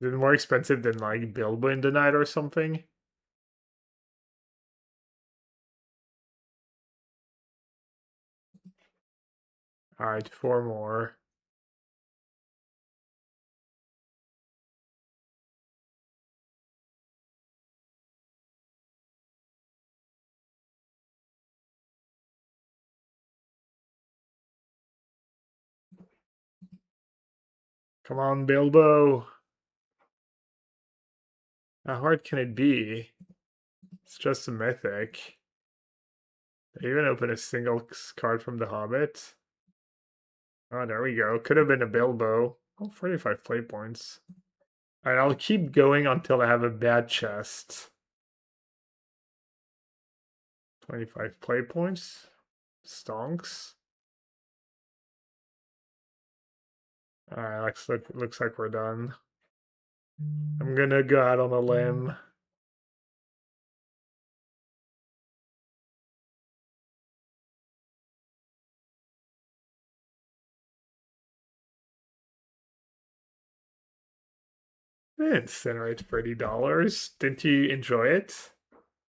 Is it more expensive than like Bilbo in the Night or something? Alright, 4 more. Come on, Bilbo. How hard can it be? It's just a mythic. Did I even open a single card from The Hobbit? Oh, there we go. Could have been a Bilbo. Oh, 45 play points. Alright, I'll keep going until I have a bad chest. 25 play points. Stonks. Alright, looks like we're done. I'm gonna go out on a limb. Incinerate $30. Didn't you enjoy it?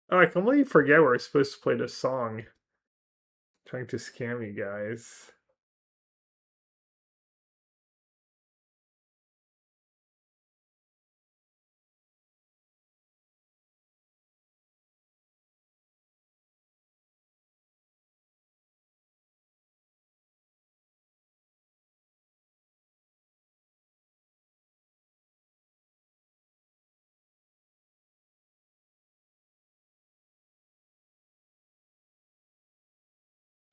Oh, I completely forget we're supposed to play the song. Trying to scam you guys.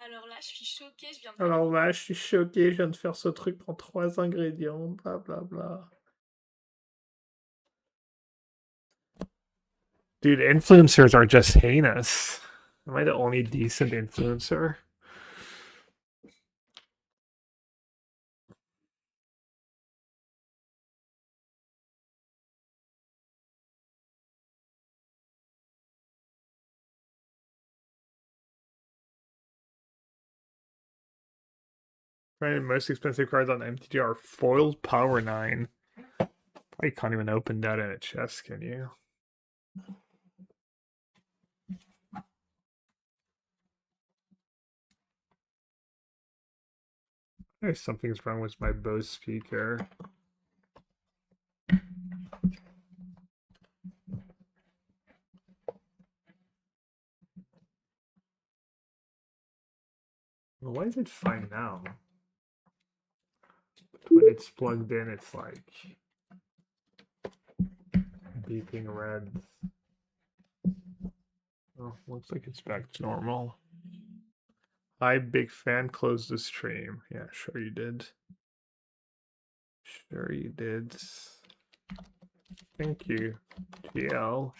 Alors là, je suis choquée, je viens de Alors là, je suis choqué, je viens de faire ce truc en 3 ingrédients, bla bla bla. Dude, influencers are just heinous. Am I the only decent influencer? Right, most expensive cards on MTG are foiled Power 9. I can't even open that in a chest, can you? There's something's wrong with my Bose speaker. why is it fine now? But when it's plugged in, it's like beeping red. Oh, looks like it's back to normal. Hi, big fan. Close the stream. Yeah, sure you did. Sure you did. Thank you, GL.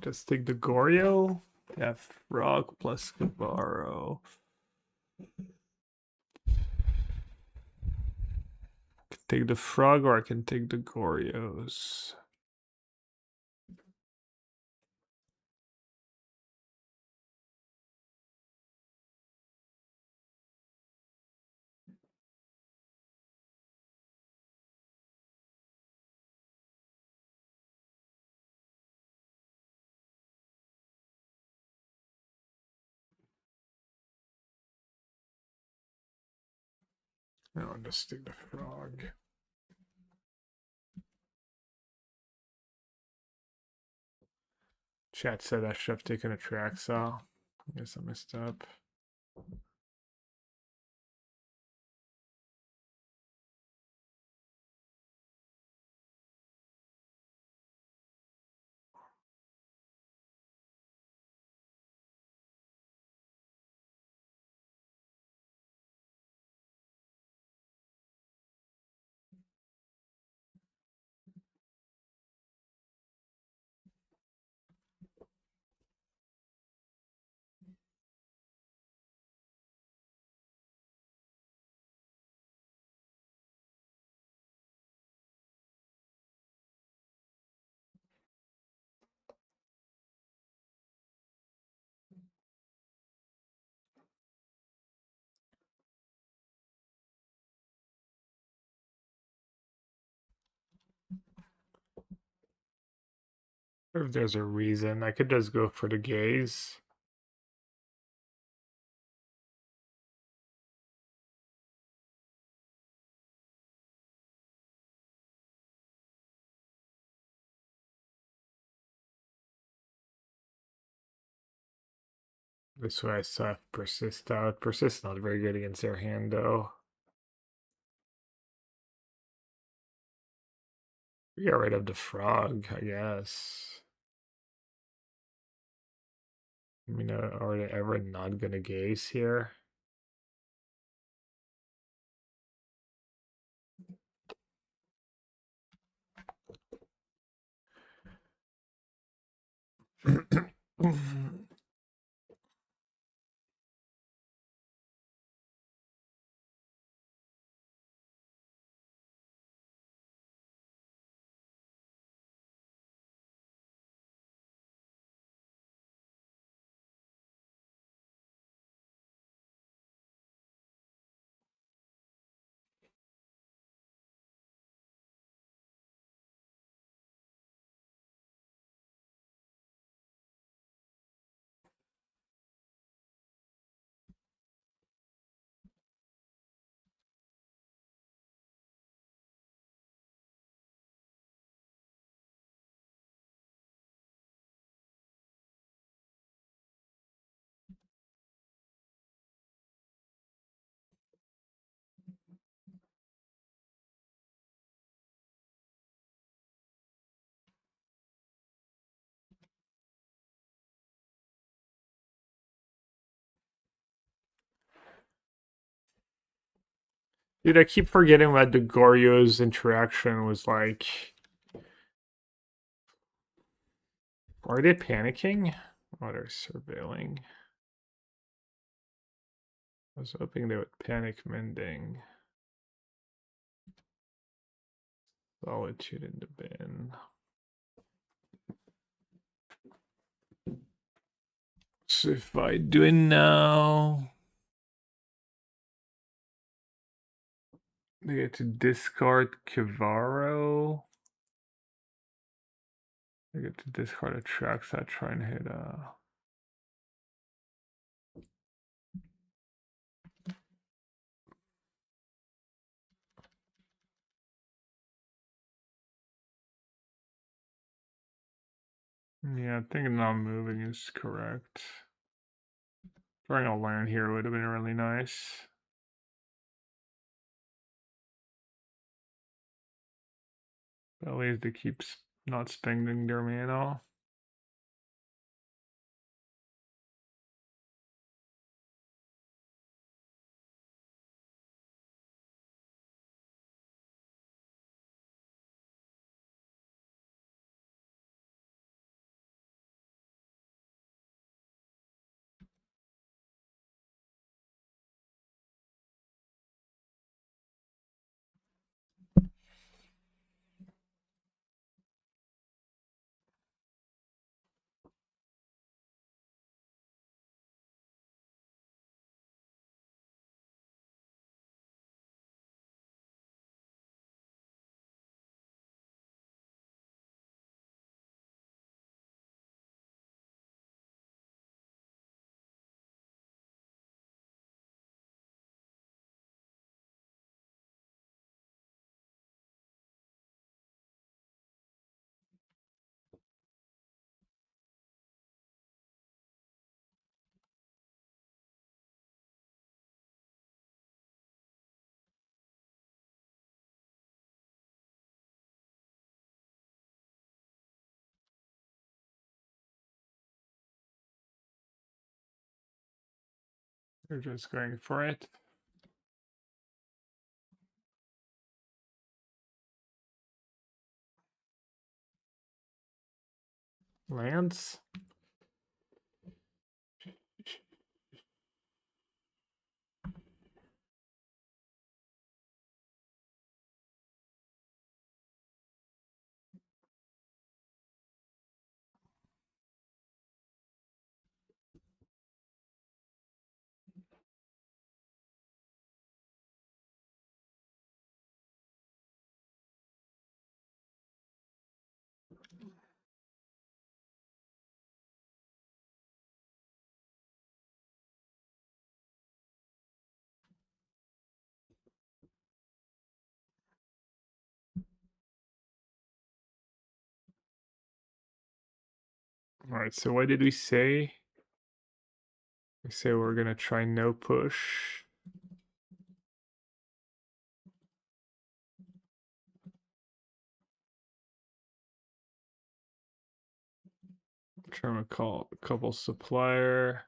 Just take the Goryo. F Frog plus Gabaro. Take the frog or I can take the Goryos. No, I'll just take the frog. Chat said I should have taken a track saw. I guess I messed up. If there's a reason, I could just go for the gaze. This way I still have persist out. Persist not very good against their hand though. We got rid of the frog, I guess. I mean, are they ever not gonna gaze here? Dude, I keep forgetting what the Goryo's interaction was like. Are they panicking? Oh, they're surveilling. I was hoping they would panic mending. Solitude in the bin. So if I do it now, I get to discard Kivaro. I get to discard a tracks that try and hit yeah, I think not moving is correct. Throwing a land here would have been really nice. But at least they keep not spending their mana. They're just going for it. Lands. All right, so what did we say? We say we're gonna try no push. Try to call a couple supplier.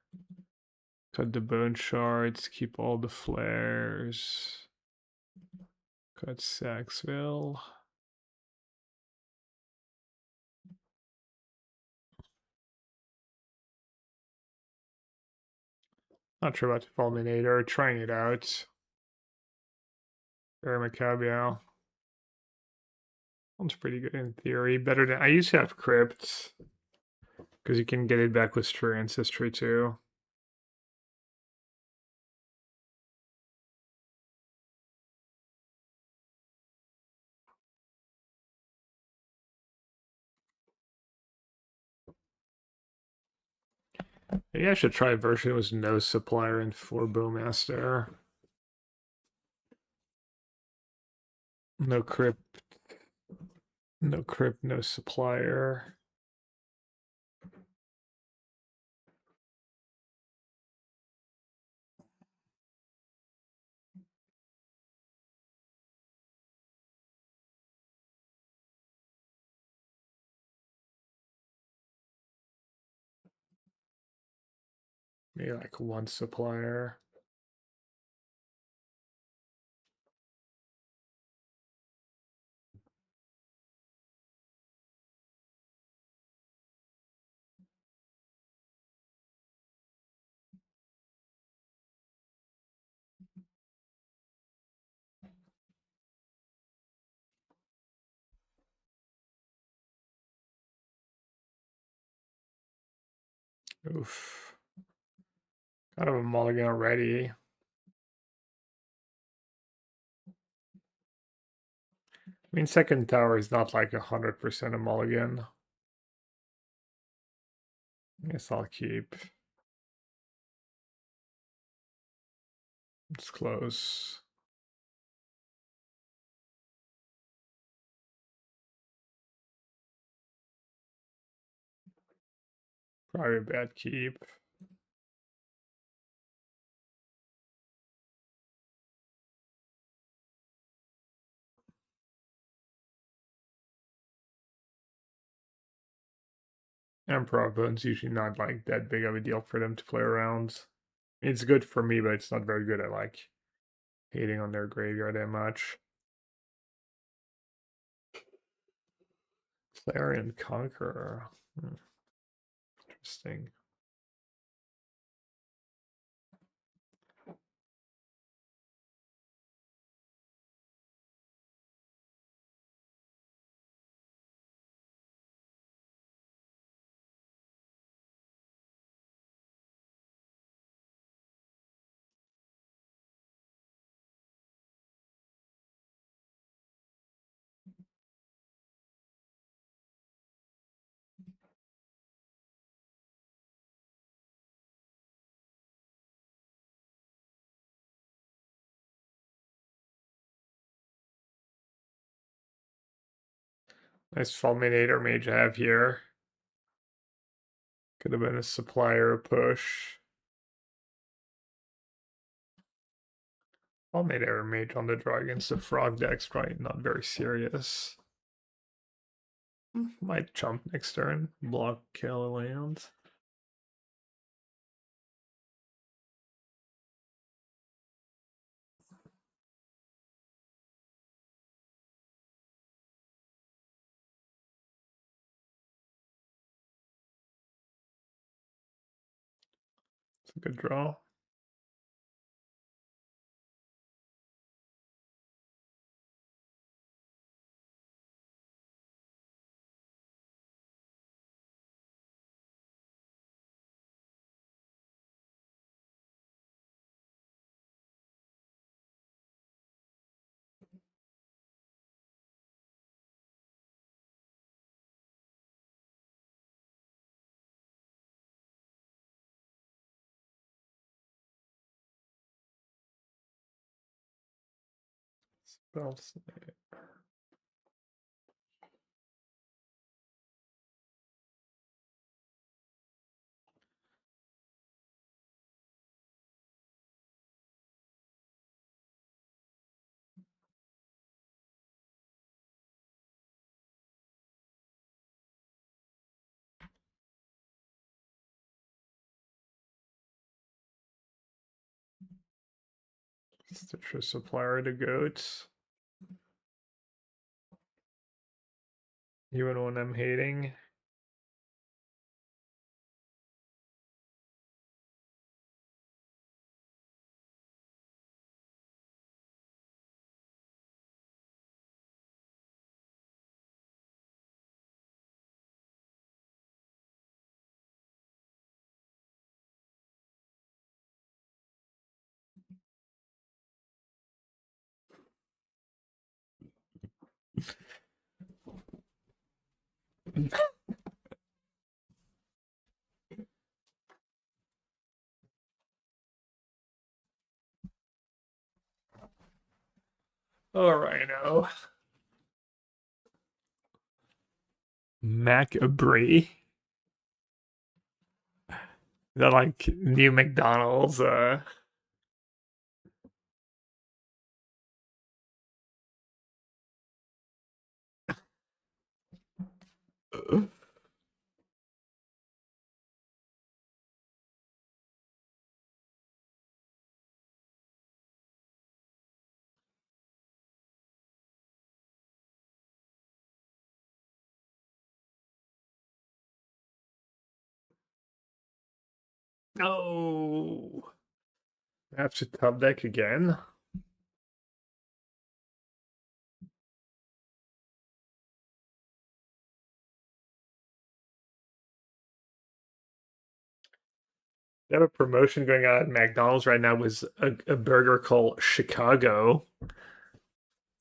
Cut the bone shards, keep all the flares. Cut Saxville. Not sure about the Fulminator, trying it out. Macabeo. One's pretty good in theory. Better than I used to have Crypt. Because you can get it back with True Ancestry too. Maybe I should try a version with no supplier and 4 Bowmaster. No Crypt. No Crypt, no supplier. Maybe like 1 supplier. Oof. Kind of a mulligan already. I mean, second tower is not like 100% a mulligan. I guess I'll keep. It's close. Probably a bad keep. Emperor Bone's usually not like that big of a deal for them to play around. It's good for me, but it's not very good at like hating on their graveyard that much. Clarion Conqueror. Interesting. Nice Fulminator Mage I have here. Could have been a supplier push. Fulminator Mage on the draw against the Frog deck's probably not very serious. Might jump next turn, block kill land. It's a good draw. Spell Snake. Citrus Supplier to goats. Even when I'm hating. All right, now. Macabre. Is that like new McDonald's? No. I have to top deck again. They have a promotion going on at McDonald's right now with a burger called Chicago. I'm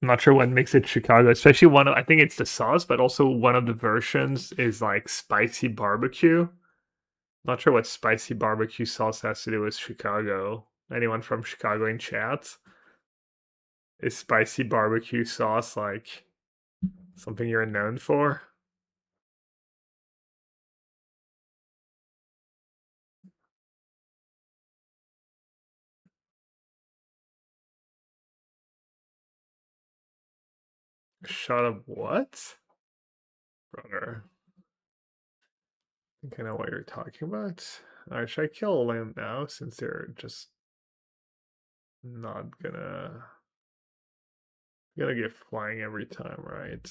not sure what makes it Chicago, especially one of, I think it's the sauce, but also one of the versions is like spicy barbecue. Not sure what spicy barbecue sauce has to do with Chicago. Anyone from Chicago in chat? Is spicy barbecue sauce like something you're known for? Shot of what? Brother. I think I know what you're talking about. Alright, should I kill a lamb now since they're just not gonna get flying every time, right?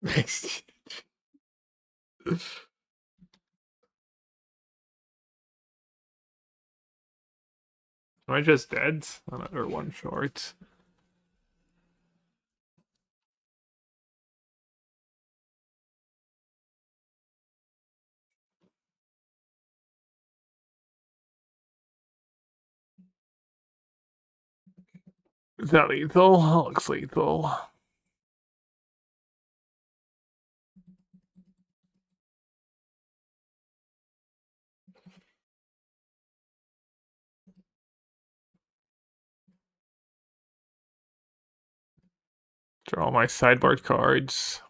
Next. Am I just dead? Another one short. Is that lethal? That looks lethal. Draw my sideboard cards.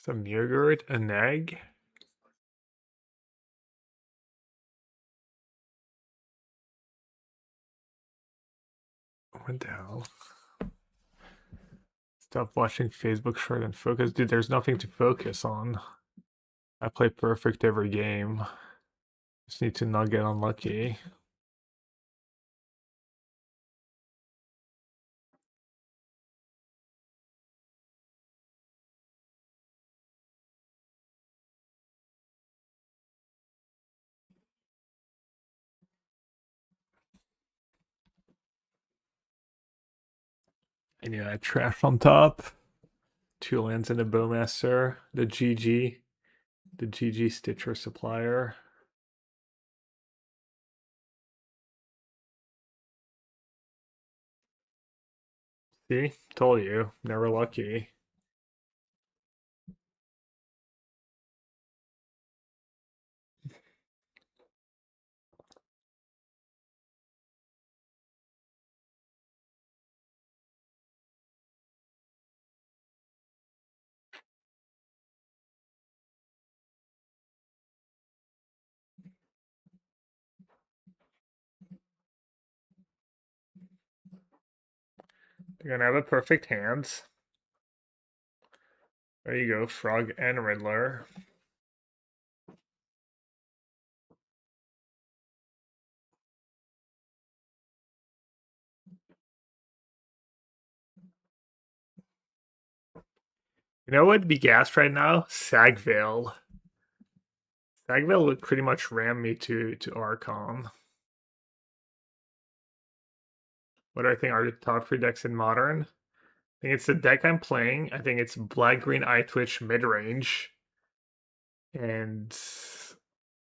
Some yogurt, an egg. What the hell? Stop watching Facebook short and focus. Dude, there's nothing to focus on. I play perfect every game. Just need to not get unlucky. And yeah, trash on top. 2 lands and a Bowmaster. The GG Stitcher Supplier. See? Told you. Never lucky. They're gonna have a perfect hand. There you go, Frog and Riddler. You know what would be gassed right now? Sagvale. Sagvale would pretty much ram me to Archon. What do I think are the top 3 decks in Modern? I think it's the deck I'm playing. I think it's Black Green Eye Twitch mid range. And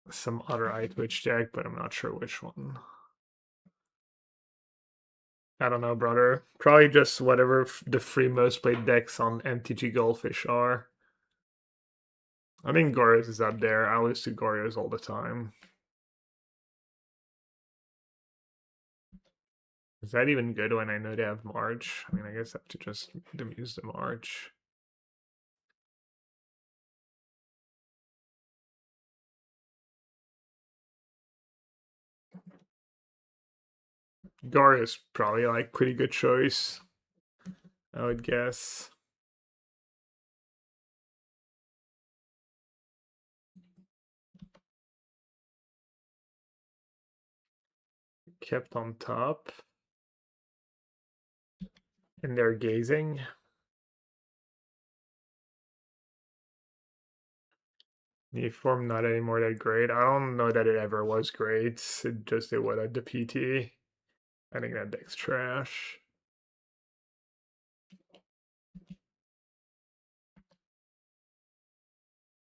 some other Eye Twitch deck, but I'm not sure which one. I don't know, brother. Probably just whatever the 3 most played decks on MTG Goldfish are. I think Gorios is up there. I lose to Gorios all the time. Is that even good when I know they have March? I mean, I guess I have to just make them use the March. Gorios probably like pretty good choice, I would guess. Kept on top. And they're gazing. The form not anymore that great. I don't know that it ever was great. It just did what at the PT. I think that deck's trash.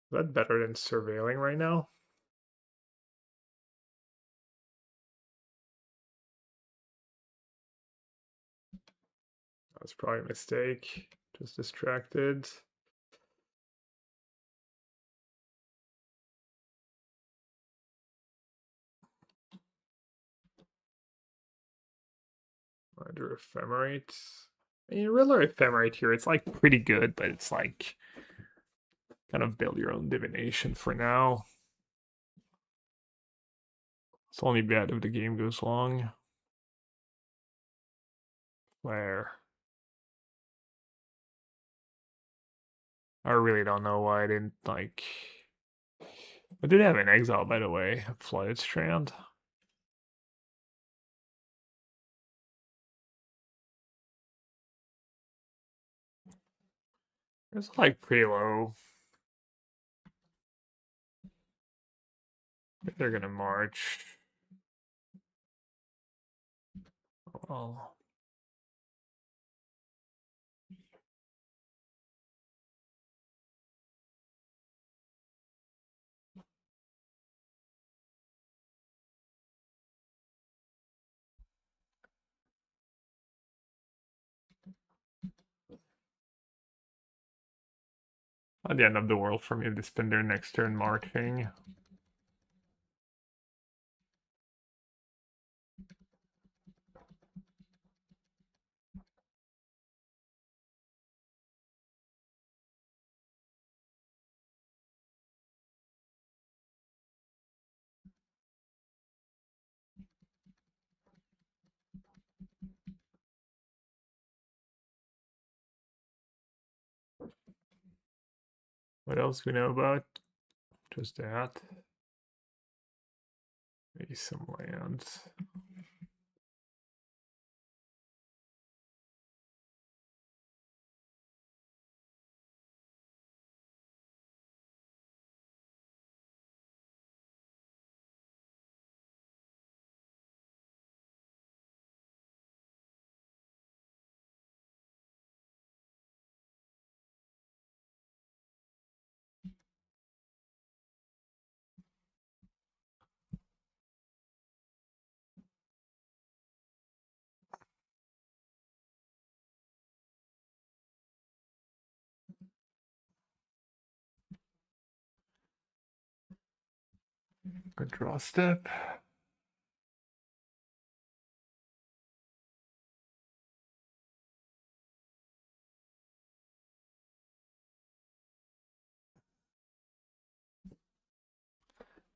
Is that better than surveilling right now? That's probably a mistake. Just distracted. I drew Ephemerate. I mean, Riddler Ephemerate here, it's like pretty good, but it's like kind of build your own divination for now. It's only bad if the game goes long. Where? I really don't know why I didn't like. I did have an exile, by the way, a Flooded Strand. It's like pretty low. They're gonna march. Well, at the end of the world for me if they spend their next turn marching. What else we know about? Just that. Maybe some lands. A draw step.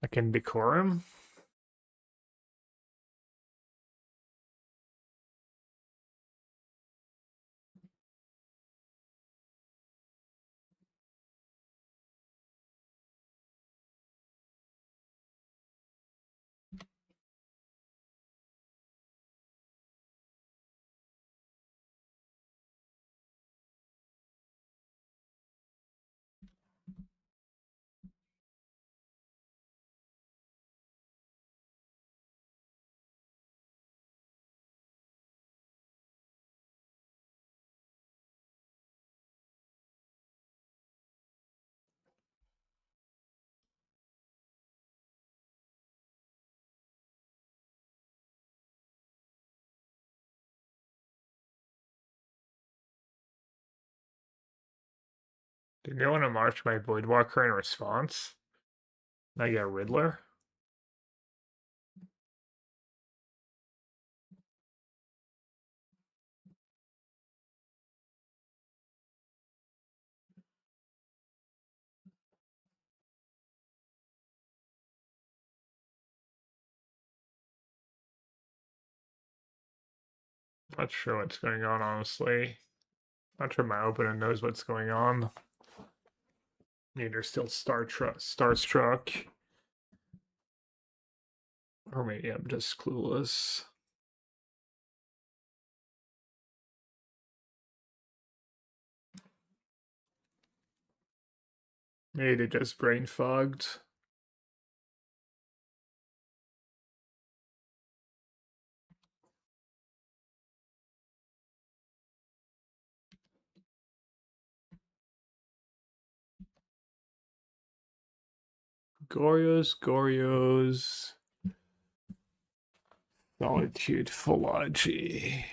I can decorum. Did you want to march my Voidwalker in response? Now you got Riddler. Not sure what's going on, honestly. Not sure my opponent knows what's going on. Neither still starstruck. Or maybe I'm just clueless. Maybe they just brain fogged. Gorios. Solitude Philology.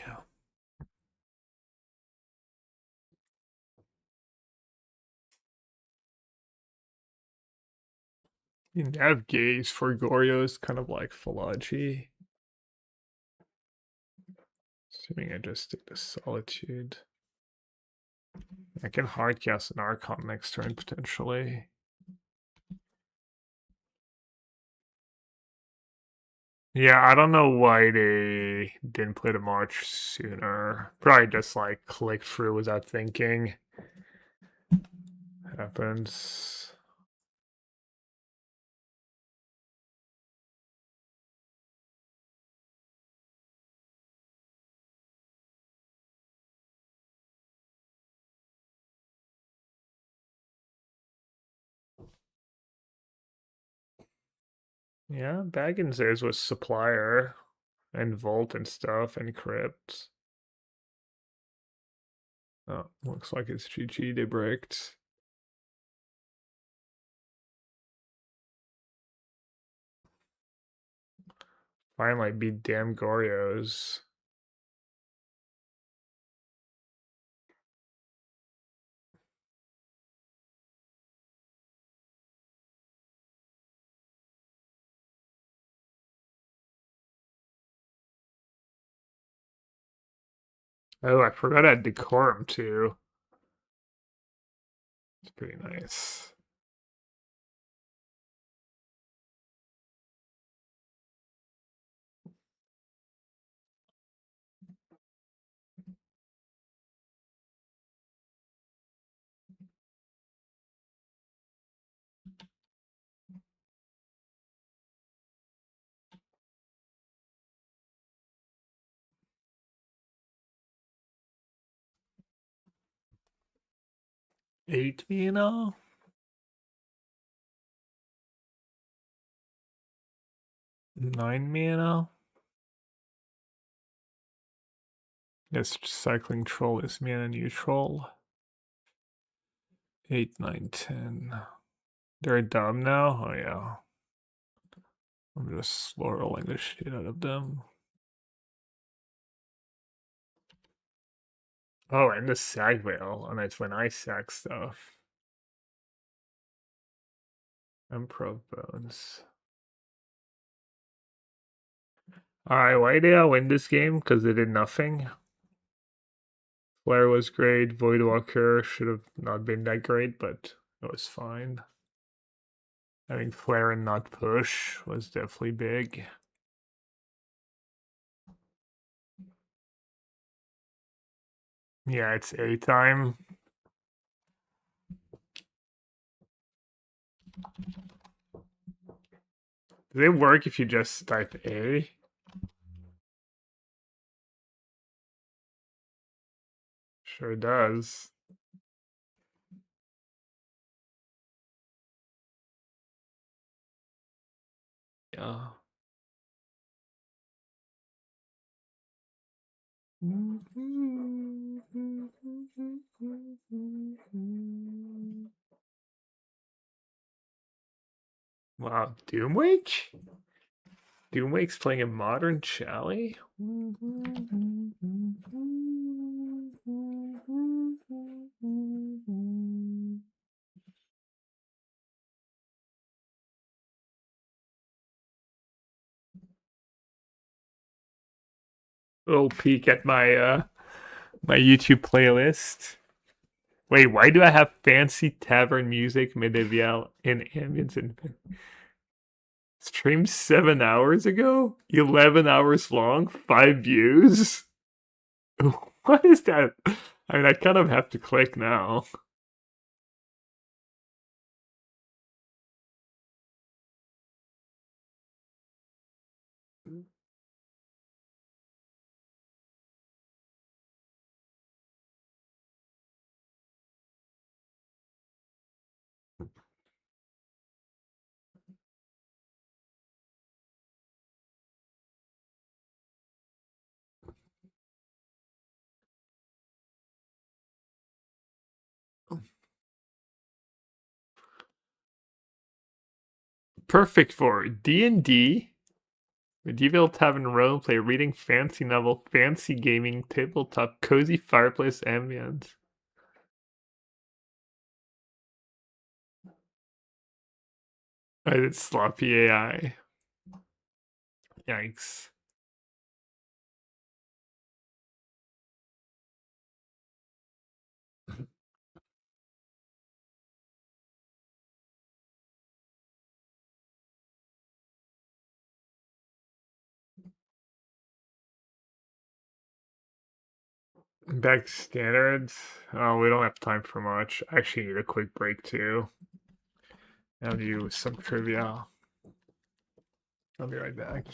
You can have gaze for Gorios, kind of like Philology. Assuming I just take the Solitude. I can hardcast an Archon next turn, potentially. Yeah, I don't know why they didn't play the March sooner. Probably just like clicked through without thinking. Happens. Yeah, Baggins theirs was Supplier and Volt and stuff and Crypt. Oh, looks like it's GG, they bricked. Finally beat damn Gorios. Oh, I forgot I had Decorum too. It's pretty nice. $8 mana? $9 mana? Yes, Cycling Troll is mana neutral. 8, 9, 10. They're dumb now? Oh yeah. I'm just slow rolling the shit out of them. Oh, and the Sag Veil, and that's when I sack stuff. Improv Bones. Alright, why did I win this game? Because they did nothing. Flare was great. Voidwalker should have not been that great, but it was fine. Having Flare and not push was definitely big. Yeah, it's A time. Does it work if you just type A? Sure does. Yeah. Wow, Doomwake? Doomwake's playing a modern Chally? Little peek at my my YouTube playlist. Wait, why do I have fancy tavern music, medieval, and ambience? Streamed 7 hours ago? 11 hours long? 5 views? What is that? I mean, I kind of have to click now. Perfect for D&D, medieval tavern roleplay, reading fancy novel, fancy gaming, tabletop, cozy fireplace ambience. It's sloppy AI. Yikes. Back to standards. Oh, we don't have time for much. I actually need a quick break too. I'll do some trivia. I'll be right back.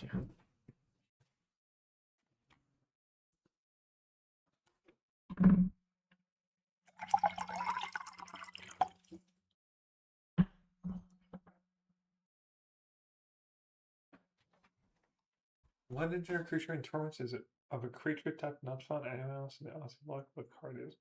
Legendary creature in torments is it of a creature type not found anywhere else in the Aussie block? What card is?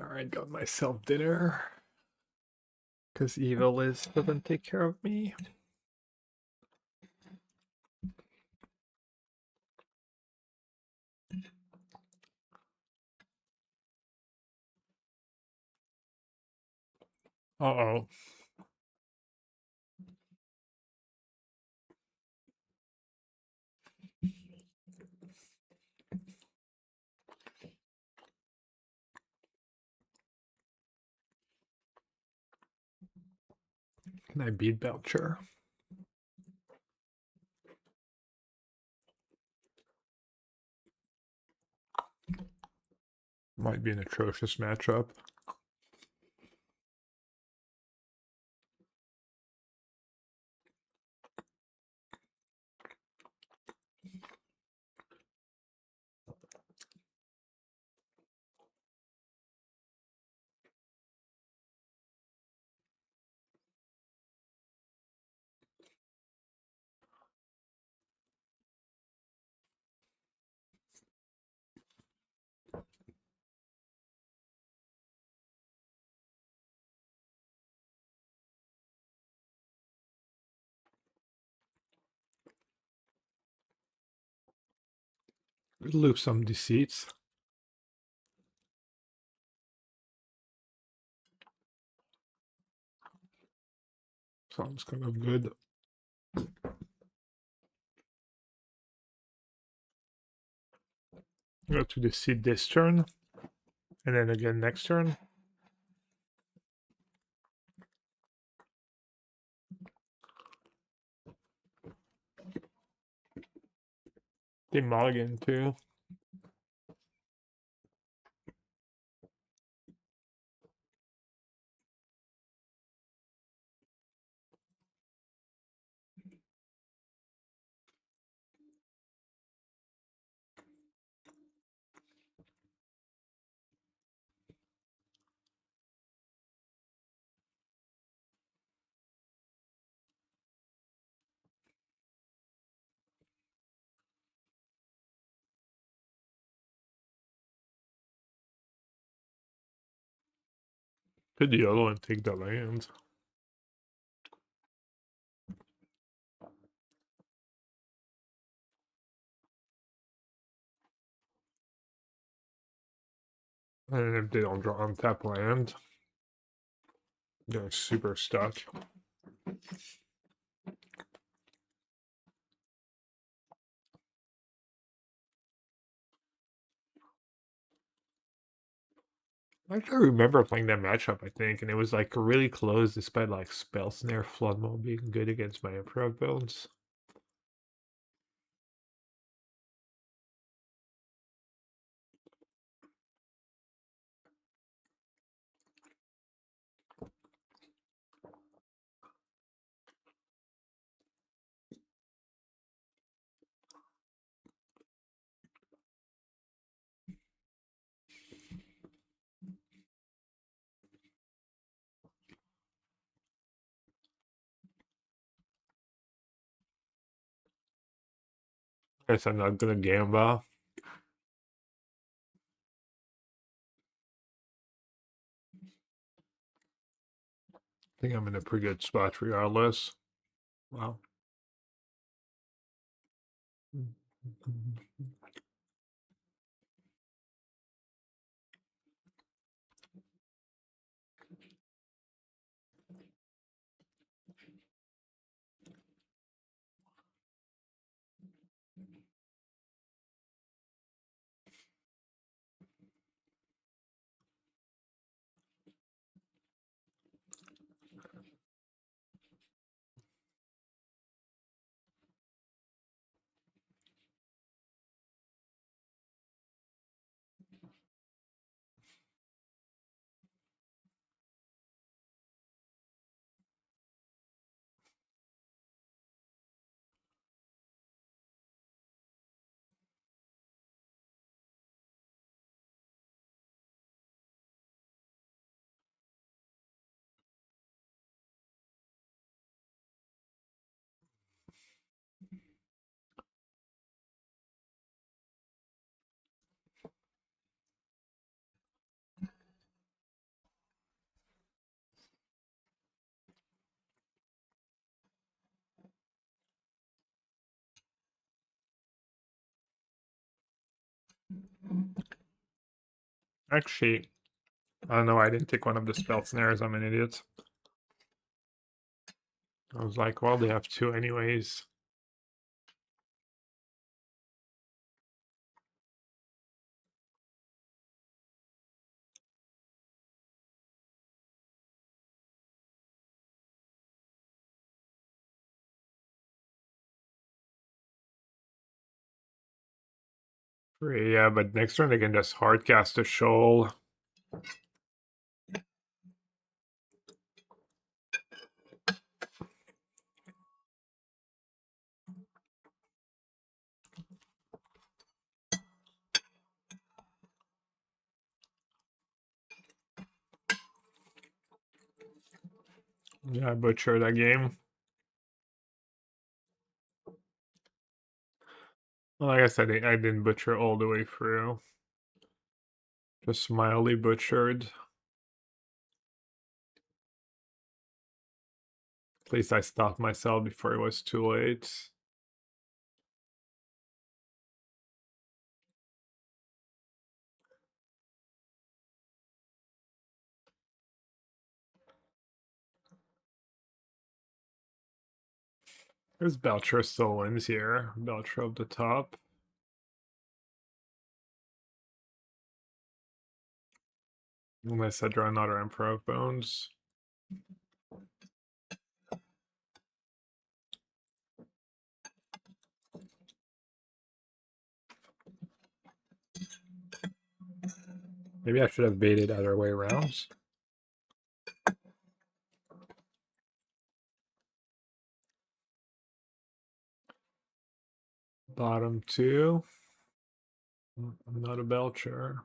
Alright, got myself dinner. Because Evil Liz doesn't take care of me. Uh-oh. Can I beat Belcher? Might be an atrocious matchup. Lose some deceits. Sounds kind of good. Go to deceit this turn. And then again next turn. They mulligan too. Could YOLO and take the land. And if they don't draw on tap land, they're super stuck. I can remember playing that matchup, I think, and it was like really close despite like Spell Snare Flood Mode being good against my improv builds. Guess I'm not gonna gamba. I think I'm in a pretty good spot regardless. Wow. Actually, I don't know. I didn't take one of the spell snares. I'm an idiot. I was like, well, they have two anyways. Yeah, but next turn they can just hardcast a shoal. Yeah, I butchered that game. Well, I guess I didn't butcher all the way through. Just mildly butchered. At least I stopped myself before it was too late. There's Belcher still wins here. Belcher up the top. Unless I draw another Emperor of Bones. Maybe I should have baited other way around. Bottom two. Not a Belcher.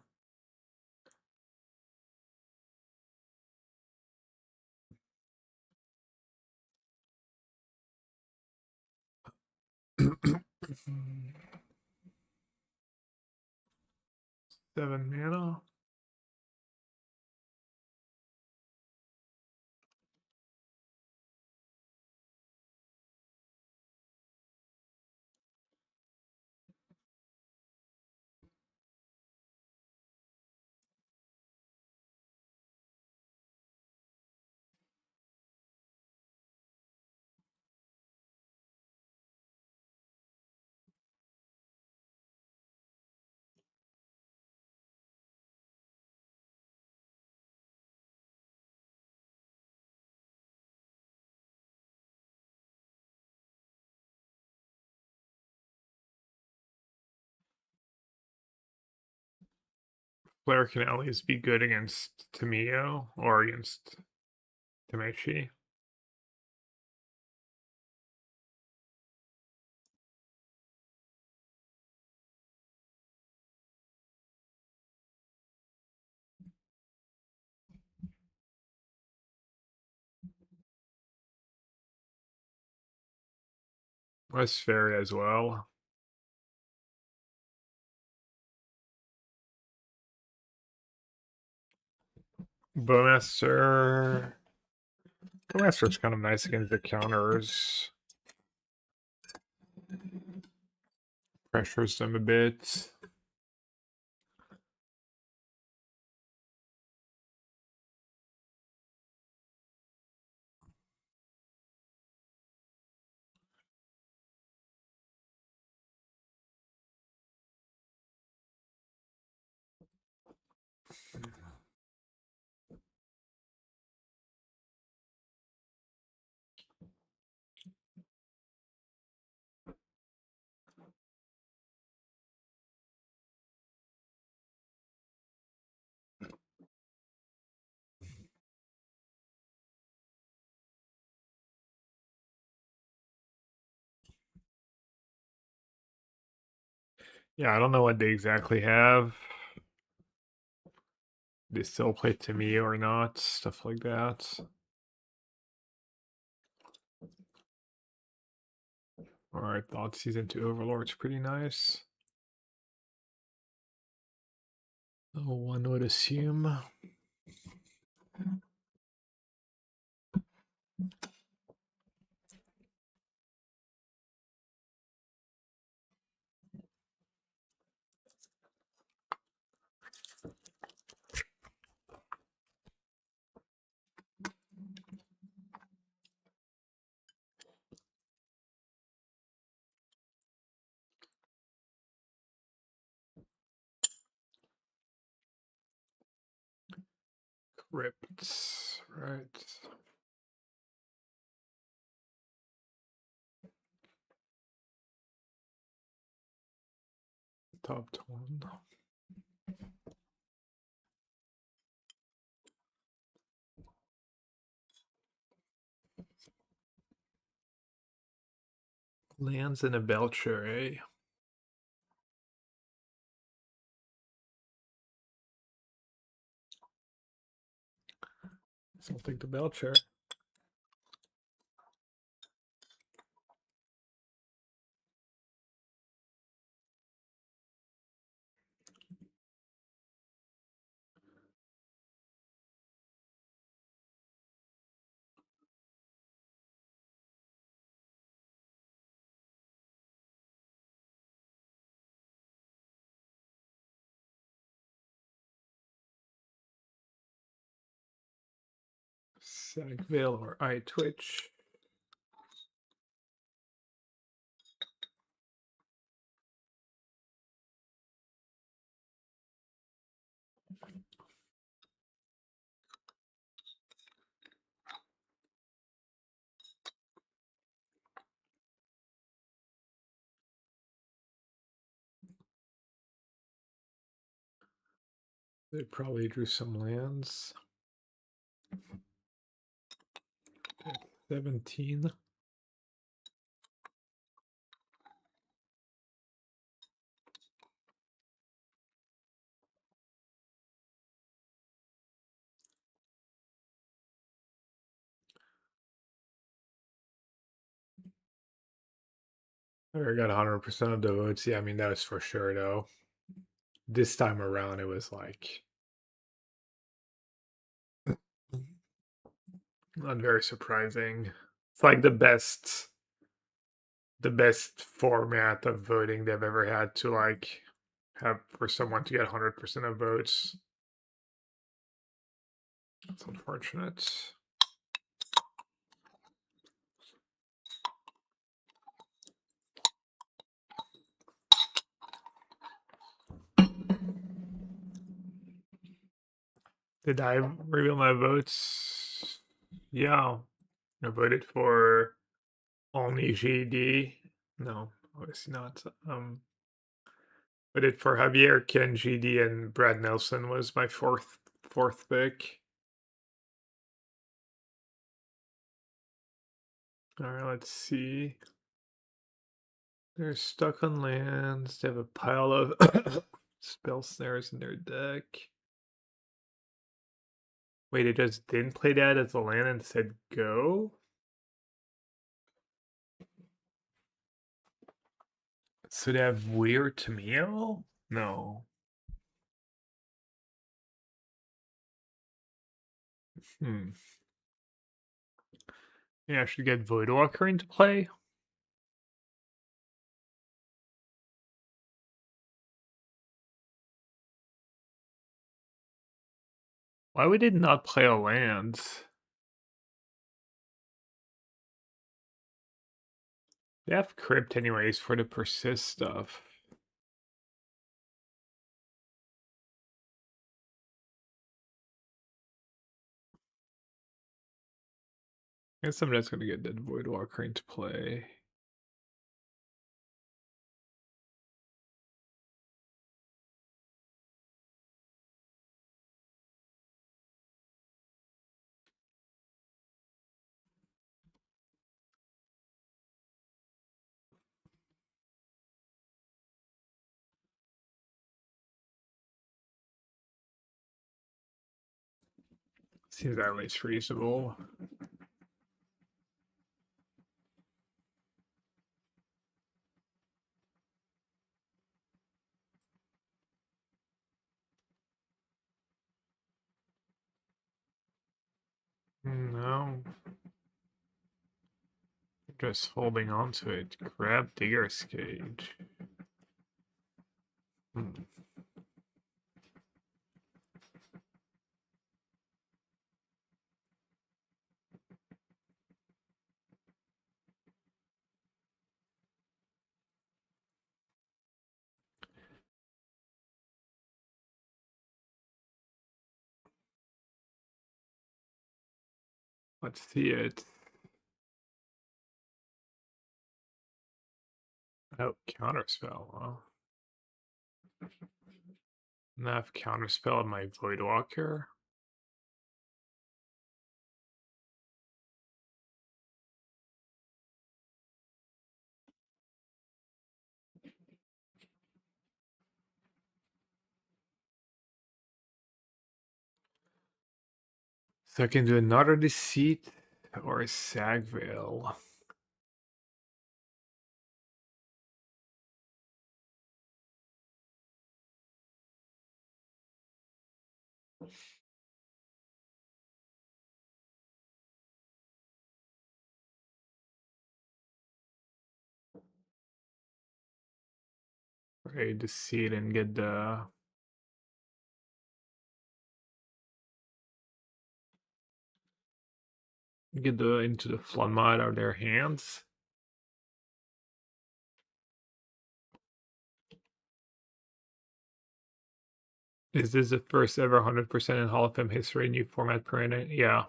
Seven mana. Player can at least be good against Tamiyo or against Tameshi. That's fair as well. Bowmaster. Bowmaster's kind of nice against the counters. Pressures them a bit. Yeah, I don't know what they exactly have. They still play to me or not, stuff like that. Alright, Thoughtseize into Overlord's pretty nice. Oh, one would assume. Crypts, right. Top 1. Lands in a Belcher, eh? So I'll take the Belcher. Sackville or iTwitch. They probably drew some lands. 17. I got 100% of the votes. Yeah, I mean, that was for sure, though. This time around, it was like not very surprising. It's like the best format of voting they've ever had to like have for someone to get 100% of votes. It's unfortunate. Did I reveal my votes? Yeah. I voted for only GD. No, obviously not. Voted for Javier, Ken, GD, and Brad Nelson was my fourth pick. All right, let's see. They're stuck on lands. They have a pile of spell snares in their deck. Wait, it just didn't play that as a land and said go? So they have Weird Tameo? No. Yeah, I should get Voidwalker into play. Why would it not play a land? They have Crypt anyways for the persist stuff. I guess I'm just gonna get that Voidwalker into play. Seems at least reasonable. No. Just holding on to it. Grab Digger's Cage. Let's see it. Oh, counterspell. Huh? Now I've counterspelled my Voidwalker. So I can do another Deceit or a Sagvale. Right, Deceit and get the into the flood mod out of their hands. Is this the first ever 100% in Hall of Fame history new format per inning? Yeah.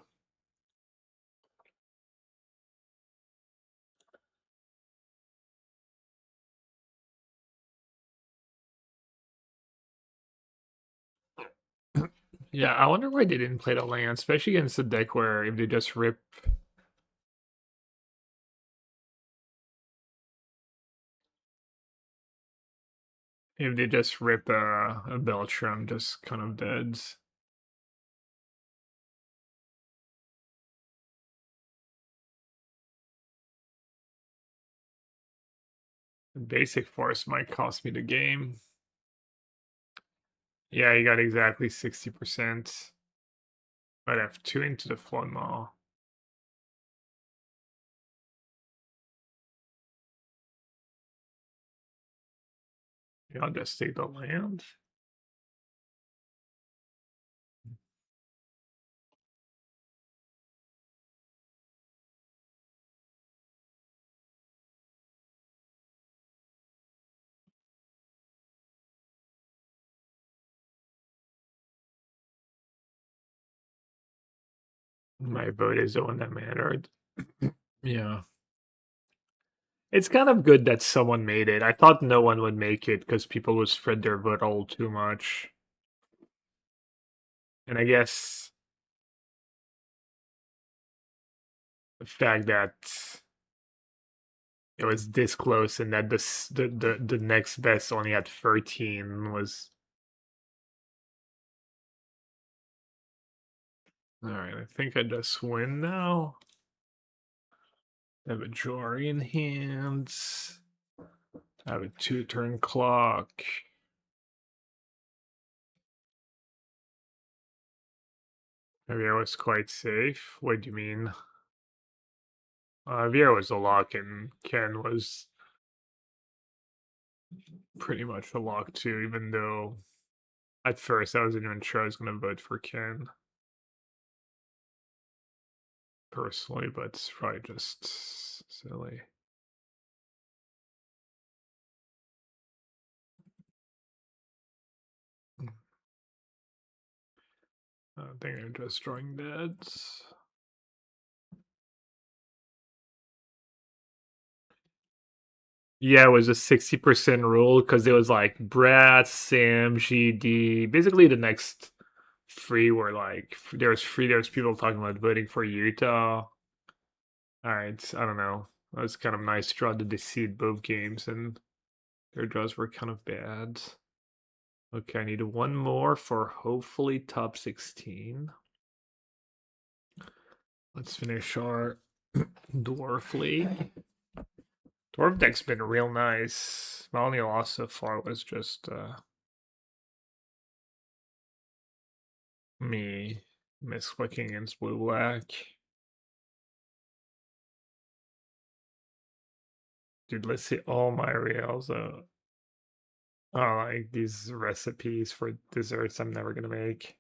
Yeah, I wonder why they didn't play the land, especially against the deck where if they just rip. If they just rip a Beltram, just kind of deads. Basic Force might cost me the game. Yeah, you got exactly 60%. I'd have 2 into the flood maw. Yeah, I'll just take the land. My vote is the one that mattered. Yeah. It's kind of good that someone made it. I thought no one would make it because people would spread their vote all too much. And I guess the fact that it was this close and that the next best only had 13 was. Alright, I think I just win now. I have a Jori in hands. I have a 2-turn clock. Maybe I was quite safe. What do you mean? Vera was a lock and Ken was pretty much a lock too, even though at first I wasn't even sure I was going to vote for Ken. Personally, but it's probably just silly. I think I'm just drawing deads. Yeah, it was a 60% rule because it was like Brad, Sam, GD. Basically, the next 3 were like there's people talking about voting for Utah. All right, I don't know. It was kind of nice draw to deceive both games, and their draws were kind of bad. Okay, I need one more for hopefully top 16. Let's finish our Dwarf League. Dwarf deck's been real nice. My only loss so far was just me misclicking against blue black. Dude, let's see all my reals. Oh, like these recipes for desserts I'm never gonna make.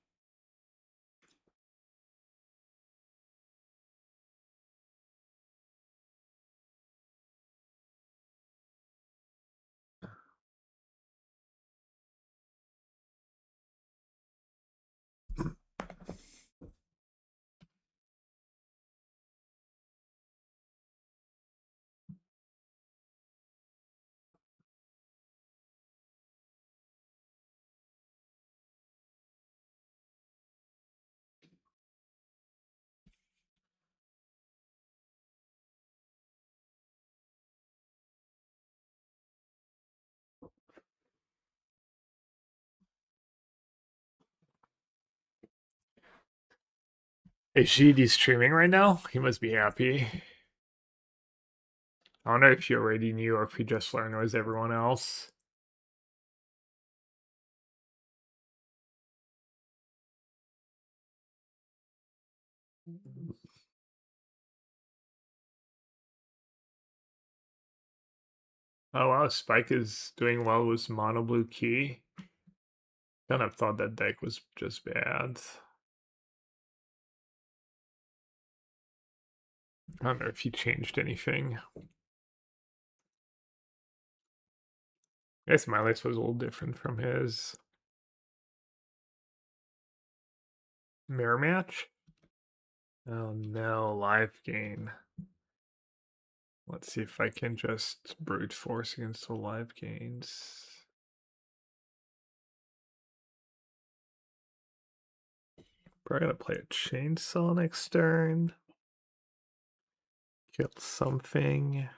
Is GD streaming right now? He must be happy. I don't know if you already knew or if he just learned as everyone else. Oh wow, Spike is doing well with Mono Blue Key. Kind of thought that deck was just bad. I don't know if he changed anything. I guess my list was a little different from his. Mirror match? Oh no, live gain. Let's see if I can just brute force against the live gains. Probably gonna play a chainsaw next turn. Kill something.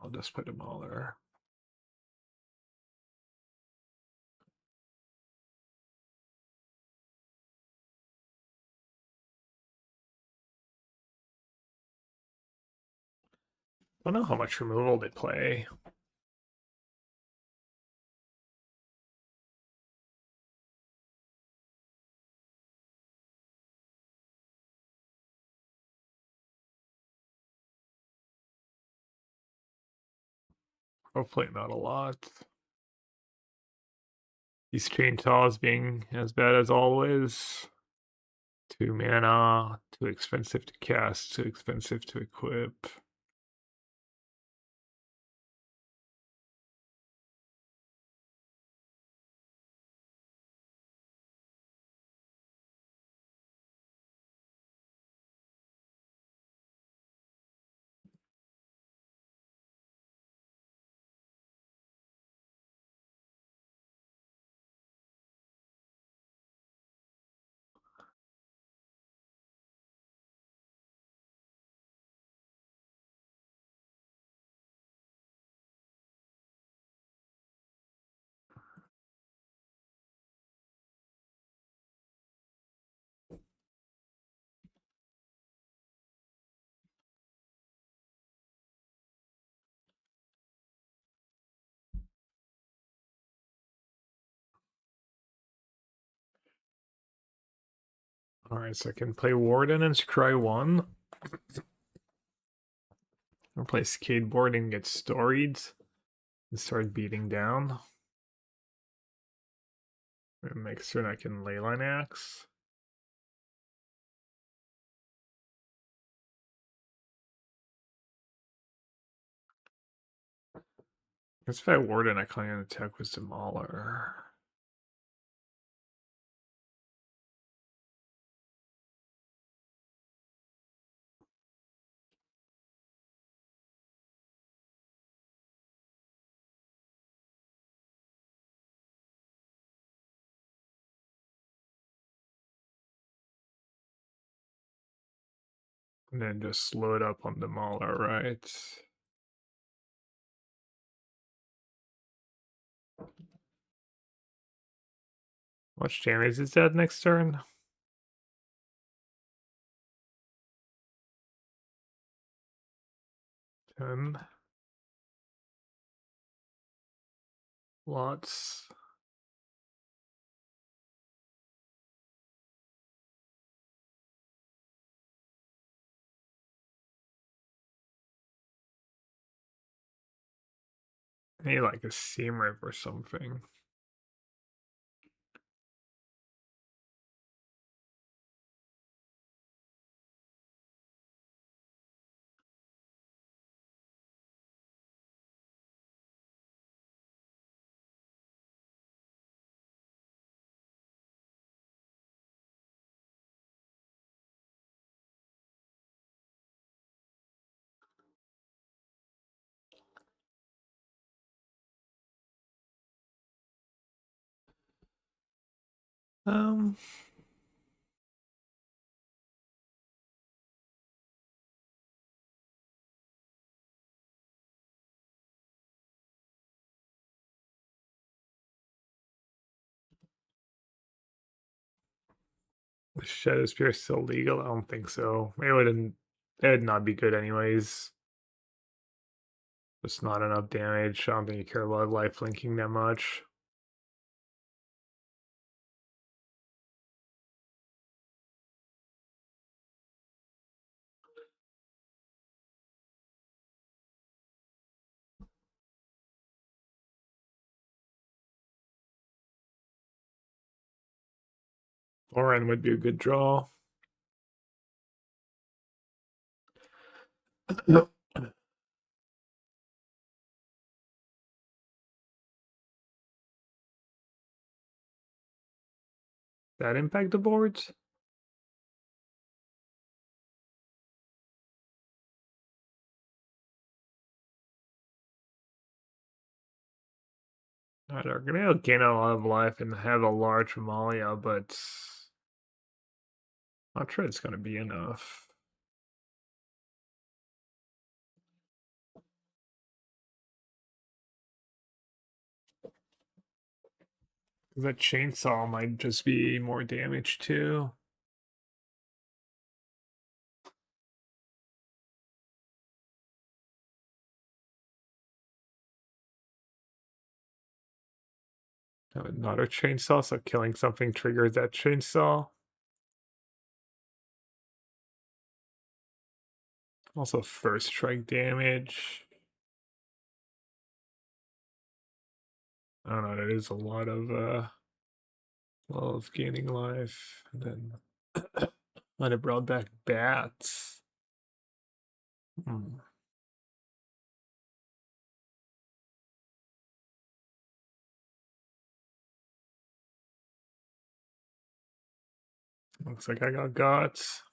I'll just put them all there. I don't know how much removal they play. Hopefully not a lot. These chainsaws being as bad as always. 2 mana, too expensive to cast, too expensive to equip. Alright, so I can play Warden and Scry 1. I'll play Skateboard and get storied and start beating down. Next turn I can Leyline Axe. Guess if I Warden, I can't attack with Demoler. And then just load up on Demoler, right? How much damage is that next turn? 10. Lots. I need like a Seam Rip or something. Um, Shadow Spear still legal? I don't think so. It wouldn't. It would not be good anyways. Just not enough damage. I don't think you care about life linking that much. Oren would be a good draw. That impact the boards? They're gonna gain a lot of life and have a large Amalia, but not sure it's gonna be enough. That chainsaw might just be more damage too. Another chainsaw, so killing something triggers that chainsaw. Also, first strike damage. I don't know. That is a lot of gaining life, and then might have brought back bats. Hmm. Looks like I got guts.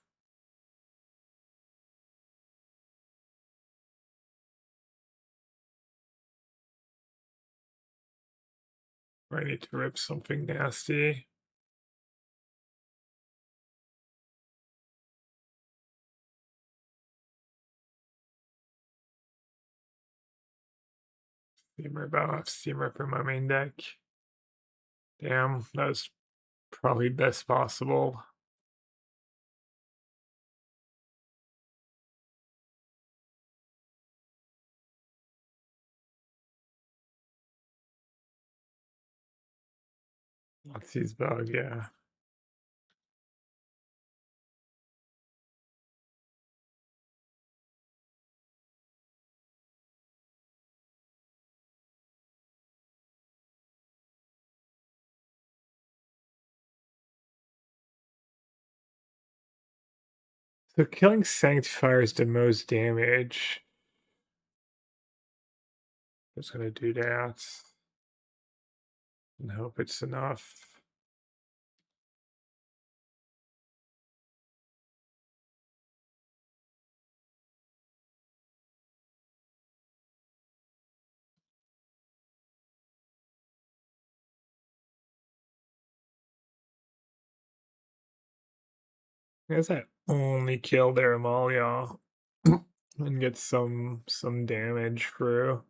I need to rip something nasty. Steamer about steamer for my main deck. Damn, that's probably best possible. Nazi's bug, yeah. So killing Sanctifier is the most damage. Just gonna do that. And hope it's enough. I guess I only kill their Amalia and get some damage through.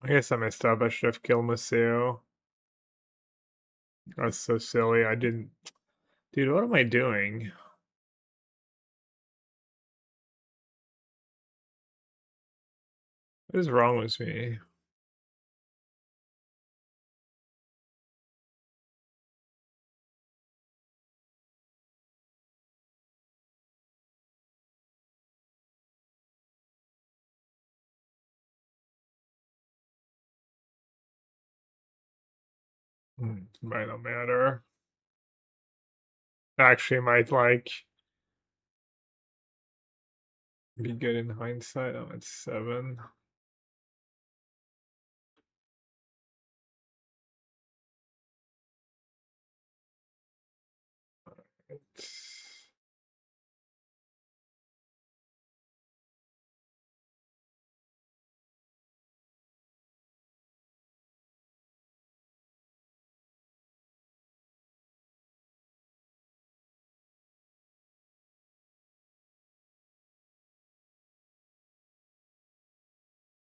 I guess I messed up. I should have killed Maseo. That's so silly. I didn't. Dude, what am I doing? What is wrong with me? Might not matter. Actually, might like be good in hindsight. I'm at 7.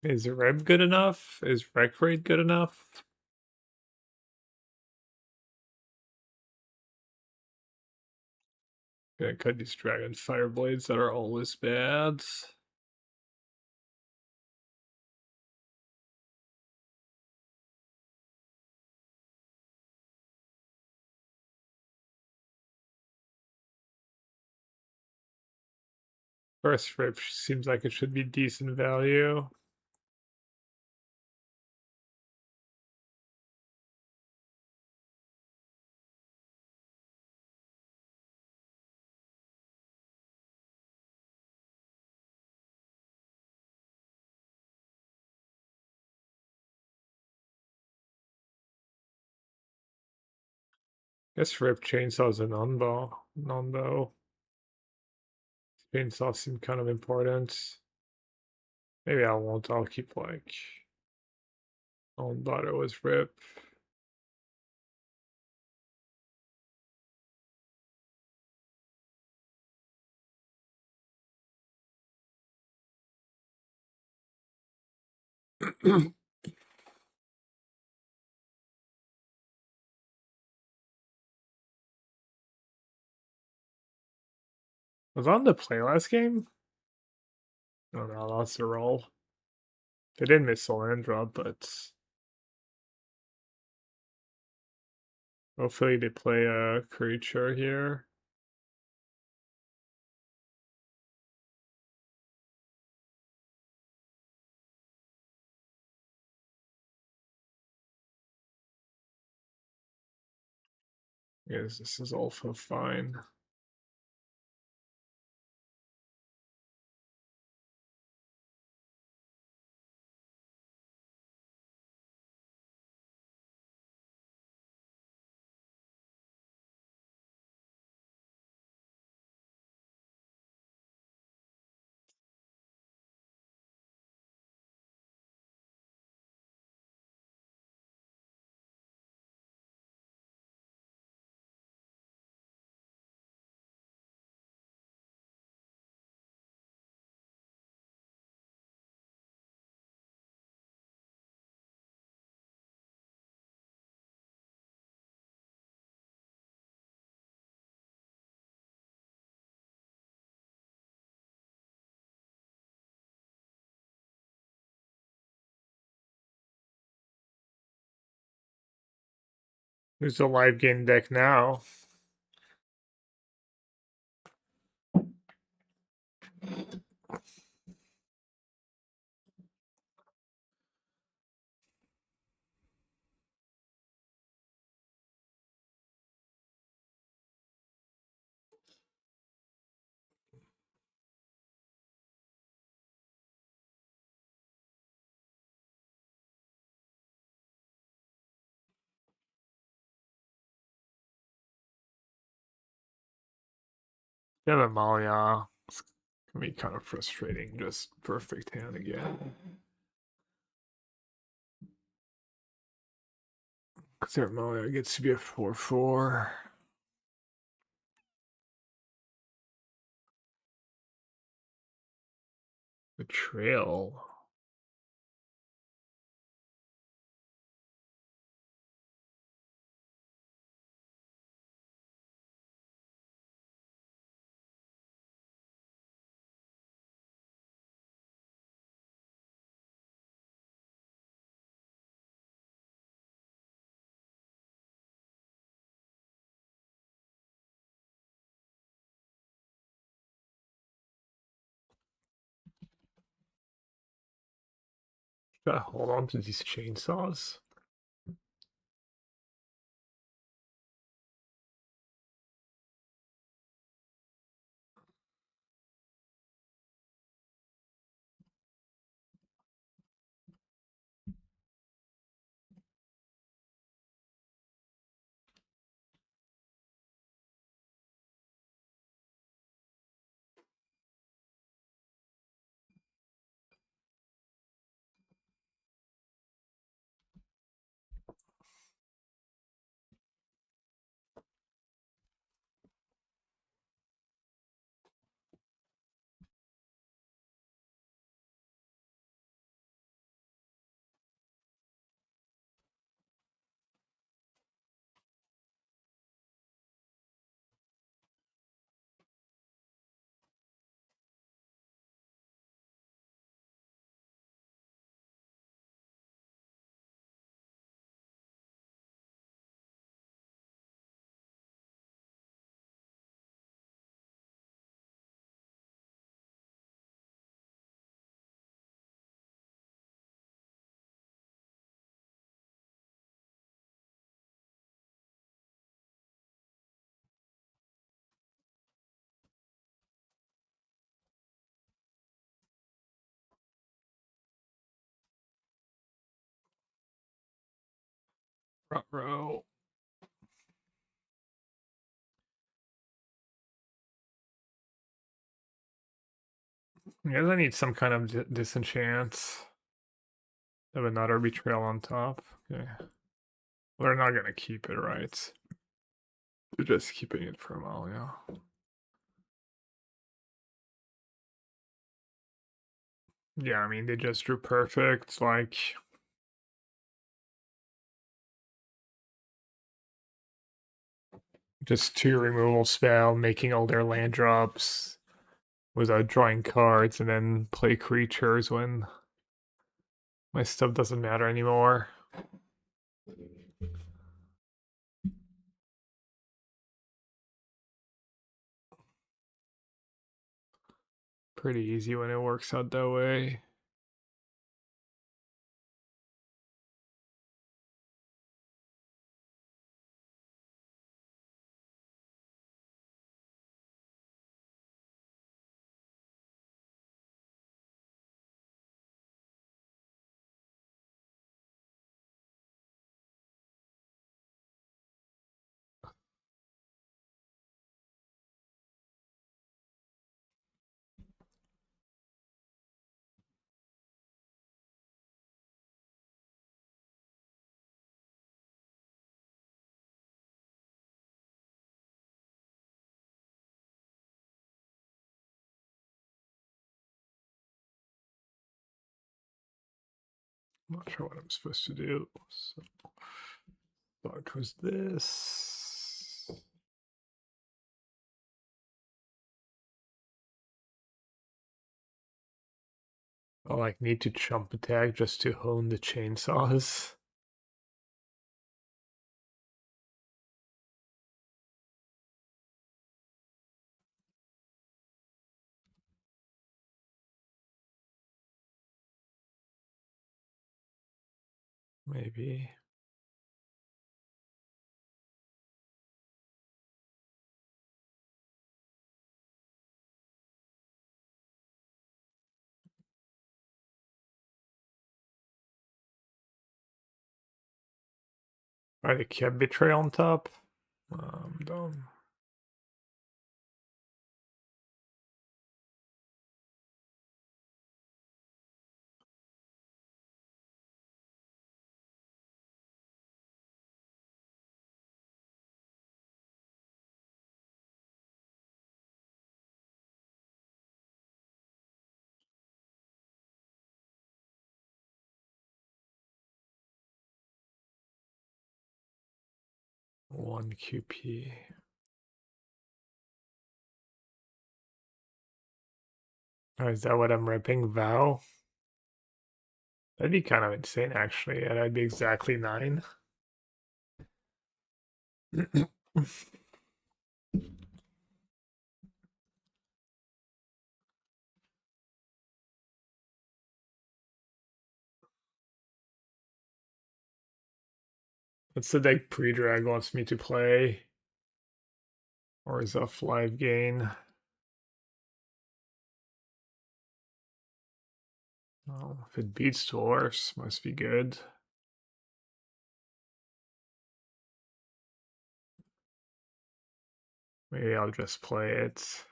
Is Reb good enough? Is Rec Rate good enough? Gonna cut these dragon fire blades that are always bad. First rip seems like it should be decent value. Guess rip chainsaws and non-bow. Chainsaws seem kind of important. Maybe I won't. I'll keep like on butter with rip. Was on the play last game? Oh no, that's a roll. They didn't miss the land drop, but hopefully they play a creature here. Yes, this is also fine. Who's the live game deck now? Yeah, Malia. It's gonna be kind of frustrating. Just perfect hand again. Because Malia gets to be a 4/4. Betrayal. Gotta hold on to these chainsaws. Front row. I guess I need some kind of disenchant. Have another betrayal on top. Okay. Well, they're not gonna keep it, right? They're just keeping it for Amalia. Yeah, I mean, they just drew perfect, like... Just 2 removal spell, making all their land drops without drawing cards, and then play creatures when my stuff doesn't matter anymore. Pretty easy when it works out that way. Not sure what I'm supposed to do. So, what was this? I like need to jump attack just to hone the chainsaws. Maybe. Alright, a kept betrayal on top. Dumb. One QP. Oh, is that what I'm ripping? Vow? That'd be kind of insane, actually. Yeah, that'd be exactly 9. What's the deck pre-drag wants me to play? Or is off live gain? Oh, if it beats dwarfs, must be good. Maybe I'll just play it.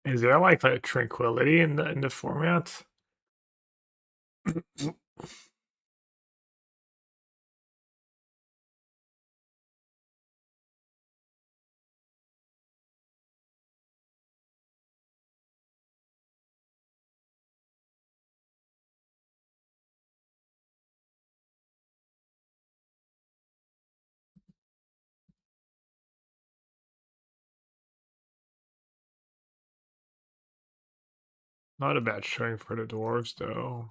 Is there like a tranquility in the format? Not a bad showing for the dwarves, though.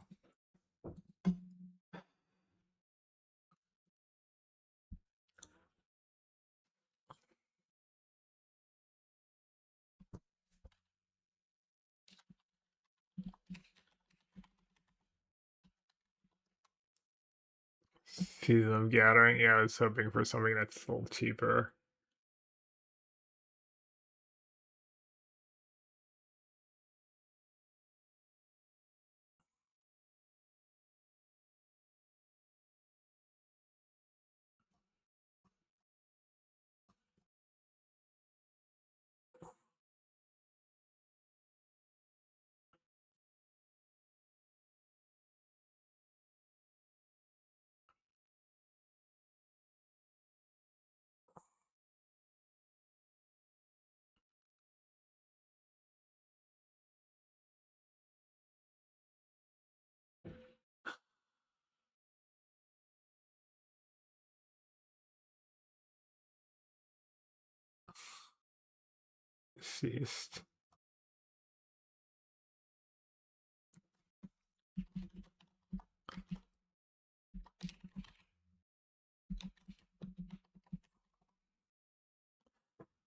Season of Gathering. Yeah, I was hoping for something that's a little cheaper. Deceased.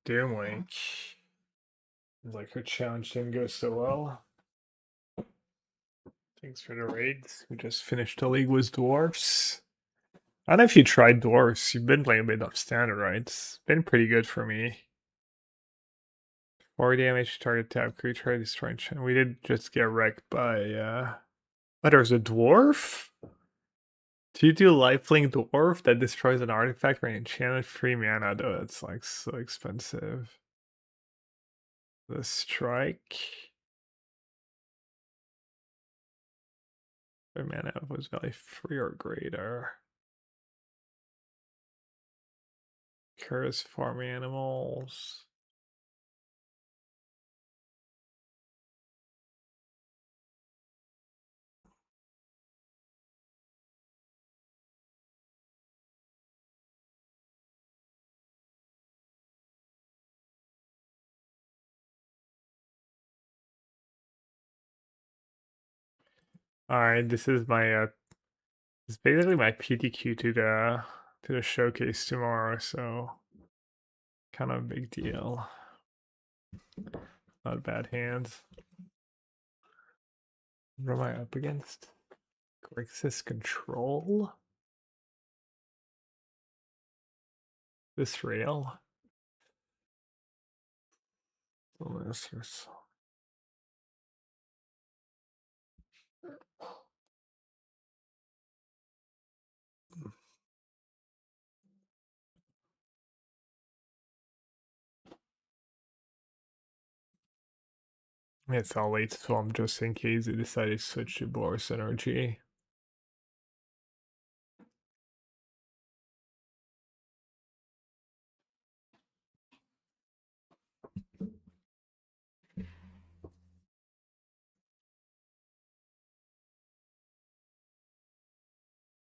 Doomlink. Like her challenge didn't go so well. Thanks for the raids. We just finished the league with dwarfs. I don't know if you tried dwarfs. You've been playing a bit of standard, right? It's been pretty good for me. 4 damage target tab creature destroying. We did just get wrecked by oh, there's a dwarf? Do you do lifelink dwarf that destroys an artifact or an enchantment? 3 mana though, that's like so expensive. The strike. The mana was value 3 or greater. Curse farm animals. Alright, this is my it's basically my PTQ to the showcase tomorrow, so kind of a big deal. Not bad hands. What am I up against? Grixis Control? This rail? Oh, this is... It's all late swamp just in case they decide to switch to Boris Energy.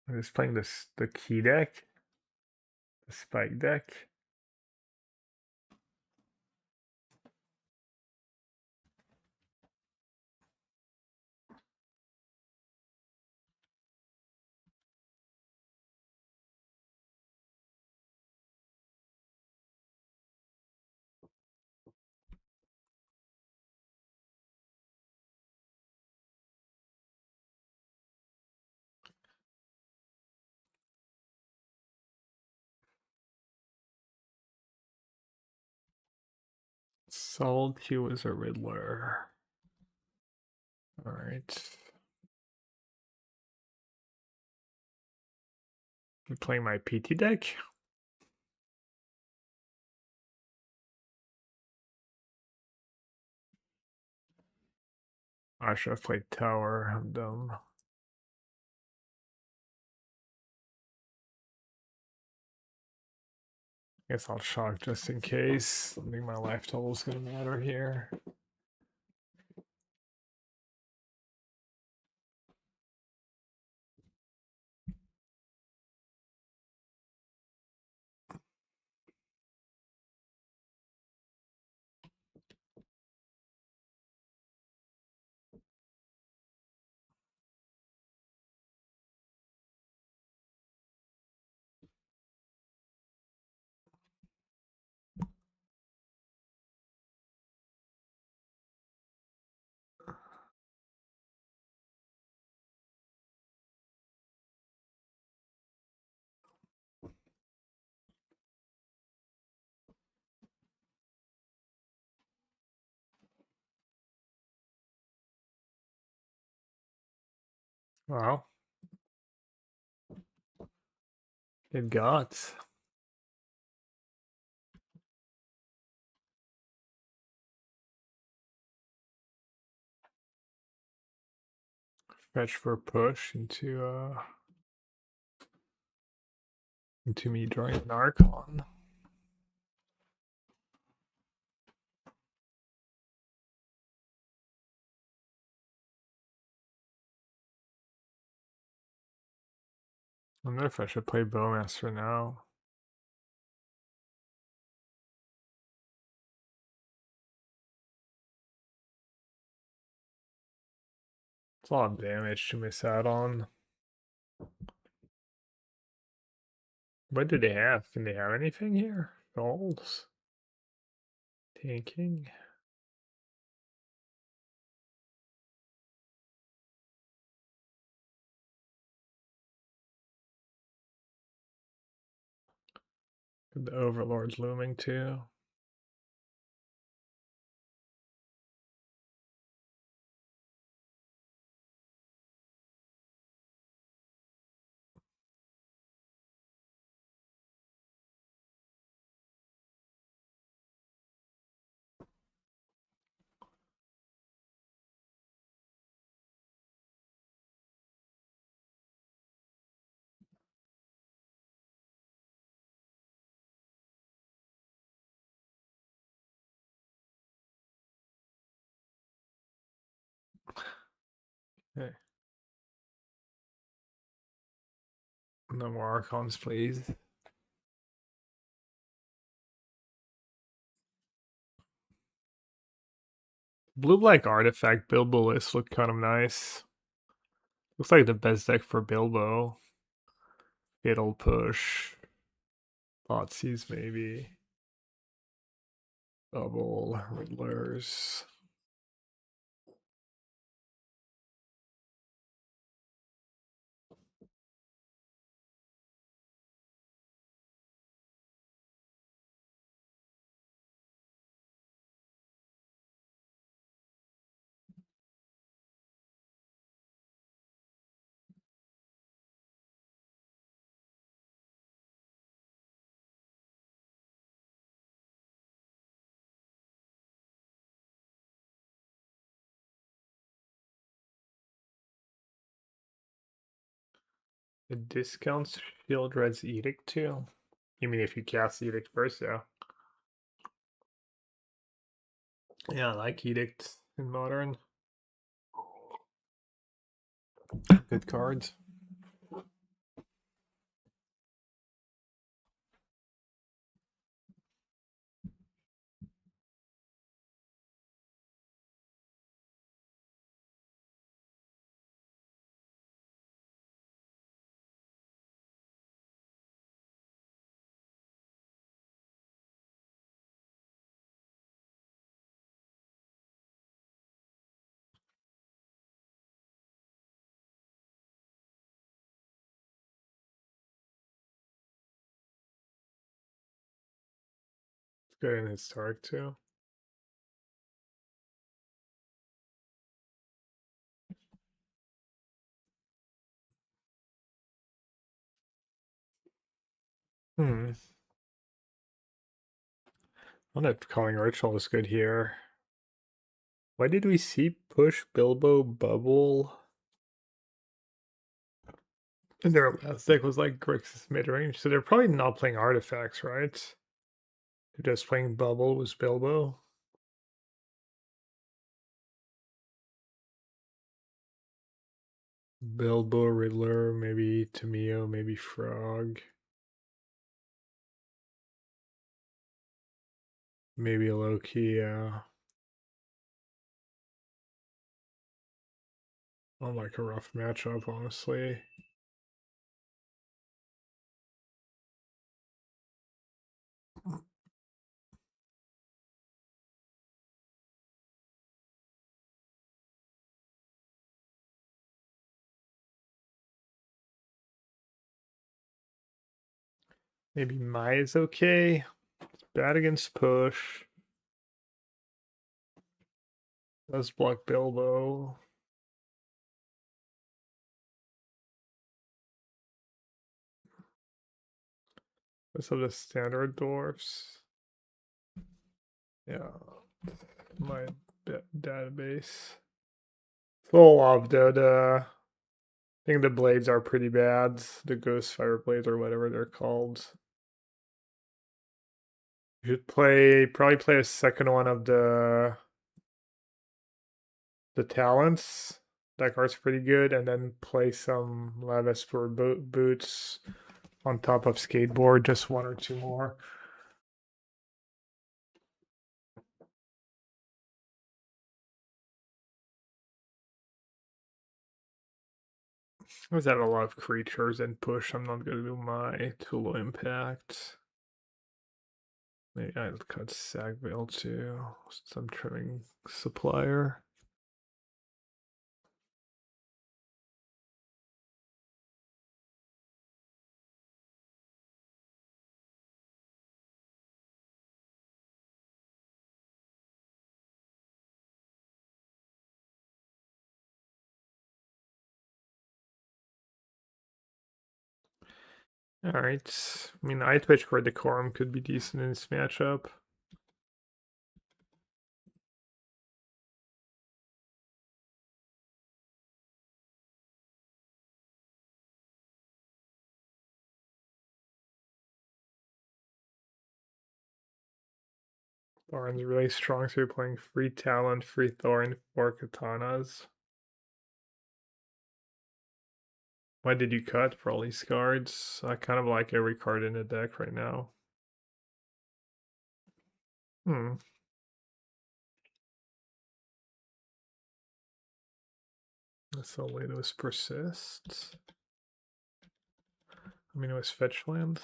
I'm just playing this the key deck, the spike deck. Soul 2 is a Riddler. Alright. I'm playing my PT deck. I should have played Tower. I'm dumb. Guess I'll shock just in case. I think my life total is gonna matter here. Wow. It got. Fetch for push into me drawing an Archon. I wonder if I should play Bowmaster now. It's a lot of damage to miss out on. What do they have? Can they have anything here? Souls? Tanking? The Overlord's looming too. Okay. No more Archons, please. Blue-black artifact Bilbo list looked kind of nice. Looks like the best deck for Bilbo. Fatal push. Thoughtseize maybe. Double Riddlers. It discounts Shieldred's Edict too. You mean if you cast Edict first, yeah. Yeah, I like Edict in Modern. Good cards. It's good in Historic too. I wonder if Calling Ritual is good here. Why did we see push Bilbo bubble? And their last deck was like Grixis mid-range, so they're probably not playing artifacts, right? They're just playing bubble with Bilbo. Bilbo, Riddler, maybe Tameo, maybe Frog. Maybe Loki, not like a rough matchup, honestly. Maybe Maya's okay. It's bad against push. Does block Bilbo. Most of the standard dwarfs. Yeah, my database. Full of though. I think the blades are pretty bad. The ghost fire blades or whatever they're called. You should probably play a second one of the talents. That card's pretty good, and then play some Lavespur boots on top of skateboard, just one or two more. Because I have a lot of creatures and push, I'm not gonna do my too low impact. Maybe I'll cut Sagvale too, since I'm trimming supplier. Alright. I mean, I Twitch for Decorum could be decent in this matchup. Thorin's really strong, so you're playing free Talent, free Thorin, 4 Katanas. Why did you cut for all these cards? I kind of like every card in the deck right now. So Lados persist. I mean, it was fetch land.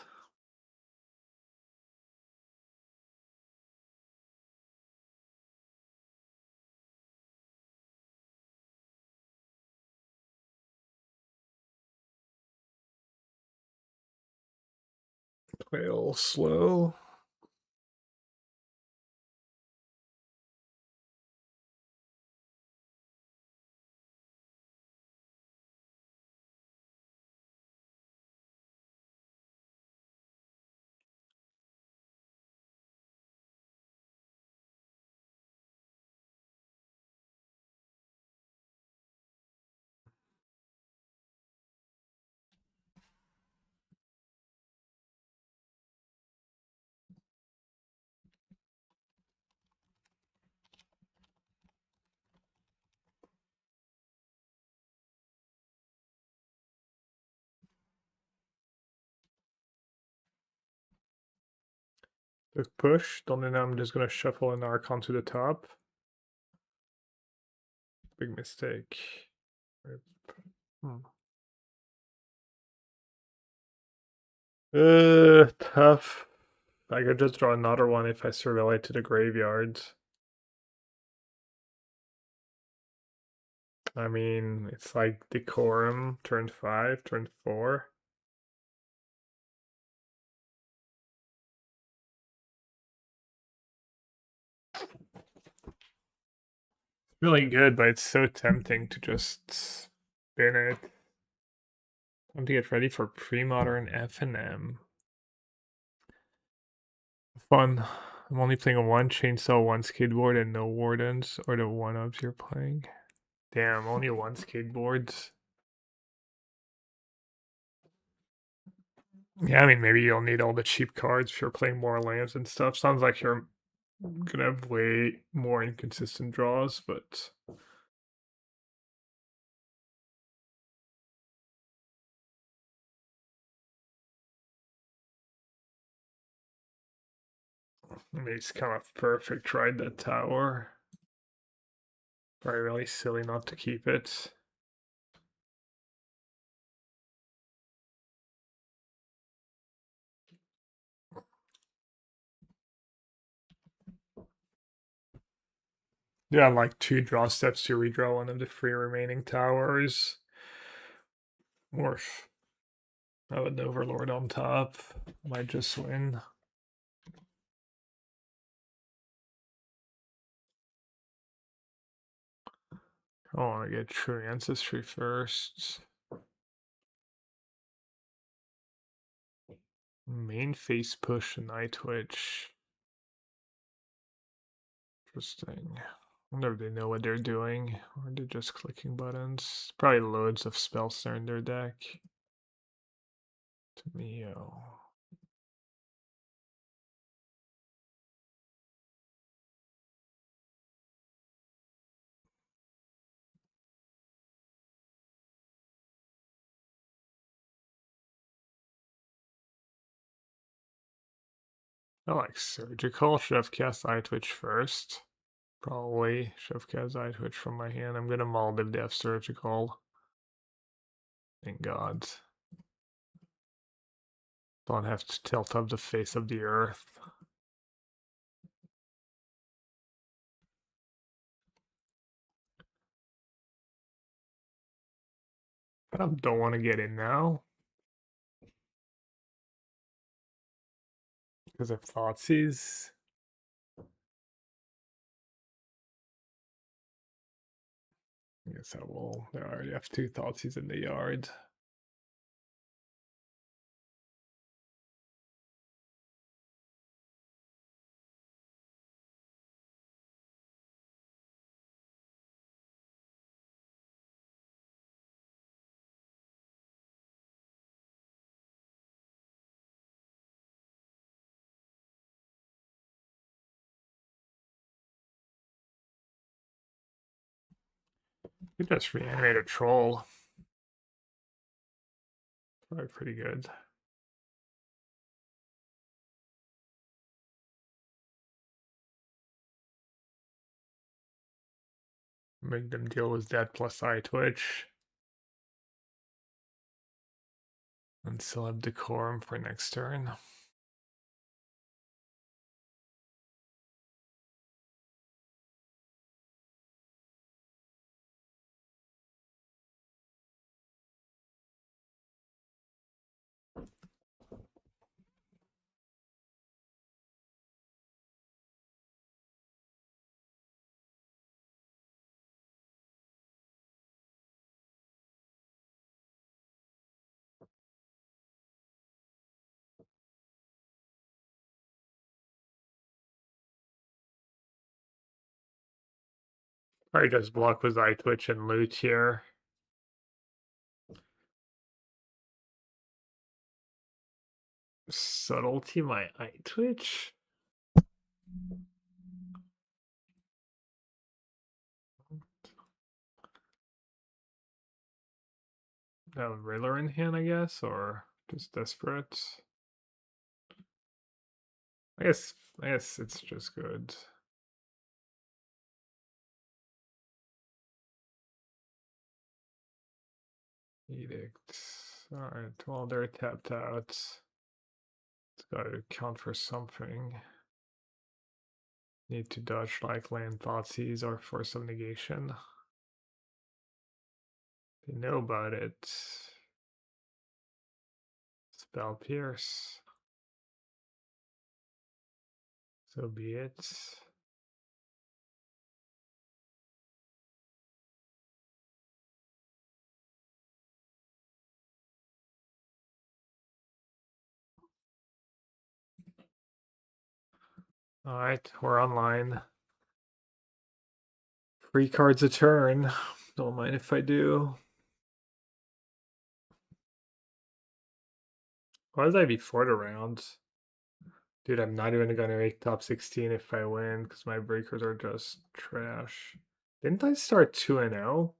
Play a little slow. The push, then I'm just gonna shuffle an Archon to the top. Big mistake. Tough. I could just draw another one if I surveil it to the graveyard. I mean, it's like Decorum, turn 5, turn 4. Really good, but it's so tempting to just spin it. Time to get ready for pre-modern FNM. Fun. I'm only playing a 1 chainsaw, 1 skateboard, and no wardens, or the 1-ups you're playing. Damn, only 1 skateboards. Yeah, I mean, maybe you'll need all the cheap cards if you're playing more lands and stuff. Sounds like you're gonna have way more inconsistent draws, but I mean, it's kind of perfect, right? That tower. Probably really silly not to keep it. Yeah, like 2 draw steps to redraw one of the 3 remaining towers. Worth. Have an Overlord on top. Might just win. I want to get True Ancestry first. Main face push and eye twitch. Interesting. I wonder if they know what they're doing, or they're just clicking buttons. Probably loads of spells there in their deck. Tamio. I like surgical. Should have cast eye twitch first. Probably should have cast eye twitch from my hand. I'm gonna mull if they have surgical. Thank God. Don't have to tilt up the face of the earth. But I don't want to get in now. Because of Thoughtseize. I guess I will. There I already have 2 Thoughtseize in the yard. We just reanimate a troll. Probably pretty good. Make them deal with that plus eye twitch. And still have decorum for next turn. Probably just block with eye twitch and loot here. Subtlety my eye twitch. Have Riddler in hand, I guess, or just desperate. I guess it's just good. Edict. Alright, well they're tapped out. It's gotta count for something. Need to dodge like land Thoughtseize or Force of Negation. They know about it. Spell Pierce. So be it. Alright, we're online. 3 cards a turn. Don't mind if I do. Why was I before the round? Dude, I'm not even gonna make top 16 if I win, because my breakers are just trash. Didn't I start 2-0?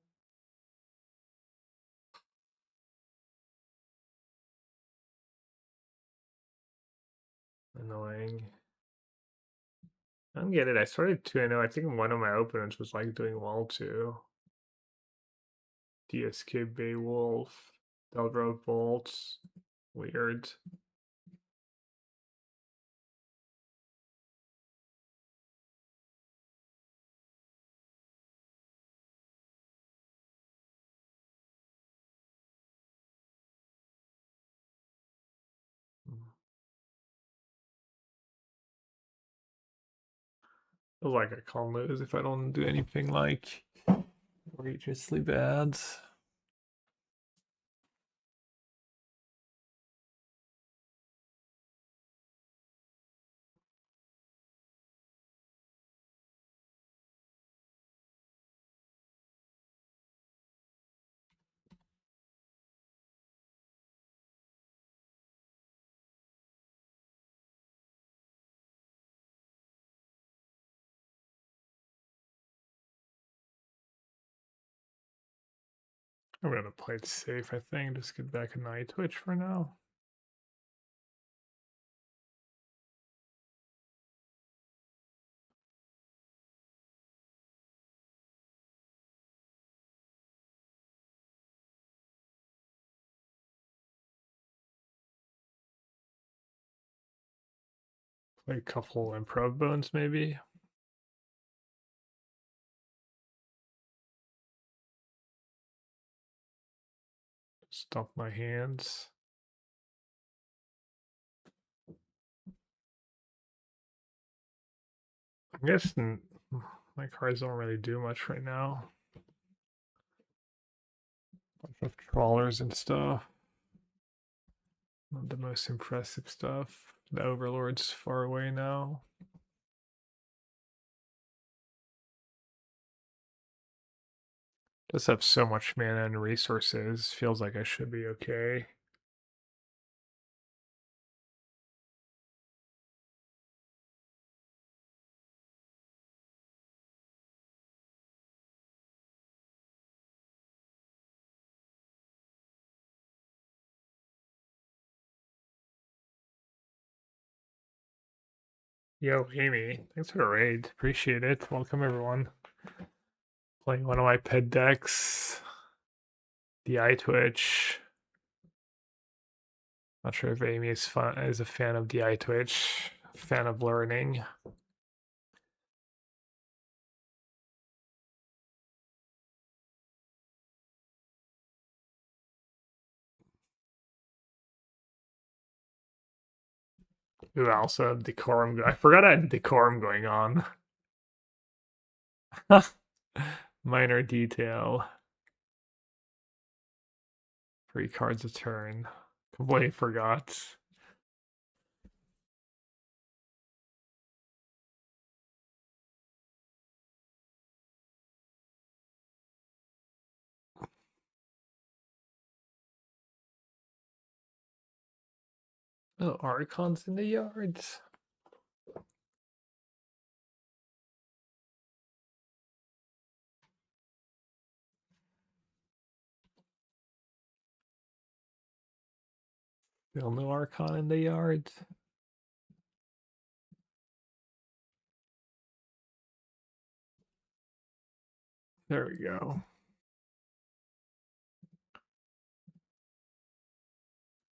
Annoying. I don't get it. I started 2-0. I think one of my opponents was like doing well too. DSK Beowulf, Delro Bolts. Weird. Feels like I can't lose if I don't do anything like outrageously bad. I'm gonna play it safe, I think. Just get back a Night Twitch for now. Play a couple improv bones, maybe. Stomp my hands. I guess my cards don't really do much right now. Bunch of trawlers and stuff. Not the most impressive stuff. The Overlord's far away now. Just have so much mana and resources. Feels like I should be okay. Yo, Amy, thanks for the raid. Appreciate it. Welcome, everyone. Playing one of my pet decks. DI Twitch. Not sure if Amy is a fan of DI Twitch. Fan of learning. Ooh, I also have decorum. I forgot I had decorum going on. Minor detail. 3 cards a turn. Completely forgot. Oh, Archon's in the yards. Still no Archon in the yards. There we go.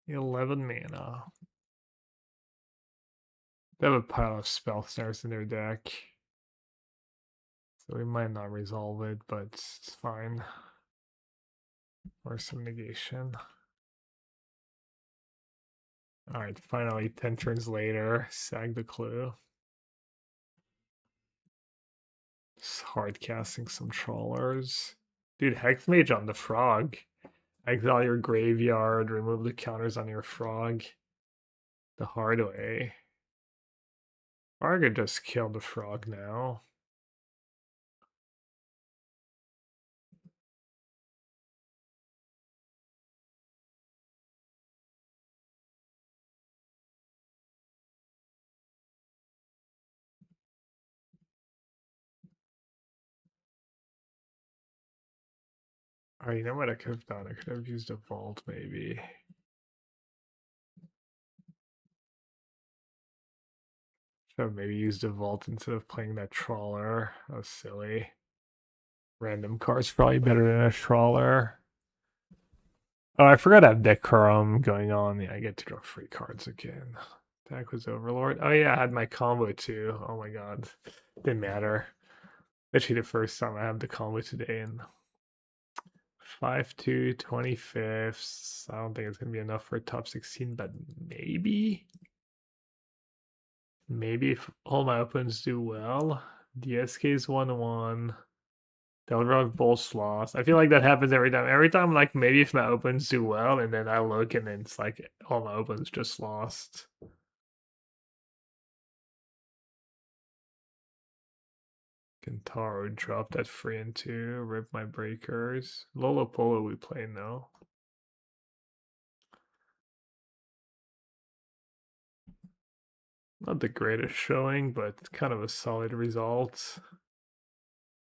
11 mana. They have a pile of spell snares in their deck. So we might not resolve it, but it's fine. Or some negation. Alright, finally 10 turns later. Sag the clue. Just hard casting some trawlers. Dude, Hexmage on the frog. Exile your graveyard, remove the counters on your frog. The hard way. Or I could just kill the frog now. Oh, you know what I could have done? I could have used a vault, maybe. Should have maybe used a vault instead of playing that trawler. That was silly. Random card's probably better than a trawler. Oh, I forgot I have Decorum going on. Yeah, I get to draw free cards again. That was Overlord. Oh yeah, I had my combo too. Oh my god. Didn't matter. Literally the first time I have the combo today, and 5-2, 25th. I don't think it's gonna be enough for a top 16, but maybe. Maybe if all my opponents do well. DSK's 1-1. They'll run both slots. I feel like that happens every time. Every time, like, maybe if my opponents do well, and then I look and then it's like all my opponents just lost. Kentaro drop that free into, rip my breakers. Lolo Polo we play now. Not the greatest showing, but kind of a solid result.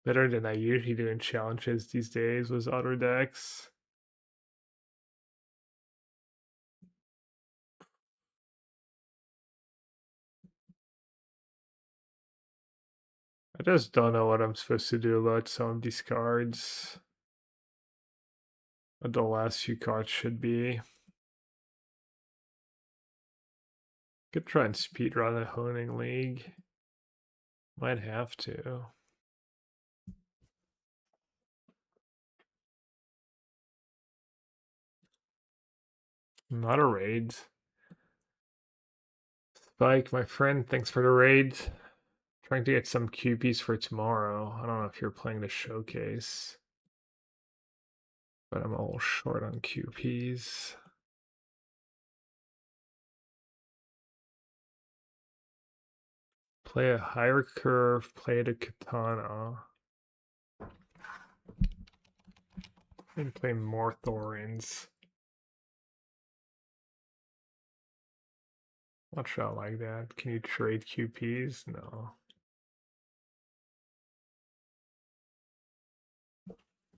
Better than I usually do in challenges these days with other decks. I just don't know what I'm supposed to do about some of these cards. What the last few cards should be. Could try and speedrun a Honing League. Might have to. Not a raid. Spike, my friend, thanks for the raid. Trying to get some QPs for tomorrow. I don't know if you're playing the showcase, but I'm a little short on QPs. Play a higher curve, play the katana. And play more Thorins. Not sure I like that. Can you trade QPs? No.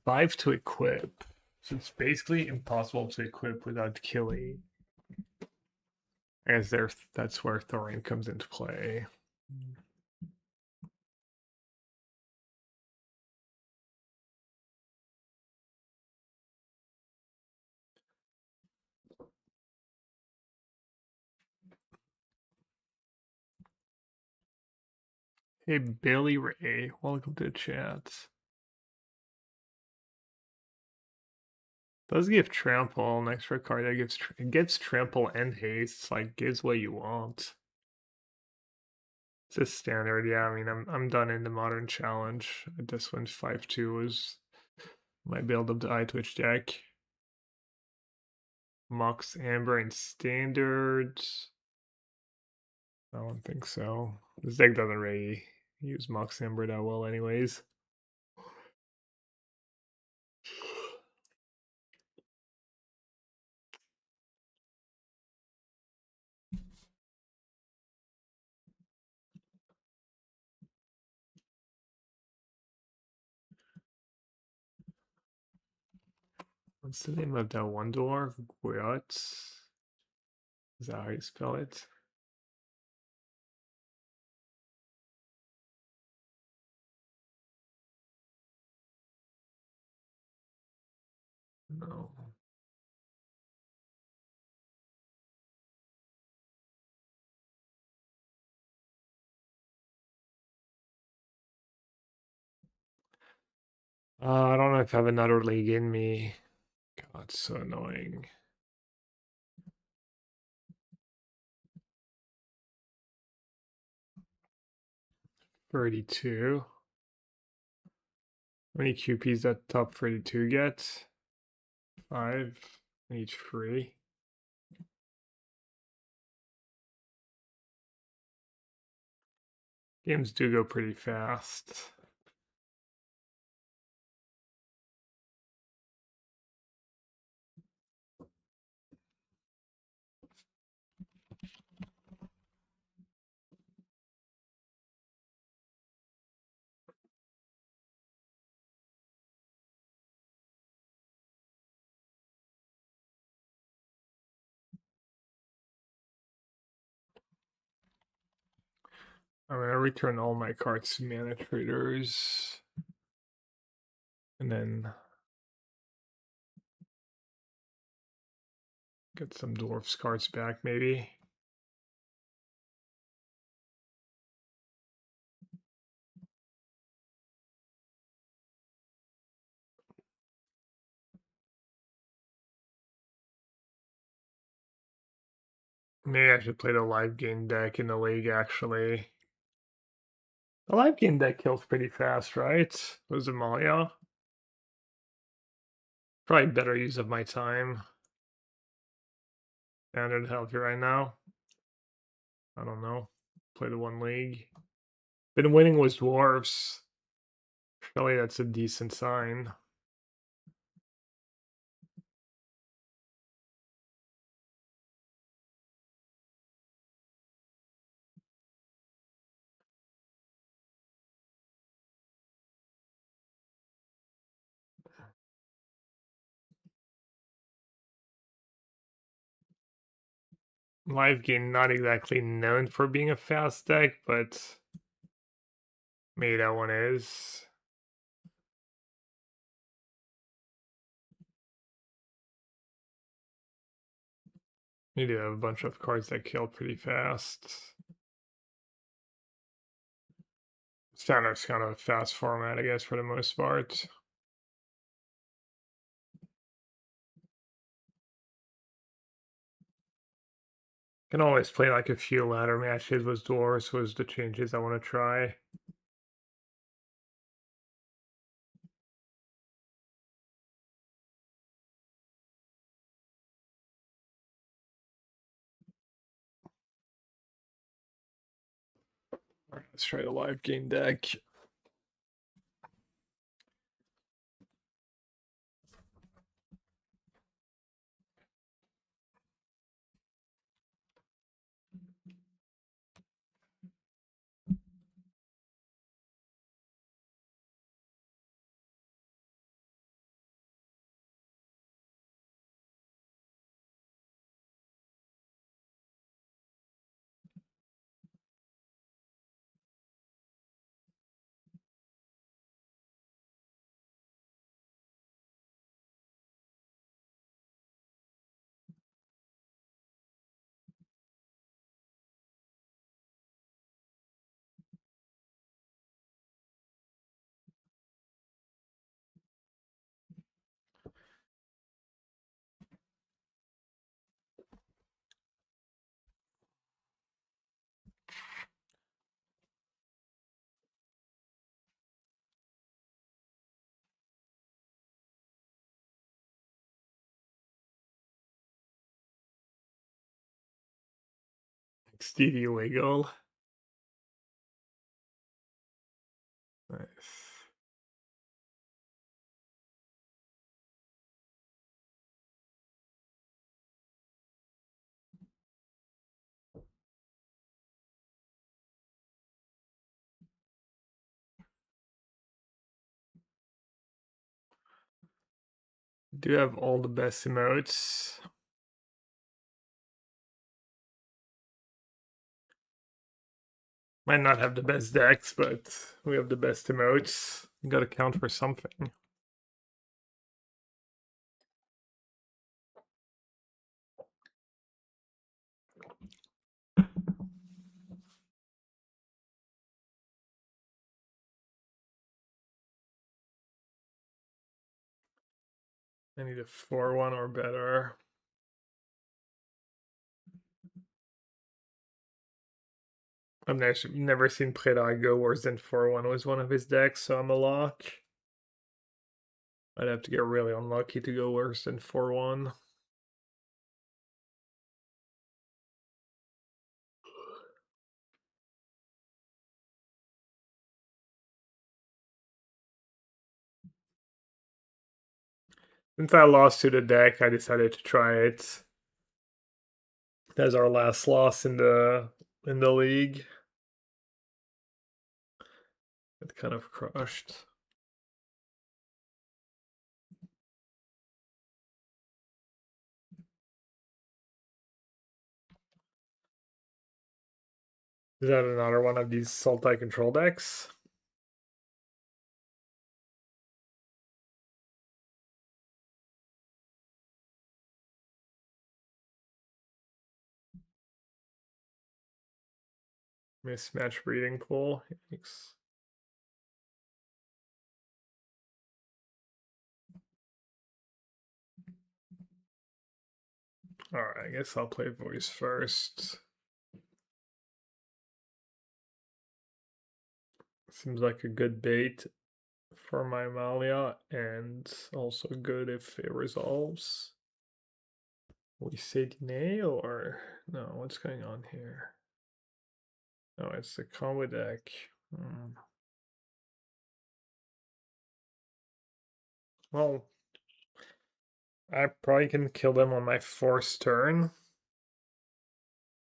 5 to equip. So it's basically impossible to equip without killing. I guess that's where Thorin comes into play. Hey, Billy Ray, welcome to the chat. Does give trample, an extra card that gets trample and haste, like gives what you want. It's a standard, yeah. I mean, I'm done in the modern challenge. This one's 5-2 was my build of the iTwitch deck. Mox Amber and standard. I don't think so. This deck doesn't really use Mox Amber that well, anyways. What's the name of that one dwarf? Gwiot? Is that how you spell it? No. I don't know if I have another league in me. God, it's so annoying. $32. How many QPs that top 32 gets? 5. Each free. Games do go pretty fast. I'm gonna return all my cards to mana traders. And then get some dwarfs cards back, maybe. Maybe I should play the live game deck in the league, actually. The live game deck kills pretty fast, right? Was it Malia? Probably better use of my time. Standard healthy right now. I don't know. Play the one league. Been winning with dwarves. Surely that's a decent sign. Live game not exactly known for being a fast deck, but Maybe that one is. You do have a bunch of cards that kill pretty fast. Standard's kind of a fast format, I guess, for the most part. Can always play like a few ladder matches with dwarves was the changes I want to try. Alright, let's try the live game deck. Stevie Wiggle. Nice. Do have all the best emotes. Might not have the best decks, but we have the best emotes. Gotta count for something. I need a 4-1 or better. I've never seen Predar go worse than 4-1 was one of his decks, so I'm a lock. I'd have to get really unlucky to go worse than 4-1. Since I lost to the deck, I decided to try it. That's our last loss in the league. It kind of crushed. Is that another one of these Sultai control decks? Mismatch breeding pool. Yikes. Alright, I guess I'll play voice first. Seems like a good bait for my Malia, and also good if it resolves. We say Dine or no? What's going on here? Oh, it's the combo deck. Well, I probably can kill them on my 4th turn.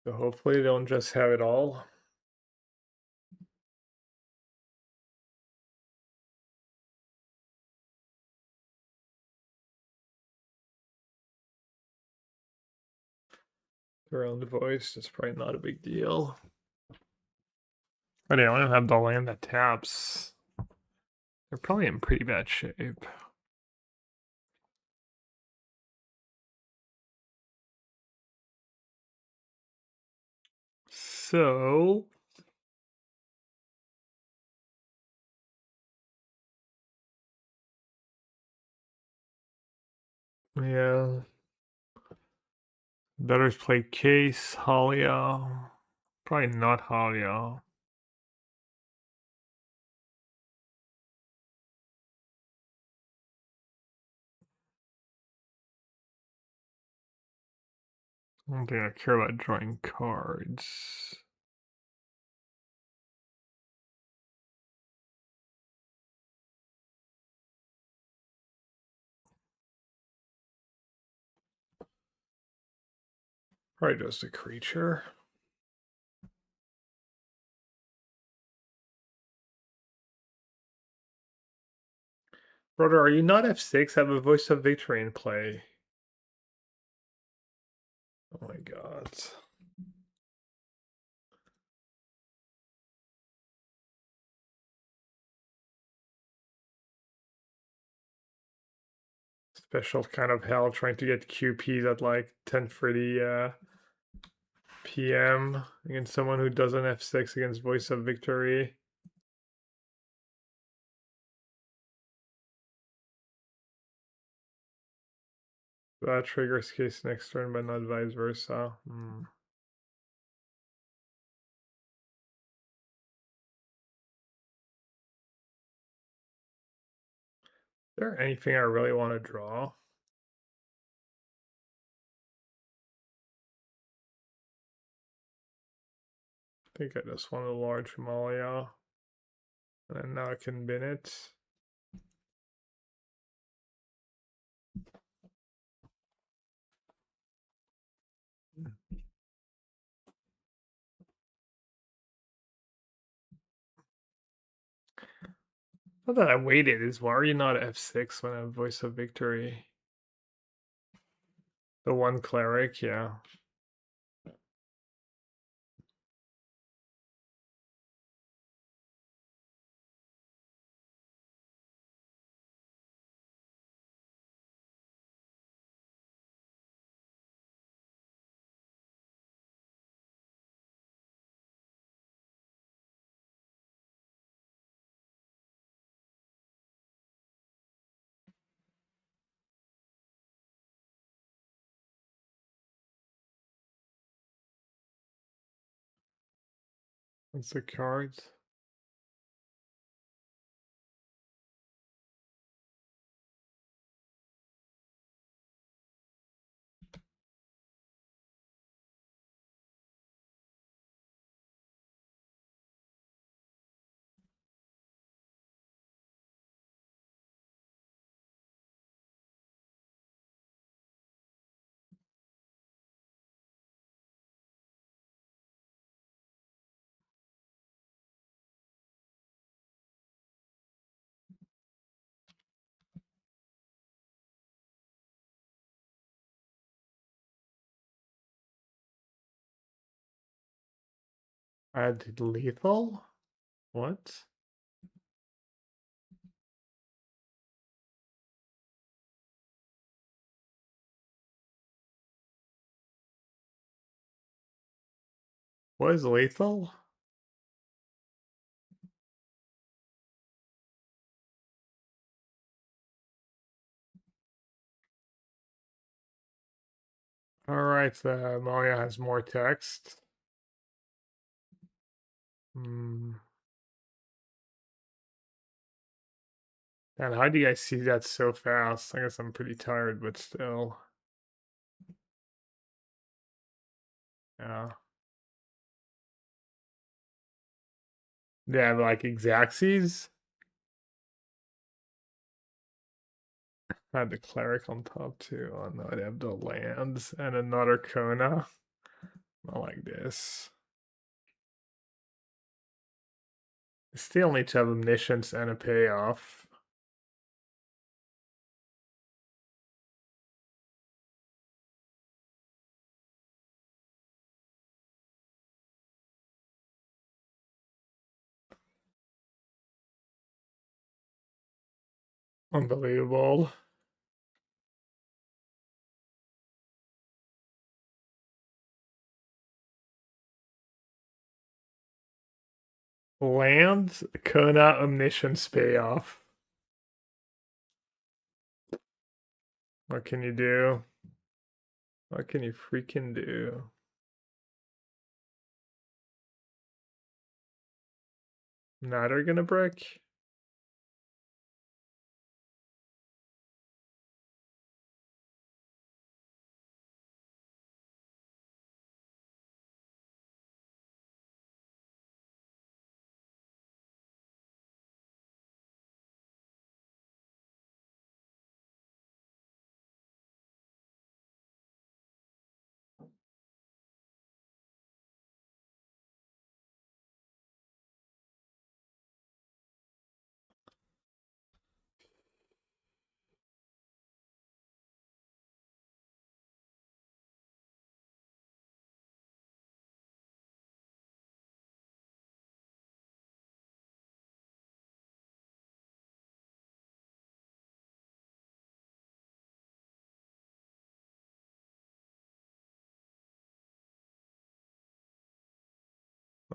So hopefully they don't just have it all. Their own voice, that's probably not a big deal. But they don't have the land that taps. They're probably in pretty bad shape. So yeah. Better play Case, Halia. Probably not Halia. I don't think I care about drawing cards. Probably just a creature. Brother, are you not F6? I have a Voice of Victory in play. Oh my god. Special kind of hell trying to get QPs at like 10:30 PM against someone who doesn't F6 against Voice of Victory. That triggers case next turn, but not vice versa. Is there anything I really want to draw? I think I just want a large Himalaya. And then now I can bin it. Not that I waited, is why are you not F6 when I have Voice of Victory? The one cleric, yeah. What's the cards? Add lethal? What? What is lethal? Alright, Malia has more text. And how do you guys see that so fast? I guess I'm pretty tired, but still. Yeah. They have like Exacxes. I had the cleric on top too. Oh no, they have the lands and another Kona. Not like this. They still need to have omniscience and a payoff. Unbelievable. Land Kona Omniscience payoff. What can you do? What can you freaking do? Natter gonna brick?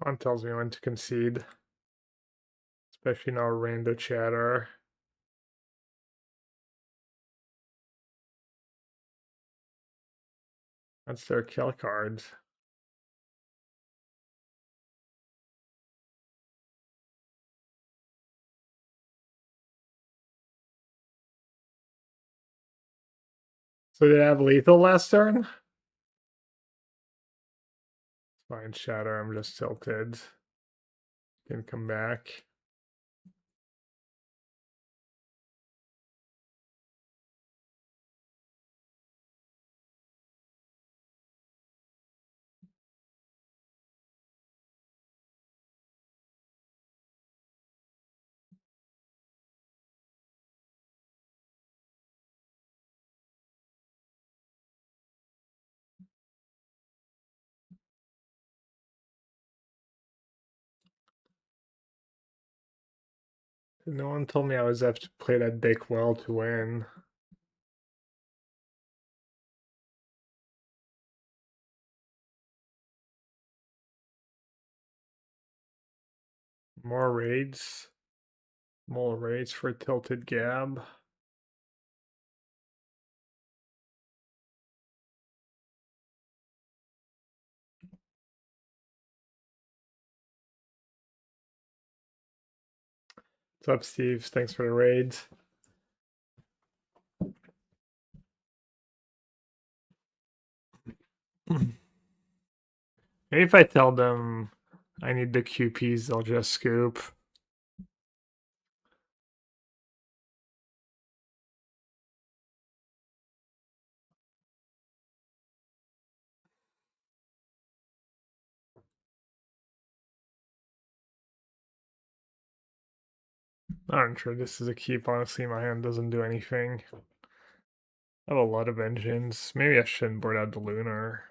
On tells me when to concede. Especially now rando chatter. That's their kill cards. So did I have lethal last turn? Fine, shatter, I'm just tilted. Can come back. No one told me I was have to play that deck well to win. More raids. More raids for Tilted Gab. What's up, Steve? Thanks for the raids. Maybe if I tell them I need the QPs, they'll just scoop. I'm sure this is a keep. Honestly, my hand doesn't do anything. I have a lot of engines. Maybe I shouldn't board out the Lunar.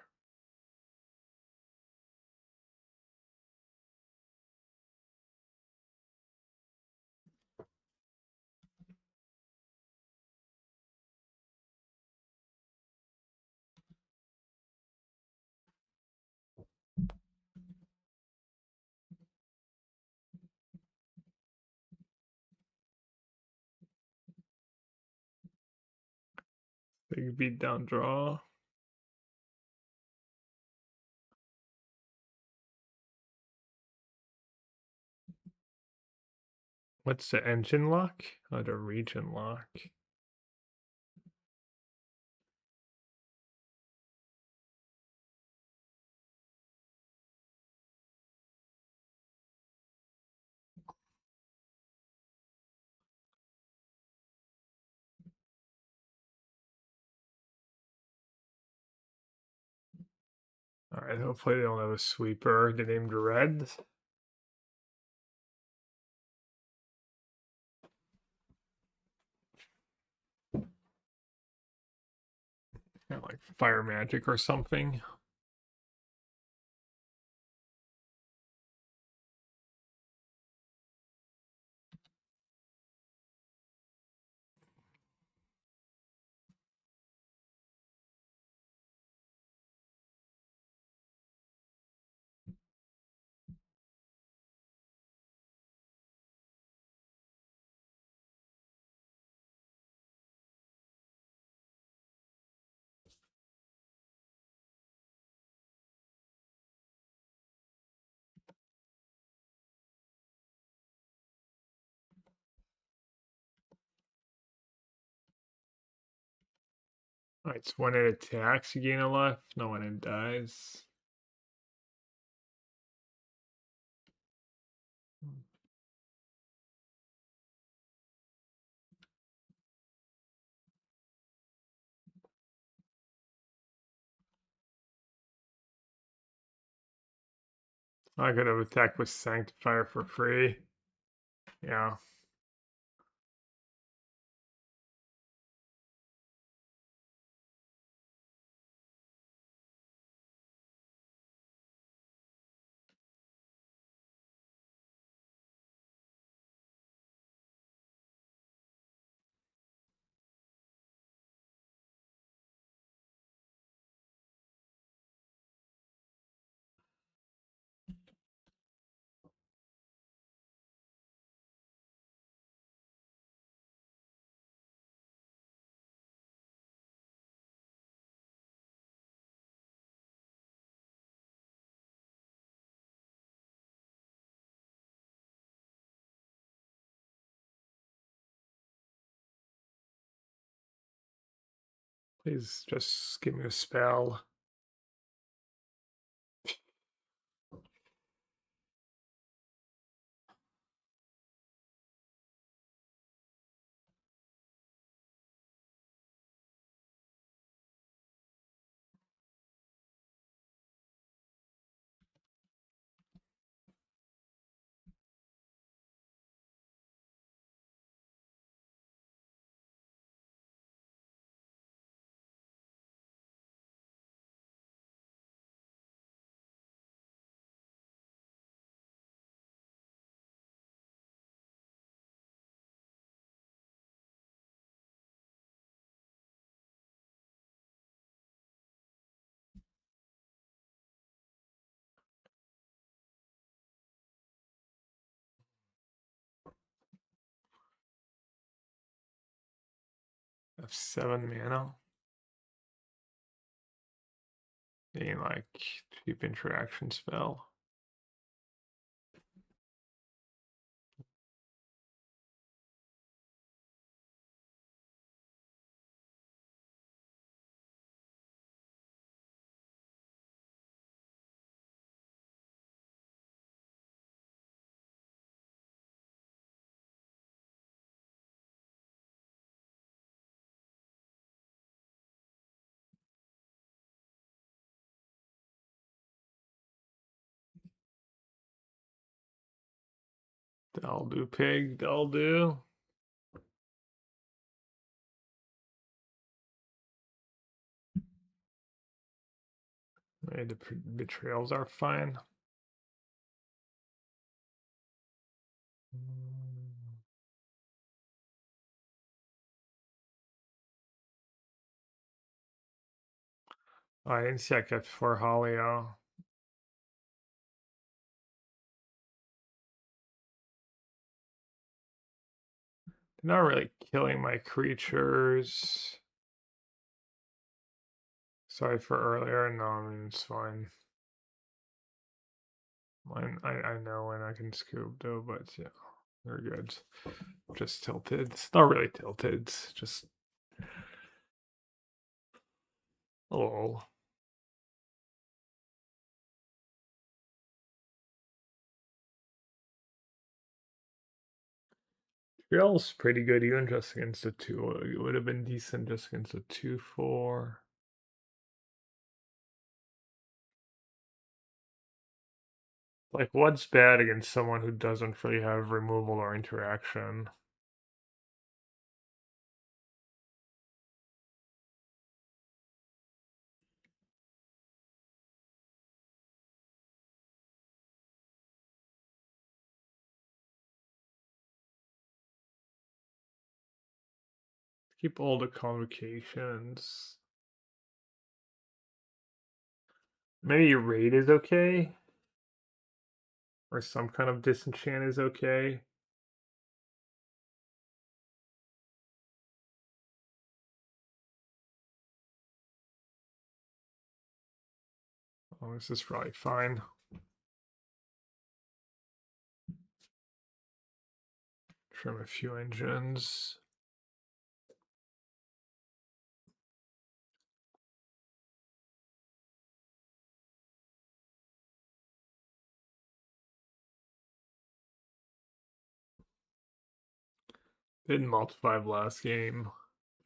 Big beat down draw. What's the engine lock? Oh, the region lock. Alright, hopefully they don't have a sweeper. They named Red. Yeah, like fire magic or something. Alright, so when it attacks, you gain a life. No, when it dies. I could have attacked with Sanctifier for free. Yeah. Please just give me a spell. I have 7 mana. Being like cheap interaction spell. That'll do, pig. That'll do. The betrayals are fine. I didn't see I kept 4 Holio. They're not really killing my creatures. Sorry for earlier. No, I mean, it's fine. I know when I can scoop though, but yeah, they're good. Just tilted. It's not really tilted. It's just a little. Trail's pretty good even just against a 2. It would have been decent just against a 2/4. Like, what's bad against someone who doesn't really have removal or interaction? Keep all the convocations. Maybe raid is okay. Or some kind of disenchant is okay. Oh, this is probably fine. Trim a few engines. Didn't multiply last game,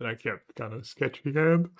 and I kept kind of sketchy hand.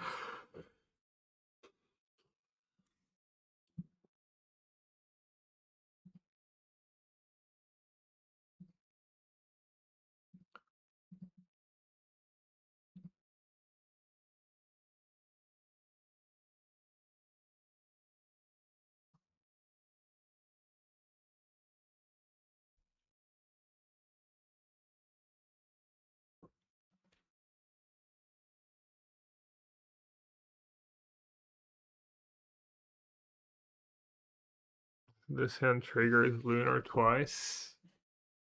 This hand triggers Lunar twice.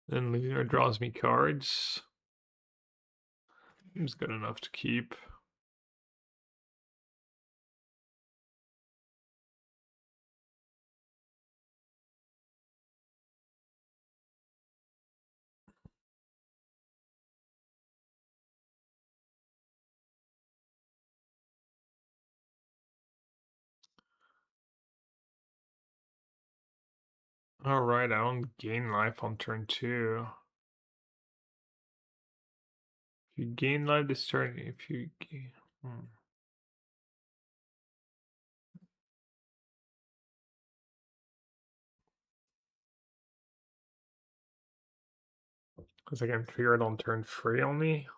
Then Lunar draws me cards. Seems good enough to keep. Alright, I don't gain life on turn 2. If you gain life this turn, if you gain... Because I can trigger it on turn 3 only.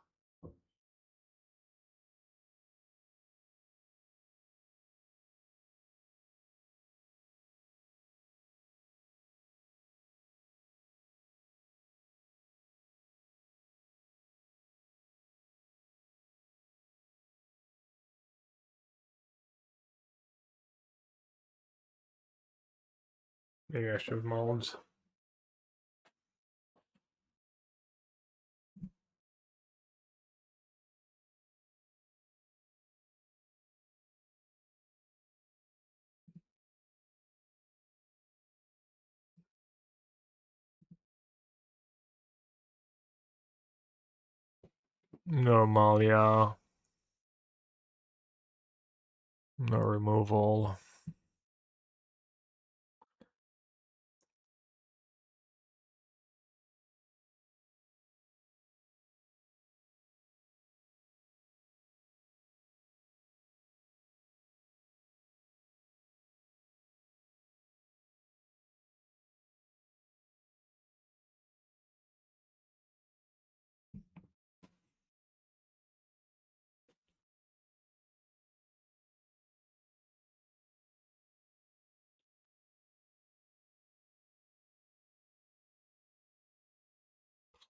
Maybe I should have mulled. No Malia. No removal.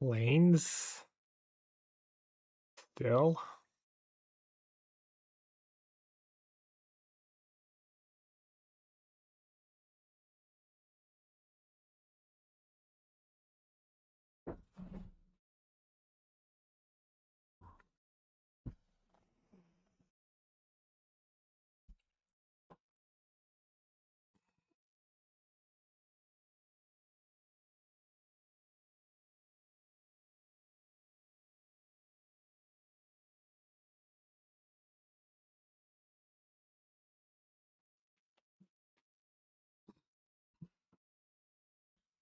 Planes? Still?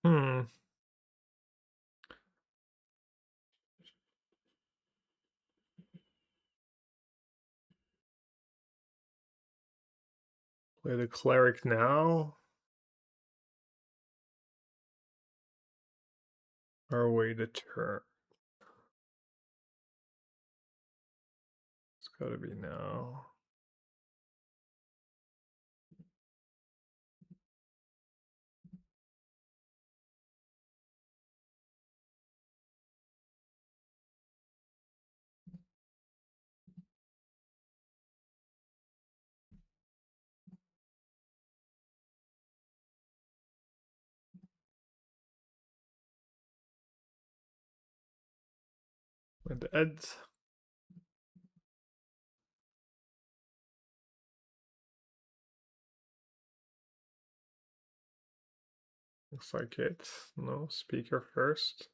Hmm. Play the cleric now. Or wait a turn. It's gotta be now. And Ed. Looks like it. No, speaker first.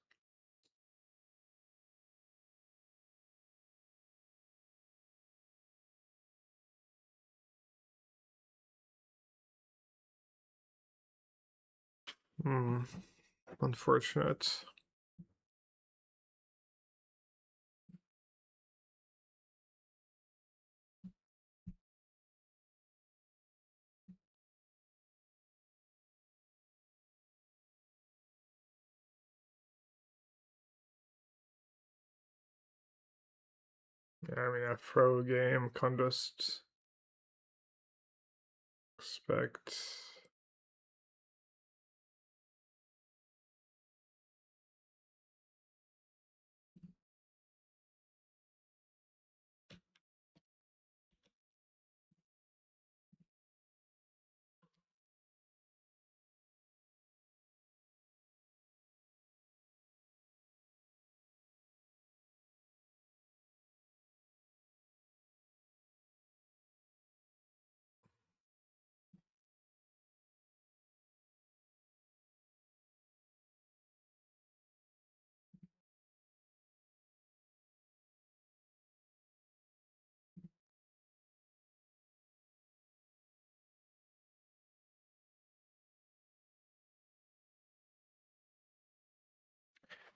Hmm. Unfortunate. I mean, a pro game can just expect.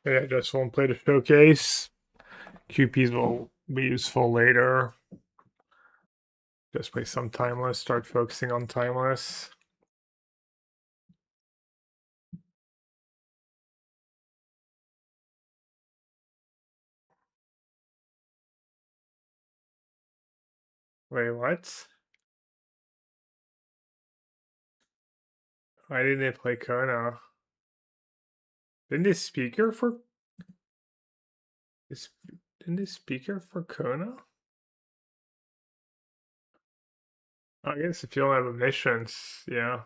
Yeah, I just won't play the showcase. QPs will be useful later. Just play some timeless, start focusing on timeless. Wait, what? Why didn't they play Kona? Didn't they speaker for didn't they speaker for Kona? I guess if you don't have omniscience, yeah.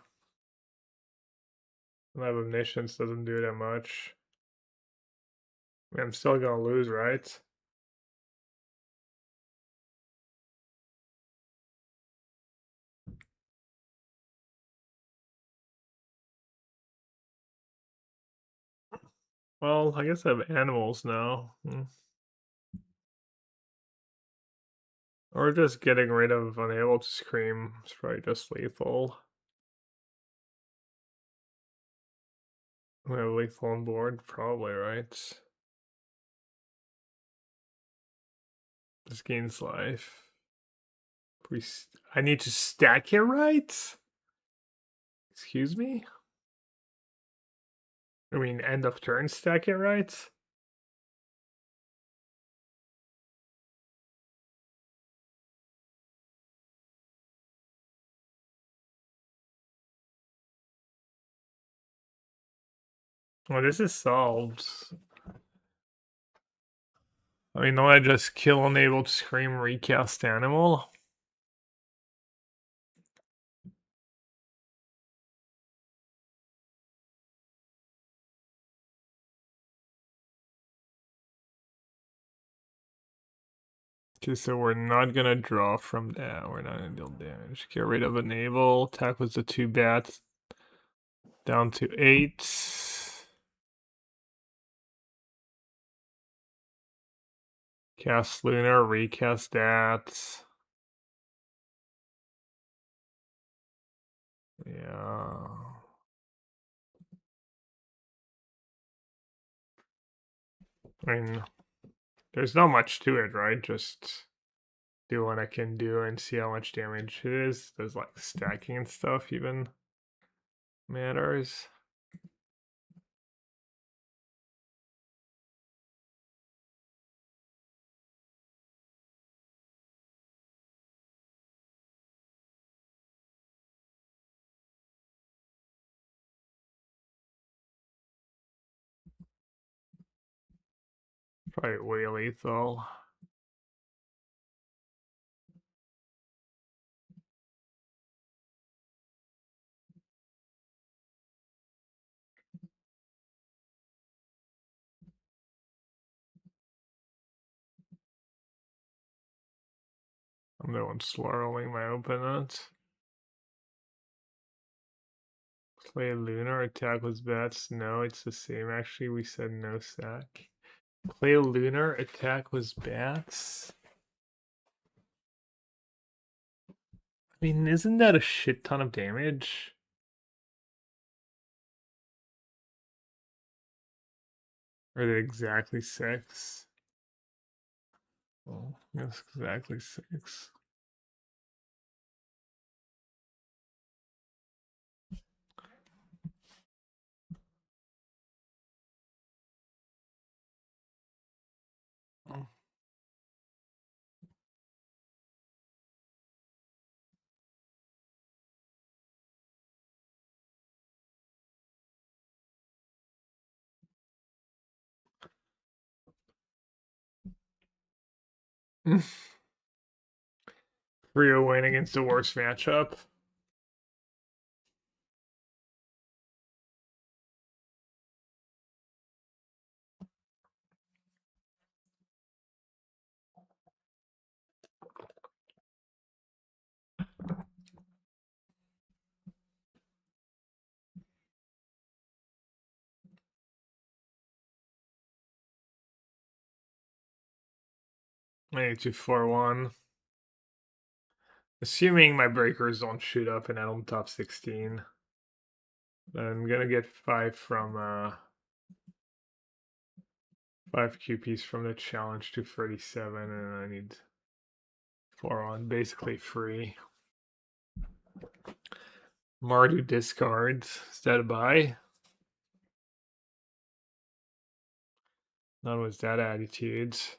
Don't have omniscience doesn't do that much. I mean, I'm still gonna lose, right? Well, I guess I have animals now. Or just getting rid of unable to scream. It's probably just lethal. We have lethal on board, probably, right? This gains life. I need to stack it right? Excuse me? I mean, end of turn stack it right? Well, this is solved. I mean, don't I just kill unable to scream recast animal? Okay, so we're not gonna draw from that. We're not gonna deal damage. Get rid of enable. Attack with the 2 bats. Down to 8. Cast Lunar, recast that. Yeah. I mean, there's not much to it, right? Just do what I can do and see how much damage it is. There's like stacking and stuff even matters. Probably way lethal. I'm the one swirling my opponent. Play a Lunar, attack with bats. No, it's the same. Actually, we said no sack. Play a Lunar, attack with bats. I mean, isn't that a shit ton of damage? Or are they exactly 6? Well, that's exactly 6. 3-0 win against the worst matchup. Maybe 2-4-1. Assuming my breakers don't shoot up and I don't top 16. Then I'm gonna get 5 from 5 QPs from the challenge to 37, and I need 4 on, basically free. Mardu discards. Is that a buy? None was that attitudes.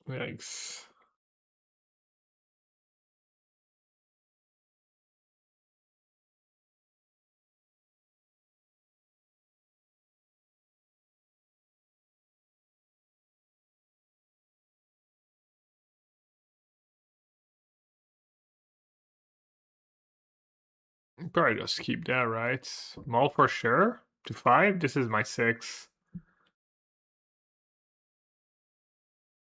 Yikes. Probably just keep that, right? Mall for sure. To 5? This is my 6.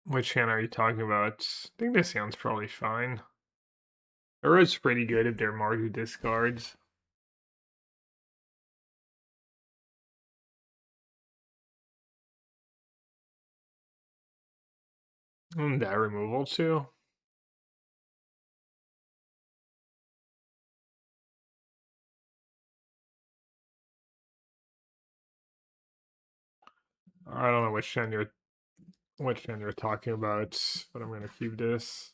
Which hand are you talking about? I think this hand's probably fine. Arrow's pretty good if they're Mardu discards. And that removal too. I don't know which hand you're talking about, but I'm gonna keep this.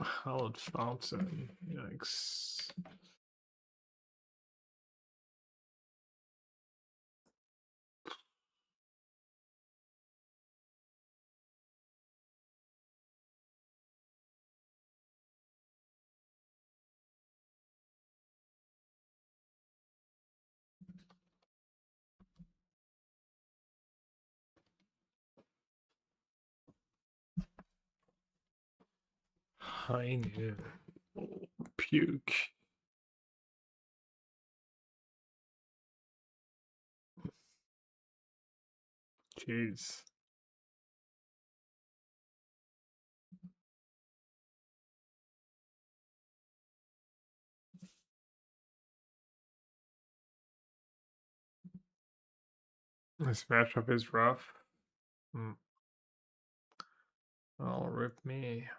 Hallowed Fountain. Yikes. I knew. Puke. Jeez. This matchup is rough. Oh, rip me.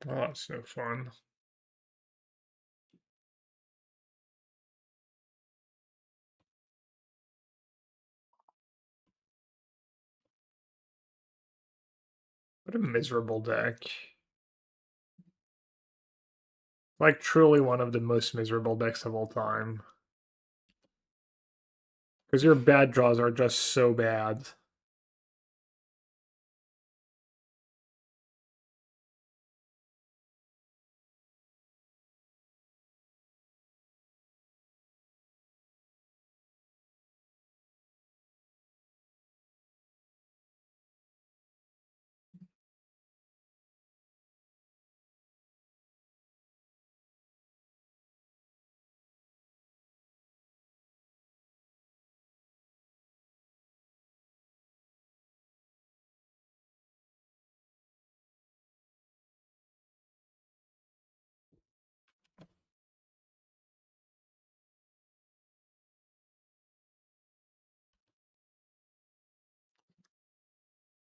Oh, that's no fun. What a miserable deck. Like, truly one of the most miserable decks of all time. Because your bad draws are just so bad.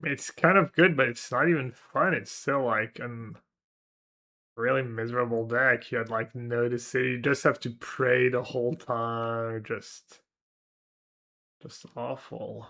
It's kind of good, but it's not even fun. It's still like a really miserable deck. You had like notice it. You just have to pray the whole time. Just awful.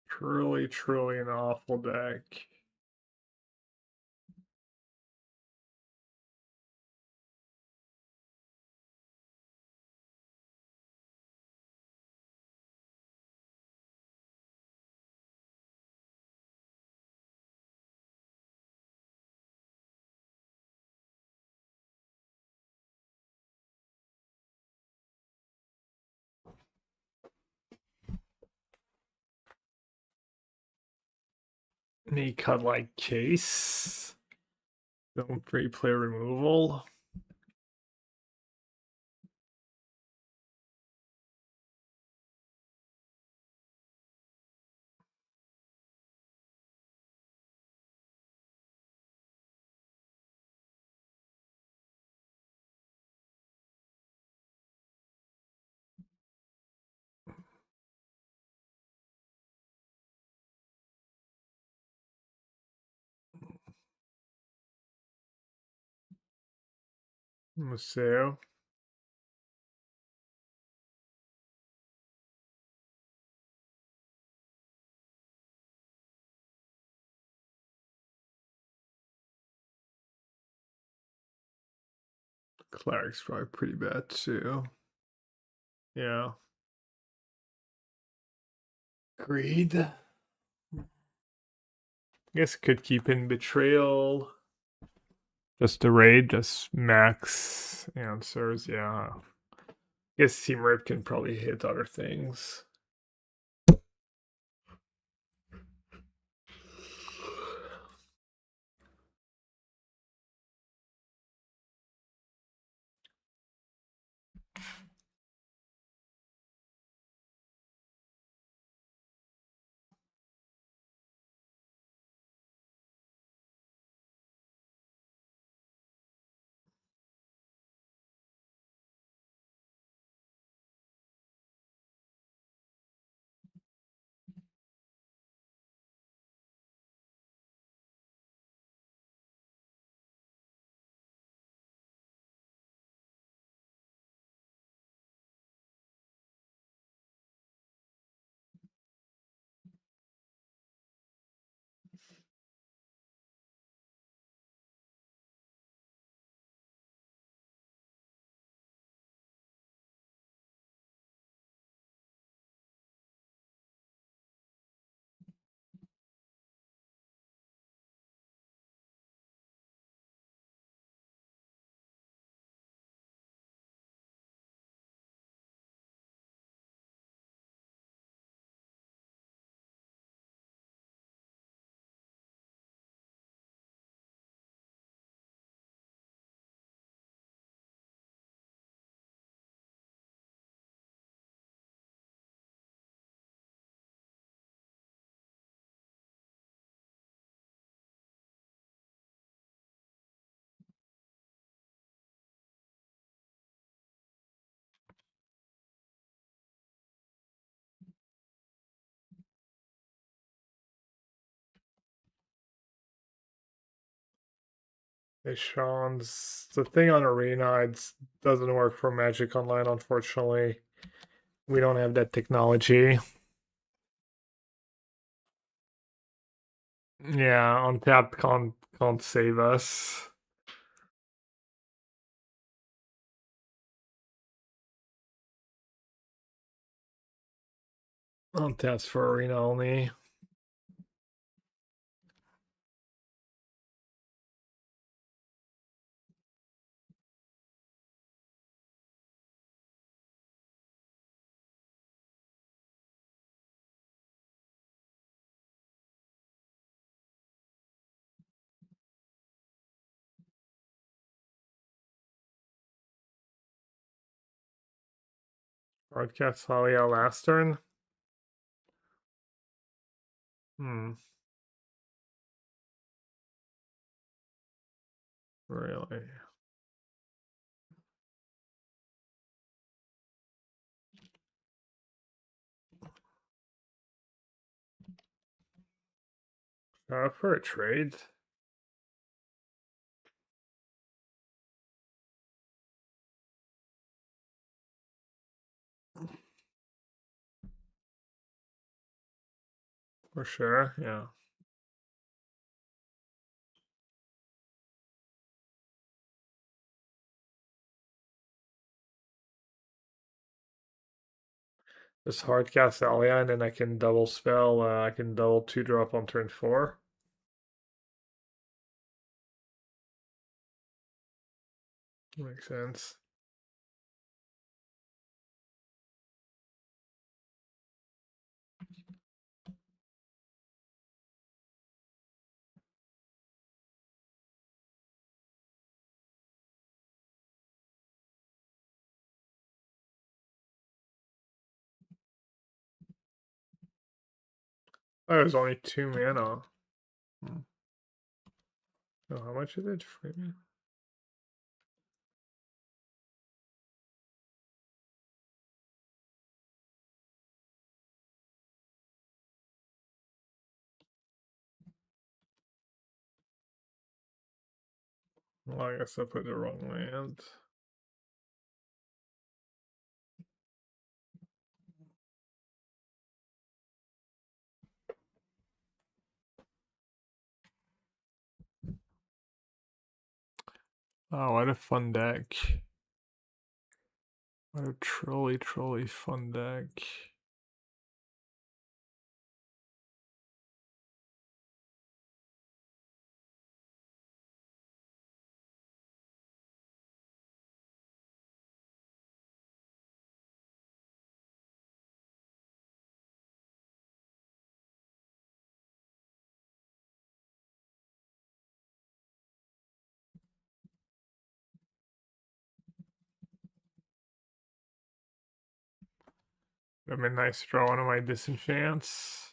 Truly, truly an awful deck. Me cut like case. Don't free play removal. Museo. Cleric's probably pretty bad too. Yeah. Greed. Guess could keep in betrayal. Just a raid, just max answers, yeah. Guess Team Rip can probably hit other things. Hey, Sean's the thing on Arena, it doesn't work for Magic Online, unfortunately. We don't have that technology. Yeah, Untapped can't save us. I'll test for arena only. Broadcast Halia last turn. Really? For a trade? For sure, yeah. Just hard cast Alia and then I can double spell, I can double 2-drop on turn 4. Makes sense. Oh, it was only 2 mana. Oh, how much is it for me? Well, I guess I put the wrong land. Oh, what a fun deck. What a truly fun deck. I mean, nice draw one of my disenchants.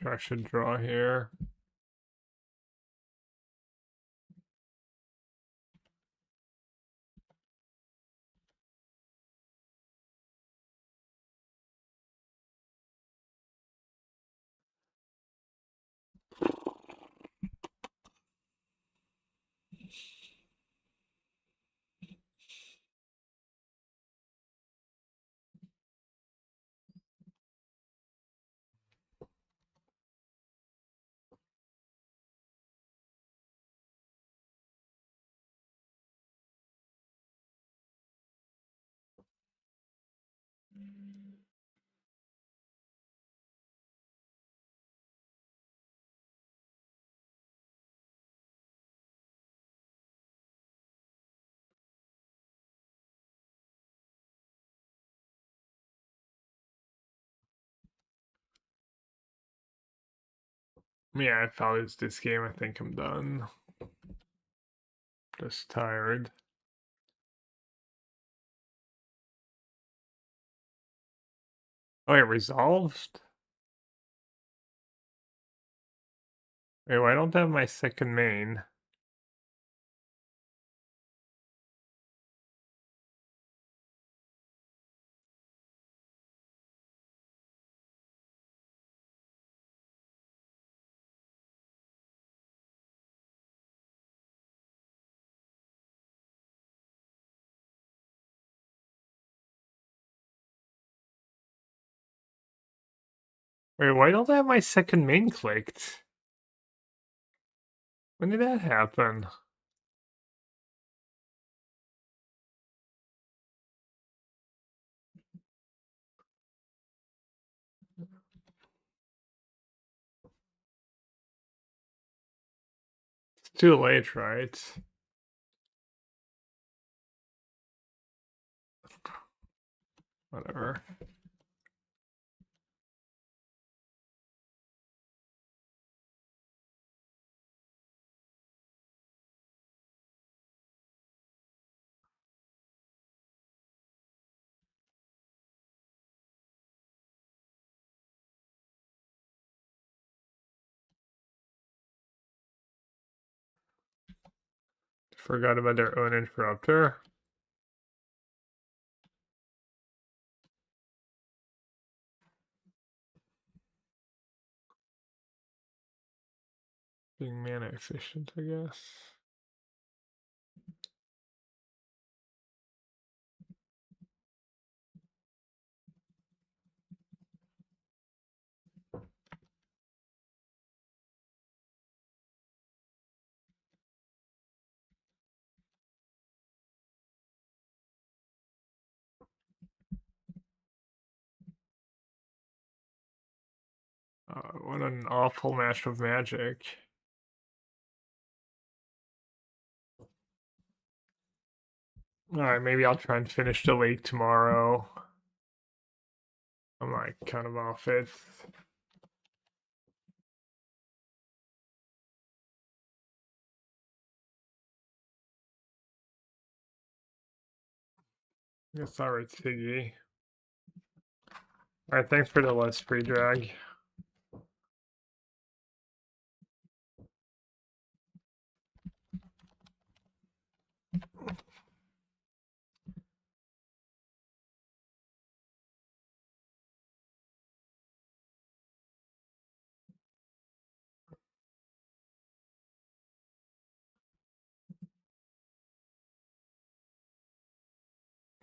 I should draw here. Yeah, if I lose this game, I think I'm done. Just tired. Oh, it resolved? Wait, I don't have my second main. Wait, why don't I have my second main clicked? When did that happen? It's too late, right? Whatever. Forgot about their own interrupter. Being mana efficient, I guess. What an awful match of Magic. Alright, maybe I'll try and finish the league tomorrow. I'm like kind of off it. Guess alright, Siggy. Alright, thanks for the less pre-drag.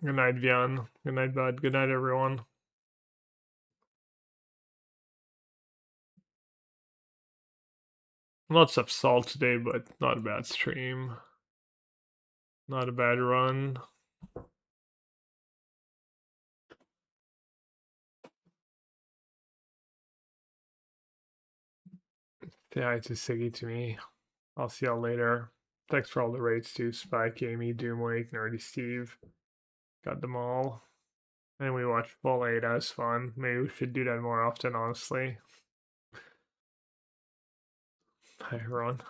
Good night, Vian. Good night, bud. Good night, everyone. Lots of salt today, but not a bad stream. Not a bad run. Say hi to Siggy to me. I'll see y'all later. Thanks for all the raids too. Spike, Amy, Doomwake, Nerdy Steve. Got them all. And we watched Full 8. That was fun. Maybe we should do that more often, honestly. Hi, everyone.